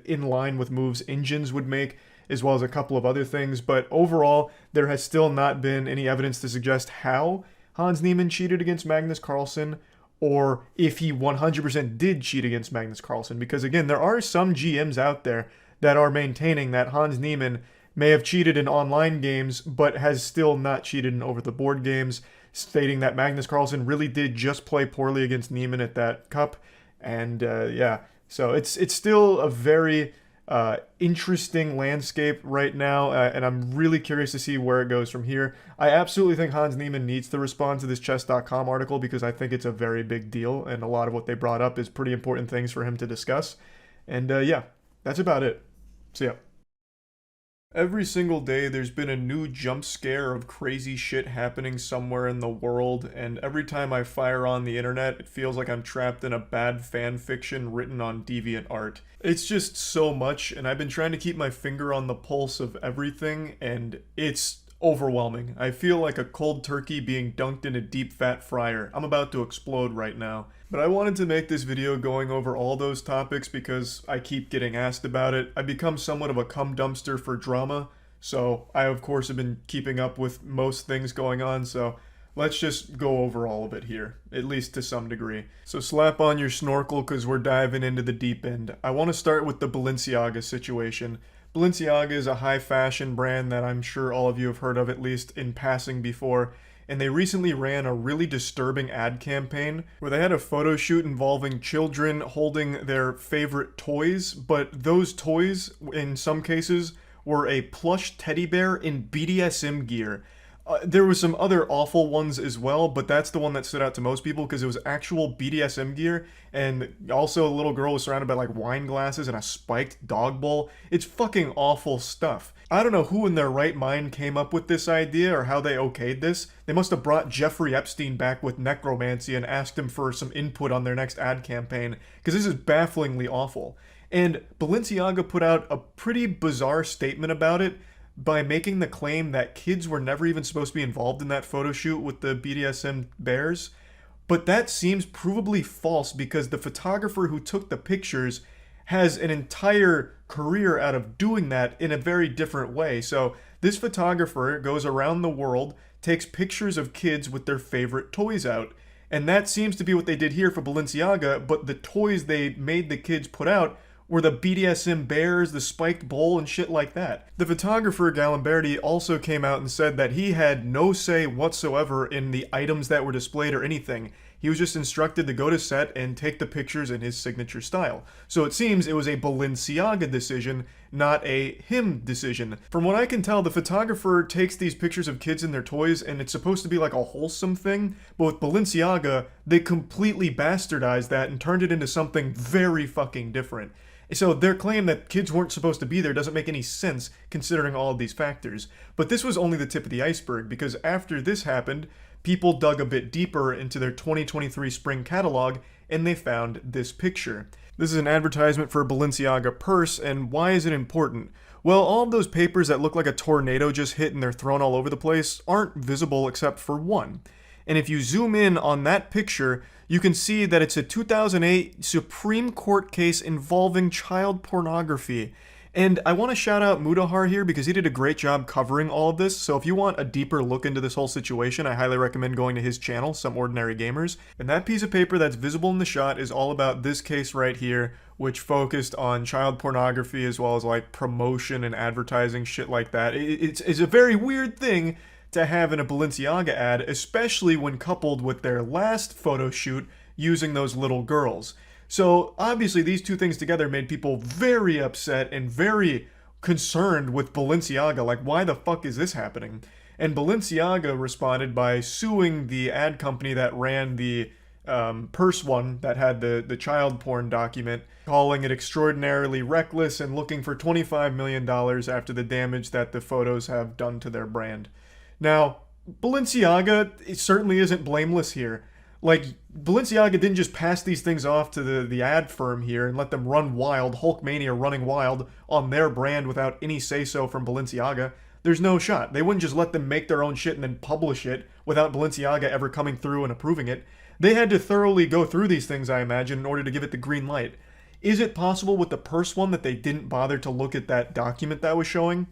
in line with moves engines would make, as well as a couple of other things. But overall, there has still not been any evidence to suggest how Hans Niemann cheated against Magnus Carlsen, or if he 100% did cheat against Magnus Carlsen. Because again, there are some GMs out there that are maintaining that Hans Niemann may have cheated in online games, but has still not cheated in over-the-board games, stating that Magnus Carlsen really did just play poorly against Niemann at that cup. And yeah, so it's still a very interesting landscape right now, and I'm really curious to see where it goes from here. I absolutely think Hans Niemann needs to respond to this chess.com article because I think it's a very big deal, and a lot of what they brought up is pretty important things for him to discuss. And yeah, that's about it. So yeah. Every single day there's been a new jump scare of crazy shit happening somewhere in the world, and every time I fire on the internet it feels like I'm trapped in a bad fan fiction written on DeviantArt. It's just so much, and I've been trying to keep my finger on the pulse of everything, and it's overwhelming. I feel like a cold turkey being dunked in a deep fat fryer. I'm about to explode right now. But I wanted to make this video going over all those topics because I keep getting asked about it. I've become somewhat of a cum dumpster for drama, so I of course have been keeping up with most things going on, so let's just go over all of it here, at least to some degree. So slap on your snorkel because we're diving into the deep end. I want to start with the Balenciaga situation. Balenciaga is a high fashion brand that I'm sure all of you have heard of at least in passing before, and they recently ran a really disturbing ad campaign where they had a photo shoot involving children holding their favorite toys, but those toys, in some cases, were a plush teddy bear in BDSM gear. There were some other awful ones as well, but that's the one that stood out to most people because it was actual BDSM gear, and also a little girl was surrounded by like wine glasses and a spiked dog bowl. It's fucking awful stuff. I don't know who in their right mind came up with this idea or how they okayed this. They must have brought Jeffrey Epstein back with necromancy and asked him for some input on their next ad campaign, because this is bafflingly awful. And Balenciaga put out a pretty bizarre statement about it by making the claim that kids were never even supposed to be involved in that photo shoot with the BDSM bears. But that seems provably false because the photographer who took the pictures has an entire career out of doing that in a very different way. So this photographer goes around the world, takes pictures of kids with their favorite toys out. And that seems to be what they did here for Balenciaga, but the toys they made the kids put out were the BDSM bears, the spiked bowl, and shit like that. The photographer, Galimberti, also came out and said that he had no say whatsoever in the items that were displayed or anything. He was just instructed to go to set and take the pictures in his signature style. So it seems it was a Balenciaga decision, not a him decision. From what I can tell, the photographer takes these pictures of kids and their toys, and it's supposed to be like a wholesome thing, but with Balenciaga, they completely bastardized that and turned it into something very fucking different. So their claim that kids weren't supposed to be there doesn't make any sense considering all of these factors. But this was only the tip of the iceberg, because after this happened, people dug a bit deeper into their 2023 spring catalog and they found this picture. This is an advertisement for a Balenciaga purse, and why is it important? Well, all of those papers that look like a tornado just hit and they're thrown all over the place aren't visible except for one. And if you zoom in on that picture, you can see that it's a 2008 Supreme Court case involving child pornography. And I want to shout out Mudahar here because he did a great job covering all of this. So if you want a deeper look into this whole situation, I highly recommend going to his channel, Some Ordinary Gamers. And that piece of paper that's visible in the shot is all about this case right here, which focused on child pornography as well as like promotion and advertising, shit like that. It's a very weird thing to have in a Balenciaga ad, especially when coupled with their last photo shoot using those little girls. So obviously these two things together made people very upset and very concerned with Balenciaga. Like, why the fuck is this happening? And Balenciaga responded by suing the ad company that ran the purse one that had the child porn document, calling it extraordinarily reckless and looking for $25 million after the damage that the photos have done to their brand. Now, Balenciaga, it certainly isn't blameless here. Like, Balenciaga didn't just pass these things off to the ad firm here and let them run wild, Hulkmania running wild on their brand without any say-so from Balenciaga. There's no shot. They wouldn't just let them make their own shit and then publish it without Balenciaga ever coming through and approving it. They had to thoroughly go through these things, I imagine, in order to give it the green light. Is it possible with the purse one that they didn't bother to look at that document that was showing?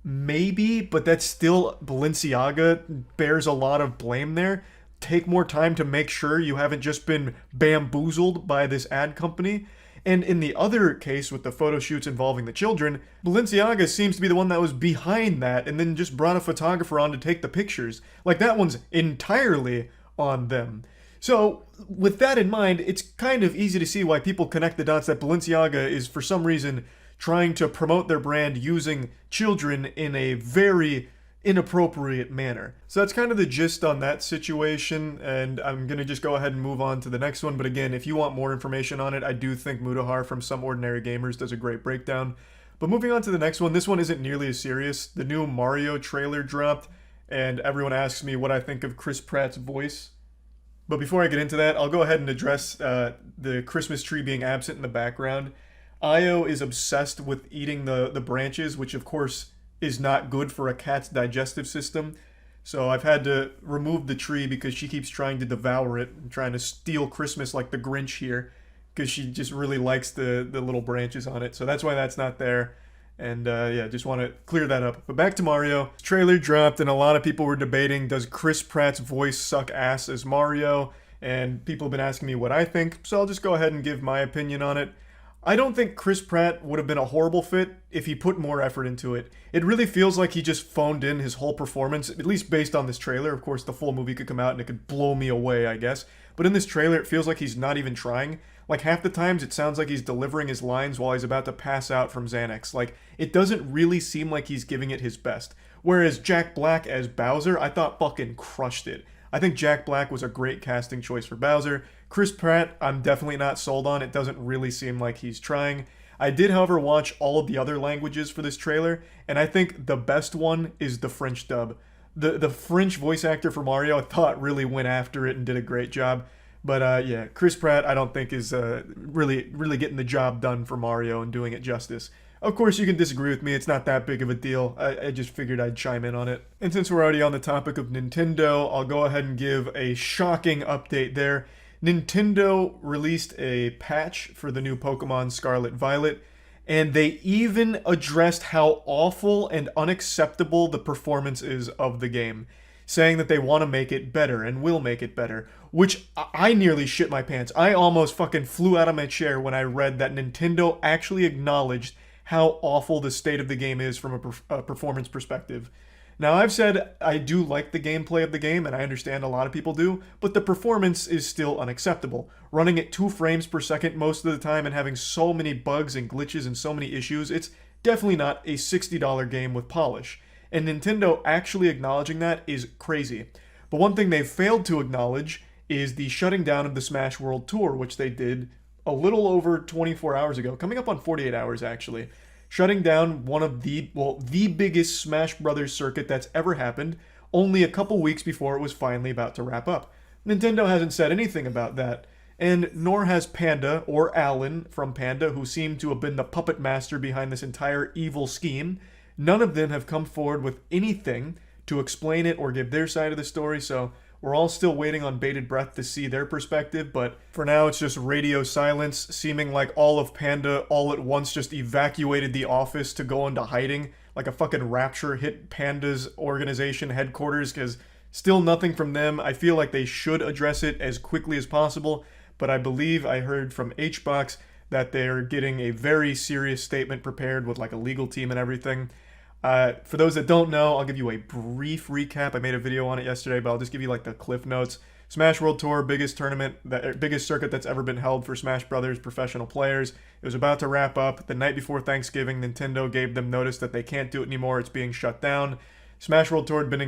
Maybe, but that's still, Balenciaga bears a lot of blame there. Take more time to make sure you haven't just been bamboozled by this ad company. And in the other case with the photo shoots involving the children, Balenciaga seems to be the one that was behind that and then just brought a photographer on to take the pictures. Like, that one's entirely on them. So, with that in mind, it's kind of easy to see why people connect the dots that Balenciaga is, for some reason, trying to promote their brand using children in a very inappropriate manner. So that's kind of the gist on that situation, and I'm going to just go ahead and move on to the next one. But again, if you want more information on it, I do think Mudahar from Some Ordinary Gamers does a great breakdown. But moving on to the next one, this one isn't nearly as serious. The new Mario trailer dropped, and everyone asks me what I think of Chris Pratt's voice. But before I get into that, I'll go ahead and address the Christmas tree being absent in the background. Io is obsessed with eating the branches, which of course is not good for a cat's digestive system. So I've had to remove the tree because she keeps trying to devour it and trying to steal Christmas like the Grinch here, because she just really likes the little branches on it. So that's why that's not there. And yeah, just want to clear that up. But back to Mario. Trailer dropped and a lot of people were debating, does Chris Pratt's voice suck ass as Mario? And people have been asking me what I think, so I'll just go ahead and give my opinion on it. I don't think Chris Pratt would have been a horrible fit if he put more effort into it. It really feels like he just phoned in his whole performance, at least based on this trailer. Of course, the full movie could come out and it could blow me away, I guess. But in this trailer, it feels like he's not even trying. Like, half the times, it sounds like he's delivering his lines while he's about to pass out from Xanax. Like, it doesn't really seem like he's giving it his best. Whereas Jack Black as Bowser, I thought fucking crushed it. I think Jack Black was a great casting choice for Bowser. Chris Pratt, I'm definitely not sold on. It doesn't really seem like he's trying. I did, however, watch all of the other languages for this trailer, and I think the best one is the French dub. The French voice actor for Mario, I thought, really went after it and did a great job. But yeah, Chris Pratt, I don't think is really getting the job done for Mario and doing it justice. Of course, you can disagree with me. It's not that big of a deal. I just figured I'd chime in on it. And since we're already on the topic of Nintendo, I'll go ahead and give a shocking update there. Nintendo released a patch for the new Pokemon Scarlet Violet, and they even addressed how awful and unacceptable the performance is of the game, saying that they want to make it better and will make it better, which I nearly shit my pants. I almost fucking flew out of my chair when I read that Nintendo actually acknowledged how awful the state of the game is from a performance perspective. Now, I've said I do like the gameplay of the game, and I understand a lot of people do, but the performance is still unacceptable. Running at 2 frames per second most of the time and having so many bugs and glitches and so many issues, it's definitely not a $60 game with polish. And Nintendo actually acknowledging that is crazy. But one thing they failed to acknowledge is the shutting down of the Smash World Tour, which they did a little over 24 hours ago, coming up on 48 hours actually. Shutting down one of the biggest Smash Brothers circuit that's ever happened, only a couple weeks before it was finally about to wrap up. Nintendo hasn't said anything about that, and nor has Panda, or Alan from Panda, who seemed to have been the puppet master behind this entire evil scheme. None of them have come forward with anything to explain it or give their side of the story, so We're all still waiting on bated breath to see their perspective, but for now it's just radio silence, seeming like all of Panda all at once just evacuated the office to go into hiding, like a fucking rapture hit Panda's organization headquarters, because still nothing from them. I feel like they should address it as quickly as possible, but I believe I heard from HBox that they're getting a very serious statement prepared with like a legal team and everything. For those that don't know, I'll give you a brief recap. I made a video on it yesterday, but I'll just give you like the cliff notes. Smash World Tour, biggest tournament, biggest circuit that's ever been held for Smash Brothers professional players. It was about to wrap up. The night before Thanksgiving, Nintendo gave them notice that they can't do it anymore. It's being shut down. Smash World Tour had been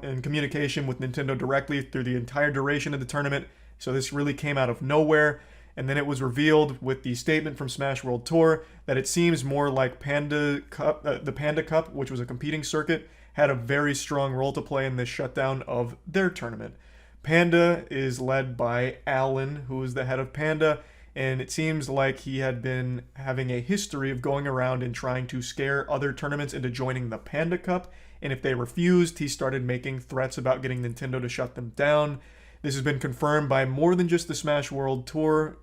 in communication with Nintendo directly through the entire duration of the tournament, so this really came out of nowhere. And then it was revealed with the statement from Smash World Tour that it seems more like Panda Cup, the Panda Cup, which was a competing circuit, had a very strong role to play in this shutdown of their tournament. Panda is led by Alan, who is the head of Panda, and it seems like he had been having a history of going around and trying to scare other tournaments into joining the Panda Cup, and if they refused, he started making threats about getting Nintendo to shut them down. This has been confirmed by more than just the Smash World Tour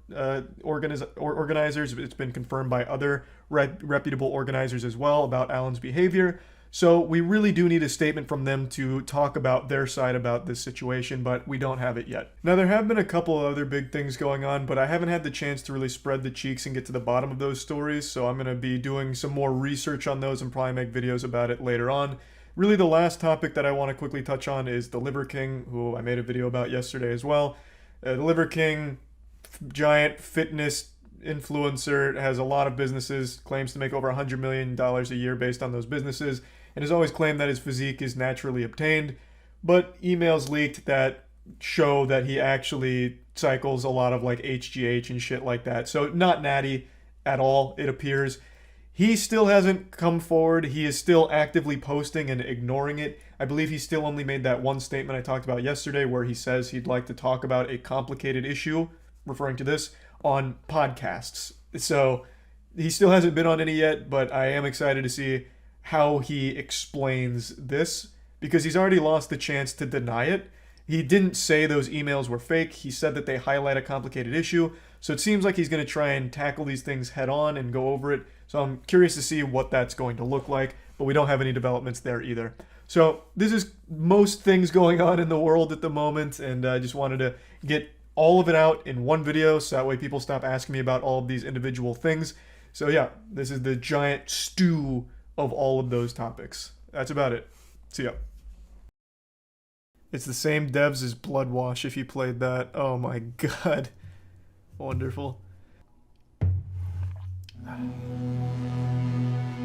organizers. It's been confirmed by other reputable organizers as well about Alan's behavior. So we really do need a statement from them to talk about their side about this situation, but we don't have it yet. Now, there have been a couple of other big things going on, but I haven't had the chance to really spread the cheeks and get to the bottom of those stories, so I'm going to be doing some more research on those and probably make videos about it later on. Really, the last topic that I want to quickly touch on is the Liver King, who I made a video about yesterday as well. The Liver King, giant fitness influencer, has a lot of businesses, claims to make over $100 million a year based on those businesses, and has always claimed that his physique is naturally obtained, but emails leaked that show that he actually cycles a lot of like HGH and shit like that. So not natty at all, it appears. He still hasn't come forward. He is still actively posting and ignoring it. I believe he still only made that one statement I talked about yesterday where he says he'd like to talk about a complicated issue, referring to this, on podcasts. So he still hasn't been on any yet, but I am excited to see how he explains this, because he's already lost the chance to deny it. He didn't say those emails were fake. He said that they highlight a complicated issue. So it seems like he's going to try and tackle these things head on and go over it. So I'm curious to see what that's going to look like, but we don't have any developments there either. So this is most things going on in the world at the moment, and I just wanted to get all of it out in one video so that way people stop asking me about all of these individual things. So yeah, this is the giant stew of all of those topics. That's about it. See ya. It's the same devs as Bloodwash if you played that. Oh my god. Wonderful.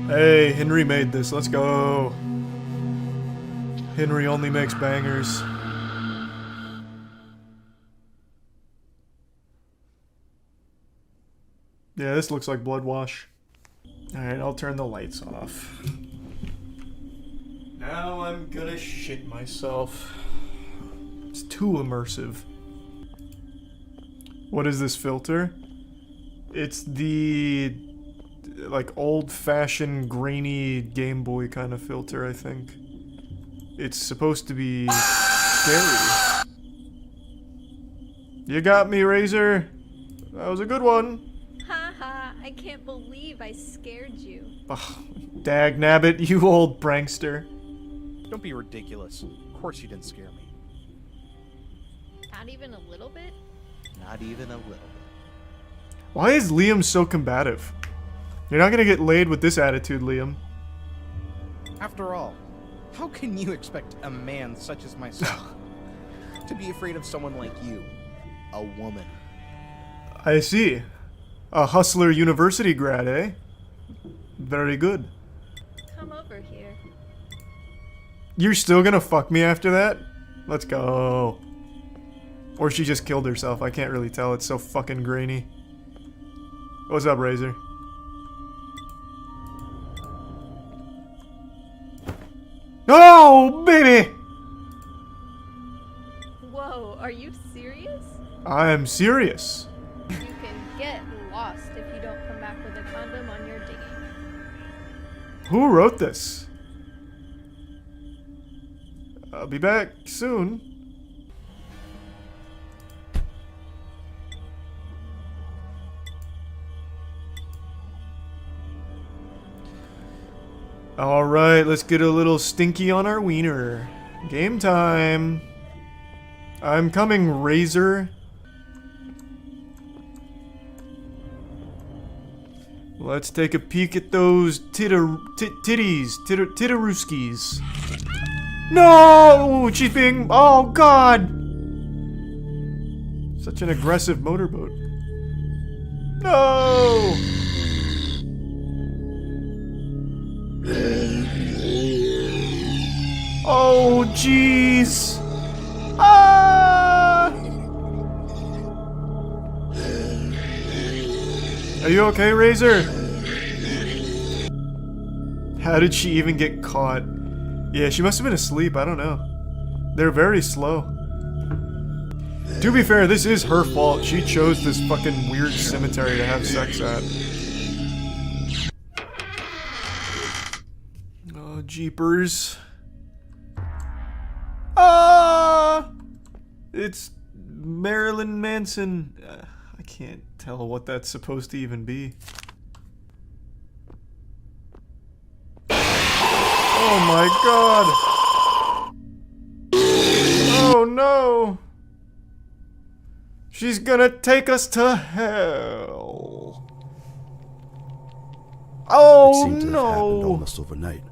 Hey, Henry made this. Let's go. Henry only makes bangers. Yeah, this looks like Bloodwash. Alright, I'll turn the lights off. Now I'm gonna shit myself. It's too immersive. What is this filter? It's the like old-fashioned grainy Game Boy kind of filter, I think. It's supposed to be scary. You got me, Razor. That was a good one. Haha, I can't believe I scared you. Ugh, dag nabbit, you old prankster. Don't be ridiculous. Of course you didn't scare me. Not even a little bit? Not even a little bit. Why is Liam so combative? You're not gonna get laid with this attitude, Liam. After all, how can you expect a man such as myself to be afraid of someone like you? A woman. I see. A hustler university grad, eh? Very good. Come over here. You're still gonna fuck me after that? Let's go. Or she just killed herself. I can't really tell. It's so fucking grainy. What's up, Razor? Oh, baby! Whoa, are you serious? I'm serious. You can get lost if you don't come back with a condom on your dinghy. Who wrote this? I'll be back soon. Alright, let's get a little stinky on our wiener. Game time. I'm coming, Razor. Let's take a peek at those titterooskies. No! She's being... Oh, God! Such an aggressive motorboat. No! Oh, jeez! Ah! Are you okay, Razor? How did she even get caught? Yeah, she must have been asleep, I don't know. They're very slow. To be fair, this is her fault. She chose this fucking weird cemetery to have sex at. Oh, jeepers. Ah! It's Marilyn Manson. I can't tell what that's supposed to even be. Oh my god! Oh no! She's gonna take us to hell. Oh it seemed to have happened no! almost overnight.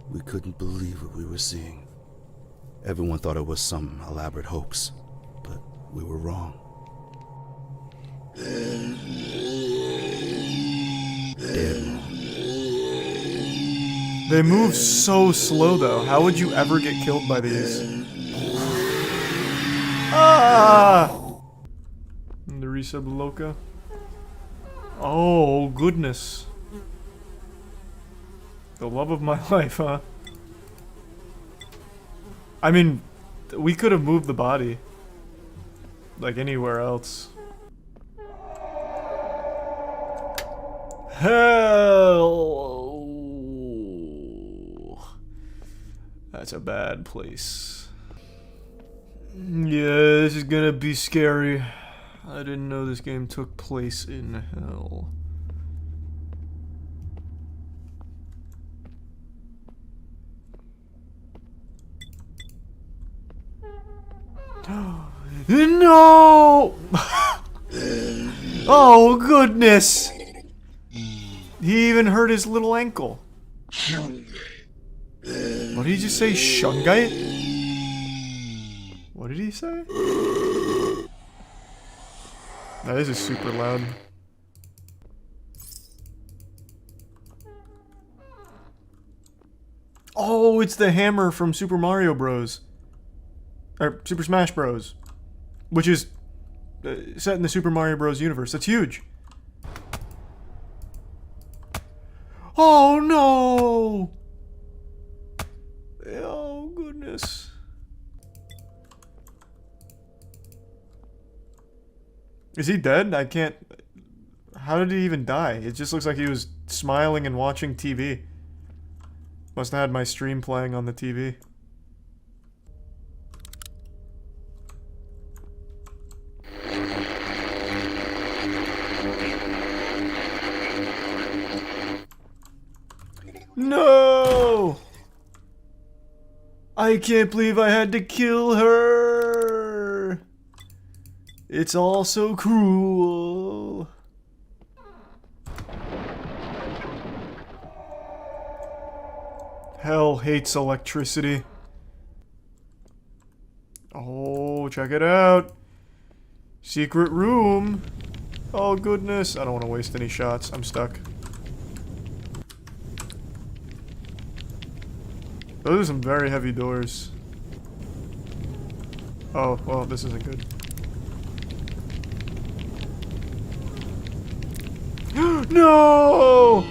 We couldn't believe what we were seeing. Everyone thought it was some elaborate hoax, but we were wrong. Dead wrong. They move so slow though. How would you ever get killed by these? Ah! The resub Loca. Oh goodness. The love of my life, huh? I mean, we could have moved the body. Like anywhere else. Hell! That's a bad place. Yeah, this is gonna be scary. I didn't know this game took place in hell. No! Oh goodness! He even hurt his little ankle. What did he just say? Shungite? What did he say? That is super loud. Oh, it's the hammer from Super Mario Bros. Or Super Smash Bros. Which is set in the Super Mario Bros. Universe. That's huge. Oh no! Oh goodness. Is he dead? I can't... How did he even die? It just looks like he was smiling and watching TV. Must have had my stream playing on the TV. No! I can't believe I had to kill her! It's all so cruel. Hell hates electricity. Oh, check it out. Secret room. Oh goodness. I don't want to waste any shots. I'm stuck. Those are some very heavy doors. Oh, well, this isn't good. No!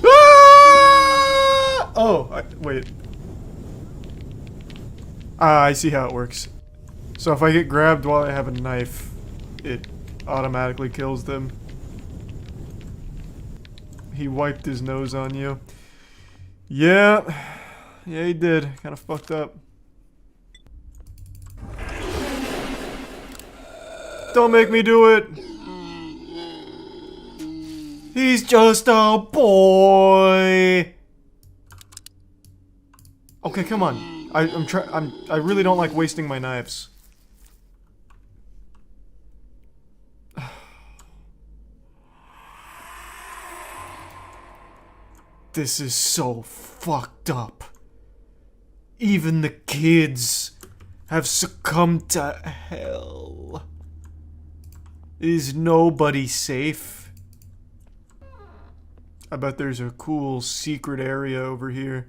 Ah! Oh, wait. Ah, I see how it works. So if I get grabbed while I have a knife, it automatically kills them. He wiped his nose on you. Yeah. Yeah, he did. Kind of fucked up. Don't make me do it! He's just a boy! Okay, come on. I really don't like wasting my knives. This is so fucked up. Even the kids have succumbed to hell. Is nobody safe? I bet there's a cool secret area over here.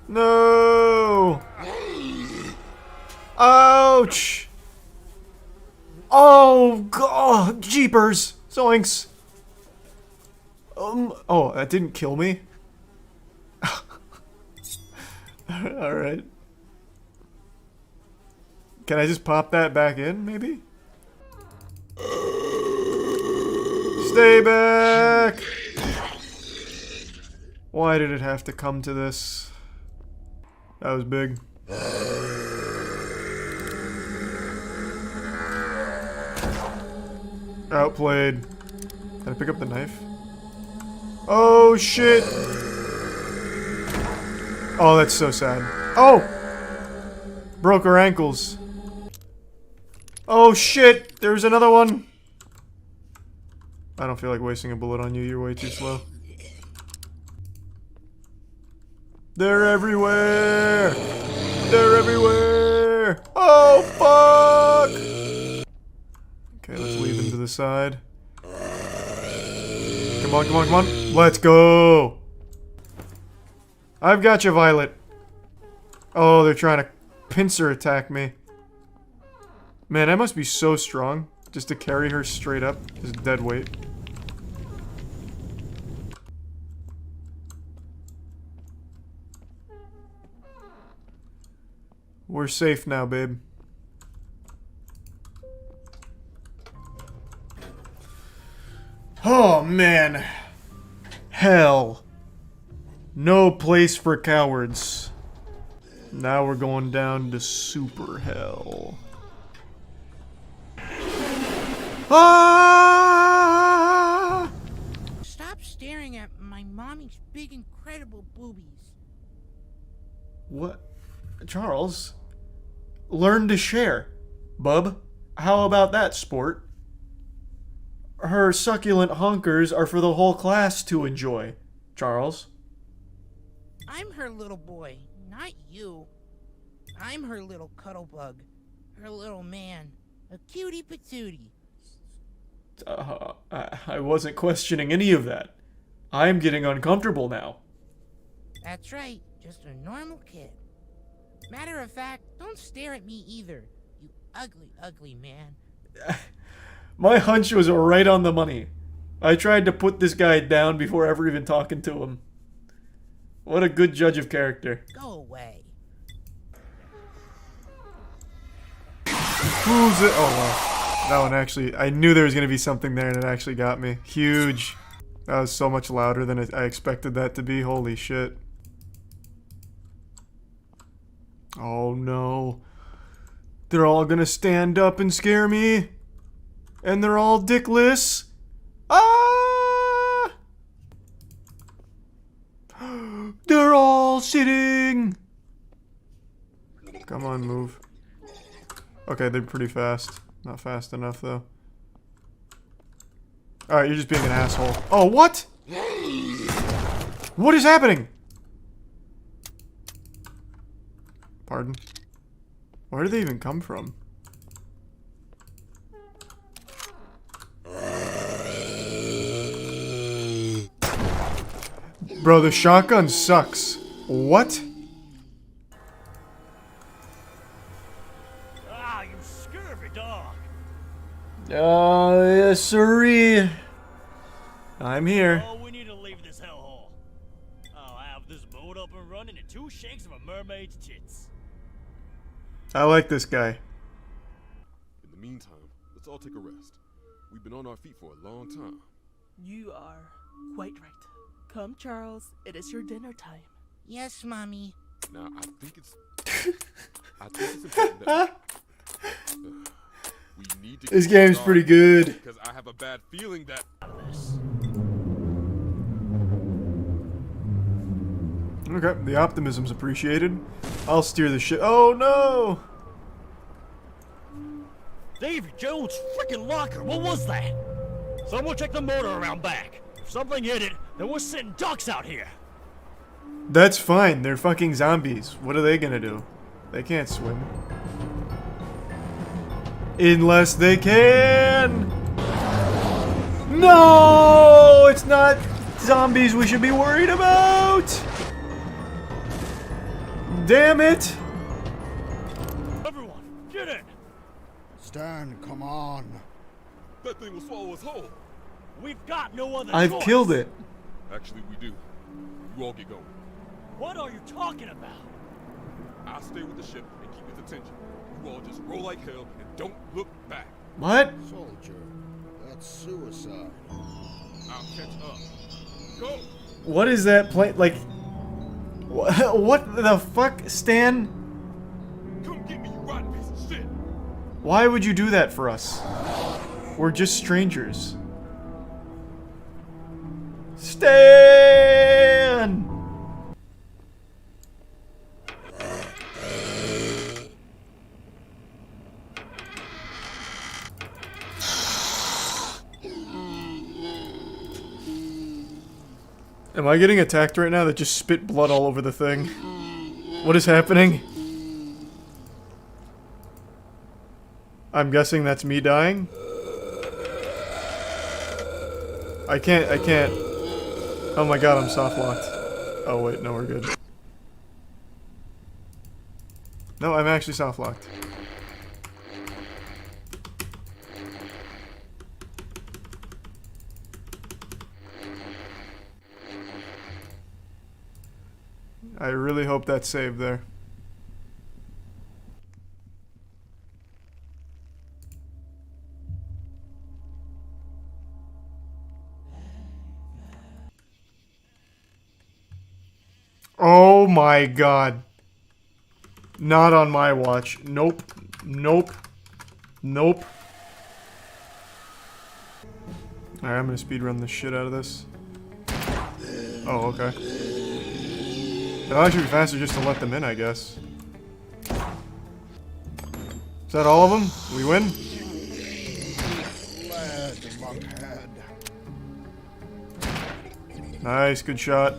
No! Ouch! Oh, God! Jeepers! Zoinks! Oh, that didn't kill me? Alright. Can I just pop that back in, maybe? Stay back! Why did it have to come to this? That was big. Outplayed. Can I pick up the knife? Oh, shit! Oh, that's so sad. Oh! Broke her ankles. Oh, shit! There's another one! I don't feel like wasting a bullet on you. You're way too slow. They're everywhere! They're everywhere! Oh, fuck! Okay, let's leave them to the side. Come on, come on, come on. Let's go! I've got you, Violet. Oh, they're trying to pincer attack me. Man, I must be so strong just to carry her straight up as dead weight. We're safe now, babe. Oh, man. Hell. No place for cowards. Now we're going down to super hell. Ah! Stop staring at my mommy's big, incredible boobies. What? Charles? Learn to share, bub. How about that, sport? Her succulent hunkers are for the whole class to enjoy, Charles. I'm her little boy, not you. I'm her little cuddle bug, her little man, a cutie patootie. I wasn't questioning any of that. I'm getting uncomfortable now. That's right, just a normal kid. Matter of fact, don't stare at me either, you ugly, ugly man. My hunch was right on the money. I tried to put this guy down before ever even talking to him. What a good judge of character. Go away. Who's it? Oh, wow. That one actually, I knew there was going to be something there and it actually got me. Huge. That was so much louder than I expected that to be. Holy shit. Oh no. They're all going to stand up and scare me. And they're all dickless. Ah! They're all sitting. Come on, move. Okay, they're pretty fast. Not fast enough, though. Alright, you're just being an asshole. Oh, what? What is happening? Pardon? Where do they even come from? Bro, the shotgun sucks. What? Ah, you scurvy dog. Yes, sirree. I'm here. Oh, we need to leave this hellhole. I'll have this boat up and running in 2 shakes of a mermaid's tits. I like this guy. In the meantime, let's all take a rest. We've been on our feet for a long time. You are quite right. Come, Charles. It is your dinner time. Yes, Mommy. Now, I think it's important that we need to. This game's pretty good. Because I have a bad feeling that. Okay, the optimism's appreciated. I'll steer the ship. Oh no! Davy Jones' freaking locker. What was that? Someone check the motor around back. If something hit it, then we're sitting ducks out here. That's fine. They're fucking zombies. What are they gonna do? They can't swim. Unless they can. No! It's not zombies we should be worried about. Damn it! Everyone, get in. Stan, come on. That thing will swallow us whole. We've got no other I've choice. killed it. Actually, we do. You all get going. What are you talking about? I'll stay with the ship and keep its attention. You all just roll like hell and don't look back. What? Soldier, that's suicide. I'll catch up. Go! What is that plane? Like, what the fuck, Stan? Come get me, you rotten piece of shit! Why would you do that for us? We're just strangers. Stan! Am I getting attacked right now? That just spit blood all over the thing. What is happening? I'm guessing that's me dying? I can't. Oh my god, I'm soft locked. Oh wait, no, we're good. No, I'm actually soft locked. I really hope that's saved there. Oh my god. Not on my watch. Nope. Nope. Nope. Alright, I'm gonna speedrun the shit out of this. Oh, okay. It'll actually be faster just to let them in, I guess. Is that all of them? We win? Lad, monkhead. Nice, good shot.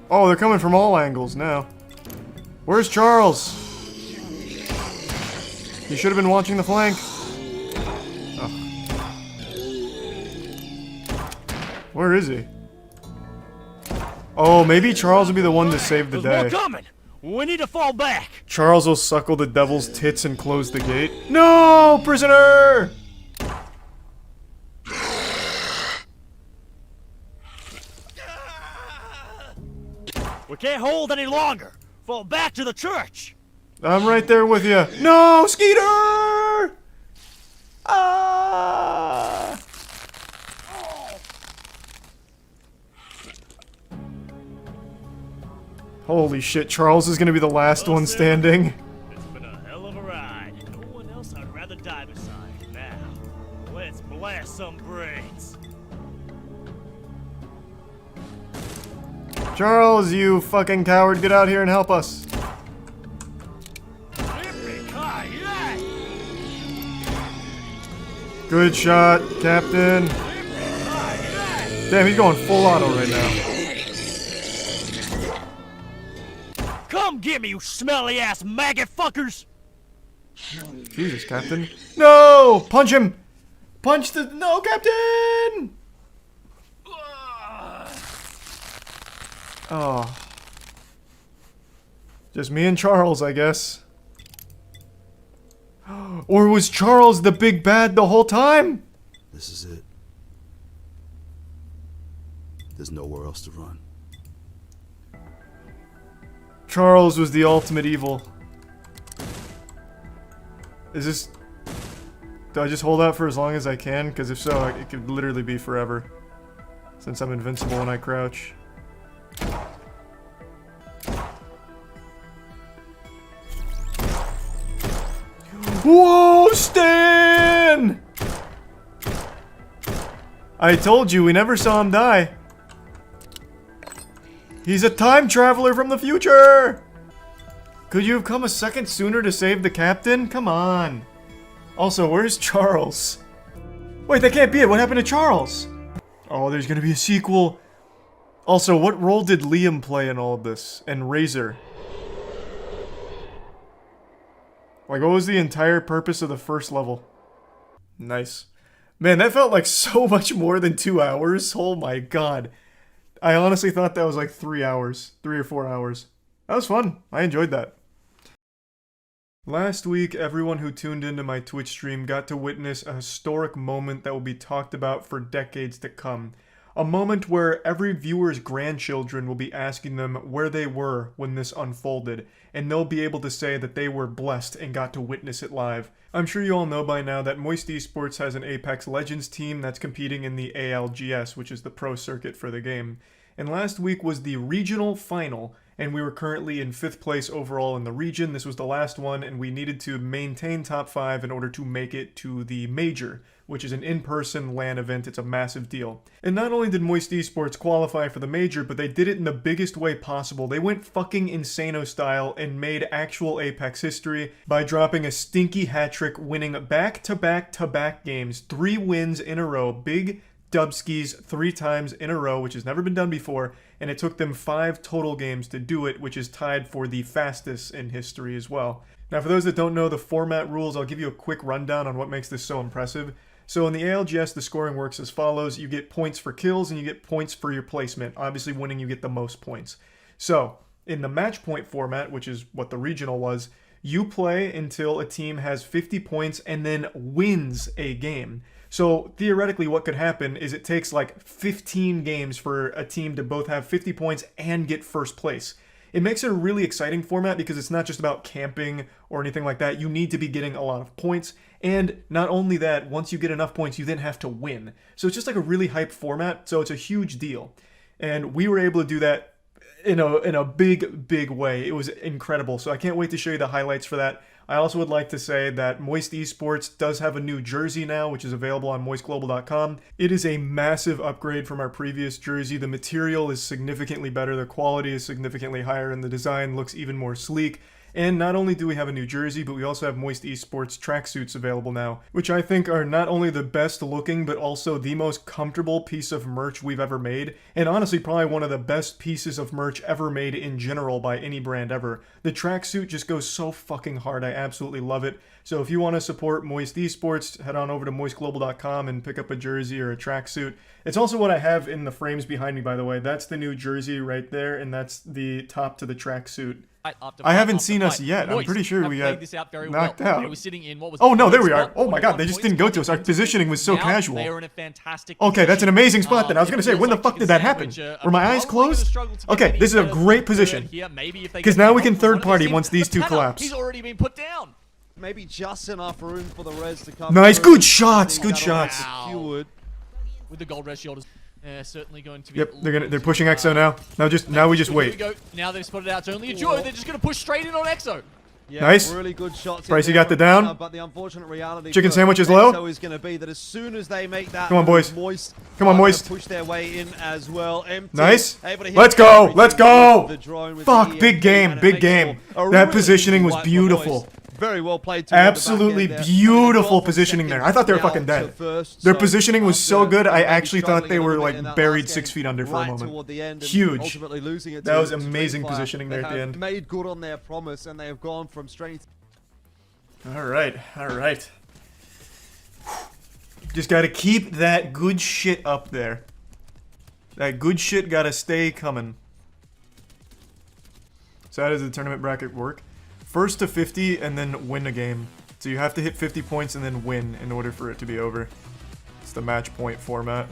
Oh, they're coming from all angles now. Where's Charles? He should have been watching the flank. Oh. Where is he? Oh, maybe Charles will be the one to save the There's day. more coming. We need to fall back. Charles will suckle the devil's tits and close the gate. No, prisoner! We can't hold any longer. Fall back to the church. I'm right there with you. No, Skeeter! Ah! Holy shit, Charles is gonna be the last one standing. It's been a hell of a ride. No one else I'd rather die beside. Now, let's blast some brains. Charles, you fucking coward, get out here and help us. Good shot, Captain. Damn, he's going full auto right now. Come get me, you smelly ass maggot fuckers! Jesus, Captain. No! Punch him! Punch the... No, Captain! Oh. Just me and Charles, I guess. Or was Charles the big bad the whole time? This is it. There's nowhere else to run. Charles was the ultimate evil. Is this... Do I just hold out for as long as I can? Because if so, it could literally be forever. Since I'm invincible when I crouch. Whoa, Stan! I told you, we never saw him die. He's a time traveler from the future! Could you have come a second sooner to save the captain? Come on. Also, where's Charles? Wait, that can't be it. What happened to Charles? Oh, there's gonna be a sequel. Also, what role did Liam play in all of this? And Razor? Like, what was the entire purpose of the first level? Nice. Man, that felt like so much more than 2 hours. Oh my god. I honestly thought that was like 3 hours. 3 or 4 hours. That was fun. I enjoyed that. Last week, everyone who tuned into my Twitch stream got to witness a historic moment that will be talked about for decades to come. A moment where every viewer's grandchildren will be asking them where they were when this unfolded, and they'll be able to say that they were blessed and got to witness it live. I'm sure you all know by now that Moist Esports has an Apex Legends team that's competing in the ALGS, which is the pro circuit for the game. And last week was the regional final, and we were currently in 5th place overall in the region. This was the last one, and we needed to maintain top 5 in order to make it to the major, which is an in-person LAN event. It's a massive deal. And not only did Moist Esports qualify for the major, but they did it in the biggest way possible. They went fucking Insano style and made actual Apex history by dropping a stinky hat trick, winning back-to-back-to-back games, 3 wins in a row, big dubskis 3 times in a row, which has never been done before, and it took them 5 total games to do it, which is tied for the fastest in history as well. Now, for those that don't know the format rules, I'll give you a quick rundown on what makes this so impressive. So in the ALGS, the scoring works as follows. You get points for kills and you get points for your placement. Obviously, winning, you get the most points. So in the match point format, which is what the regional was, you play until a team has 50 points and then wins a game. So theoretically, what could happen is it takes like 15 games for a team to both have 50 points and get first place. It makes it a really exciting format because it's not just about camping or anything like that. You need to be getting a lot of points. And not only that, once you get enough points, you then have to win. So it's just like a really hype format. So it's a huge deal. And we were able to do that in a big way. It was incredible. So I can't wait to show you the highlights for that. I also would like to say that Moist Esports does have a new jersey now, which is available on moistglobal.com. It is a massive upgrade from our previous jersey. The material is significantly better, the quality is significantly higher, and the design looks even more sleek. And not only do we have a new jersey, but we also have Moist Esports tracksuits available now, which I think are not only the best looking, but also the most comfortable piece of merch we've ever made. And honestly, probably one of the best pieces of merch ever made in general by any brand ever. The tracksuit just goes so fucking hard. I absolutely love it. So if you want to support Moist Esports, head on over to moistglobal.com and pick up a jersey or a tracksuit. It's also what I have in the frames behind me, by the way. That's the new jersey right there, and that's the top to the tracksuit. I haven't seen us yet. I'm pretty sure we got knocked out. Oh no, there we are. Oh my god, they just didn't go to us. Our positioning was so casual. Okay, that's an amazing spot then. I was going to say, when the fuck did that happen? Were my eyes closed? Okay, this is a great position. Because now we can third party once these two collapse. He's already been put down. Maybe just enough room for the res to come. Nice, good shots, good shots. With the gold res shoulders. Certainly going to be. Yep, they're pushing EXO now. Now we just wait. Here we go. Now they've spotted out. It's only a duo. They're just going to push straight in on EXO. Yeah, nice. Really good shots. Pricey got the down. But the unfortunate reality Chicken sandwich is low. EXO is going to be that as soon as they make that. Come on, boys. Moist, come on, Moist. Push their way in as well. Empty. Nice. Let's go. Let's go. Fuck, big game. Big game. That positioning was beautiful. Very well played. Absolutely beautiful positioning there. I thought they were fucking dead. Their positioning was so good, I actually thought they were like buried 6 feet under for a moment. Huge. That was amazing positioning there at the end. Made good on their promise, and they have gone from strength. All right. Just gotta keep that good shit up there. That good shit gotta stay coming. So how does the tournament bracket work? First to 50 and then win a game. So you have to hit 50 points and then win in order for it to be over. It's the match point format.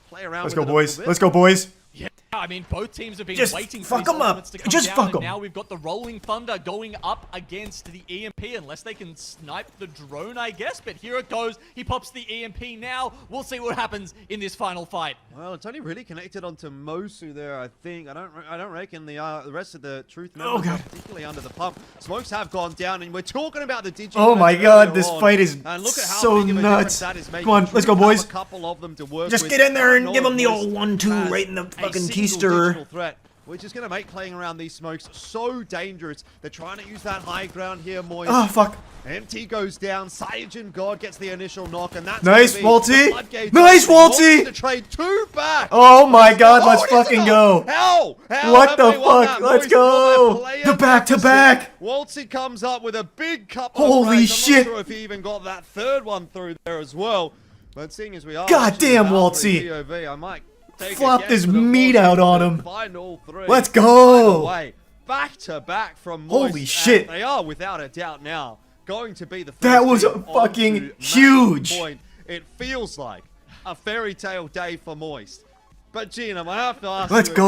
Play around Let's go, boys. Let's go, boys. Yeah, I mean, both teams have been Just waiting fuck for 'em these up. elements to come Just down, fuck and 'em. now we've got the Rolling Thunder going up against the EMP, unless they can snipe the drone, I guess. But here it goes. He pops the EMP now. We'll see what happens in this final fight. Well, it's only really connected onto Mosu there, I think. I don't reckon the rest of the Truth members are particularly under the pump. Smokes have gone down, and we're talking about the Digi. Oh my god, this on. fight is And look at how so big of a nuts. difference that is making. Come on, let's go, Truth have boys. a couple of them to work Just with. get in there and Not give him the Moist old 1-2 has right in the a fucking single keister. digital threat, which is going to make playing around these smokes so dangerous. They're trying to use that high ground here, Moist. Oh, fuck. MT goes down. Saiyajin God gets the initial knock, and that's Nice, gonna be Walty. the floodgates Nice, opening. Walty. To trade 2 back. Oh my god, let's Oh, it is fucking enough. go. How What have the they won fuck? that? Let's Moist won go. that player The back-to-back. deficit. Walty comes up with a big couple Holy of frags. I'm shit. not sure if he even got that third one through there as well. But seeing as we are God watching damn, the Walty. POV, I might take a Flop guess this that it meat was out on the him. final 3. Let's By the go. way, back to back from Moist. Holy and shit. They are without a doubt now going to be the first That was team fucking onto match huge. point. It feels like a fairy tale day for Moist. But Gina, I have to ask Let's you, go.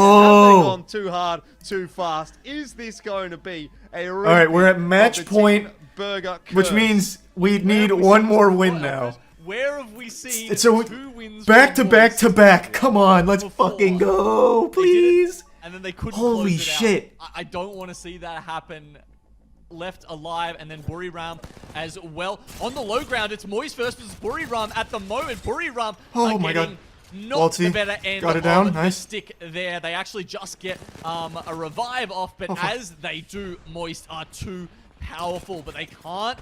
have they gone too hard, too fast? Is this going to be a All right, we're at repeat match of the point, Team Burger which curse? means we need one more win now. Where have we seen So 2 wins back from to back Moist? to back. Come on, let's fucking go, please. And then they couldn't Holy close it out. shit. I don't want to see that happen. Left alive, and then Buriram as well. On the low ground, it's Moist versus Buriram at the moment. Buriram Oh are my getting God. not Walty, the better end got it of down, the nice. stick there. They actually just get a revive off, but Oh, fuck. as they do, Moist are too powerful, but they can't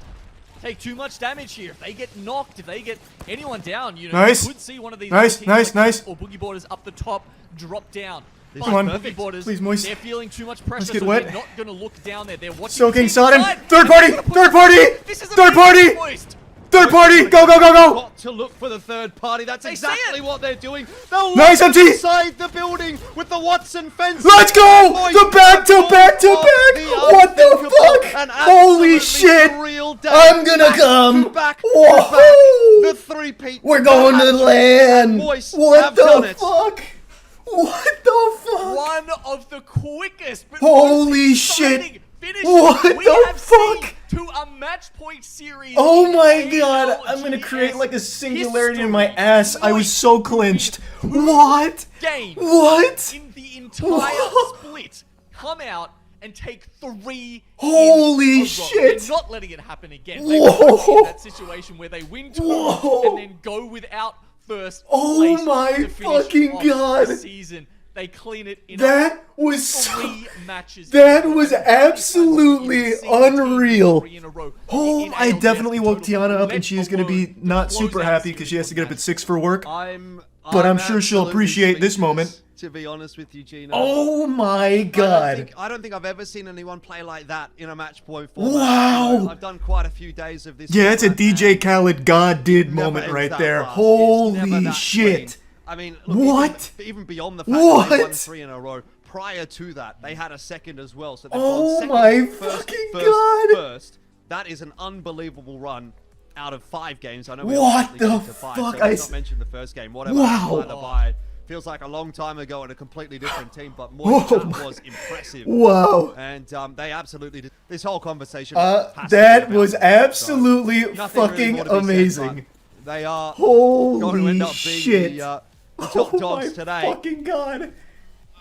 take too much damage here. If they get knocked, if they get anyone down, you know, Nice. you could see one of these Nice, teams nice, like nice. or Boogie Boarders up the top drop down. Come on. Boogie Boarders, Please, Moist. they're feeling too much Let's pressure, get so wet. they're not going to look down there. They're watching Soaking the Sodom. side. Third party. Third party. This is Third amazing, party. Moist. Third party. Go, go, go, go. Got to look for the third party. That's They see exactly it. what they're doing. They're Nice, looking MT. inside the building with the Watson fence. Let's go. Moist The back to have back to gone back. for What the unthinkable fuck? and Holy absolutely shit. surreal day. I'm gonna Back come. to back to Whoa. back. The three-peat. We're going to land. Moist What have done the it. fuck? What the fuck? One of the quickest, but Holy most shit. exciting finishes What we the have fuck? seen to a match point series. Oh in my god, ALGS I'm gonna create like a singularity in my ass. I was so clinched. What? Games What? in the entire split come out and take 3 Holy in a row. shit. They're not letting it happen again. They Whoa. won't be in that situation where they win 2 Whoa. and then go without first Oh place my to finish fucking off God. the season. They clean it in That was 3 matches. That was absolutely unreal. Oh, I definitely woke Tiana up and she's gonna be not super happy because she has to get up at 6 for work. But I'm sure she'll absolutely appreciate this speechless, moment. To be honest with you, Gina. Oh my god. I don't think I've ever seen anyone play like that in a match point format. Wow. You know, I've done quite a few days of this. Yeah, it's a format, DJ Khaled God did and it never moment ends right that there. fast. It's never Holy that shit. clean. I mean, look, What? Even beyond the fact What? that they won 3 in a row, prior to that, they had a second as well. So they've Oh gone second, my first, fucking first, God. First. That is an unbelievable run out of 5 games. I know we What obviously the get to 5, fuck? so let's not mention the first game. Whatever. Wow. By the by, feels like a long time ago and a completely different team, but Moist, Oh that my- was impressive. Wow. And they absolutely did. This whole conversation has to be that about was it. absolutely So, nothing really fucking more to be said, amazing. but they are Holy going to end up being shit. the top Oh dogs my today. fucking god.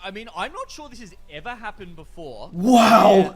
I mean, I'm not sure this has ever happened before. Wow. where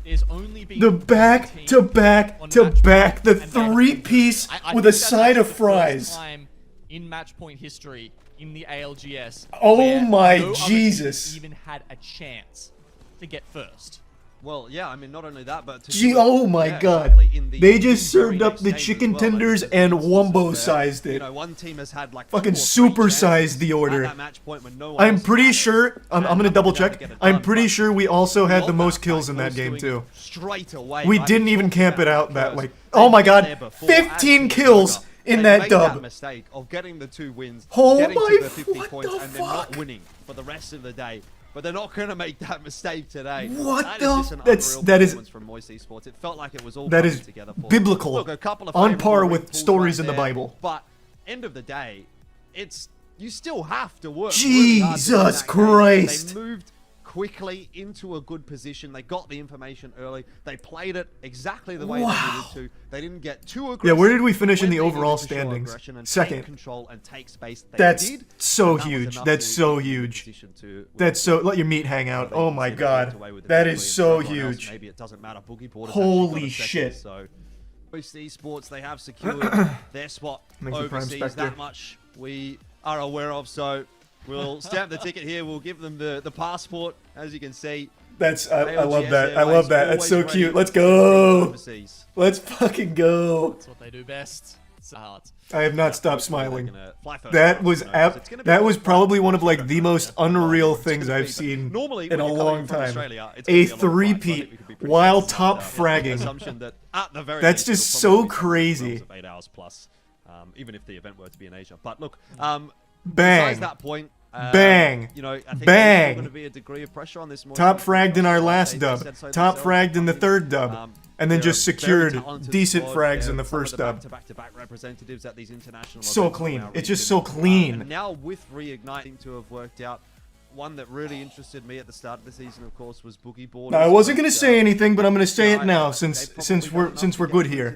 There's only been The one back team to back on to match back, point, the and that- 3-piece I with think a that's side actually of the first fries. time in match point history in the ALGS. Oh where my no other team Jesus. even had a chance to get first. Well, yeah, I mean, not only that, but Gee, oh my god. They just served up the chicken tenders and wumbo-sized You it. know, one team has had like Fucking 2 or 3 super-sized the chances order. at that match point when no one I'm else pretty had it. sure, I'm gonna And double nothing to check. get it I'm done, pretty but sure we also had the beyond most that, kills in like, that game Moist doing too. it straight away. We like, didn't even talking camp it about out that first. like, They've oh my been there god, before, 15 as kills Burger. in They that made dub. that mistake of getting the 2 wins, Oh getting my to the 50 what points, the and then not fuck? winning for the rest of the day. But they're not going to make that mistake today. What That the is just an that's- unreal that is- performance from Moist Esports. It felt like it was all That coming is together for them. biblical, Look, a couple of on favorable par win with pulls stories right in the there, Bible. But end of the day, it's you still have to work really hard to win Jesus that game. Christ. They moved quickly into a good position. They got the information early. They played it exactly the way they needed to. They didn't get too aggressive. Yeah, where did we finish in when the they needed overall to show standings? aggression and take Second. control and take space. They That's did, so and that was huge. enough That's to so get in a huge. position to That's so. Let your meat hang out. Oh my god. That is so huge. Maybe it doesn't matter. Boogie Board has Holy actually got a second, shit. So, Esports, they have secured their spot Thank you, Prime overseas. Spectre. That much we are aware of. So, we'll stamp the ticket here. We'll give them the passport, as you can see. That's I love ALGS that. I love that. That's so always cute. ready Let's to go. overseas. Let's fucking go. That's what they do best. So hard. I have not stopped smiling. fly first That class, was you know, 'cause it's gonna be that a was flight probably first one of class like the most unreal things I've be, but seen normally in when a you're coming long from time. Australia, it's A gonna be a long flight, so I three-peat think we could be pretty while safe, top but, it's fragging. the assumption that at the very That's least, just it'll so probably be something in crazy. realms of 8 hours plus, even if the event were to be in Asia. But look, Bang. besides that point, Bang. you know, I think Bang. there's going to be a degree of pressure on this. Top fragged in our last They dub. said so Top themselves. fragged in the third dub. And then They're just a very secured talented decent squad. frags They're in the some of first the dub. back-to-back representatives at these international So events clean. now It's just region. so clean. And now with reigniting to have worked out, one that really interested me at the start of the season, of course, was Boogie Board. Now, I wasn't gonna say anything, but I'm gonna say it now since we're good here.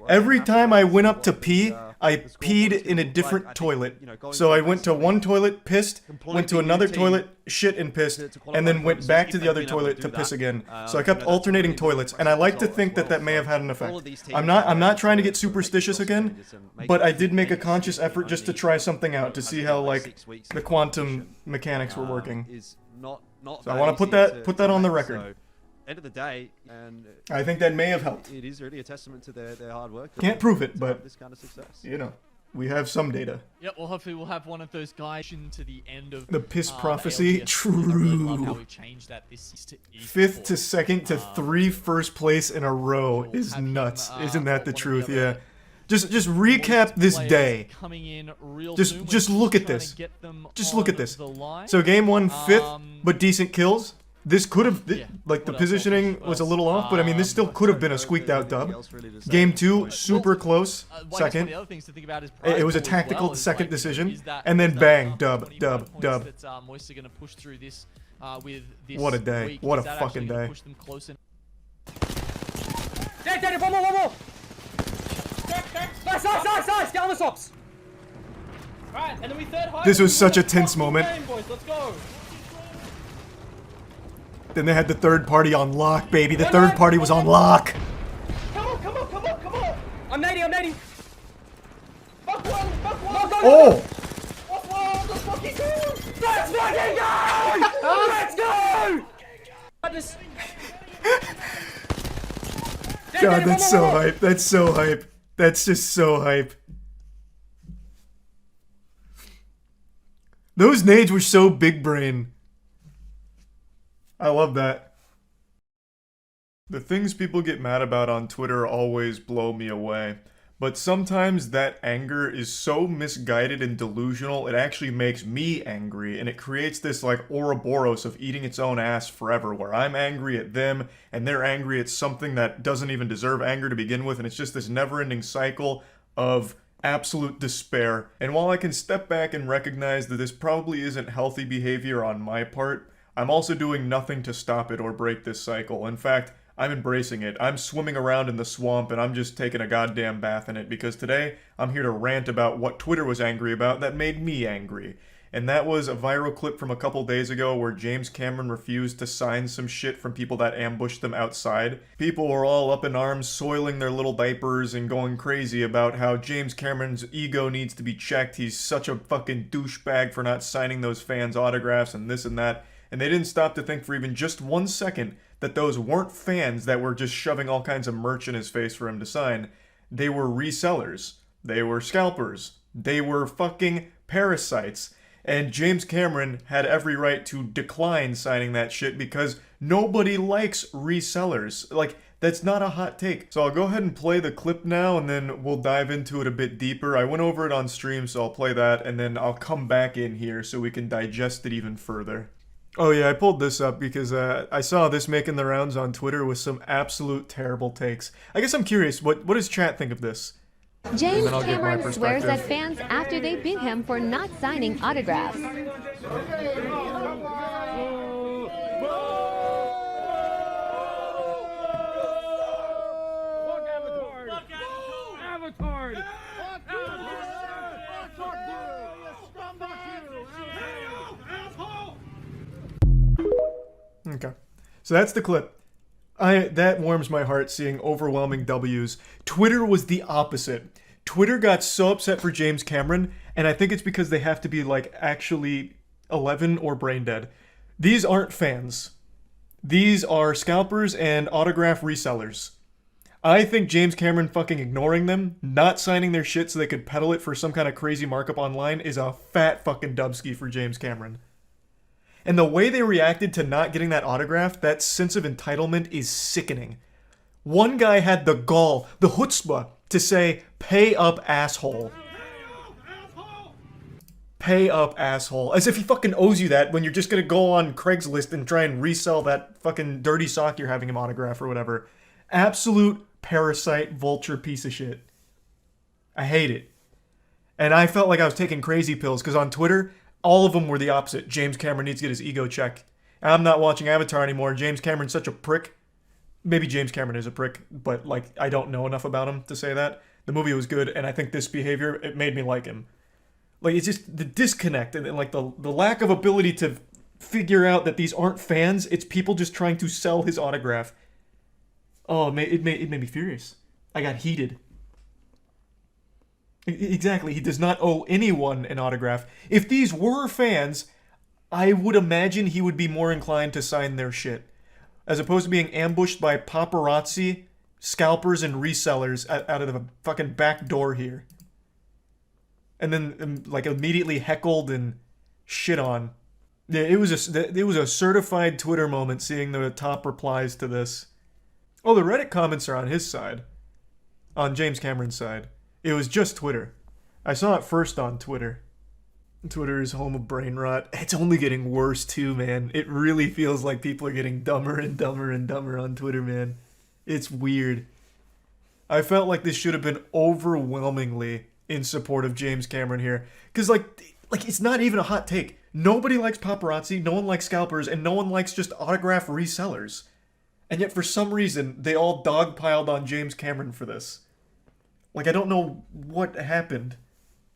Every time I went up to pee, I peed in a different toilet. So I went to one toilet, pissed, went to another toilet, shit and pissed, and then went back to the other toilet to piss again. So I kept alternating toilets, and I like to think that that may have had an effect. I'm not trying to get superstitious again, but I did make a conscious effort just to try something out to see how like the quantum mechanics were working. Is not So I want to put that on the record. So, end of the day, and I think that may have helped. It is really a testament to their hard work. Can't prove it, to but have this kind of success. you know, we have some data. Yep, well, hopefully we'll have one of those guys to the end of The piss prophecy, ALGS. I really love how true. we changed that this to Fifth to second to three first place in a row is nuts. Isn't that the truth? Yeah. Just recap this day. coming in real Just soon. just We're look at trying this. to get them Just look at on this. the line. So game one, fifth, but decent kills. This could have like the What else? positioning was a little off, but I mean this still could have been a squeaked out dub. Game two, super close. Well, I guess Second. one of the other things to think about is It was a prize pool as tactical well, is second like, decision, is that- and then is that bang, enough dub, 25 dub, points dub. That Moist are going to push through this with this What a day. week? What Is a that fucking actually gonna day. Push them closer? Dead, one more! Nice! Get on the tops! Right, and then we third high. This was such a tense moment. Boys, let's go. Then they had the third party on lock, baby. The third party was on lock. Come on! I'm nading! Fuck one! Oh! Let's fucking go! Let's go! God, that's so hype. That's so hype. That's just so hype. Those nades were so big brain. I love that. The things people get mad about on Twitter always blow me away. But sometimes that anger is so misguided and delusional, it actually makes me angry, and it creates this like Ouroboros of eating its own ass forever, where I'm angry at them, and they're angry at something that doesn't even deserve anger to begin with, and it's just this never-ending cycle of absolute despair. And while I can step back and recognize that this probably isn't healthy behavior on my part, I'm also doing nothing to stop it or break this cycle. In fact, I'm embracing it. I'm swimming around in the swamp and I'm just taking a goddamn bath in it because today I'm here to rant about what Twitter was angry about that made me angry. And that was a viral clip from a couple days ago where James Cameron refused to sign some shit from people that ambushed them outside. People were all up in arms, soiling their little diapers and going crazy about how James Cameron's ego needs to be checked. He's such a fucking douchebag for not signing those fans' autographs and this and that. And they didn't stop to think for even just 1 second that those weren't fans that were just shoving all kinds of merch in his face for him to sign. They were resellers. They were scalpers. They were fucking parasites. And James Cameron had every right to decline signing that shit because nobody likes resellers. Like, that's not a hot take. So I'll go ahead and play the clip now and then we'll dive into it a bit deeper. I went over it on stream, so I'll play that and then I'll come back in here so we can digest it even further. Oh yeah, I pulled this up because I saw this making the rounds on Twitter with some absolute terrible takes. I guess I'm curious, what does chat think of this? James then I'll give my Cameron swears at perspective. fans after they beat him for not signing autographs. Okay. So that's the clip. That warms my heart seeing overwhelming W's. Twitter was the opposite. Twitter got so upset for James Cameron, and I think it's because they have to be like actually 11 or brain dead. These aren't fans. These are scalpers and autograph resellers. I think James Cameron fucking ignoring them, not signing their shit so they could peddle it for some kind of crazy markup online is a fat fucking dubski for James Cameron. And the way they reacted to not getting that autograph, that sense of entitlement is sickening. One guy had the gall, the chutzpah, to say, "Pay up, asshole." Pay up, asshole. As if he fucking owes you that when you're just gonna go on Craigslist and try and resell that fucking dirty sock you're having him autograph or whatever. Absolute parasite vulture piece of shit. I hate it. And I felt like I was taking crazy pills because on Twitter, all of them were the opposite. James Cameron needs to get his ego checked. I'm not watching Avatar anymore. James Cameron's such a prick. Maybe James Cameron is a prick, but like I don't know enough about him to say that. The movie was good, and I think this behavior, it made me like him. Like, it's just the disconnect and like the lack of ability to figure out that these aren't fans. It's people just trying to sell his autograph. Oh, it made me furious. I got heated. Exactly. He does not owe anyone an autograph. If these were fans, I would imagine he would be more inclined to sign their shit. As opposed to being ambushed by paparazzi, scalpers, and resellers out of the fucking back door here. And then, like, immediately heckled and shit on. Yeah, it was a certified Twitter moment seeing the top replies to this. Oh, the Reddit comments are on his side. On James Cameron's side. It was just Twitter. I saw it first on Twitter. Twitter is home of brain rot. It's only getting worse too, man. It really feels like people are getting dumber and dumber and dumber on Twitter, man. It's weird. I felt like this should have been overwhelmingly in support of James Cameron here. Because, like it's not even a hot take. Nobody likes paparazzi, no one likes scalpers, and no one likes just autograph resellers. And yet, for some reason, they all dogpiled on James Cameron for this. Like, I don't know what happened.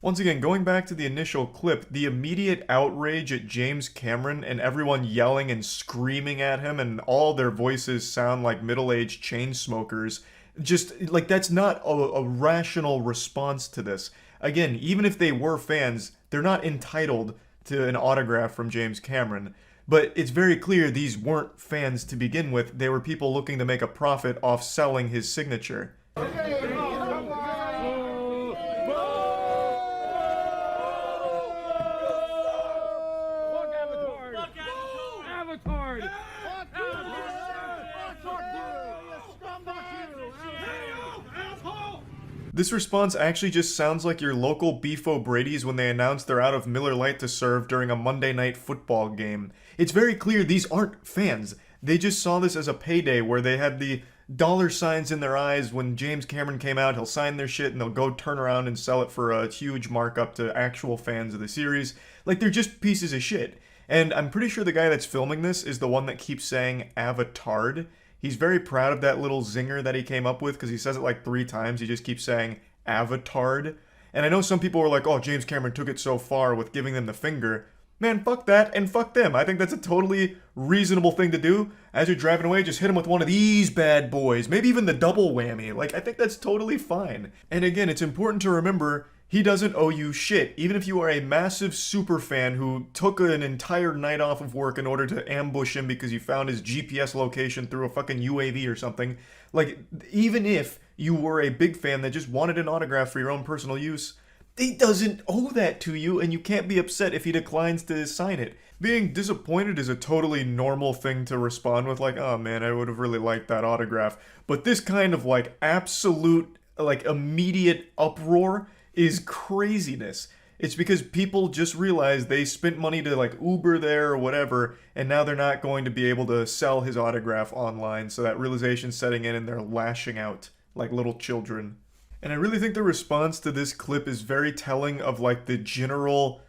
Once again, going back to the initial clip, the immediate outrage at James Cameron and everyone yelling and screaming at him and all their voices sound like middle-aged chain smokers. Just, like, that's not a rational response to this. Again, even if they were fans, they're not entitled to an autograph from James Cameron. But it's very clear these weren't fans to begin with. They were people looking to make a profit off selling his signature. This response actually just sounds like your local Beef O'Brady's when they announce they're out of Miller Lite to serve during a Monday night football game. It's very clear these aren't fans. They just saw this as a payday where they had the dollar signs in their eyes. When James Cameron came out, he'll sign their shit and they'll go turn around and sell it for a huge markup to actual fans of the series. Like, they're just pieces of shit. And I'm pretty sure the guy that's filming this is the one that keeps saying "Avatard." He's very proud of that little zinger that he came up with because he says it like 3 times. He just keeps saying "Avatard." And I know some people were like, oh, James Cameron took it so far with giving them the finger. Man, fuck that and fuck them. I think that's a totally reasonable thing to do. As you're driving away, just hit him with one of these bad boys. Maybe even the double whammy. Like, I think that's totally fine. And again, it's important to remember, he doesn't owe you shit. Even if you are a massive super fan who took an entire night off of work in order to ambush him because you found his GPS location through a fucking UAV or something. Like, even if you were a big fan that just wanted an autograph for your own personal use, he doesn't owe that to you, and you can't be upset if he declines to sign it. Being disappointed is a totally normal thing to respond with, like, oh man, I would have really liked that autograph. But this kind of, like, absolute, like, immediate uproar is craziness. It's because people just realized they spent money to, like, Uber there or whatever, and now they're not going to be able to sell his autograph online, so that realization's setting in and they're lashing out like little children. And I really think the response to this clip is very telling of like the general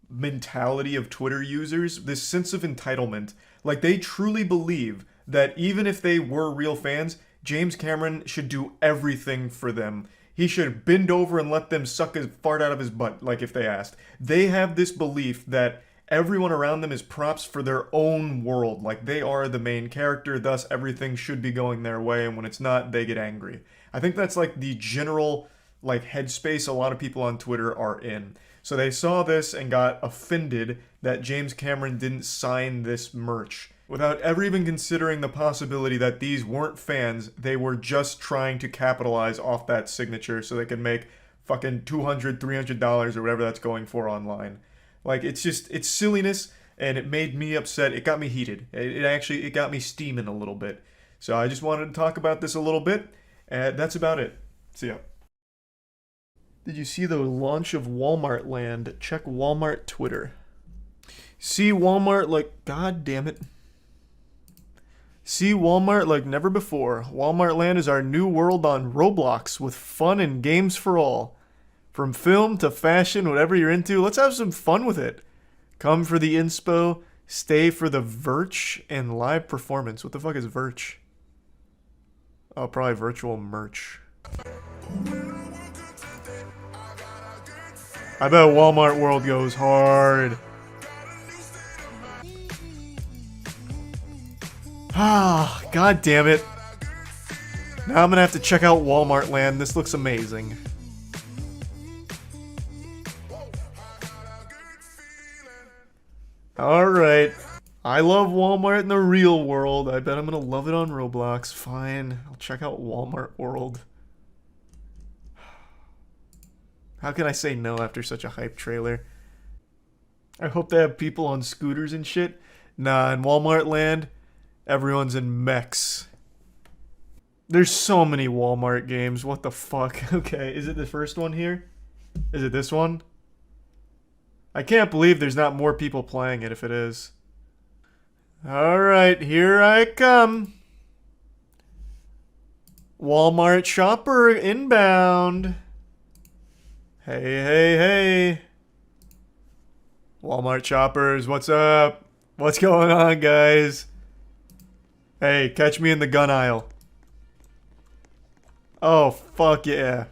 mentality of Twitter users, this sense of entitlement. Like they truly believe that even if they were real fans, James Cameron should do everything for them. He should bend over and let them suck his fart out of his butt, like if they asked. They have this belief that everyone around them is props for their own world, like they are the main character, thus everything should be going their way, and when it's not, they get angry. I think that's like the general like headspace a lot of people on Twitter are in. So they saw this and got offended that James Cameron didn't sign this merch. Without ever even considering the possibility that these weren't fans, they were just trying to capitalize off that signature so they could make fucking $200, $300 or whatever that's going for online. Like, it's just, it's silliness, and it made me upset. It got me heated. It got me steaming a little bit. So I just wanted to talk about this a little bit, and that's about it. See ya. Did you see the launch of Walmart Land? Check Walmart Twitter. See Walmart like, god damn it. See Walmart like never before. Walmart Land is our new world on Roblox with fun and games for all. From film to fashion, whatever you're into, let's have some fun with it. Come for the inspo, stay for the virch and live performance. What the fuck is virch? Oh, probably virtual merch. I bet Walmart World goes hard. Ah, god damn it. Now I'm gonna have to check out Walmart Land. This looks amazing. Alright. I love Walmart in the real world. I bet I'm gonna love it on Roblox. Fine. I'll check out Walmart World. How can I say no after such a hype trailer? I hope they have people on scooters and shit. Nah, in Walmart Land, everyone's in mechs. There's so many Walmart games. What the fuck? Okay, is it the first one here? Is it this one? I can't believe there's not more people playing it if it is. Alright, here I come. Walmart shopper inbound. Hey, hey, hey. Walmart shoppers, what's up? What's going on, guys? Hey, catch me in the gun aisle. Oh, fuck yeah.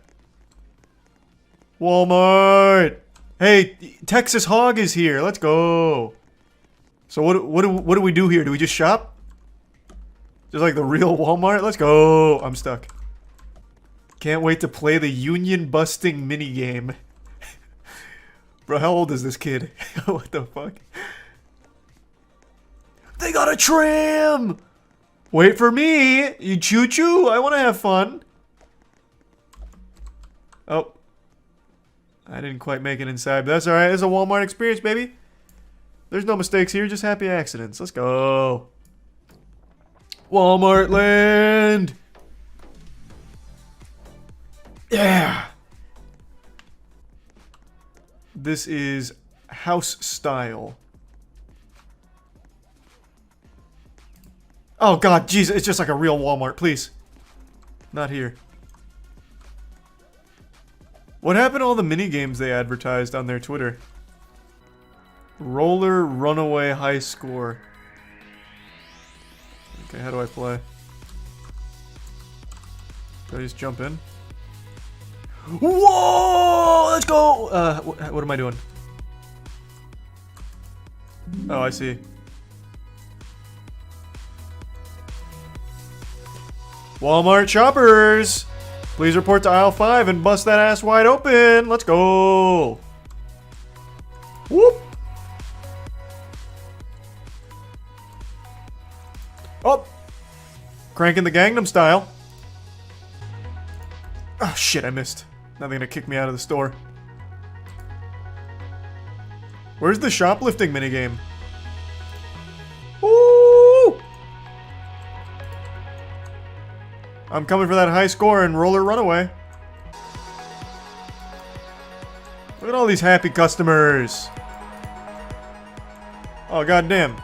Walmart! Hey, Texas Hog is here. Let's go. So what do we do here? Do we just shop? Just like the real Walmart? Let's go. I'm stuck. Can't wait to play the union busting minigame. Bro, how old is this kid? What the fuck? They got a tram! Wait for me! You choo-choo? I want to have fun. Oh. I didn't quite make it inside, but that's alright. It's a Walmart experience, baby. There's no mistakes here, just happy accidents. Let's go. Walmart Land! Yeah! This is house style. Oh god, Jesus, it's just like a real Walmart, please. Not here. What happened to all the mini games they advertised on their Twitter? Roller Runaway High Score. Okay, how do I play? Do I just jump in? Whoa! Let's go! What am I doing? Oh, I see. Walmart shoppers! Please report to aisle 5 and bust that ass wide open! Let's go! Whoop! Oh! Cranking the Gangnam Style. Oh shit, I missed. Now they're gonna kick me out of the store. Where's the shoplifting minigame? Woo! I'm coming for that high score and Roller Runaway. Look at all these happy customers. Oh goddamn.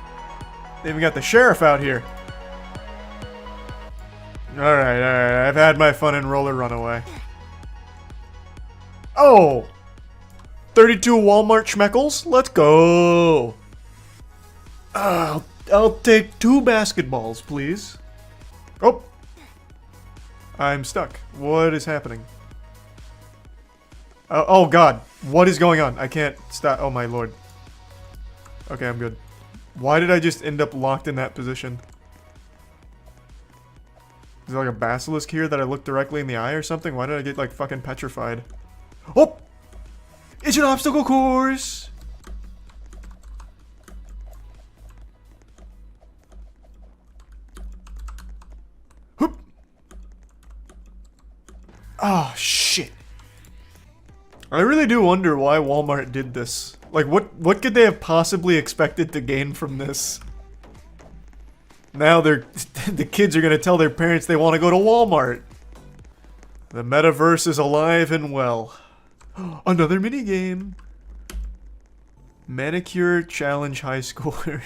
They even got the sheriff out here. Alright, I've had my fun in Roller Runaway. Oh! 32 Walmart schmeckles? Let's go! I'll take 2 basketballs, please. Oh! I'm stuck. What is happening? Oh god. What is going on? I can't stop. Oh my lord. Okay, I'm good. Why did I just end up locked in that position? Is there like a basilisk here that I looked directly in the eye or something? Why did I get like fucking petrified? Oh! It's an obstacle course! Hoop! Oh, shit. I really do wonder why Walmart did this. Like, what could they have possibly expected to gain from this? Now the kids are gonna tell their parents they want to go to Walmart. The metaverse is alive and well. Another minigame. Manicure Challenge High Schooler.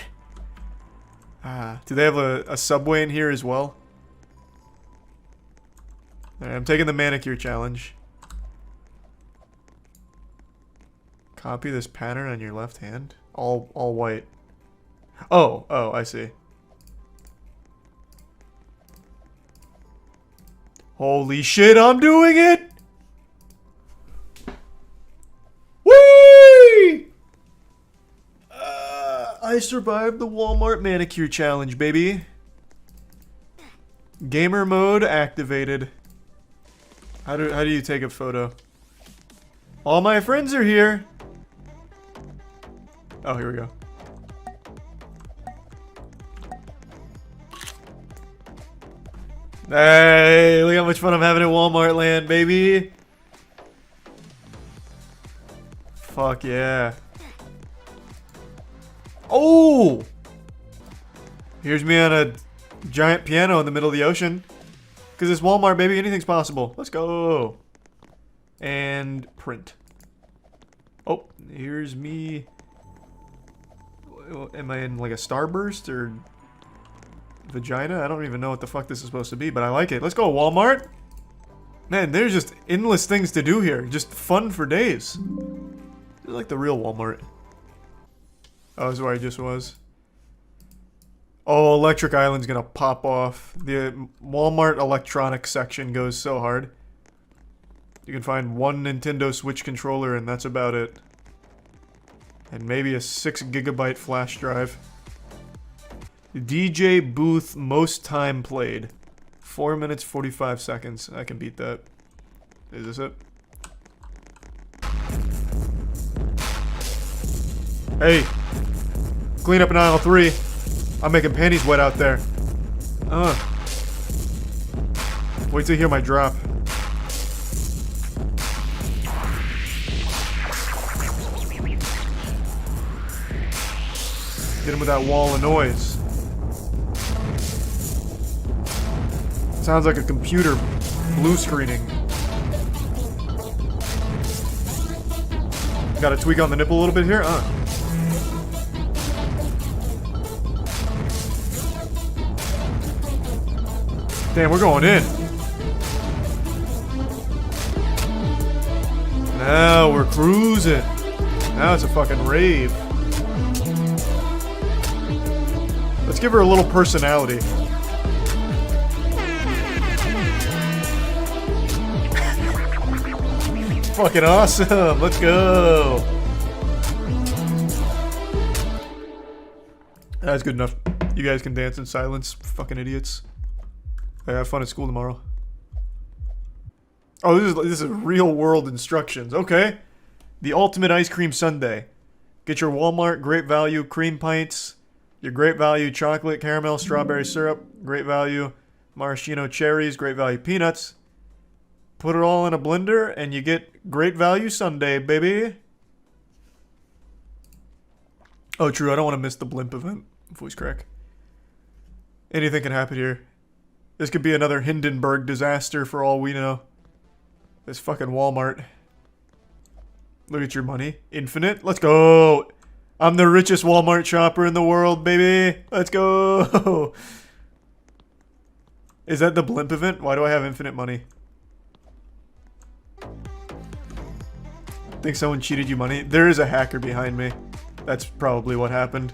Do they have a Subway in here as well? Alright, I'm taking the Manicure Challenge. Copy this pattern on your left hand. All white. Oh, I see. Holy shit, I'm doing it! Whee! I survived the Walmart Manicure Challenge, baby. Gamer mode activated. How do you take a photo? All my friends are here. Oh, here we go. Hey, look how much fun I'm having at Walmart land, baby. Fuck yeah. Oh! Here's me on a giant piano in the middle of the ocean. Because it's Walmart, baby. Anything's possible. Let's go. And print. Oh, here's me. Am I in like a starburst or vagina? I don't even know what the fuck this is supposed to be, but I like it. Let's go, Walmart. Man, there's just endless things to do here. Just fun for days. This is like the real Walmart. Oh, this is where I just was. Oh, Electric Island's gonna pop off. The Walmart electronics section goes so hard. You can find one Nintendo Switch controller and that's about it. And maybe a 6 GB flash drive. DJ booth most time played. 4 minutes 45 seconds. I can beat that. Is this it? Hey! Clean up in aisle 3. I'm making panties wet out there. Wait till you hear my drop. Get him with that wall of noise. Sounds like a computer blue screening. Got to tweak on the nipple a little bit here? Damn, we're going in. Now we're cruising. Now it's a fucking rave. Let's give her a little personality. Fucking awesome. Let's go. That's good enough. You guys can dance in silence. Fucking idiots. I have fun at school tomorrow. Oh, this is real world instructions. Okay. The ultimate ice cream sundae. Get your Walmart great value cream pints. Your great value chocolate, caramel, strawberry syrup. Great value maraschino cherries. Great value peanuts. Put it all in a blender and you get great value sundae, baby. Oh, true. I don't want to miss the blimp event. Voice crack. Anything can happen here. This could be another Hindenburg disaster for all we know. This fucking Walmart. Look at your money. Infinite. Let's go. I'm the richest Walmart shopper in the world, baby. Let's go. Is that the blimp event? Why do I have infinite money? Think someone cheated you money? There is a hacker behind me. That's probably what happened.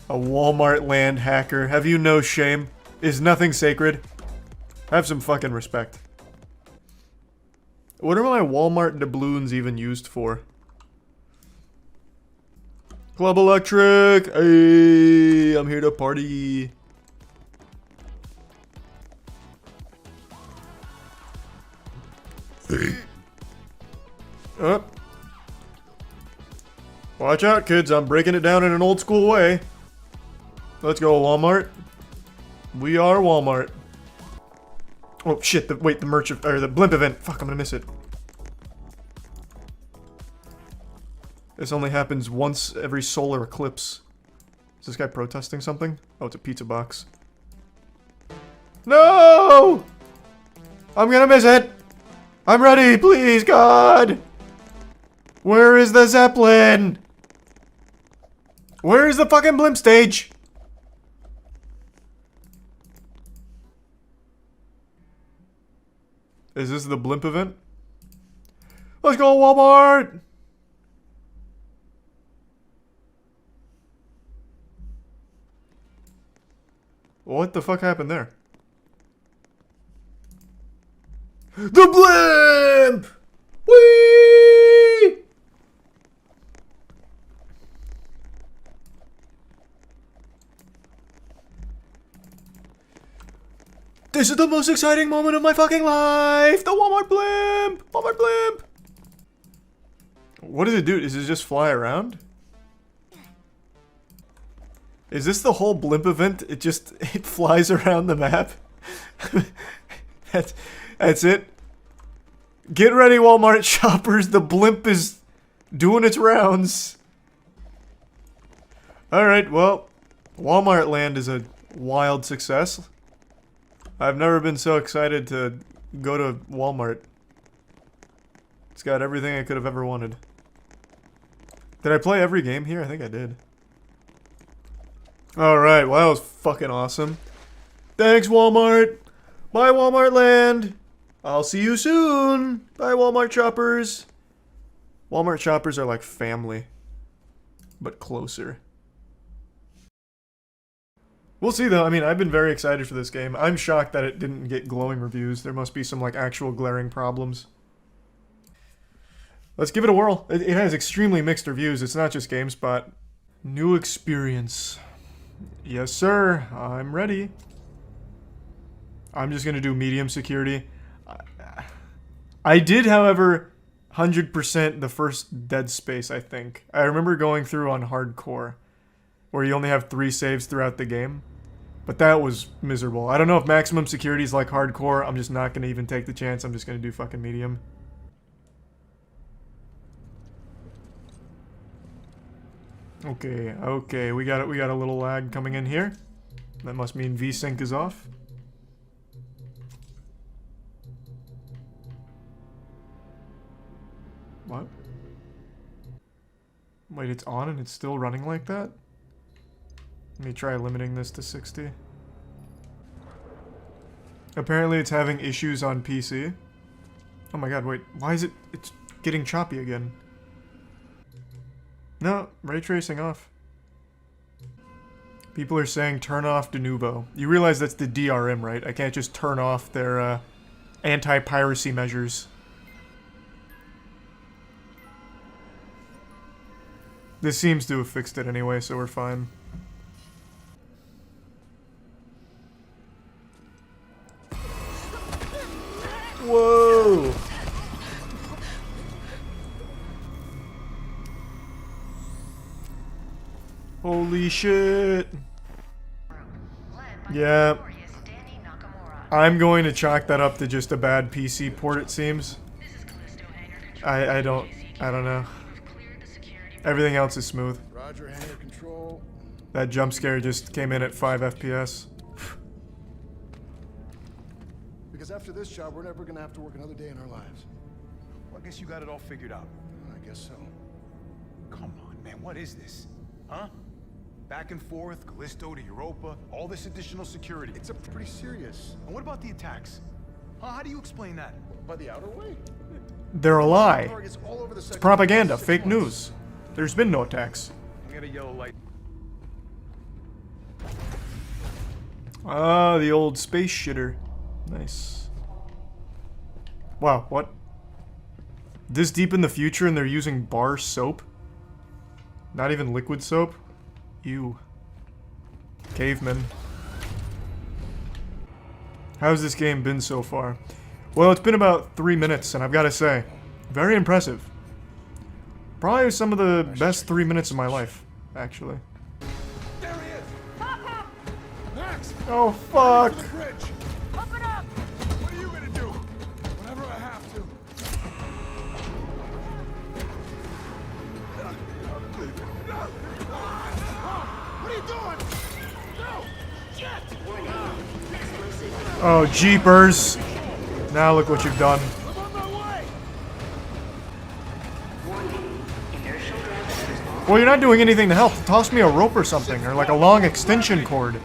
A Walmart land hacker. Have you no shame? Is nothing sacred? Have some fucking respect. What are my Walmart doubloons even used for? Club Electric! Hey, I'm here to party. Up. Watch out, kids. I'm breaking it down in an old school way. Let's go, Walmart. We are Walmart. Oh, shit. Wait, the merch... or the blimp event. Fuck, I'm gonna miss it. This only happens once every solar eclipse. Is this guy protesting something? Oh, it's a pizza box. No! I'm gonna miss it! I'm ready, please, God! Where is the Zeppelin? Where is the fucking blimp stage? Is this the blimp event? Let's go, Walmart! What the fuck happened there? The blimp! Whee! This is the most exciting moment of my fucking life! The Walmart blimp! Walmart blimp! What does it do? Does it just fly around? Is this the whole blimp event? It flies around the map? That's it. Get ready, Walmart shoppers. The blimp is doing its rounds. Alright, well, Walmart land is a wild success. I've never been so excited to go to Walmart. It's got everything I could have ever wanted. Did I play every game here? I think I did. Alright, well, that was fucking awesome. Thanks, Walmart. Bye, Walmart land. I'll see you soon. Bye, Walmart shoppers. Walmart shoppers are like family, but closer. We'll see, though. I mean, I've been very excited for this game. I'm shocked that it didn't get glowing reviews. There must be some, like, actual glaring problems. Let's give it a whirl. It has extremely mixed reviews. It's not just GameSpot. New experience. Yes, sir. I'm ready. I'm just gonna do medium security. I did, however, 100% the first Dead Space, I think. I remember going through on hardcore, where you only have 3 saves throughout the game. But that was miserable. I don't know if maximum security is like hardcore. I'm just not gonna even take the chance. I'm just gonna do fucking medium. Okay, we got a little lag coming in here. That must mean VSync is off. What? Wait, it's on and it's still running like that? Let me try limiting this to 60. Apparently it's having issues on PC. Oh my god, wait, why is it's getting choppy again? No, ray tracing off. People are saying turn off de novo. You realize that's the DRM, right? I can't just turn off their anti-piracy measures. This seems to have fixed it anyway, so we're fine. Whoa! Holy shit. Yeah. I'm going to chalk that up to just a bad PC port, it seems. I don't know. Everything else is smooth. Roger, hangar control. That jump scare just came in at 5 FPS. Because after this job, we're never gonna have to work another day in our lives. Well, I guess you got it all figured out. I guess so. Come on, man, what is this? Huh? Back and forth, Callisto to Europa, all this additional security. It's a pretty serious. And what about the attacks? Huh? How do you explain that? By the outer way. They're a lie. It's propaganda, fake news. There's been no attacks. I got a yellow light. Ah, the old space shitter. Nice. Wow, what? This deep in the future and they're using bar soap? Not even liquid soap? Ew. Cavemen. How's this game been so far? Well, it's been about 3 minutes, and I've got to say, very impressive. Probably some of the best 3 minutes of my life, actually. There he is! Max! Oh, fuck! Pump it up! What are you gonna do? Whatever I have to. What are you doing? No! Shit! Oh, jeepers! Now look what you've done. Well, you're not doing anything to help. Toss me a rope or something, or like a long extension cord.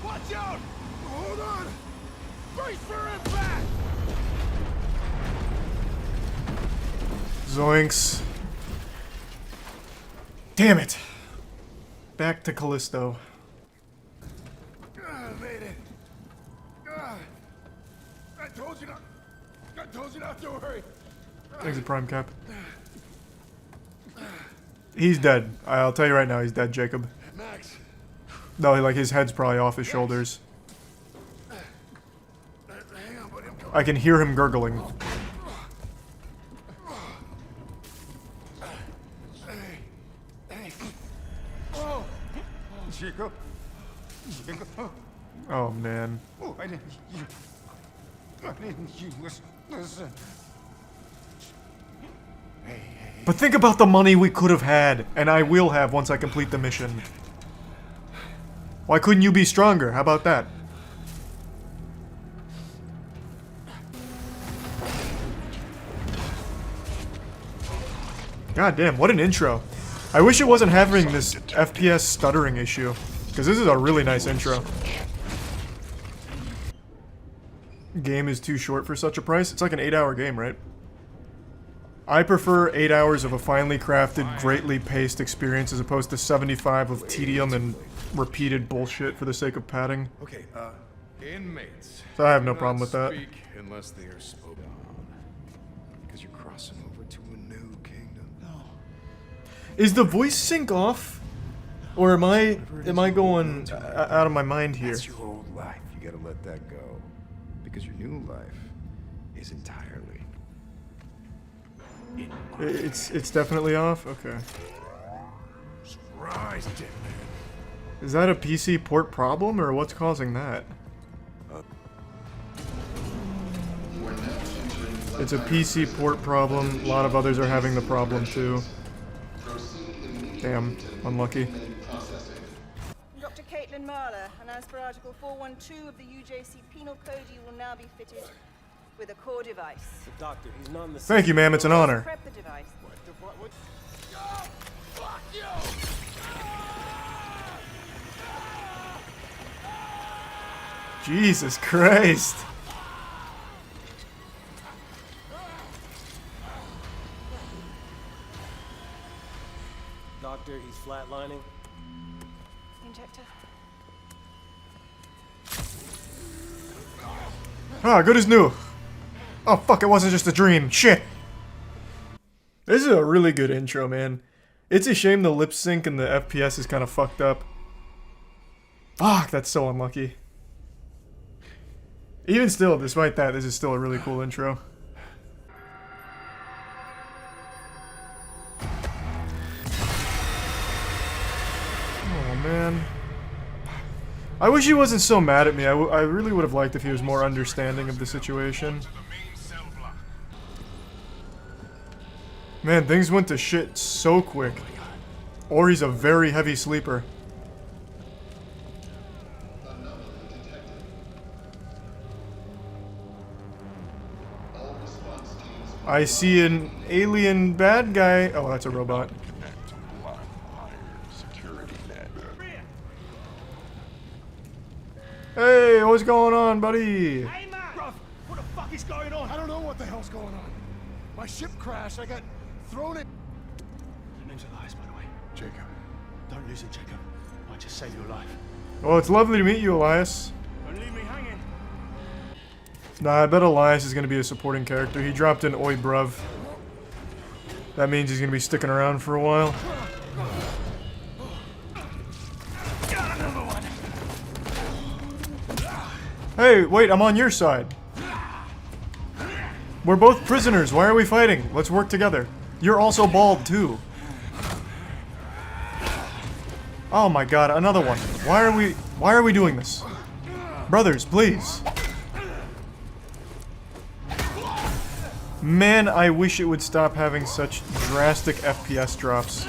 Watch out! Hold on! Brace for impact! Zoinks. Damn it. Back to Callisto. I made it. I told you not to worry. Exit Prime Cap. He's dead. I'll tell you right now, he's dead, Jacob. Max. No, like his head's probably off his shoulders. Hang on, buddy. I can hear him gurgling. Hey. Oh. Chico. Oh man. Oh, I didn't you listen. But think about the money we could have had, and I will have once I complete the mission. Why couldn't you be stronger? How about that? God damn, what an intro. I wish it wasn't having this FPS stuttering issue, because this is a really nice intro. Game is too short for such a price? It's like an 8-hour game, right? I prefer 8 hours of a finely crafted, greatly paced experience as opposed to 75 of tedium and repeated bullshit for the sake of padding. Okay, inmates. So I have no do problem not with that. Speak unless they are spoken on. Because you're crossing over to a new kingdom. Is the voice sync off? Or am I going out of my mind here? That's your old life. You gotta let that go. Because your new life is entirely... It's definitely off? Okay. Surprise, Dead Man. Is that a PC port problem, or what's causing that? It's a PC port problem. A lot of others are having the problem too. Damn, unlucky. Dr. Caitlin Marler, and as per Article 412 of the UJC Penal Code, you will now be fitted with a core device. Doctor, he's not in the Thank you, ma'am. It's an honor. Prep the device. What? Oh, fuck you! Jesus Christ. Doctor, he's flatlining. Injector. Ah, good as new. Oh fuck, it wasn't just a dream. Shit. This is a really good intro, man. It's a shame the lip sync and the FPS is kind of fucked up. Fuck, that's so unlucky. Even still, despite that, this is still a really cool intro. Oh man. I wish he wasn't so mad at me. I really would have liked if he was more understanding of the situation. Man, things went to shit so quick. Or he's a very heavy sleeper. I see an alien bad guy. Oh, that's a robot. Hey, what's going on, buddy? Rough is going on? I don't know what the hell's going on. My ship crashed. I got thrown in. Your name's Elias, by the way. Jacob. Don't lose it, Jacob. I just saved your life. Well, it's lovely to meet you, Elias. Don't leave me hanging. Nah, I bet Elias is going to be a supporting character. He dropped in Oi Bruv. That means he's going to be sticking around for a while. Hey, wait, I'm on your side. We're both prisoners. Why are we fighting? Let's work together. You're also bald, too. Oh my god, another one. Why are we doing this? Brothers, please. Man, I wish it would stop having such drastic FPS drops.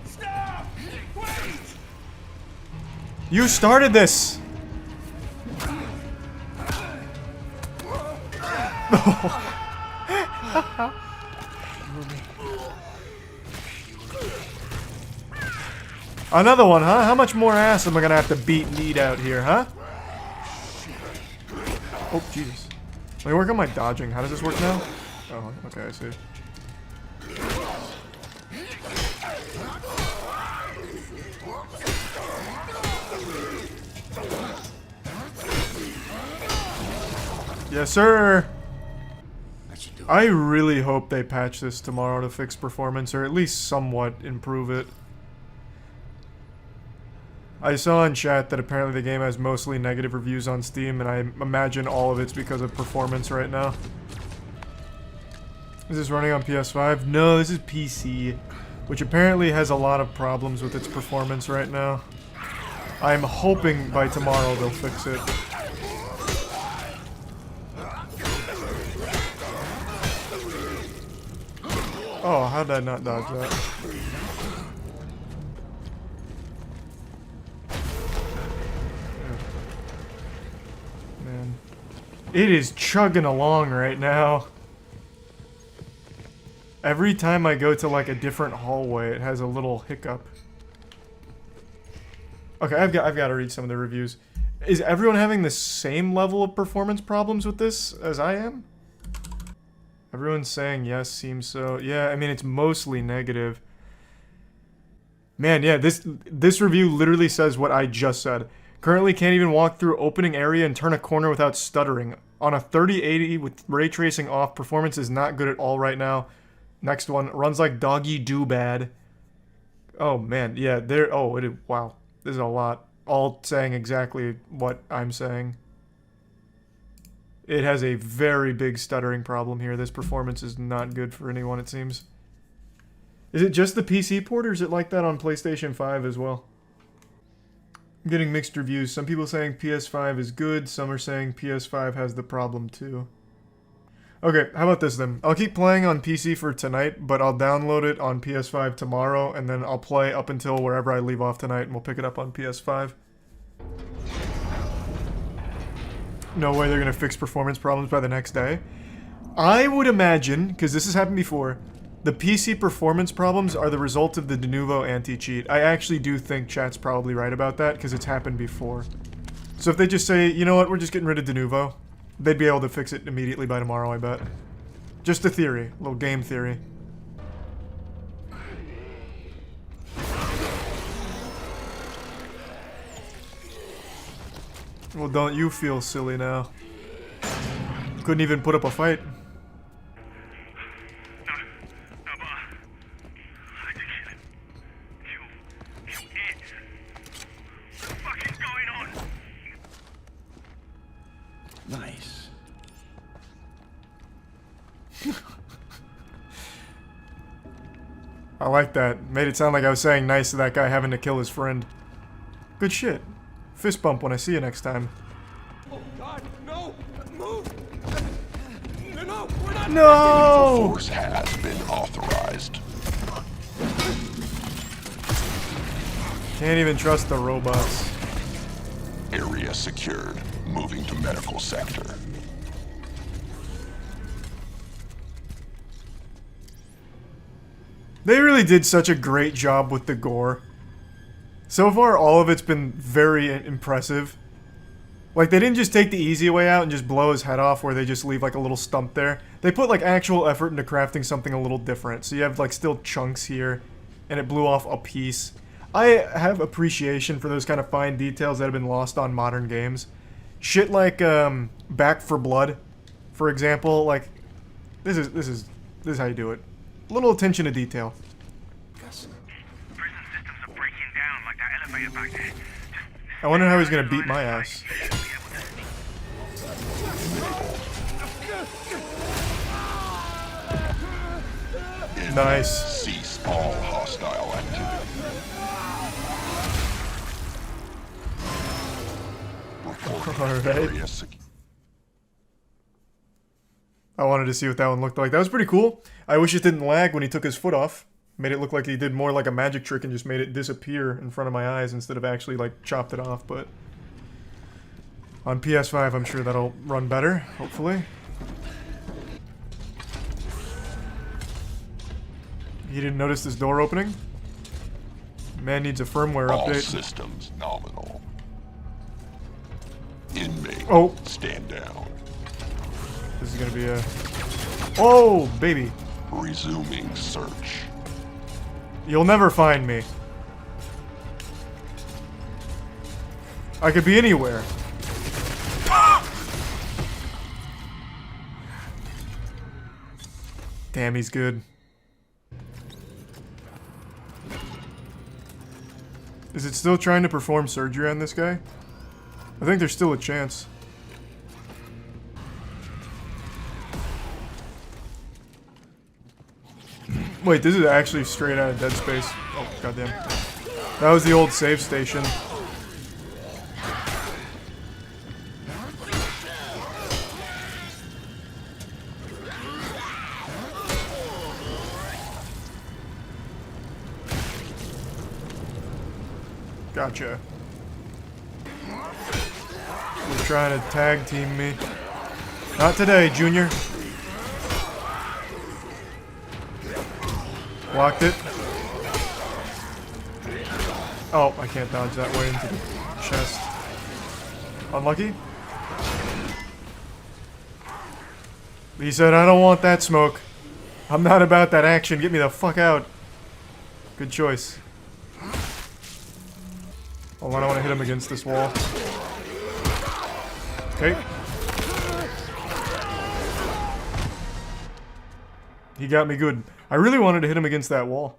Stop! Wait! You started this! Another one, huh? How much more ass am I gonna have to beat meat out here, huh? Oh, Jesus. Let me work on my dodging. How does this work now? Oh, okay, I see. Yes, sir! I really hope they patch this tomorrow to fix performance, or at least somewhat improve it. I saw in chat that apparently the game has mostly negative reviews on Steam, and I imagine all of it's because of performance right now. Is this running on PS5? No, this is PC, which apparently has a lot of problems with its performance right now. I'm hoping by tomorrow they'll fix it. Oh, how did I not dodge that? Man. It is chugging along right now. Every time I go to like a different hallway, it has a little hiccup. Okay, I've got to read some of the reviews. Is everyone having the same level of performance problems with this as I am? Everyone's saying yes, seems so. Yeah, I mean, it's mostly negative. Man, yeah, this review literally says what I just said. Currently can't even walk through opening area and turn a corner without stuttering. On a 3080 with ray tracing off, performance is not good at all right now. Next one, runs like doggy do bad. Oh man, yeah, wow. This is a lot. All saying exactly what I'm saying. It has a very big stuttering problem here. This performance is not good for anyone, it seems. Is it just the PC port, or is it like that on PlayStation 5 as well? I'm getting mixed reviews. Some people saying PS5 is good, some are saying PS5 has the problem too. Okay, how about this then? I'll keep playing on PC for tonight, but I'll download it on PS5 tomorrow, and then I'll play up until wherever I leave off tonight, and we'll pick it up on PS5. No way they're gonna fix performance problems by the next day. I would imagine, because this has happened before, the PC performance problems are the result of the de novo anti-cheat. I actually do think chat's probably right about that, because it's happened before. So if they just say, you know what, we're just getting rid of de novo, they'd be able to fix it immediately by tomorrow, I bet. Just a theory, a little game theory. Well, don't you feel silly now. Couldn't even put up a fight. Nice. I like that. Made it sound like I was saying nice to that guy having to kill his friend. Good shit. Fist bump when I see you next time. Oh God, no! Move! No, we're not. No! Force has been authorized. Can't even trust the robots. Area secured. Moving to medical sector. They really did such a great job with the gore. So far, all of it's been very impressive. Like, they didn't just take the easy way out and just blow his head off where they just leave, like, a little stump there. They put, like, actual effort into crafting something a little different. So you have, like, still chunks here, and it blew off a piece. I have appreciation for those kind of fine details that have been lost on modern games. Shit like, Back 4 Blood, for example. Like, this is how you do it. A little attention to detail. I wonder how he's gonna beat my ass. Nice. Cease all hostile activity. Alright. I wanted to see what that one looked like. That was pretty cool. I wish it didn't lag when he took his foot off. Made it look like he did more like a magic trick and just made it disappear in front of my eyes instead of actually, like, chopped it off, but... on PS5, I'm sure that'll run better, hopefully. He didn't notice this door opening? Man needs a firmware All update. systems nominal. Inmate, stand down. This is gonna be a... oh, baby. Resuming search. You'll never find me. I could be anywhere. Damn, he's good. Is it still trying to perform surgery on this guy? I think there's still a chance. Wait, this is actually straight out of Dead Space. Oh, goddamn. That was the old save station. Gotcha. You're trying to tag team me. Not today, Junior. Blocked it. Oh, I can't dodge that way into the chest. Unlucky. He said, I don't want that smoke. I'm not about that action. Get me the fuck out. Good choice. Hold on, I want to hit him against this wall. Okay. He got me good. I really wanted to hit him against that wall.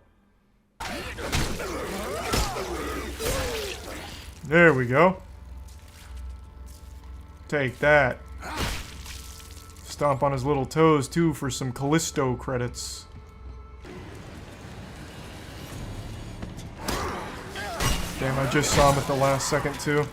There we go. Take that. Stomp on his little toes, too, for some Callisto credits. Damn, I just saw him at the last second, too.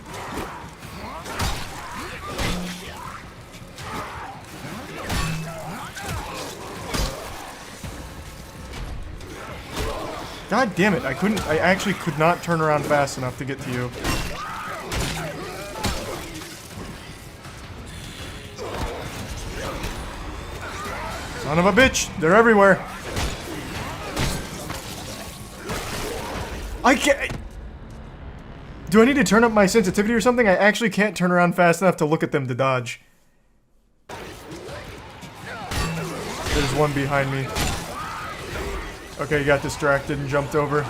God damn it, I actually could not turn around fast enough to get to you. Son of a bitch, they're everywhere. I can't... Do I need to turn up my sensitivity or something? I actually can't turn around fast enough to look at them to dodge. There's one behind me. Okay, he got distracted and jumped over.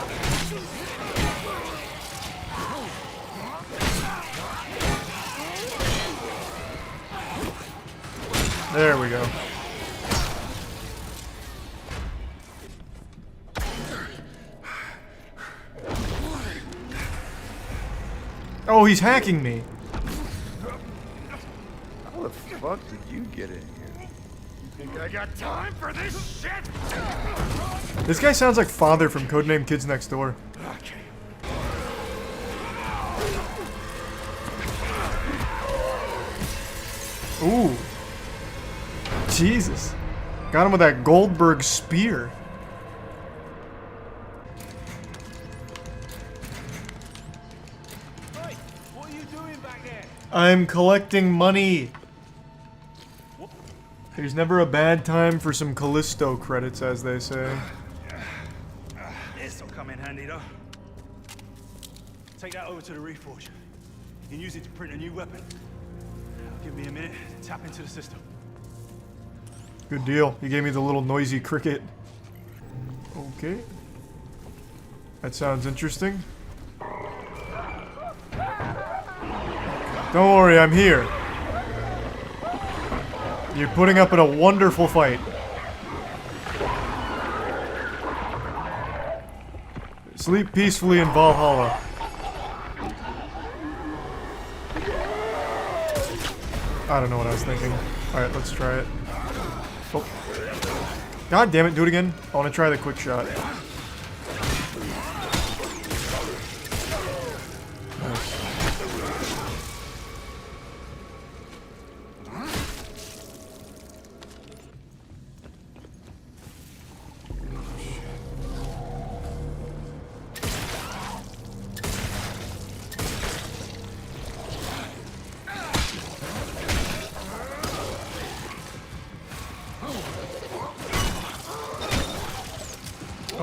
There we go. Oh, he's hacking me. How the fuck did you get in here? You think I got time for this shit? This guy sounds like Father from Codename Kids Next Door. Ooh. Jesus. Got him with that Goldberg spear. Hey, what are you doing back there? I'm collecting money. There's never a bad time for some Callisto credits, as they say. This'll come in handy, though. Take that over to the Reforger. You can use it to print a new weapon. Give me a minute to tap into the system. Good deal. He gave me the little noisy cricket. Okay. That sounds interesting. Don't worry, I'm here. You're putting up in a wonderful fight. Sleep peacefully in Valhalla. I don't know what I was thinking. Alright, let's try it. Oh. God damn it, do it again. I want to try the quick shot.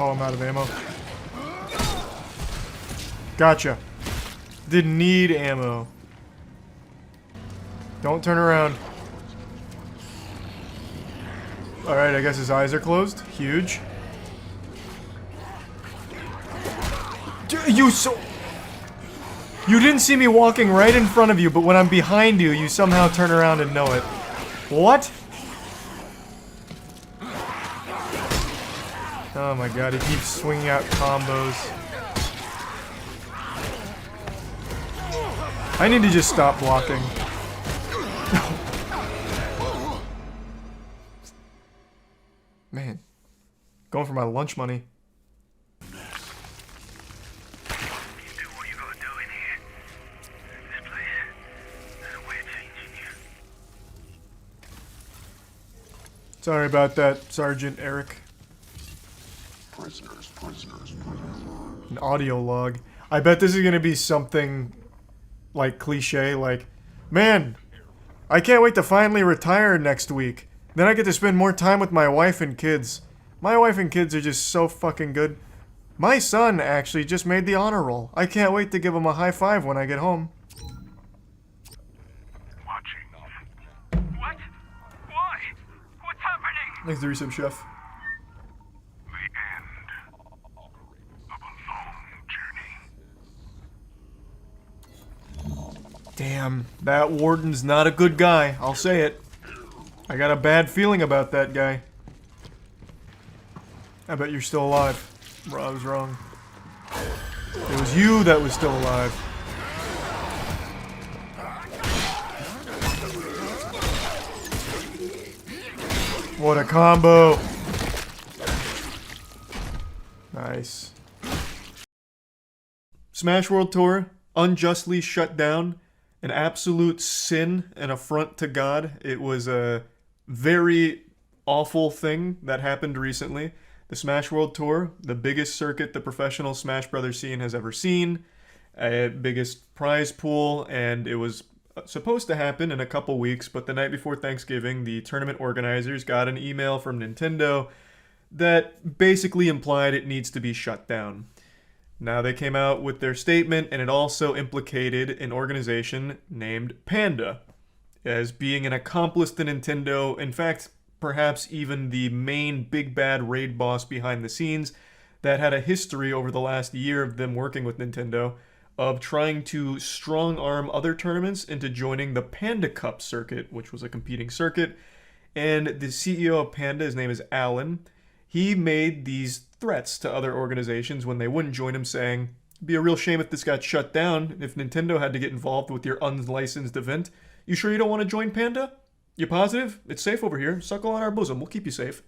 Oh, I'm out of ammo. Gotcha. Didn't need ammo. Don't turn around. Alright, I guess his eyes are closed. Huge. You didn't see me walking right in front of you, but when I'm behind you, you somehow turn around and know it. What? Oh my god, he keeps swinging out combos. I need to just stop blocking. Man. Going for my lunch money. Sorry about that, Sergeant Eric. Prisoners. An audio log. I bet this is gonna be something like cliche, like, man, I can't wait to finally retire next week. Then I get to spend more time with my wife and kids. My wife and kids are just so fucking good. My son actually just made the honor roll. I can't wait to give him a high five when I get home. What? Why? What's happening? Thanks, the resub chef. Damn, that warden's not a good guy. I'll say it. I got a bad feeling about that guy. I bet you're still alive. Bro, I was wrong. It was you that was still alive. What a combo. Nice. Smash World Tour unjustly shut down. An absolute sin, an affront to God. It was a very awful thing that happened recently. The Smash World Tour, the biggest circuit the professional Smash Brothers scene has ever seen, biggest prize pool, and it was supposed to happen in a couple weeks, but the night before Thanksgiving, the tournament organizers got an email from Nintendo that basically implied it needs to be shut down. Now they came out with their statement, and it also implicated an organization named Panda as being an accomplice to Nintendo. In fact, perhaps even the main big bad raid boss behind the scenes that had a history over the last year of them working with Nintendo of trying to strong-arm other tournaments into joining the Panda Cup circuit, which was a competing circuit. And the CEO of Panda, his name is Alan, he made these threats to other organizations when they wouldn't join him, saying, it'd be a real shame if this got shut down, if Nintendo had to get involved with your unlicensed event. You sure you don't want to join Panda? You positive? It's safe over here. Suckle on our bosom. We'll keep you safe.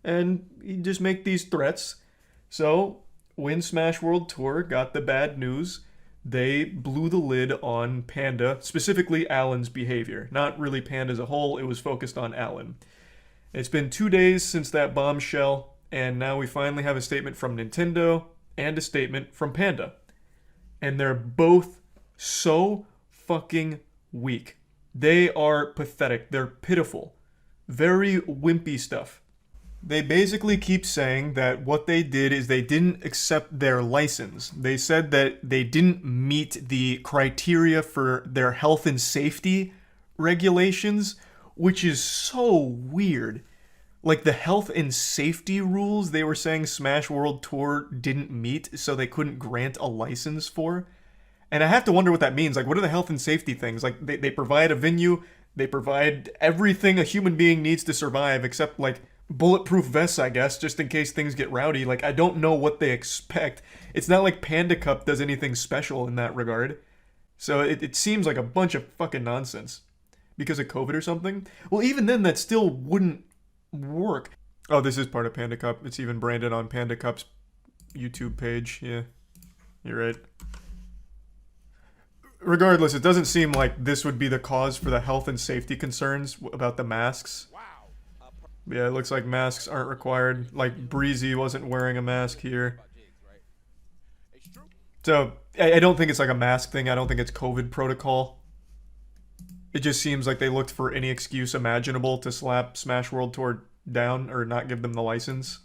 And he just make these threats. So, when Smash World Tour got the bad news, they blew the lid on Panda, specifically Alan's behavior. Not really Panda as a whole, it was focused on Alan. It's been 2 days since that bombshell, and now we finally have a statement from Nintendo and a statement from Panda. And they're both so fucking weak. They are pathetic. They're pitiful. Very wimpy stuff. They basically keep saying that what they did is they didn't accept their license. They said that they didn't meet the criteria for their health and safety regulations, which is so weird. Like the health and safety rules they were saying Smash World Tour didn't meet, so they couldn't grant a license for. And I have to wonder what that means. Like, what are the health and safety things? Like, they provide a venue, they provide everything a human being needs to survive, except, like, bulletproof vests, I guess, just in case things get rowdy. Like, I don't know what they expect. It's not like Panda Cup does anything special in that regard. So it seems like a bunch of fucking nonsense. Because of COVID or something? Well, even then, that still wouldn't work. Oh, this is part of Panda Cup. It's even branded on Panda Cup's YouTube page. Yeah, you're right. Regardless, it doesn't seem like this would be the cause for the health and safety concerns about the masks. Yeah, it looks like masks aren't required. Like, Breezy wasn't wearing a mask here. So, I don't think it's like a mask thing. I don't think it's COVID protocol. It just seems like they looked for any excuse imaginable to slap Smash World Tour down or not give them the license.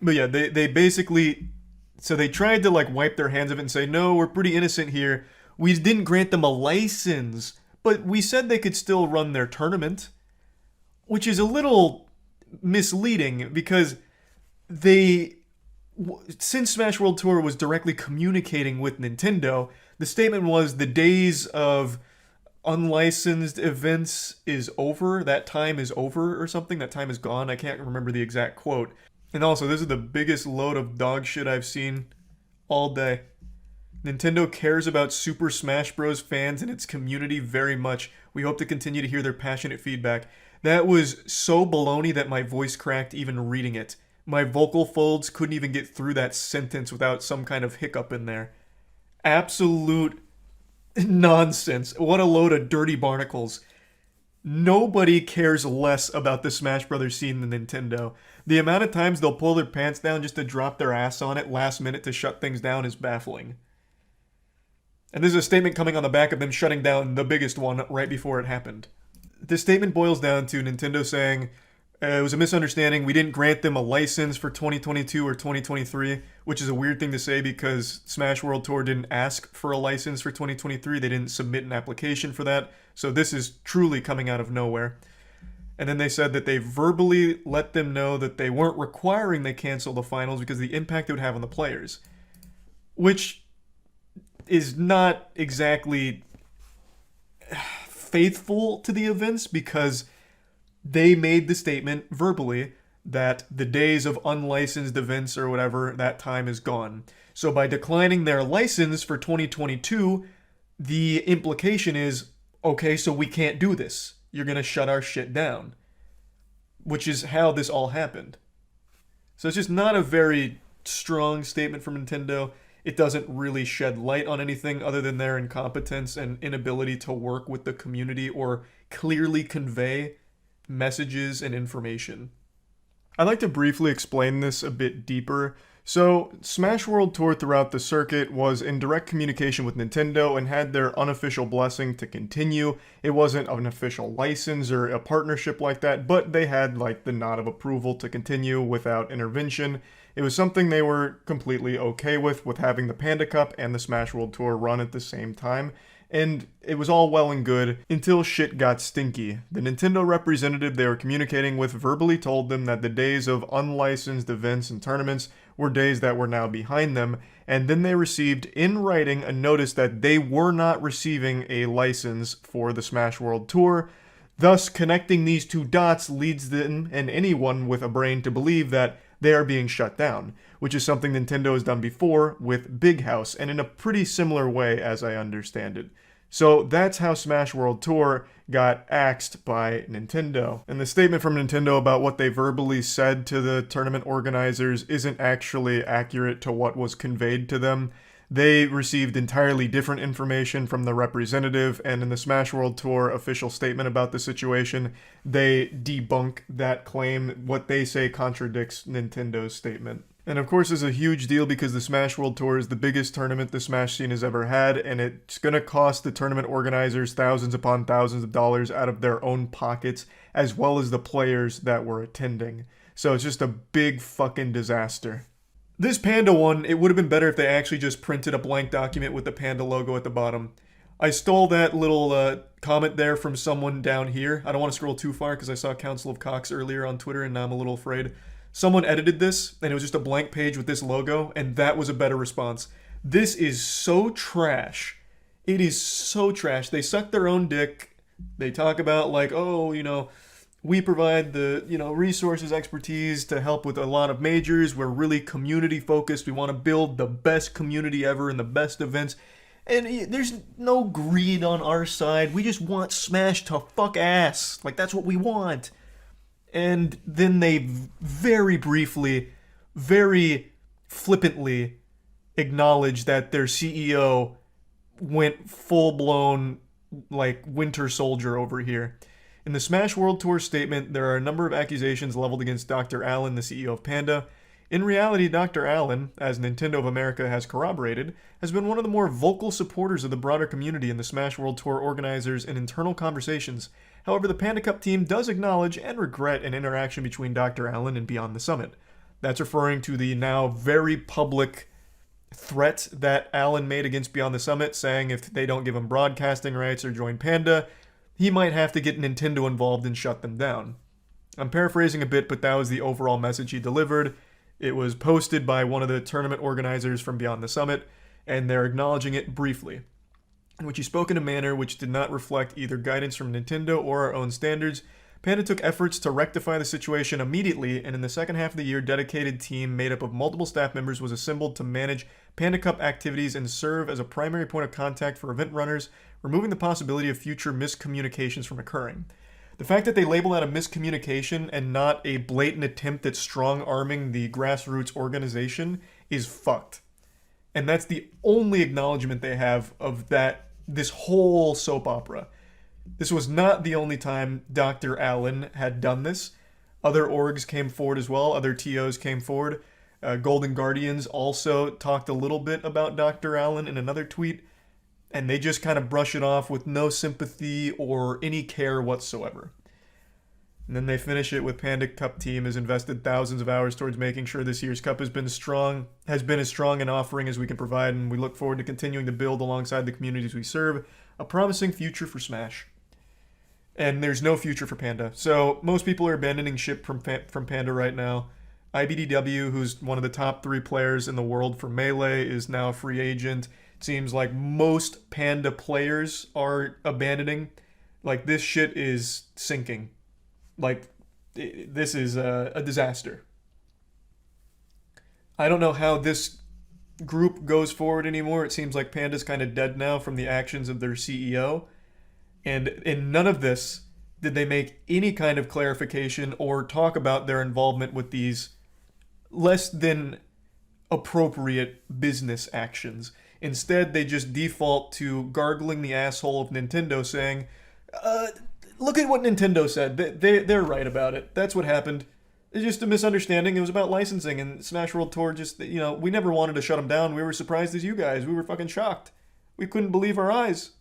But yeah, they basically... So they tried to, like, wipe their hands of it and say, no, we're pretty innocent here. We didn't grant them a license, but we said they could still run their tournament. Which is a little misleading, because since Smash World Tour was directly communicating with Nintendo, the statement was the days of unlicensed events is over, that time is over or something, that time is gone. I can't remember the exact quote. And also, this is the biggest load of dog shit I've seen all day. Nintendo cares about Super Smash Bros. Fans and its community very much. We hope to continue to hear their passionate feedback. That was so baloney that my voice cracked even reading it. My vocal folds couldn't even get through that sentence without some kind of hiccup in there. Absolute nonsense. What a load of dirty barnacles. Nobody cares less about the Smash Brothers scene than Nintendo. The amount of times they'll pull their pants down just to drop their ass on it last minute to shut things down is baffling. And there's a statement coming on the back of them shutting down the biggest one right before it happened. The statement boils down to Nintendo saying, it was a misunderstanding, we didn't grant them a license for 2022 or 2023, which is a weird thing to say because Smash World Tour didn't ask for a license for 2023, they didn't submit an application for that, so this is truly coming out of nowhere. And then they said that they verbally let them know that they weren't requiring they cancel the finals because of the impact it would have on the players. Which is not exactly faithful to the events, because they made the statement verbally that the days of unlicensed events or whatever, that time is gone. So by declining their license for 2022, the implication is, okay, so we can't do this. You're going to shut our shit down. Which is how this all happened. So it's just not a very strong statement from Nintendo. It doesn't really shed light on anything other than their incompetence and inability to work with the community or clearly convey messages and information. I'd like to briefly explain this a bit deeper. So, Smash World Tour throughout the circuit was in direct communication with Nintendo and had their unofficial blessing to continue. It wasn't an official license or a partnership like that, but they had like the nod of approval to continue without intervention. It was something they were completely okay with having the Panda Cup and the Smash World Tour run at the same time. And it was all well and good until shit got stinky. The Nintendo representative they were communicating with verbally told them that the days of unlicensed events and tournaments were days that were now behind them, and then they received in writing a notice that they were not receiving a license for the Smash World Tour. Thus, connecting these two dots leads them and anyone with a brain to believe that they are being shut down, which is something Nintendo has done before with Big House, and in a pretty similar way as I understand it. So that's how Smash World Tour got axed by Nintendo. And the statement from Nintendo about what they verbally said to the tournament organizers isn't actually accurate to what was conveyed to them. They received entirely different information from the representative, and in the Smash World Tour official statement about the situation, they debunk that claim. What they say contradicts Nintendo's statement. And of course, it's a huge deal because the Smash World Tour is the biggest tournament the Smash scene has ever had, and it's going to cost the tournament organizers thousands upon thousands of dollars out of their own pockets, as well as the players that were attending. So it's just a big fucking disaster. This Panda one, it would have been better if they actually just printed a blank document with the Panda logo at the bottom. I stole that little comment there from someone down here. I don't want to scroll too far because I saw Council of Cox earlier on Twitter and now I'm a little afraid. Someone edited this and it was just a blank page with this logo and that was a better response. This is so trash. It is so trash. They suck their own dick. They talk about like, oh, you know, we provide the, you know, resources, expertise to help with a lot of majors. We're really community focused. We want to build the best community ever and the best events. And there's no greed on our side. We just want Smash to fuck ass. Like, that's what we want. And then they very briefly, very flippantly acknowledge that their CEO went full-blown, like, Winter Soldier over here. In the Smash World Tour statement, there are a number of accusations leveled against Dr. Allen, the CEO of Panda. In reality, Dr. Allen, as Nintendo of America has corroborated, has been one of the more vocal supporters of the broader community and the Smash World Tour organizers in internal conversations. However, the Panda Cup team does acknowledge and regret an interaction between Dr. Allen and Beyond the Summit. That's referring to the now very public threat that Allen made against Beyond the Summit, saying if they don't give him broadcasting rights or join Panda, he might have to get Nintendo involved and shut them down. I'm paraphrasing a bit, but that was the overall message he delivered. It was posted by one of the tournament organizers from Beyond the Summit, and they're acknowledging it briefly, in which he spoke in a manner which did not reflect either guidance from Nintendo or our own standards. Panda took efforts to rectify the situation immediately, and in the second half of the year, a dedicated team made up of multiple staff members was assembled to manage Panda Cup activities and serve as a primary point of contact for event runners, removing the possibility of future miscommunications from occurring. The fact that they label that a miscommunication and not a blatant attempt at strong-arming the grassroots organization is fucked. And that's the only acknowledgement they have of this whole soap opera. This was not the only time Dr. Allen had done this. Other orgs came forward as well. Other TOs came forward. Golden Guardians also talked a little bit about Dr. Allen in another tweet, and they just kind of brush it off with no sympathy or any care whatsoever. And then they finish it with Panda Cup team has invested thousands of hours towards making sure this year's cup has been as strong an offering as we can provide, and we look forward to continuing to build alongside the communities we serve a promising future for Smash. And there's no future for Panda. So most people are abandoning ship from Panda right now. IBDW, who's one of the top 3 players in the world for Melee, is now a free agent. It seems like most Panda players are abandoning. Like, this shit is sinking. Like, this is a disaster. I don't know how this group goes forward anymore. It seems like Panda's kind of dead now from the actions of their CEO. And in none of this did they make any kind of clarification or talk about their involvement with these less than appropriate business actions. Instead, they just default to gargling the asshole of Nintendo saying, look at what Nintendo said. They're right about it. That's what happened. It's just a misunderstanding. It was about licensing, and Smash World Tour just, you know, we never wanted to shut them down. We were surprised as you guys. We were fucking shocked. We couldn't believe our eyes.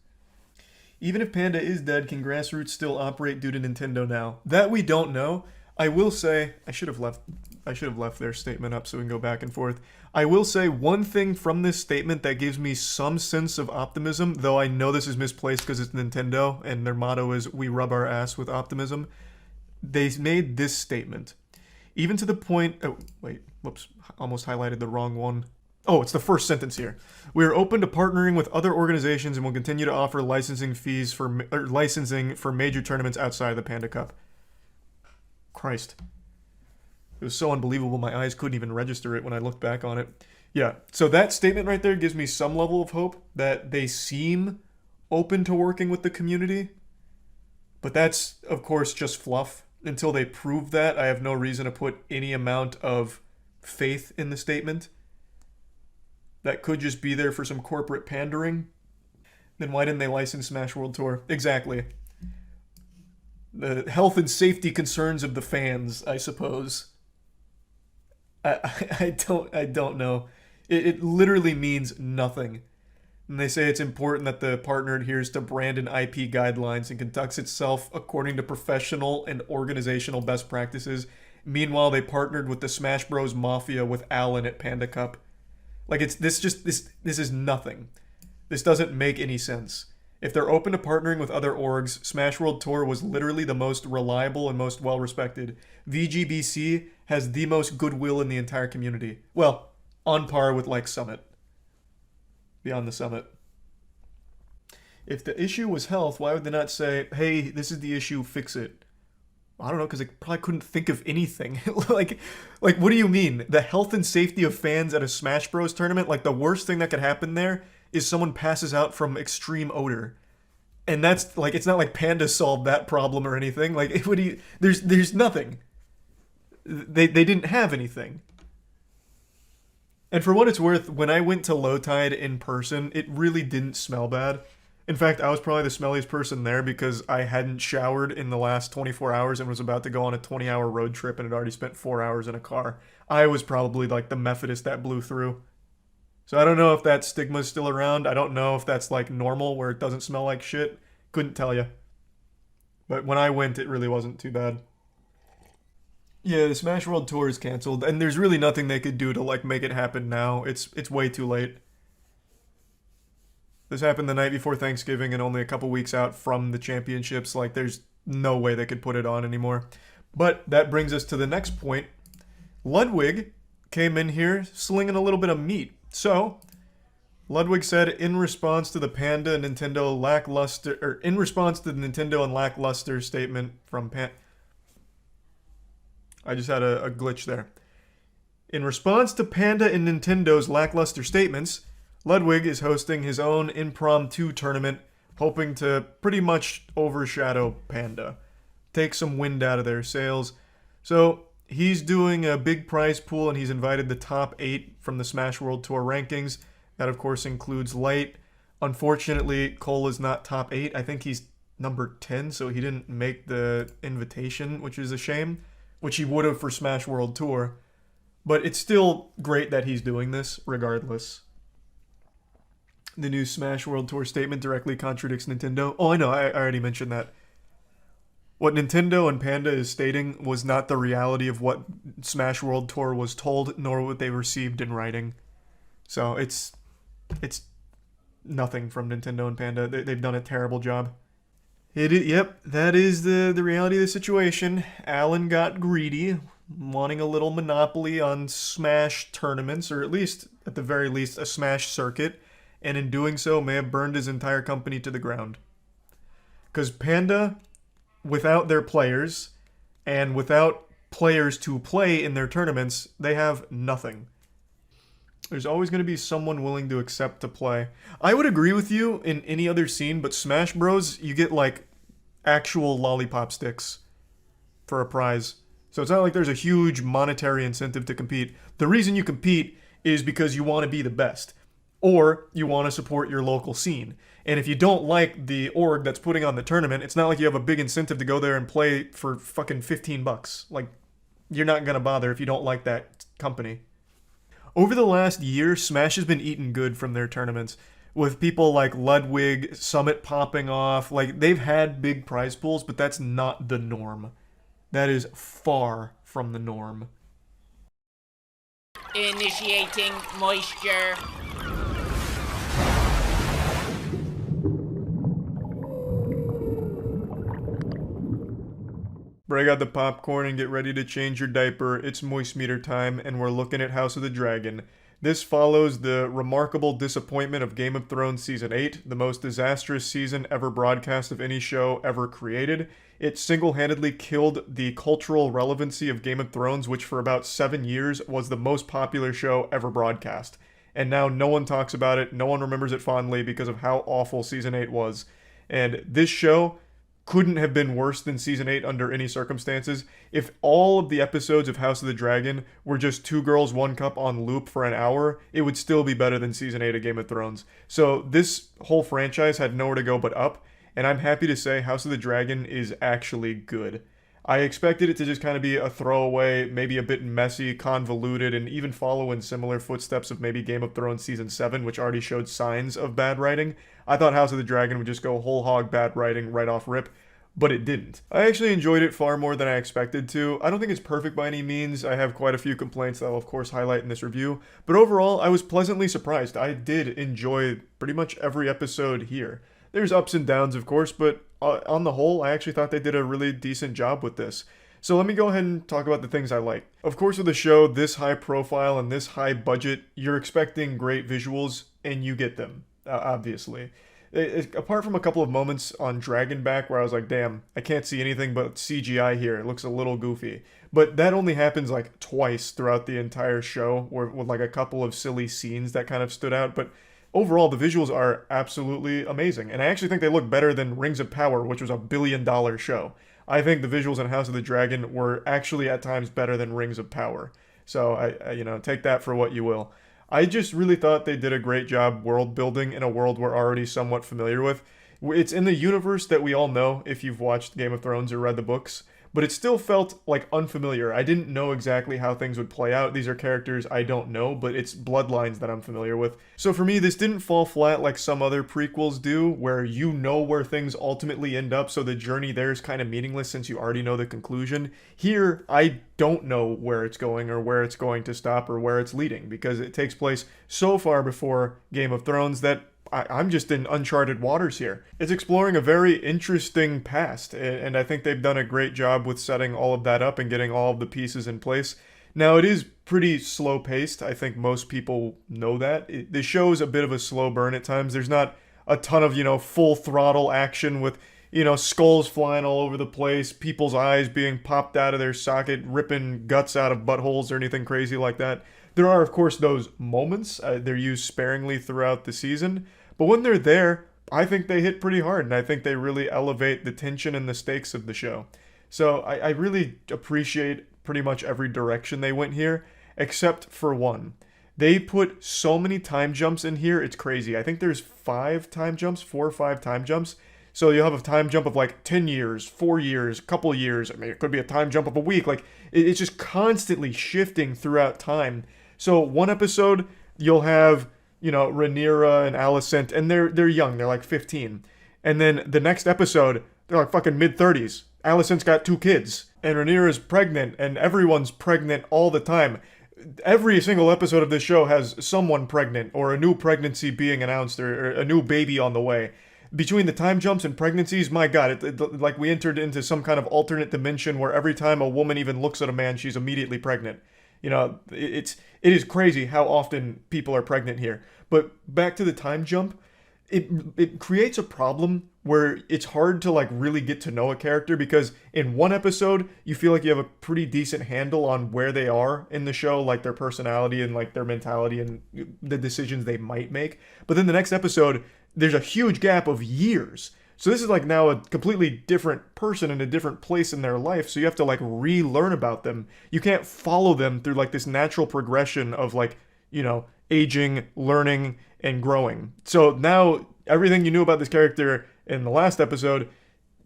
Even if Panda is dead, can Grassroots still operate due to Nintendo now? That we don't know. I will say, I should have left their statement up so we can go back and forth. I will say one thing from this statement that gives me some sense of optimism, though I know this is misplaced because it's Nintendo and their motto is we rub our ass with optimism. They made this statement. Even to the point... Oh, wait. Whoops. Almost highlighted the wrong one. Oh, it's the first sentence here. We are open to partnering with other organizations and will continue to offer licensing for major tournaments outside of the Panda Cup. Christ. It was so unbelievable my eyes couldn't even register it when I looked back on it. Yeah, so that statement right there gives me some level of hope that they seem open to working with the community. But that's, of course, just fluff. Until they prove that, I have no reason to put any amount of faith in the statement. That could just be there for some corporate pandering. Then why didn't they license Smash World Tour? Exactly. The health and safety concerns of the fans, I suppose. I don't know. It literally means nothing. And they say it's important that the partner adheres to brand and IP guidelines and conducts itself according to professional and organizational best practices. Meanwhile, they partnered with the Smash Bros. Mafia with Allen at Panda Cup. Like, this is nothing. This doesn't make any sense. If they're open to partnering with other orgs, Smash World Tour was literally the most reliable and most well-respected. VGBC has the most goodwill in the entire community. Well, on par with, like, Summit. Beyond the Summit. If the issue was health, why would they not say, hey, this is the issue, fix it? I don't know, because they probably couldn't think of anything. like, what do you mean? The health and safety of fans at a Smash Bros. Tournament? Like, the worst thing that could happen there is someone passes out from extreme odor. And that's, like, it's not like Panda solved that problem or anything. Like, what do you... There's nothing. They didn't have anything. And for what it's worth, when I went to Low Tide in person, it really didn't smell bad. In fact, I was probably the smelliest person there because I hadn't showered in the last 24 hours and was about to go on a 20-hour road trip and had already spent 4 hours in a car. I was probably like the Methodist that blew through. So I don't know if that stigma's still around. I don't know if that's like normal where it doesn't smell like shit. Couldn't tell you. But when I went, it really wasn't too bad. Yeah, the Smash World Tour is canceled, and there's really nothing they could do to like make it happen now. It's way too late. This happened the night before Thanksgiving and only a couple weeks out from the championships. Like, there's no way they could put it on anymore. But that brings us to the next point. Ludwig came in here slinging a little bit of meat. So, Ludwig said in response to the Panda Nintendo lackluster, or in response to the Nintendo and lackluster statement from I just had a glitch there. In response to Panda and Nintendo's lackluster statements, Ludwig is hosting his own impromptu tournament, hoping to pretty much overshadow Panda, take some wind out of their sails. So he's doing a big prize pool, and he's invited the top 8 from the Smash World Tour rankings. That, of course, includes Light. Unfortunately, Cole is not top 8. I think he's number 10, so he didn't make the invitation, which is a shame, which he would have for Smash World Tour. But it's still great that he's doing this, regardless. The new Smash World Tour statement directly contradicts Nintendo. Oh, I know, I already mentioned that. What Nintendo and Panda is stating was not the reality of what Smash World Tour was told, nor what they received in writing. So it's nothing from Nintendo and Panda. They've done a terrible job. Yep, that is the reality of the situation. Alan got greedy, wanting a little monopoly on Smash tournaments, or at least, at the very least, a Smash circuit, and in doing so may have burned his entire company to the ground. Because Panda, without their players, and without players to play in their tournaments, they have nothing. There's always going to be someone willing to accept to play. I would agree with you in any other scene, but Smash Bros, you get like actual lollipop sticks for a prize. So it's not like there's a huge monetary incentive to compete. The reason you compete is because you want to be the best, or you want to support your local scene. And if you don't like the org that's putting on the tournament, it's not like you have a big incentive to go there and play for fucking $15. Like, you're not going to bother if you don't like that company. Over the last year, Smash has been eating good from their tournaments, with people like Ludwig, Summit popping off. Like, they've had big prize pools, but that's not the norm. That is far from the norm. Initiating moisture. Break out the popcorn and get ready to change your diaper. It's moist meter time, and we're looking at House of the Dragon. This follows the remarkable disappointment of Game of Thrones Season 8, the most disastrous season ever broadcast of any show ever created. It single-handedly killed the cultural relevancy of Game of Thrones, which for about 7 years was the most popular show ever broadcast. And now no one talks about it, no one remembers it fondly because of how awful Season 8 was. And this show couldn't have been worse than Season 8 under any circumstances. If all of the episodes of House of the Dragon were just 2 Girls, 1 Cup on loop for an hour, it would still be better than Season 8 of Game of Thrones. So this whole franchise had nowhere to go but up, and I'm happy to say House of the Dragon is actually good. I expected it to just kind of be a throwaway, maybe a bit messy, convoluted, and even follow in similar footsteps of maybe Game of Thrones Season 7, which already showed signs of bad writing. I thought House of the Dragon would just go whole hog bad writing right off rip, but it didn't. I actually enjoyed it far more than I expected to. I don't think it's perfect by any means. I have quite a few complaints that I'll of course highlight in this review, but overall I was pleasantly surprised. I did enjoy pretty much every episode here. There's ups and downs, of course, but on the whole, I actually thought they did a really decent job with this. So let me go ahead and talk about the things I like. Of course, with a show this high profile and this high budget, you're expecting great visuals, and you get them, obviously. Apart from a couple of moments on Dragonback where I was like, damn, I can't see anything but CGI here. It looks a little goofy. But that only happens like twice throughout the entire show, with like a couple of silly scenes that kind of stood out. But overall, the visuals are absolutely amazing. And I actually think they look better than Rings of Power, which was a $1 billion show. I think the visuals in House of the Dragon were actually at times better than Rings of Power. So I take that for what you will. I just really thought they did a great job world building in a world we're already somewhat familiar with. It's in the universe that we all know if you've watched Game of Thrones or read the books, but it still felt like unfamiliar. I didn't know exactly how things would play out. These are characters I don't know, but it's bloodlines that I'm familiar with. So for me, this didn't fall flat like some other prequels do, where you know where things ultimately end up, so the journey there is kind of meaningless since you already know the conclusion. Here, I don't know where it's going or where it's going to stop or where it's leading, because it takes place so far before Game of Thrones that I'm just in uncharted waters here. It's exploring a very interesting past, and I think they've done a great job with setting all of that up and getting all of the pieces in place. Now, it is pretty slow-paced. I think most people know that. The show's a bit of a slow burn at times. There's not a ton of, full throttle action with, skulls flying all over the place, people's eyes being popped out of their socket, ripping guts out of buttholes or anything crazy like that. There are, of course, those moments. They're used sparingly throughout the season. But when they're there, I think they hit pretty hard, and I think they really elevate the tension and the stakes of the show. So I really appreciate pretty much every direction they went here, except for one. They put so many time jumps in here, it's crazy. I think there's 4 or 5 time jumps. So you'll have a time jump of like 10 years, 4 years, a couple years. I mean, it could be a time jump of a week. Like, it's just constantly shifting throughout time. So one episode, you'll have Rhaenyra and Alicent, and they're young, they're like 15. And then the next episode, they're like fucking mid-30s. Alicent's got 2 kids, and Rhaenyra's pregnant, and everyone's pregnant all the time. Every single episode of this show has someone pregnant, or a new pregnancy being announced, or a new baby on the way. Between the time jumps and pregnancies, my god, like we entered into some kind of alternate dimension where every time a woman even looks at a man, she's immediately pregnant. It is crazy how often people are pregnant here. But back to the time jump, it creates a problem where it's hard to like really get to know a character, because in one episode you feel like you have a pretty decent handle on where they are in the show, like their personality and like their mentality and the decisions they might make. But then the next episode, there's a huge gap of years. So this is like now a completely different person in a different place in their life. So you have to like relearn about them. You can't follow them through like this natural progression of like, aging, learning, and growing. So now everything you knew about this character in the last episode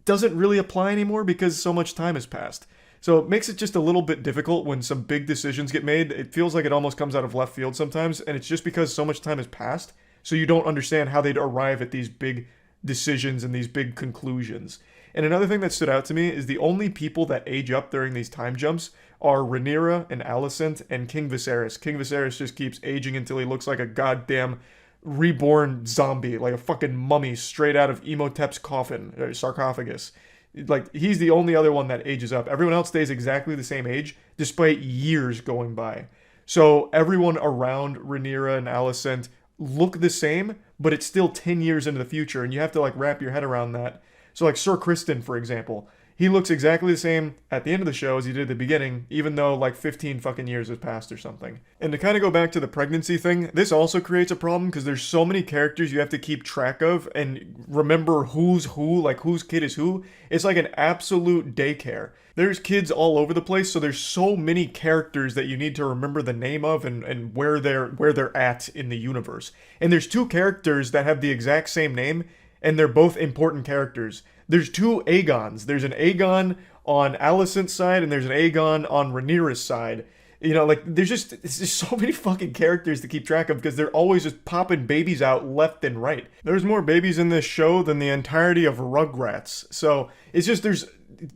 doesn't really apply anymore because so much time has passed. So it makes it just a little bit difficult when some big decisions get made. It feels like it almost comes out of left field sometimes, and it's just because so much time has passed. So you don't understand how they'd arrive at these big decisions and these big conclusions. And another thing that stood out to me is the only people that age up during these time jumps are Rhaenyra and Alicent and King Viserys. King Viserys just keeps aging until he looks like a goddamn reborn zombie, like a fucking mummy straight out of Imhotep's coffin, or sarcophagus. Like, he's the only other one that ages up. Everyone else stays exactly the same age, despite years going by. So everyone around Rhaenyra and Alicent look the same, but it's still 10 years into the future, and you have to like wrap your head around that. So like Sir Criston, for example, he looks exactly the same at the end of the show as he did at the beginning, even though like 15 fucking years has passed or something. And to kind of go back to the pregnancy thing, this also creates a problem because there's so many characters you have to keep track of and remember who's who, like whose kid is who. It's like an absolute daycare. There's kids all over the place, so there's so many characters that you need to remember the name of and where they're at in the universe. And there's 2 characters that have the exact same name, and they're both important characters. There's 2 Aegons. There's an Aegon on Alicent's side, and there's an Aegon on Rhaenyra's side. There's just so many fucking characters to keep track of because they're always just popping babies out left and right. There's more babies in this show than the entirety of Rugrats. So it's just, there's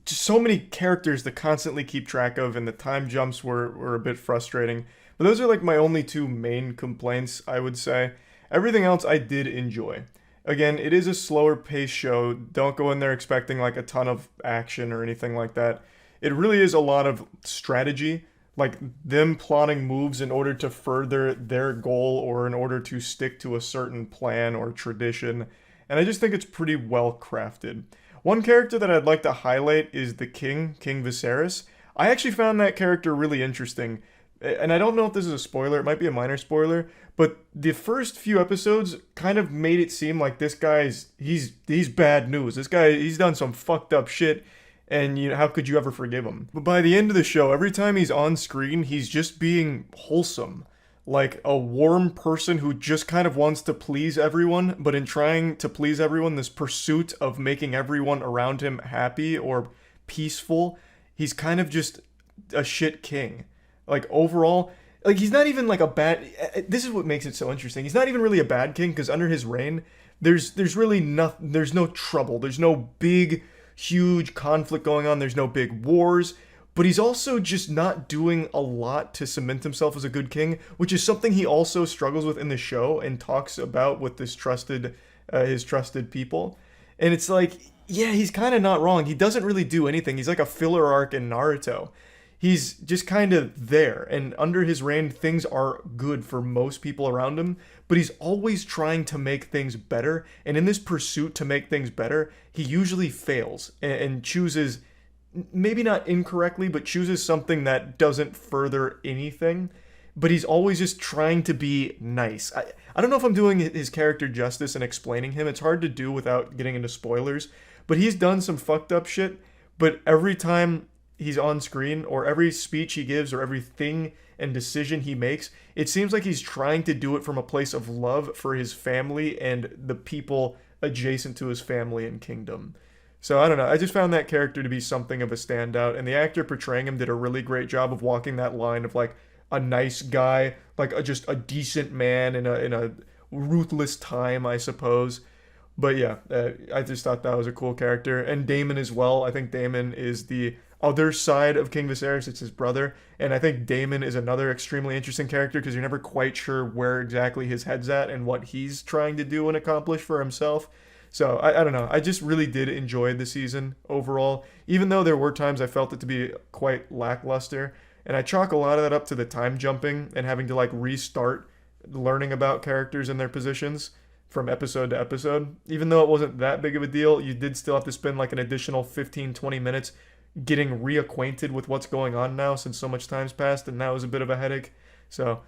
just so many characters to constantly keep track of, and the time jumps were a bit frustrating. But those are like my only 2 main complaints, I would say. Everything else I did enjoy. Again, it is a slower paced show. Don't go in there expecting like a ton of action or anything like that. It really is a lot of strategy, like them plotting moves in order to further their goal or in order to stick to a certain plan or tradition. And I just think it's pretty well crafted. One character that I'd like to highlight is the King Viserys. I actually found that character really interesting. And I don't know if this is a spoiler, it might be a minor spoiler, but the first few episodes kind of made it seem like this guy's, he's bad news. This guy, he's done some fucked up shit, and you know, how could you ever forgive him? But by the end of the show, every time he's on screen, he's just being wholesome. Like a warm person who just kind of wants to please everyone, but in trying to please everyone, this pursuit of making everyone around him happy or peaceful, he's kind of just a shit king. Like overall, like he's not even like a bad, this is what makes it so interesting. He's not even really a bad king, because under his reign, there's really nothing, there's no trouble, there's no big, huge conflict going on, there's no big wars, but he's also just not doing a lot to cement himself as a good king, which is something he also struggles with in the show and talks about with this his trusted people. And it's like, yeah, he's kind of not wrong. He doesn't really do anything. He's like a filler arc in Naruto. He's just kind of there, and under his reign, things are good for most people around him, but he's always trying to make things better, and in this pursuit to make things better, he usually fails, and chooses, maybe not incorrectly, but chooses something that doesn't further anything, but he's always just trying to be nice. I don't know if I'm doing his character justice and explaining him. It's hard to do without getting into spoilers, but he's done some fucked up shit, but every time he's on screen, or every speech he gives, or everything and decision he makes, it seems like he's trying to do it from a place of love for his family and the people adjacent to his family and kingdom. So I don't know, I just found that character to be something of a standout, and the actor portraying him did a really great job of walking that line of like a nice guy, like just a decent man in a ruthless time, I suppose. But yeah, I just thought that was a cool character. And Daemon as well. I think Daemon is the other side of King Viserys. It's his brother. And I think Daemon is another extremely interesting character, because you're never quite sure where exactly his head's at and what he's trying to do and accomplish for himself. So I don't know. I just really did enjoy the season overall, even though there were times I felt it to be quite lackluster. And I chalk a lot of that up to the time jumping and having to like restart learning about characters and their positions from episode to episode. Even though it wasn't that big of a deal, you did still have to spend like an additional 15-20 minutes getting reacquainted with what's going on now, since so much time's passed, and that was a bit of a headache. So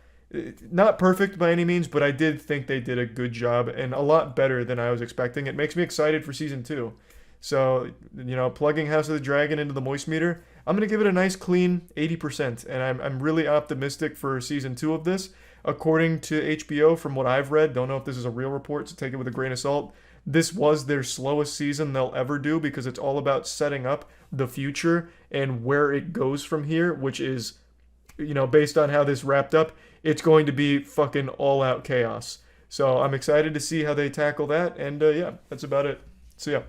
not perfect by any means, but I did think they did a good job, and a lot better than I was expecting. It makes me excited for season 2. So, you know, plugging House of the Dragon into the moist meter, I'm going to give it a nice clean 80%, and I'm really optimistic for season 2 of this. According to HBO, from what I've read, don't know if this is a real report, so take it with a grain of salt, this was their slowest season they'll ever do, because it's all about setting up the future and where it goes from here, which is, you know, based on how this wrapped up, it's going to be fucking all-out chaos. So I'm excited to see how they tackle that, and yeah, that's about it. So yeah.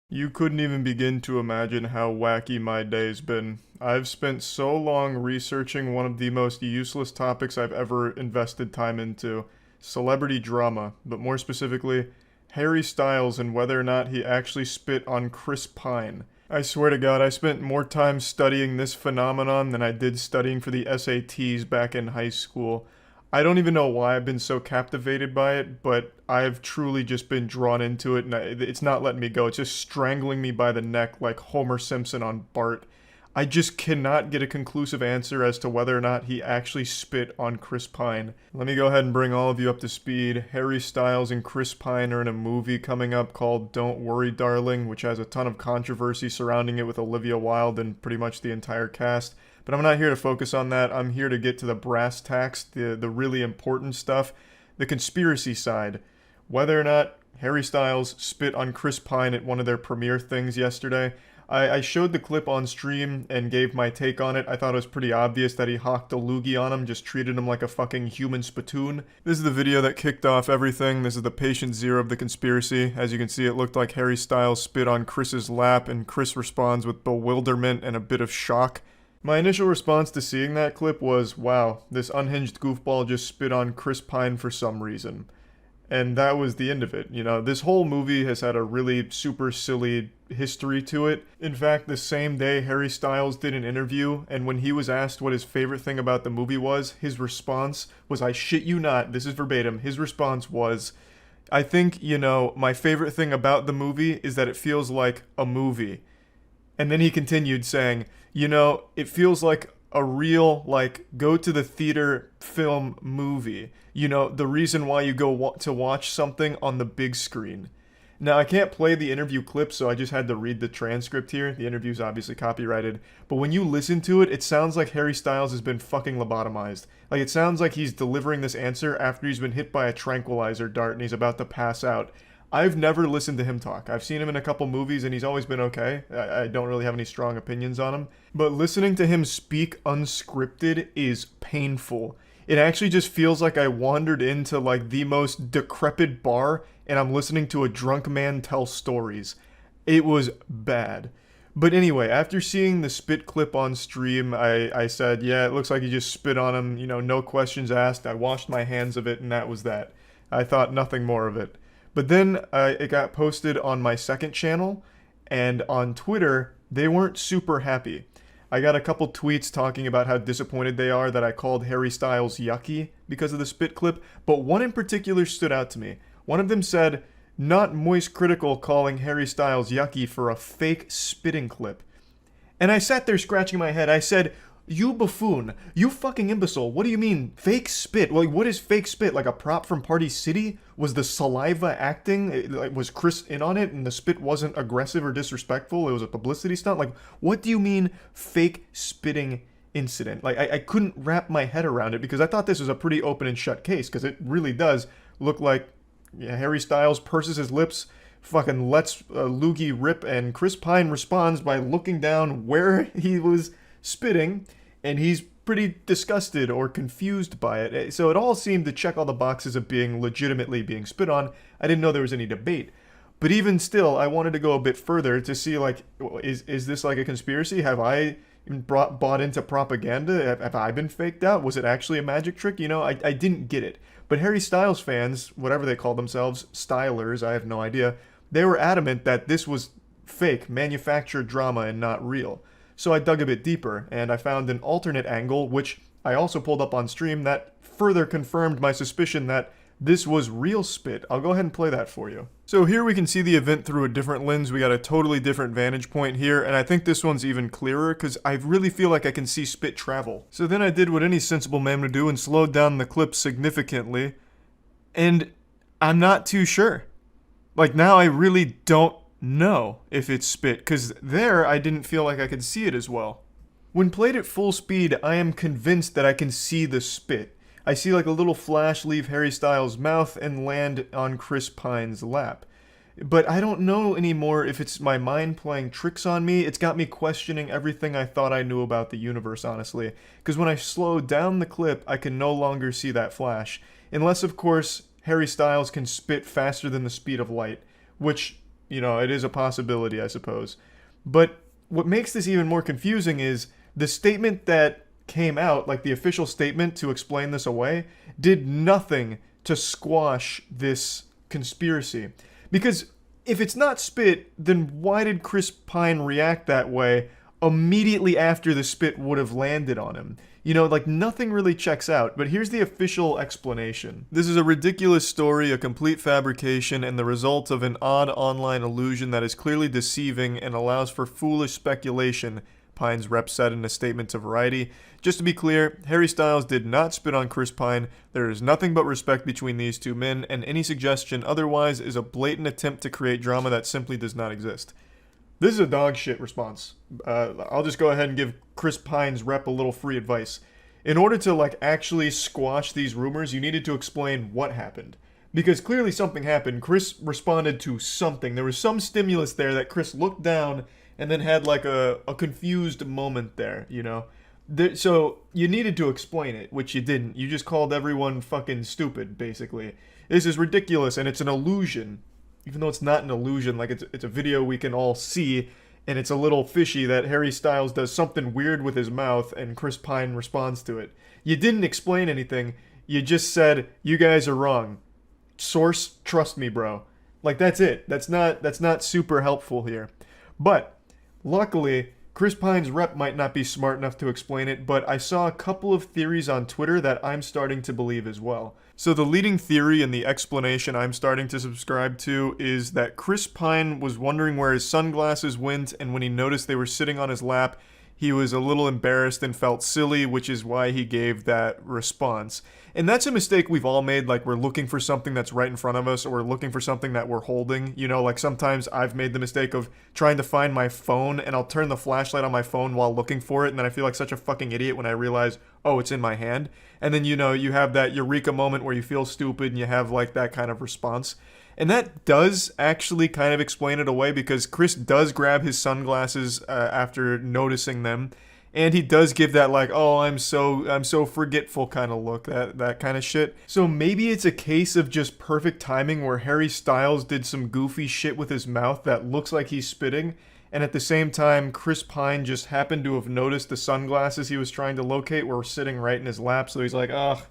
You couldn't even begin to imagine how wacky my day's been. I've spent so long researching one of the most useless topics I've ever invested time into, celebrity drama, but more specifically, Harry Styles and whether or not he actually spit on Chris Pine. I swear to God, I spent more time studying this phenomenon than I did studying for the SATs back in high school. I don't even know why I've been so captivated by it, but I've truly just been drawn into it, and it's not letting me go. It's just strangling me by the neck like Homer Simpson on Bart. I just cannot get a conclusive answer as to whether or not he actually spit on Chris Pine. Let me go ahead and bring all of you up to speed. Harry Styles and Chris Pine are in a movie coming up called Don't Worry Darling, which has a ton of controversy surrounding it with Olivia Wilde and pretty much the entire cast. But I'm not here to focus on that. I'm here to get to the brass tacks, the really important stuff, the conspiracy side. Whether or not Harry Styles spit on Chris Pine at one of their premiere things yesterday. I showed the clip on stream and gave my take on it. I thought it was pretty obvious that he hawked a loogie on him, just treated him like a fucking human spittoon. This is the video that kicked off everything. This is the patient zero of the conspiracy. As you can see, it looked like Harry Styles spit on Chris's lap, and Chris responds with bewilderment and a bit of shock. My initial response to seeing that clip was, wow, this unhinged goofball just spit on Chris Pine for some reason. And that was the end of it. You know, this whole movie has had a really super silly history to it. In fact, the same day Harry Styles did an interview, and when he was asked what his favorite thing about the movie was, his response was, I shit you not, this is verbatim, his response was, I think, you know, my favorite thing about the movie is that it feels like a movie. And then he continued saying, you know, it feels like a real, like, go to the theater film movie. You know, the reason why you go to watch something on the big screen. Now, I can't play the interview clip, so I just had to read the transcript here. The interview's obviously copyrighted. But when you listen to it, it sounds like Harry Styles has been fucking lobotomized. Like, it sounds like he's delivering this answer after he's been hit by a tranquilizer dart and he's about to pass out. I've never listened to him talk. I've seen him in a couple movies and he's always been okay. I don't really have any strong opinions on him. But listening to him speak unscripted is painful. It actually just feels like I wandered into like the most decrepit bar and I'm listening to a drunk man tell stories. It was bad. But anyway, after seeing the spit clip on stream, I said, yeah, it looks like he just spit on him, you know, no questions asked. I washed my hands of it and that was that. I thought nothing more of it. But then it got posted on my second channel, and on Twitter, they weren't super happy. I got a couple tweets talking about how disappointed they are that I called Harry Styles yucky because of the spit clip, but one in particular stood out to me. One of them said, not moistcritikal calling Harry Styles yucky for a fake spitting clip. And I sat there scratching my head. I said, you buffoon, you fucking imbecile, what do you mean fake spit? Like, what is fake spit? Like a prop from Party City? Was the saliva acting? Was Chris in on it and the spit wasn't aggressive or disrespectful? It was a publicity stunt? Like, what do you mean fake spitting incident? Like, I couldn't wrap my head around it because I thought this was a pretty open and shut case because it really does look like Harry Styles purses his lips, fucking lets a loogie rip, and Chris Pine responds by looking down where he was spitting, and he's pretty disgusted or confused by it. So it all seemed to check all the boxes of being legitimately being spit on. I didn't know there was any debate. But even still, I wanted to go a bit further to see, like, is this like a conspiracy? Have I bought into propaganda? Have I been faked out? Was it actually a magic trick? You know, I didn't get it. But Harry Styles fans, whatever they call themselves, stylers, I have no idea, they were adamant that this was fake, manufactured drama and not real. So I dug a bit deeper, and I found an alternate angle, which I also pulled up on stream, that further confirmed my suspicion that this was real spit. I'll go ahead and play that for you. So here we can see the event through a different lens. We got a totally different vantage point here, and I think this one's even clearer because I really feel like I can see spit travel. So then I did what any sensible man would do and slowed down the clip significantly, and I'm not too sure. Like, now I really don't know if it's spit, because there I didn't feel like I could see it as well. When played at full speed, I am convinced that I can see the spit. I see like a little flash leave Harry Styles' mouth and land on Chris Pine's lap. But I don't know anymore if it's my mind playing tricks on me. It's got me questioning everything I thought I knew about the universe, honestly. Because when I slow down the clip, I can no longer see that flash. Unless, of course, Harry Styles can spit faster than the speed of light. Which, you know, it is a possibility, I suppose. But what makes this even more confusing is the statement that came out, like the official statement to explain this away, did nothing to squash this conspiracy. Because if it's not spit, then why did Chris Pine react that way immediately after the spit would have landed on him? You know, like, nothing really checks out, but here's the official explanation. This is a ridiculous story, a complete fabrication, and the result of an odd online illusion that is clearly deceiving and allows for foolish speculation, Pine's rep said in a statement to Variety. Just to be clear, Harry Styles did not spit on Chris Pine. There is nothing but respect between these two men, and any suggestion otherwise is a blatant attempt to create drama that simply does not exist. This is a dog shit response. I'll just go ahead and give Chris Pine's rep a little free advice. In order to, like, actually squash these rumors, you needed to explain what happened. Because clearly something happened. Chris responded to something. There was some stimulus there that Chris looked down and then had, like, a confused moment there, you know? So you needed to explain it, which you didn't. You just called everyone fucking stupid, basically. This is ridiculous, and it's an illusion. Even though it's not an illusion, like, it's a video we can all see, and it's a little fishy that Harry Styles does something weird with his mouth, and Chris Pine responds to it. You didn't explain anything. You just said, you guys are wrong. source, trust me, bro. Like, that's it. That's not super helpful here. But luckily, Chris Pine's rep might not be smart enough to explain it, but I saw a couple of theories on Twitter that I'm starting to believe as well. So the leading theory and the explanation I'm starting to subscribe to is that Chris Pine was wondering where his sunglasses went, and when he noticed they were sitting on his lap, he was a little embarrassed and felt silly, which is why he gave that response. And that's a mistake we've all made, like we're looking for something that's right in front of us, or we're looking for something that we're holding. You know, like sometimes I've made the mistake of trying to find my phone, and I'll turn the flashlight on my phone while looking for it, and then I feel like such a fucking idiot when I realize, oh, it's in my hand. And then, you know, you have that eureka moment where you feel stupid, and you have like that kind of response. And that does actually kind of explain it away, because Chris does grab his sunglasses after noticing them, and he does give that like, oh, I'm so forgetful kind of look, that kind of shit. So maybe it's a case of just perfect timing where Harry Styles did some goofy shit with his mouth that looks like he's spitting, and at the same time, Chris Pine just happened to have noticed the sunglasses he was trying to locate were sitting right in his lap, so he's like, ugh.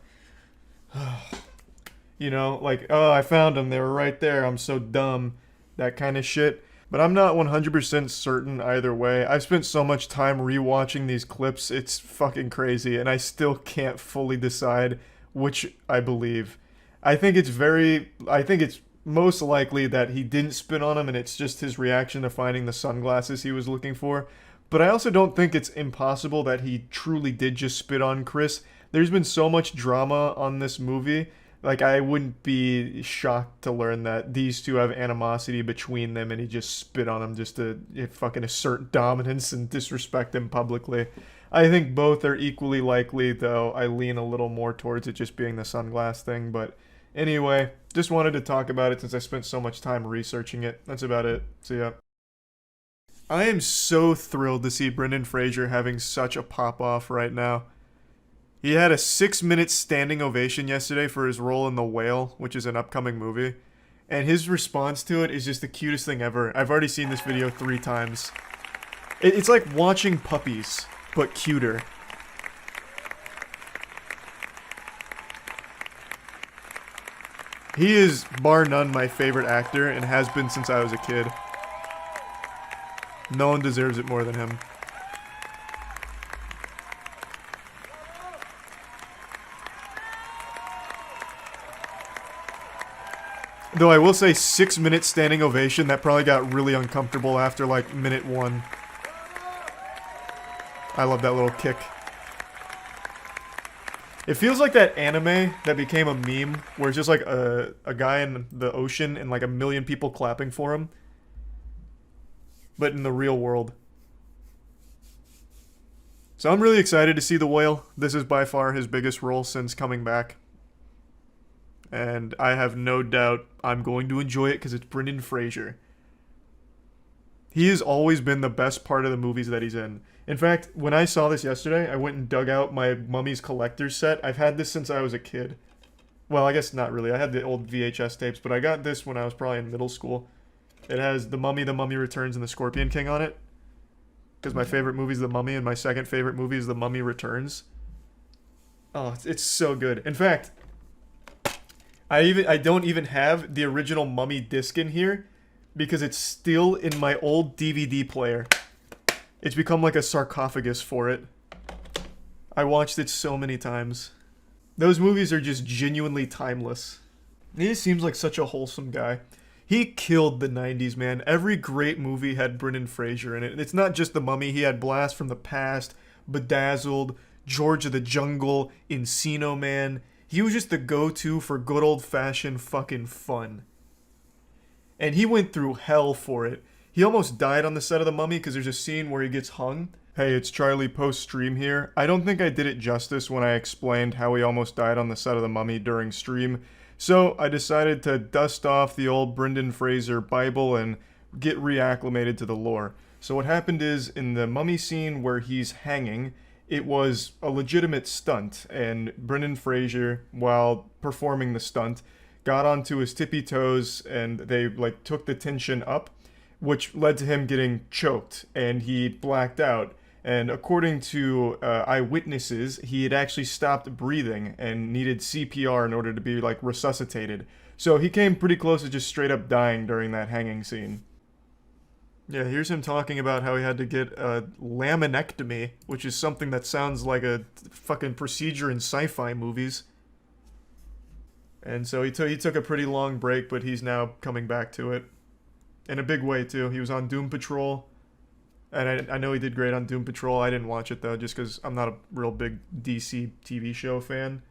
You know, like, oh, I found them. They were right there. I'm so dumb. That kind of shit. But I'm not 100% certain either way. I've spent so much time rewatching these clips. It's fucking crazy. And I still can't fully decide which I believe. I think it's most likely that he didn't spit on him and it's just his reaction to finding the sunglasses he was looking for. But I also don't think it's impossible that he truly did just spit on Chris. There's been so much drama on this movie. Like, I wouldn't be shocked to learn that these two have animosity between them and he just spit on him just to fucking assert dominance and disrespect him publicly. I think both are equally likely, though I lean a little more towards it just being the sunglass thing. But anyway, just wanted to talk about it since I spent so much time researching it. That's about it. See ya. I am so thrilled to see Brendan Fraser having such a pop-off right now. He had a 6-minute standing ovation yesterday for his role in The Whale, which is an upcoming movie. And his response to it is just the cutest thing ever. I've already seen this video 3 times. It's like watching puppies, but cuter. He is, bar none, my favorite actor and has been since I was a kid. No one deserves it more than him. Though I will say 6-minute standing ovation, that probably got really uncomfortable after like minute 1. I love that little kick. It feels like that anime that became a meme where it's just like a guy in the ocean and like a million people clapping for him. But in the real world. So I'm really excited to see The Whale. This is by far his biggest role since coming back. And I have no doubt I'm going to enjoy it because it's Brendan Fraser. He has always been the best part of the movies that he's in. In fact, when I saw this yesterday, I went and dug out my Mummies collector's set. I've had this since I was a kid. Well, I guess not really. I had the old VHS tapes, but I got this when I was probably in middle school. It has The Mummy Returns, and The Scorpion King on it. Because my favorite movie is The Mummy, and my second favorite movie is The Mummy Returns. Oh, it's so good. In fact, I don't even have the original Mummy disc in here because it's still in my old DVD player. It's become like a sarcophagus for it. I watched it so many times. Those movies are just genuinely timeless. He just seems like such a wholesome guy. He killed the 90s, man. Every great movie had Brendan Fraser in it. And it's not just The Mummy. He had Blast from the Past, Bedazzled, George of the Jungle, Encino Man. He was just the go-to for good old-fashioned fucking fun. And he went through hell for it. He almost died on the set of The Mummy because there's a scene where he gets hung. Hey, it's Charlie post-stream here. I don't think I did it justice when I explained how he almost died on the set of The Mummy during stream. So I decided to dust off the old Brendan Fraser Bible and get reacclimated to the lore. So what happened is, in the Mummy scene where he's hanging, it was a legitimate stunt, and Brendan Fraser, while performing the stunt, got onto his tippy toes, and they like took the tension up, which led to him getting choked, and he blacked out. And according to eyewitnesses, he had actually stopped breathing and needed CPR in order to be like resuscitated. So he came pretty close to just straight up dying during that hanging scene. Yeah, here's him talking about how he had to get a laminectomy, which is something that sounds like a fucking procedure in sci-fi movies. And so he took a pretty long break, but he's now coming back to it. In a big way, too. He was on Doom Patrol. And I know he did great on Doom Patrol. I didn't watch it, though, just because I'm not a real big DC TV show fan.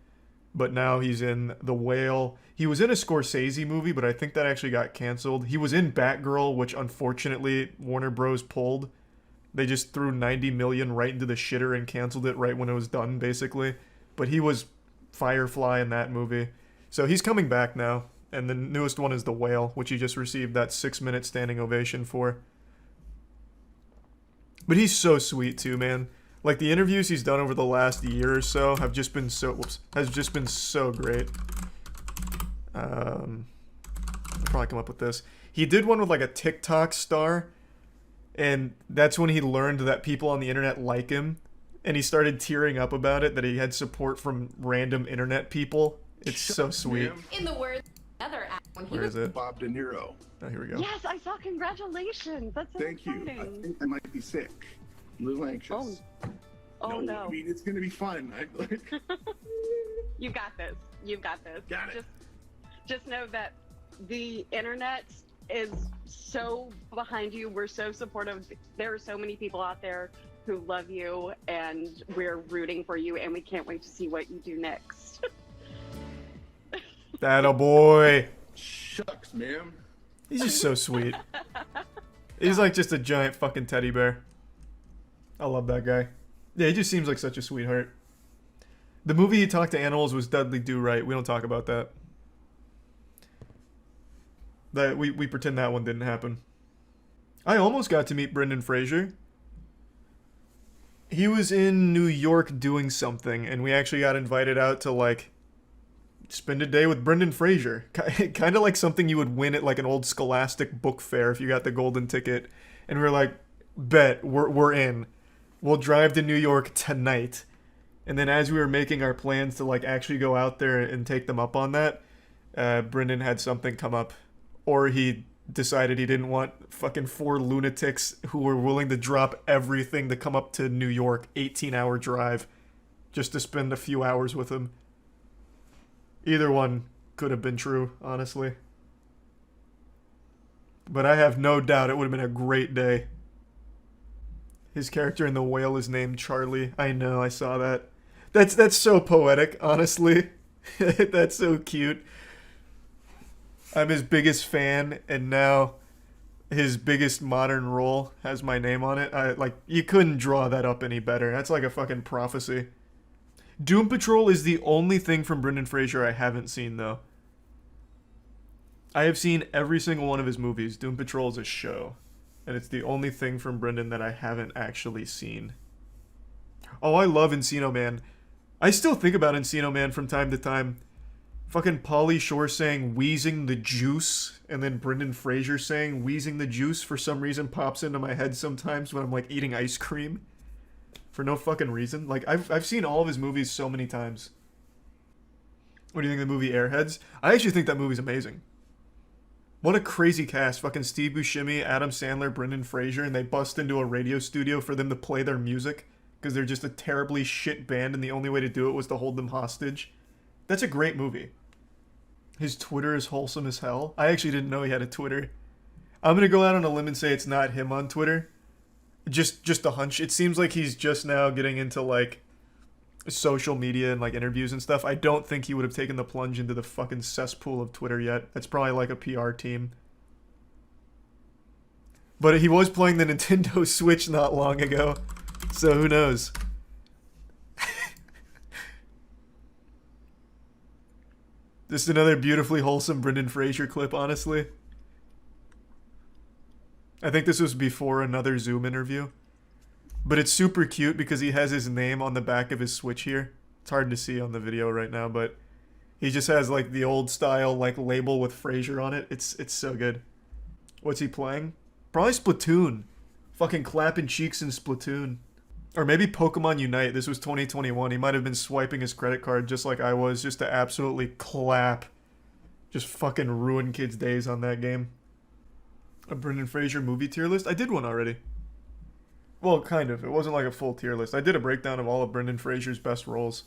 But now he's in The Whale. He was in a Scorsese movie, but I think that actually got canceled. He was in Batgirl, which unfortunately Warner Bros. Pulled. They just threw $90 million right into the shitter and canceled it right when it was done, basically. But he was Firefly in that movie. So he's coming back now. And the newest one is The Whale, which he just received that 6-minute standing ovation for. But he's so sweet too, man. Like the interviews he's done over the last year or so have just been so great. I'll probably come up with this. He did one with like a TikTok star, and that's when he learned that people on the internet like him, and he started tearing up about it, that he had support from random internet people. It's so sweet. In the words of another act, when he Where was is it? Bob De Niro. Oh, here we go. Yes, I saw. Congratulations. That's so Thank you. exciting. I think I might be sick. A little anxious. Oh no. I mean, it's gonna be fun. You've got this. You've got this. Got it. Just know that the internet is so behind you. We're so supportive. There are so many people out there who love you, and we're rooting for you, and we can't wait to see what you do next. That boy. Shucks, ma'am. He's just so sweet. He's like just a giant fucking teddy bear. I love that guy. Yeah, he just seems like such a sweetheart. The movie he talked to animals was Dudley Do Right. We don't talk about that. We pretend that one didn't happen. I almost got to meet Brendan Fraser. He was in New York doing something, and we actually got invited out to like spend a day with Brendan Fraser. Kind of like something you would win at like an old Scholastic book fair if you got the golden ticket. And we were like, bet, we're in. We'll drive to New York tonight. And then as we were making our plans to like actually go out there and take them up on that, Brendan had something come up. Or he decided he didn't want fucking 4 lunatics who were willing to drop everything to come up to New York, 18-hour drive, just to spend a few hours with him. Either one could have been true, honestly. But I have no doubt it would have been a great day. His character in The Whale is named Charlie. I know, I saw that. That's so poetic, honestly. That's so cute. I'm his biggest fan, and now his biggest modern role has my name on it. You couldn't draw that up any better. That's like a fucking prophecy. Doom Patrol is the only thing from Brendan Fraser I haven't seen, though. I have seen every single one of his movies. Doom Patrol is a show. And it's the only thing from Brendan that I haven't actually seen. Oh, I love Encino Man. I still think about Encino Man from time to time. Fucking Pauly Shore saying wheezing the juice, and then Brendan Fraser saying wheezing the juice for some reason pops into my head sometimes when I'm like eating ice cream. For no fucking reason. Like, I've seen all of his movies so many times. What do you think of the movie Airheads? I actually think that movie's amazing. What a crazy cast. Fucking Steve Buscemi, Adam Sandler, Brendan Fraser, and they bust into a radio studio for them to play their music because they're just a terribly shit band and the only way to do it was to hold them hostage. That's a great movie. His Twitter is wholesome as hell. I actually didn't know he had a Twitter. I'm going to go out on a limb and say it's not him on Twitter. Just a hunch. It seems like he's just now getting into like social media and like interviews and stuff. I don't think he would have taken the plunge into the fucking cesspool of Twitter yet. That's probably like a PR team. But he was playing the Nintendo Switch not long ago. So who knows? Just another beautifully wholesome Brendan Fraser clip, honestly. I think this was before another Zoom interview. But it's super cute because he has his name on the back of his Switch here. It's hard to see on the video right now, but he just has like the old style like label with Fraser on it. It's so good. What's he playing? Probably Splatoon. Fucking clapping cheeks in Splatoon. Or maybe Pokemon Unite. This was 2021. He might have been swiping his credit card just like I was, just to absolutely clap Just fucking ruin kids' days on that game. A Brendan Fraser movie tier list? I did one already. Well, kind of. It wasn't like a full tier list. I did a breakdown of all of Brendan Fraser's best roles.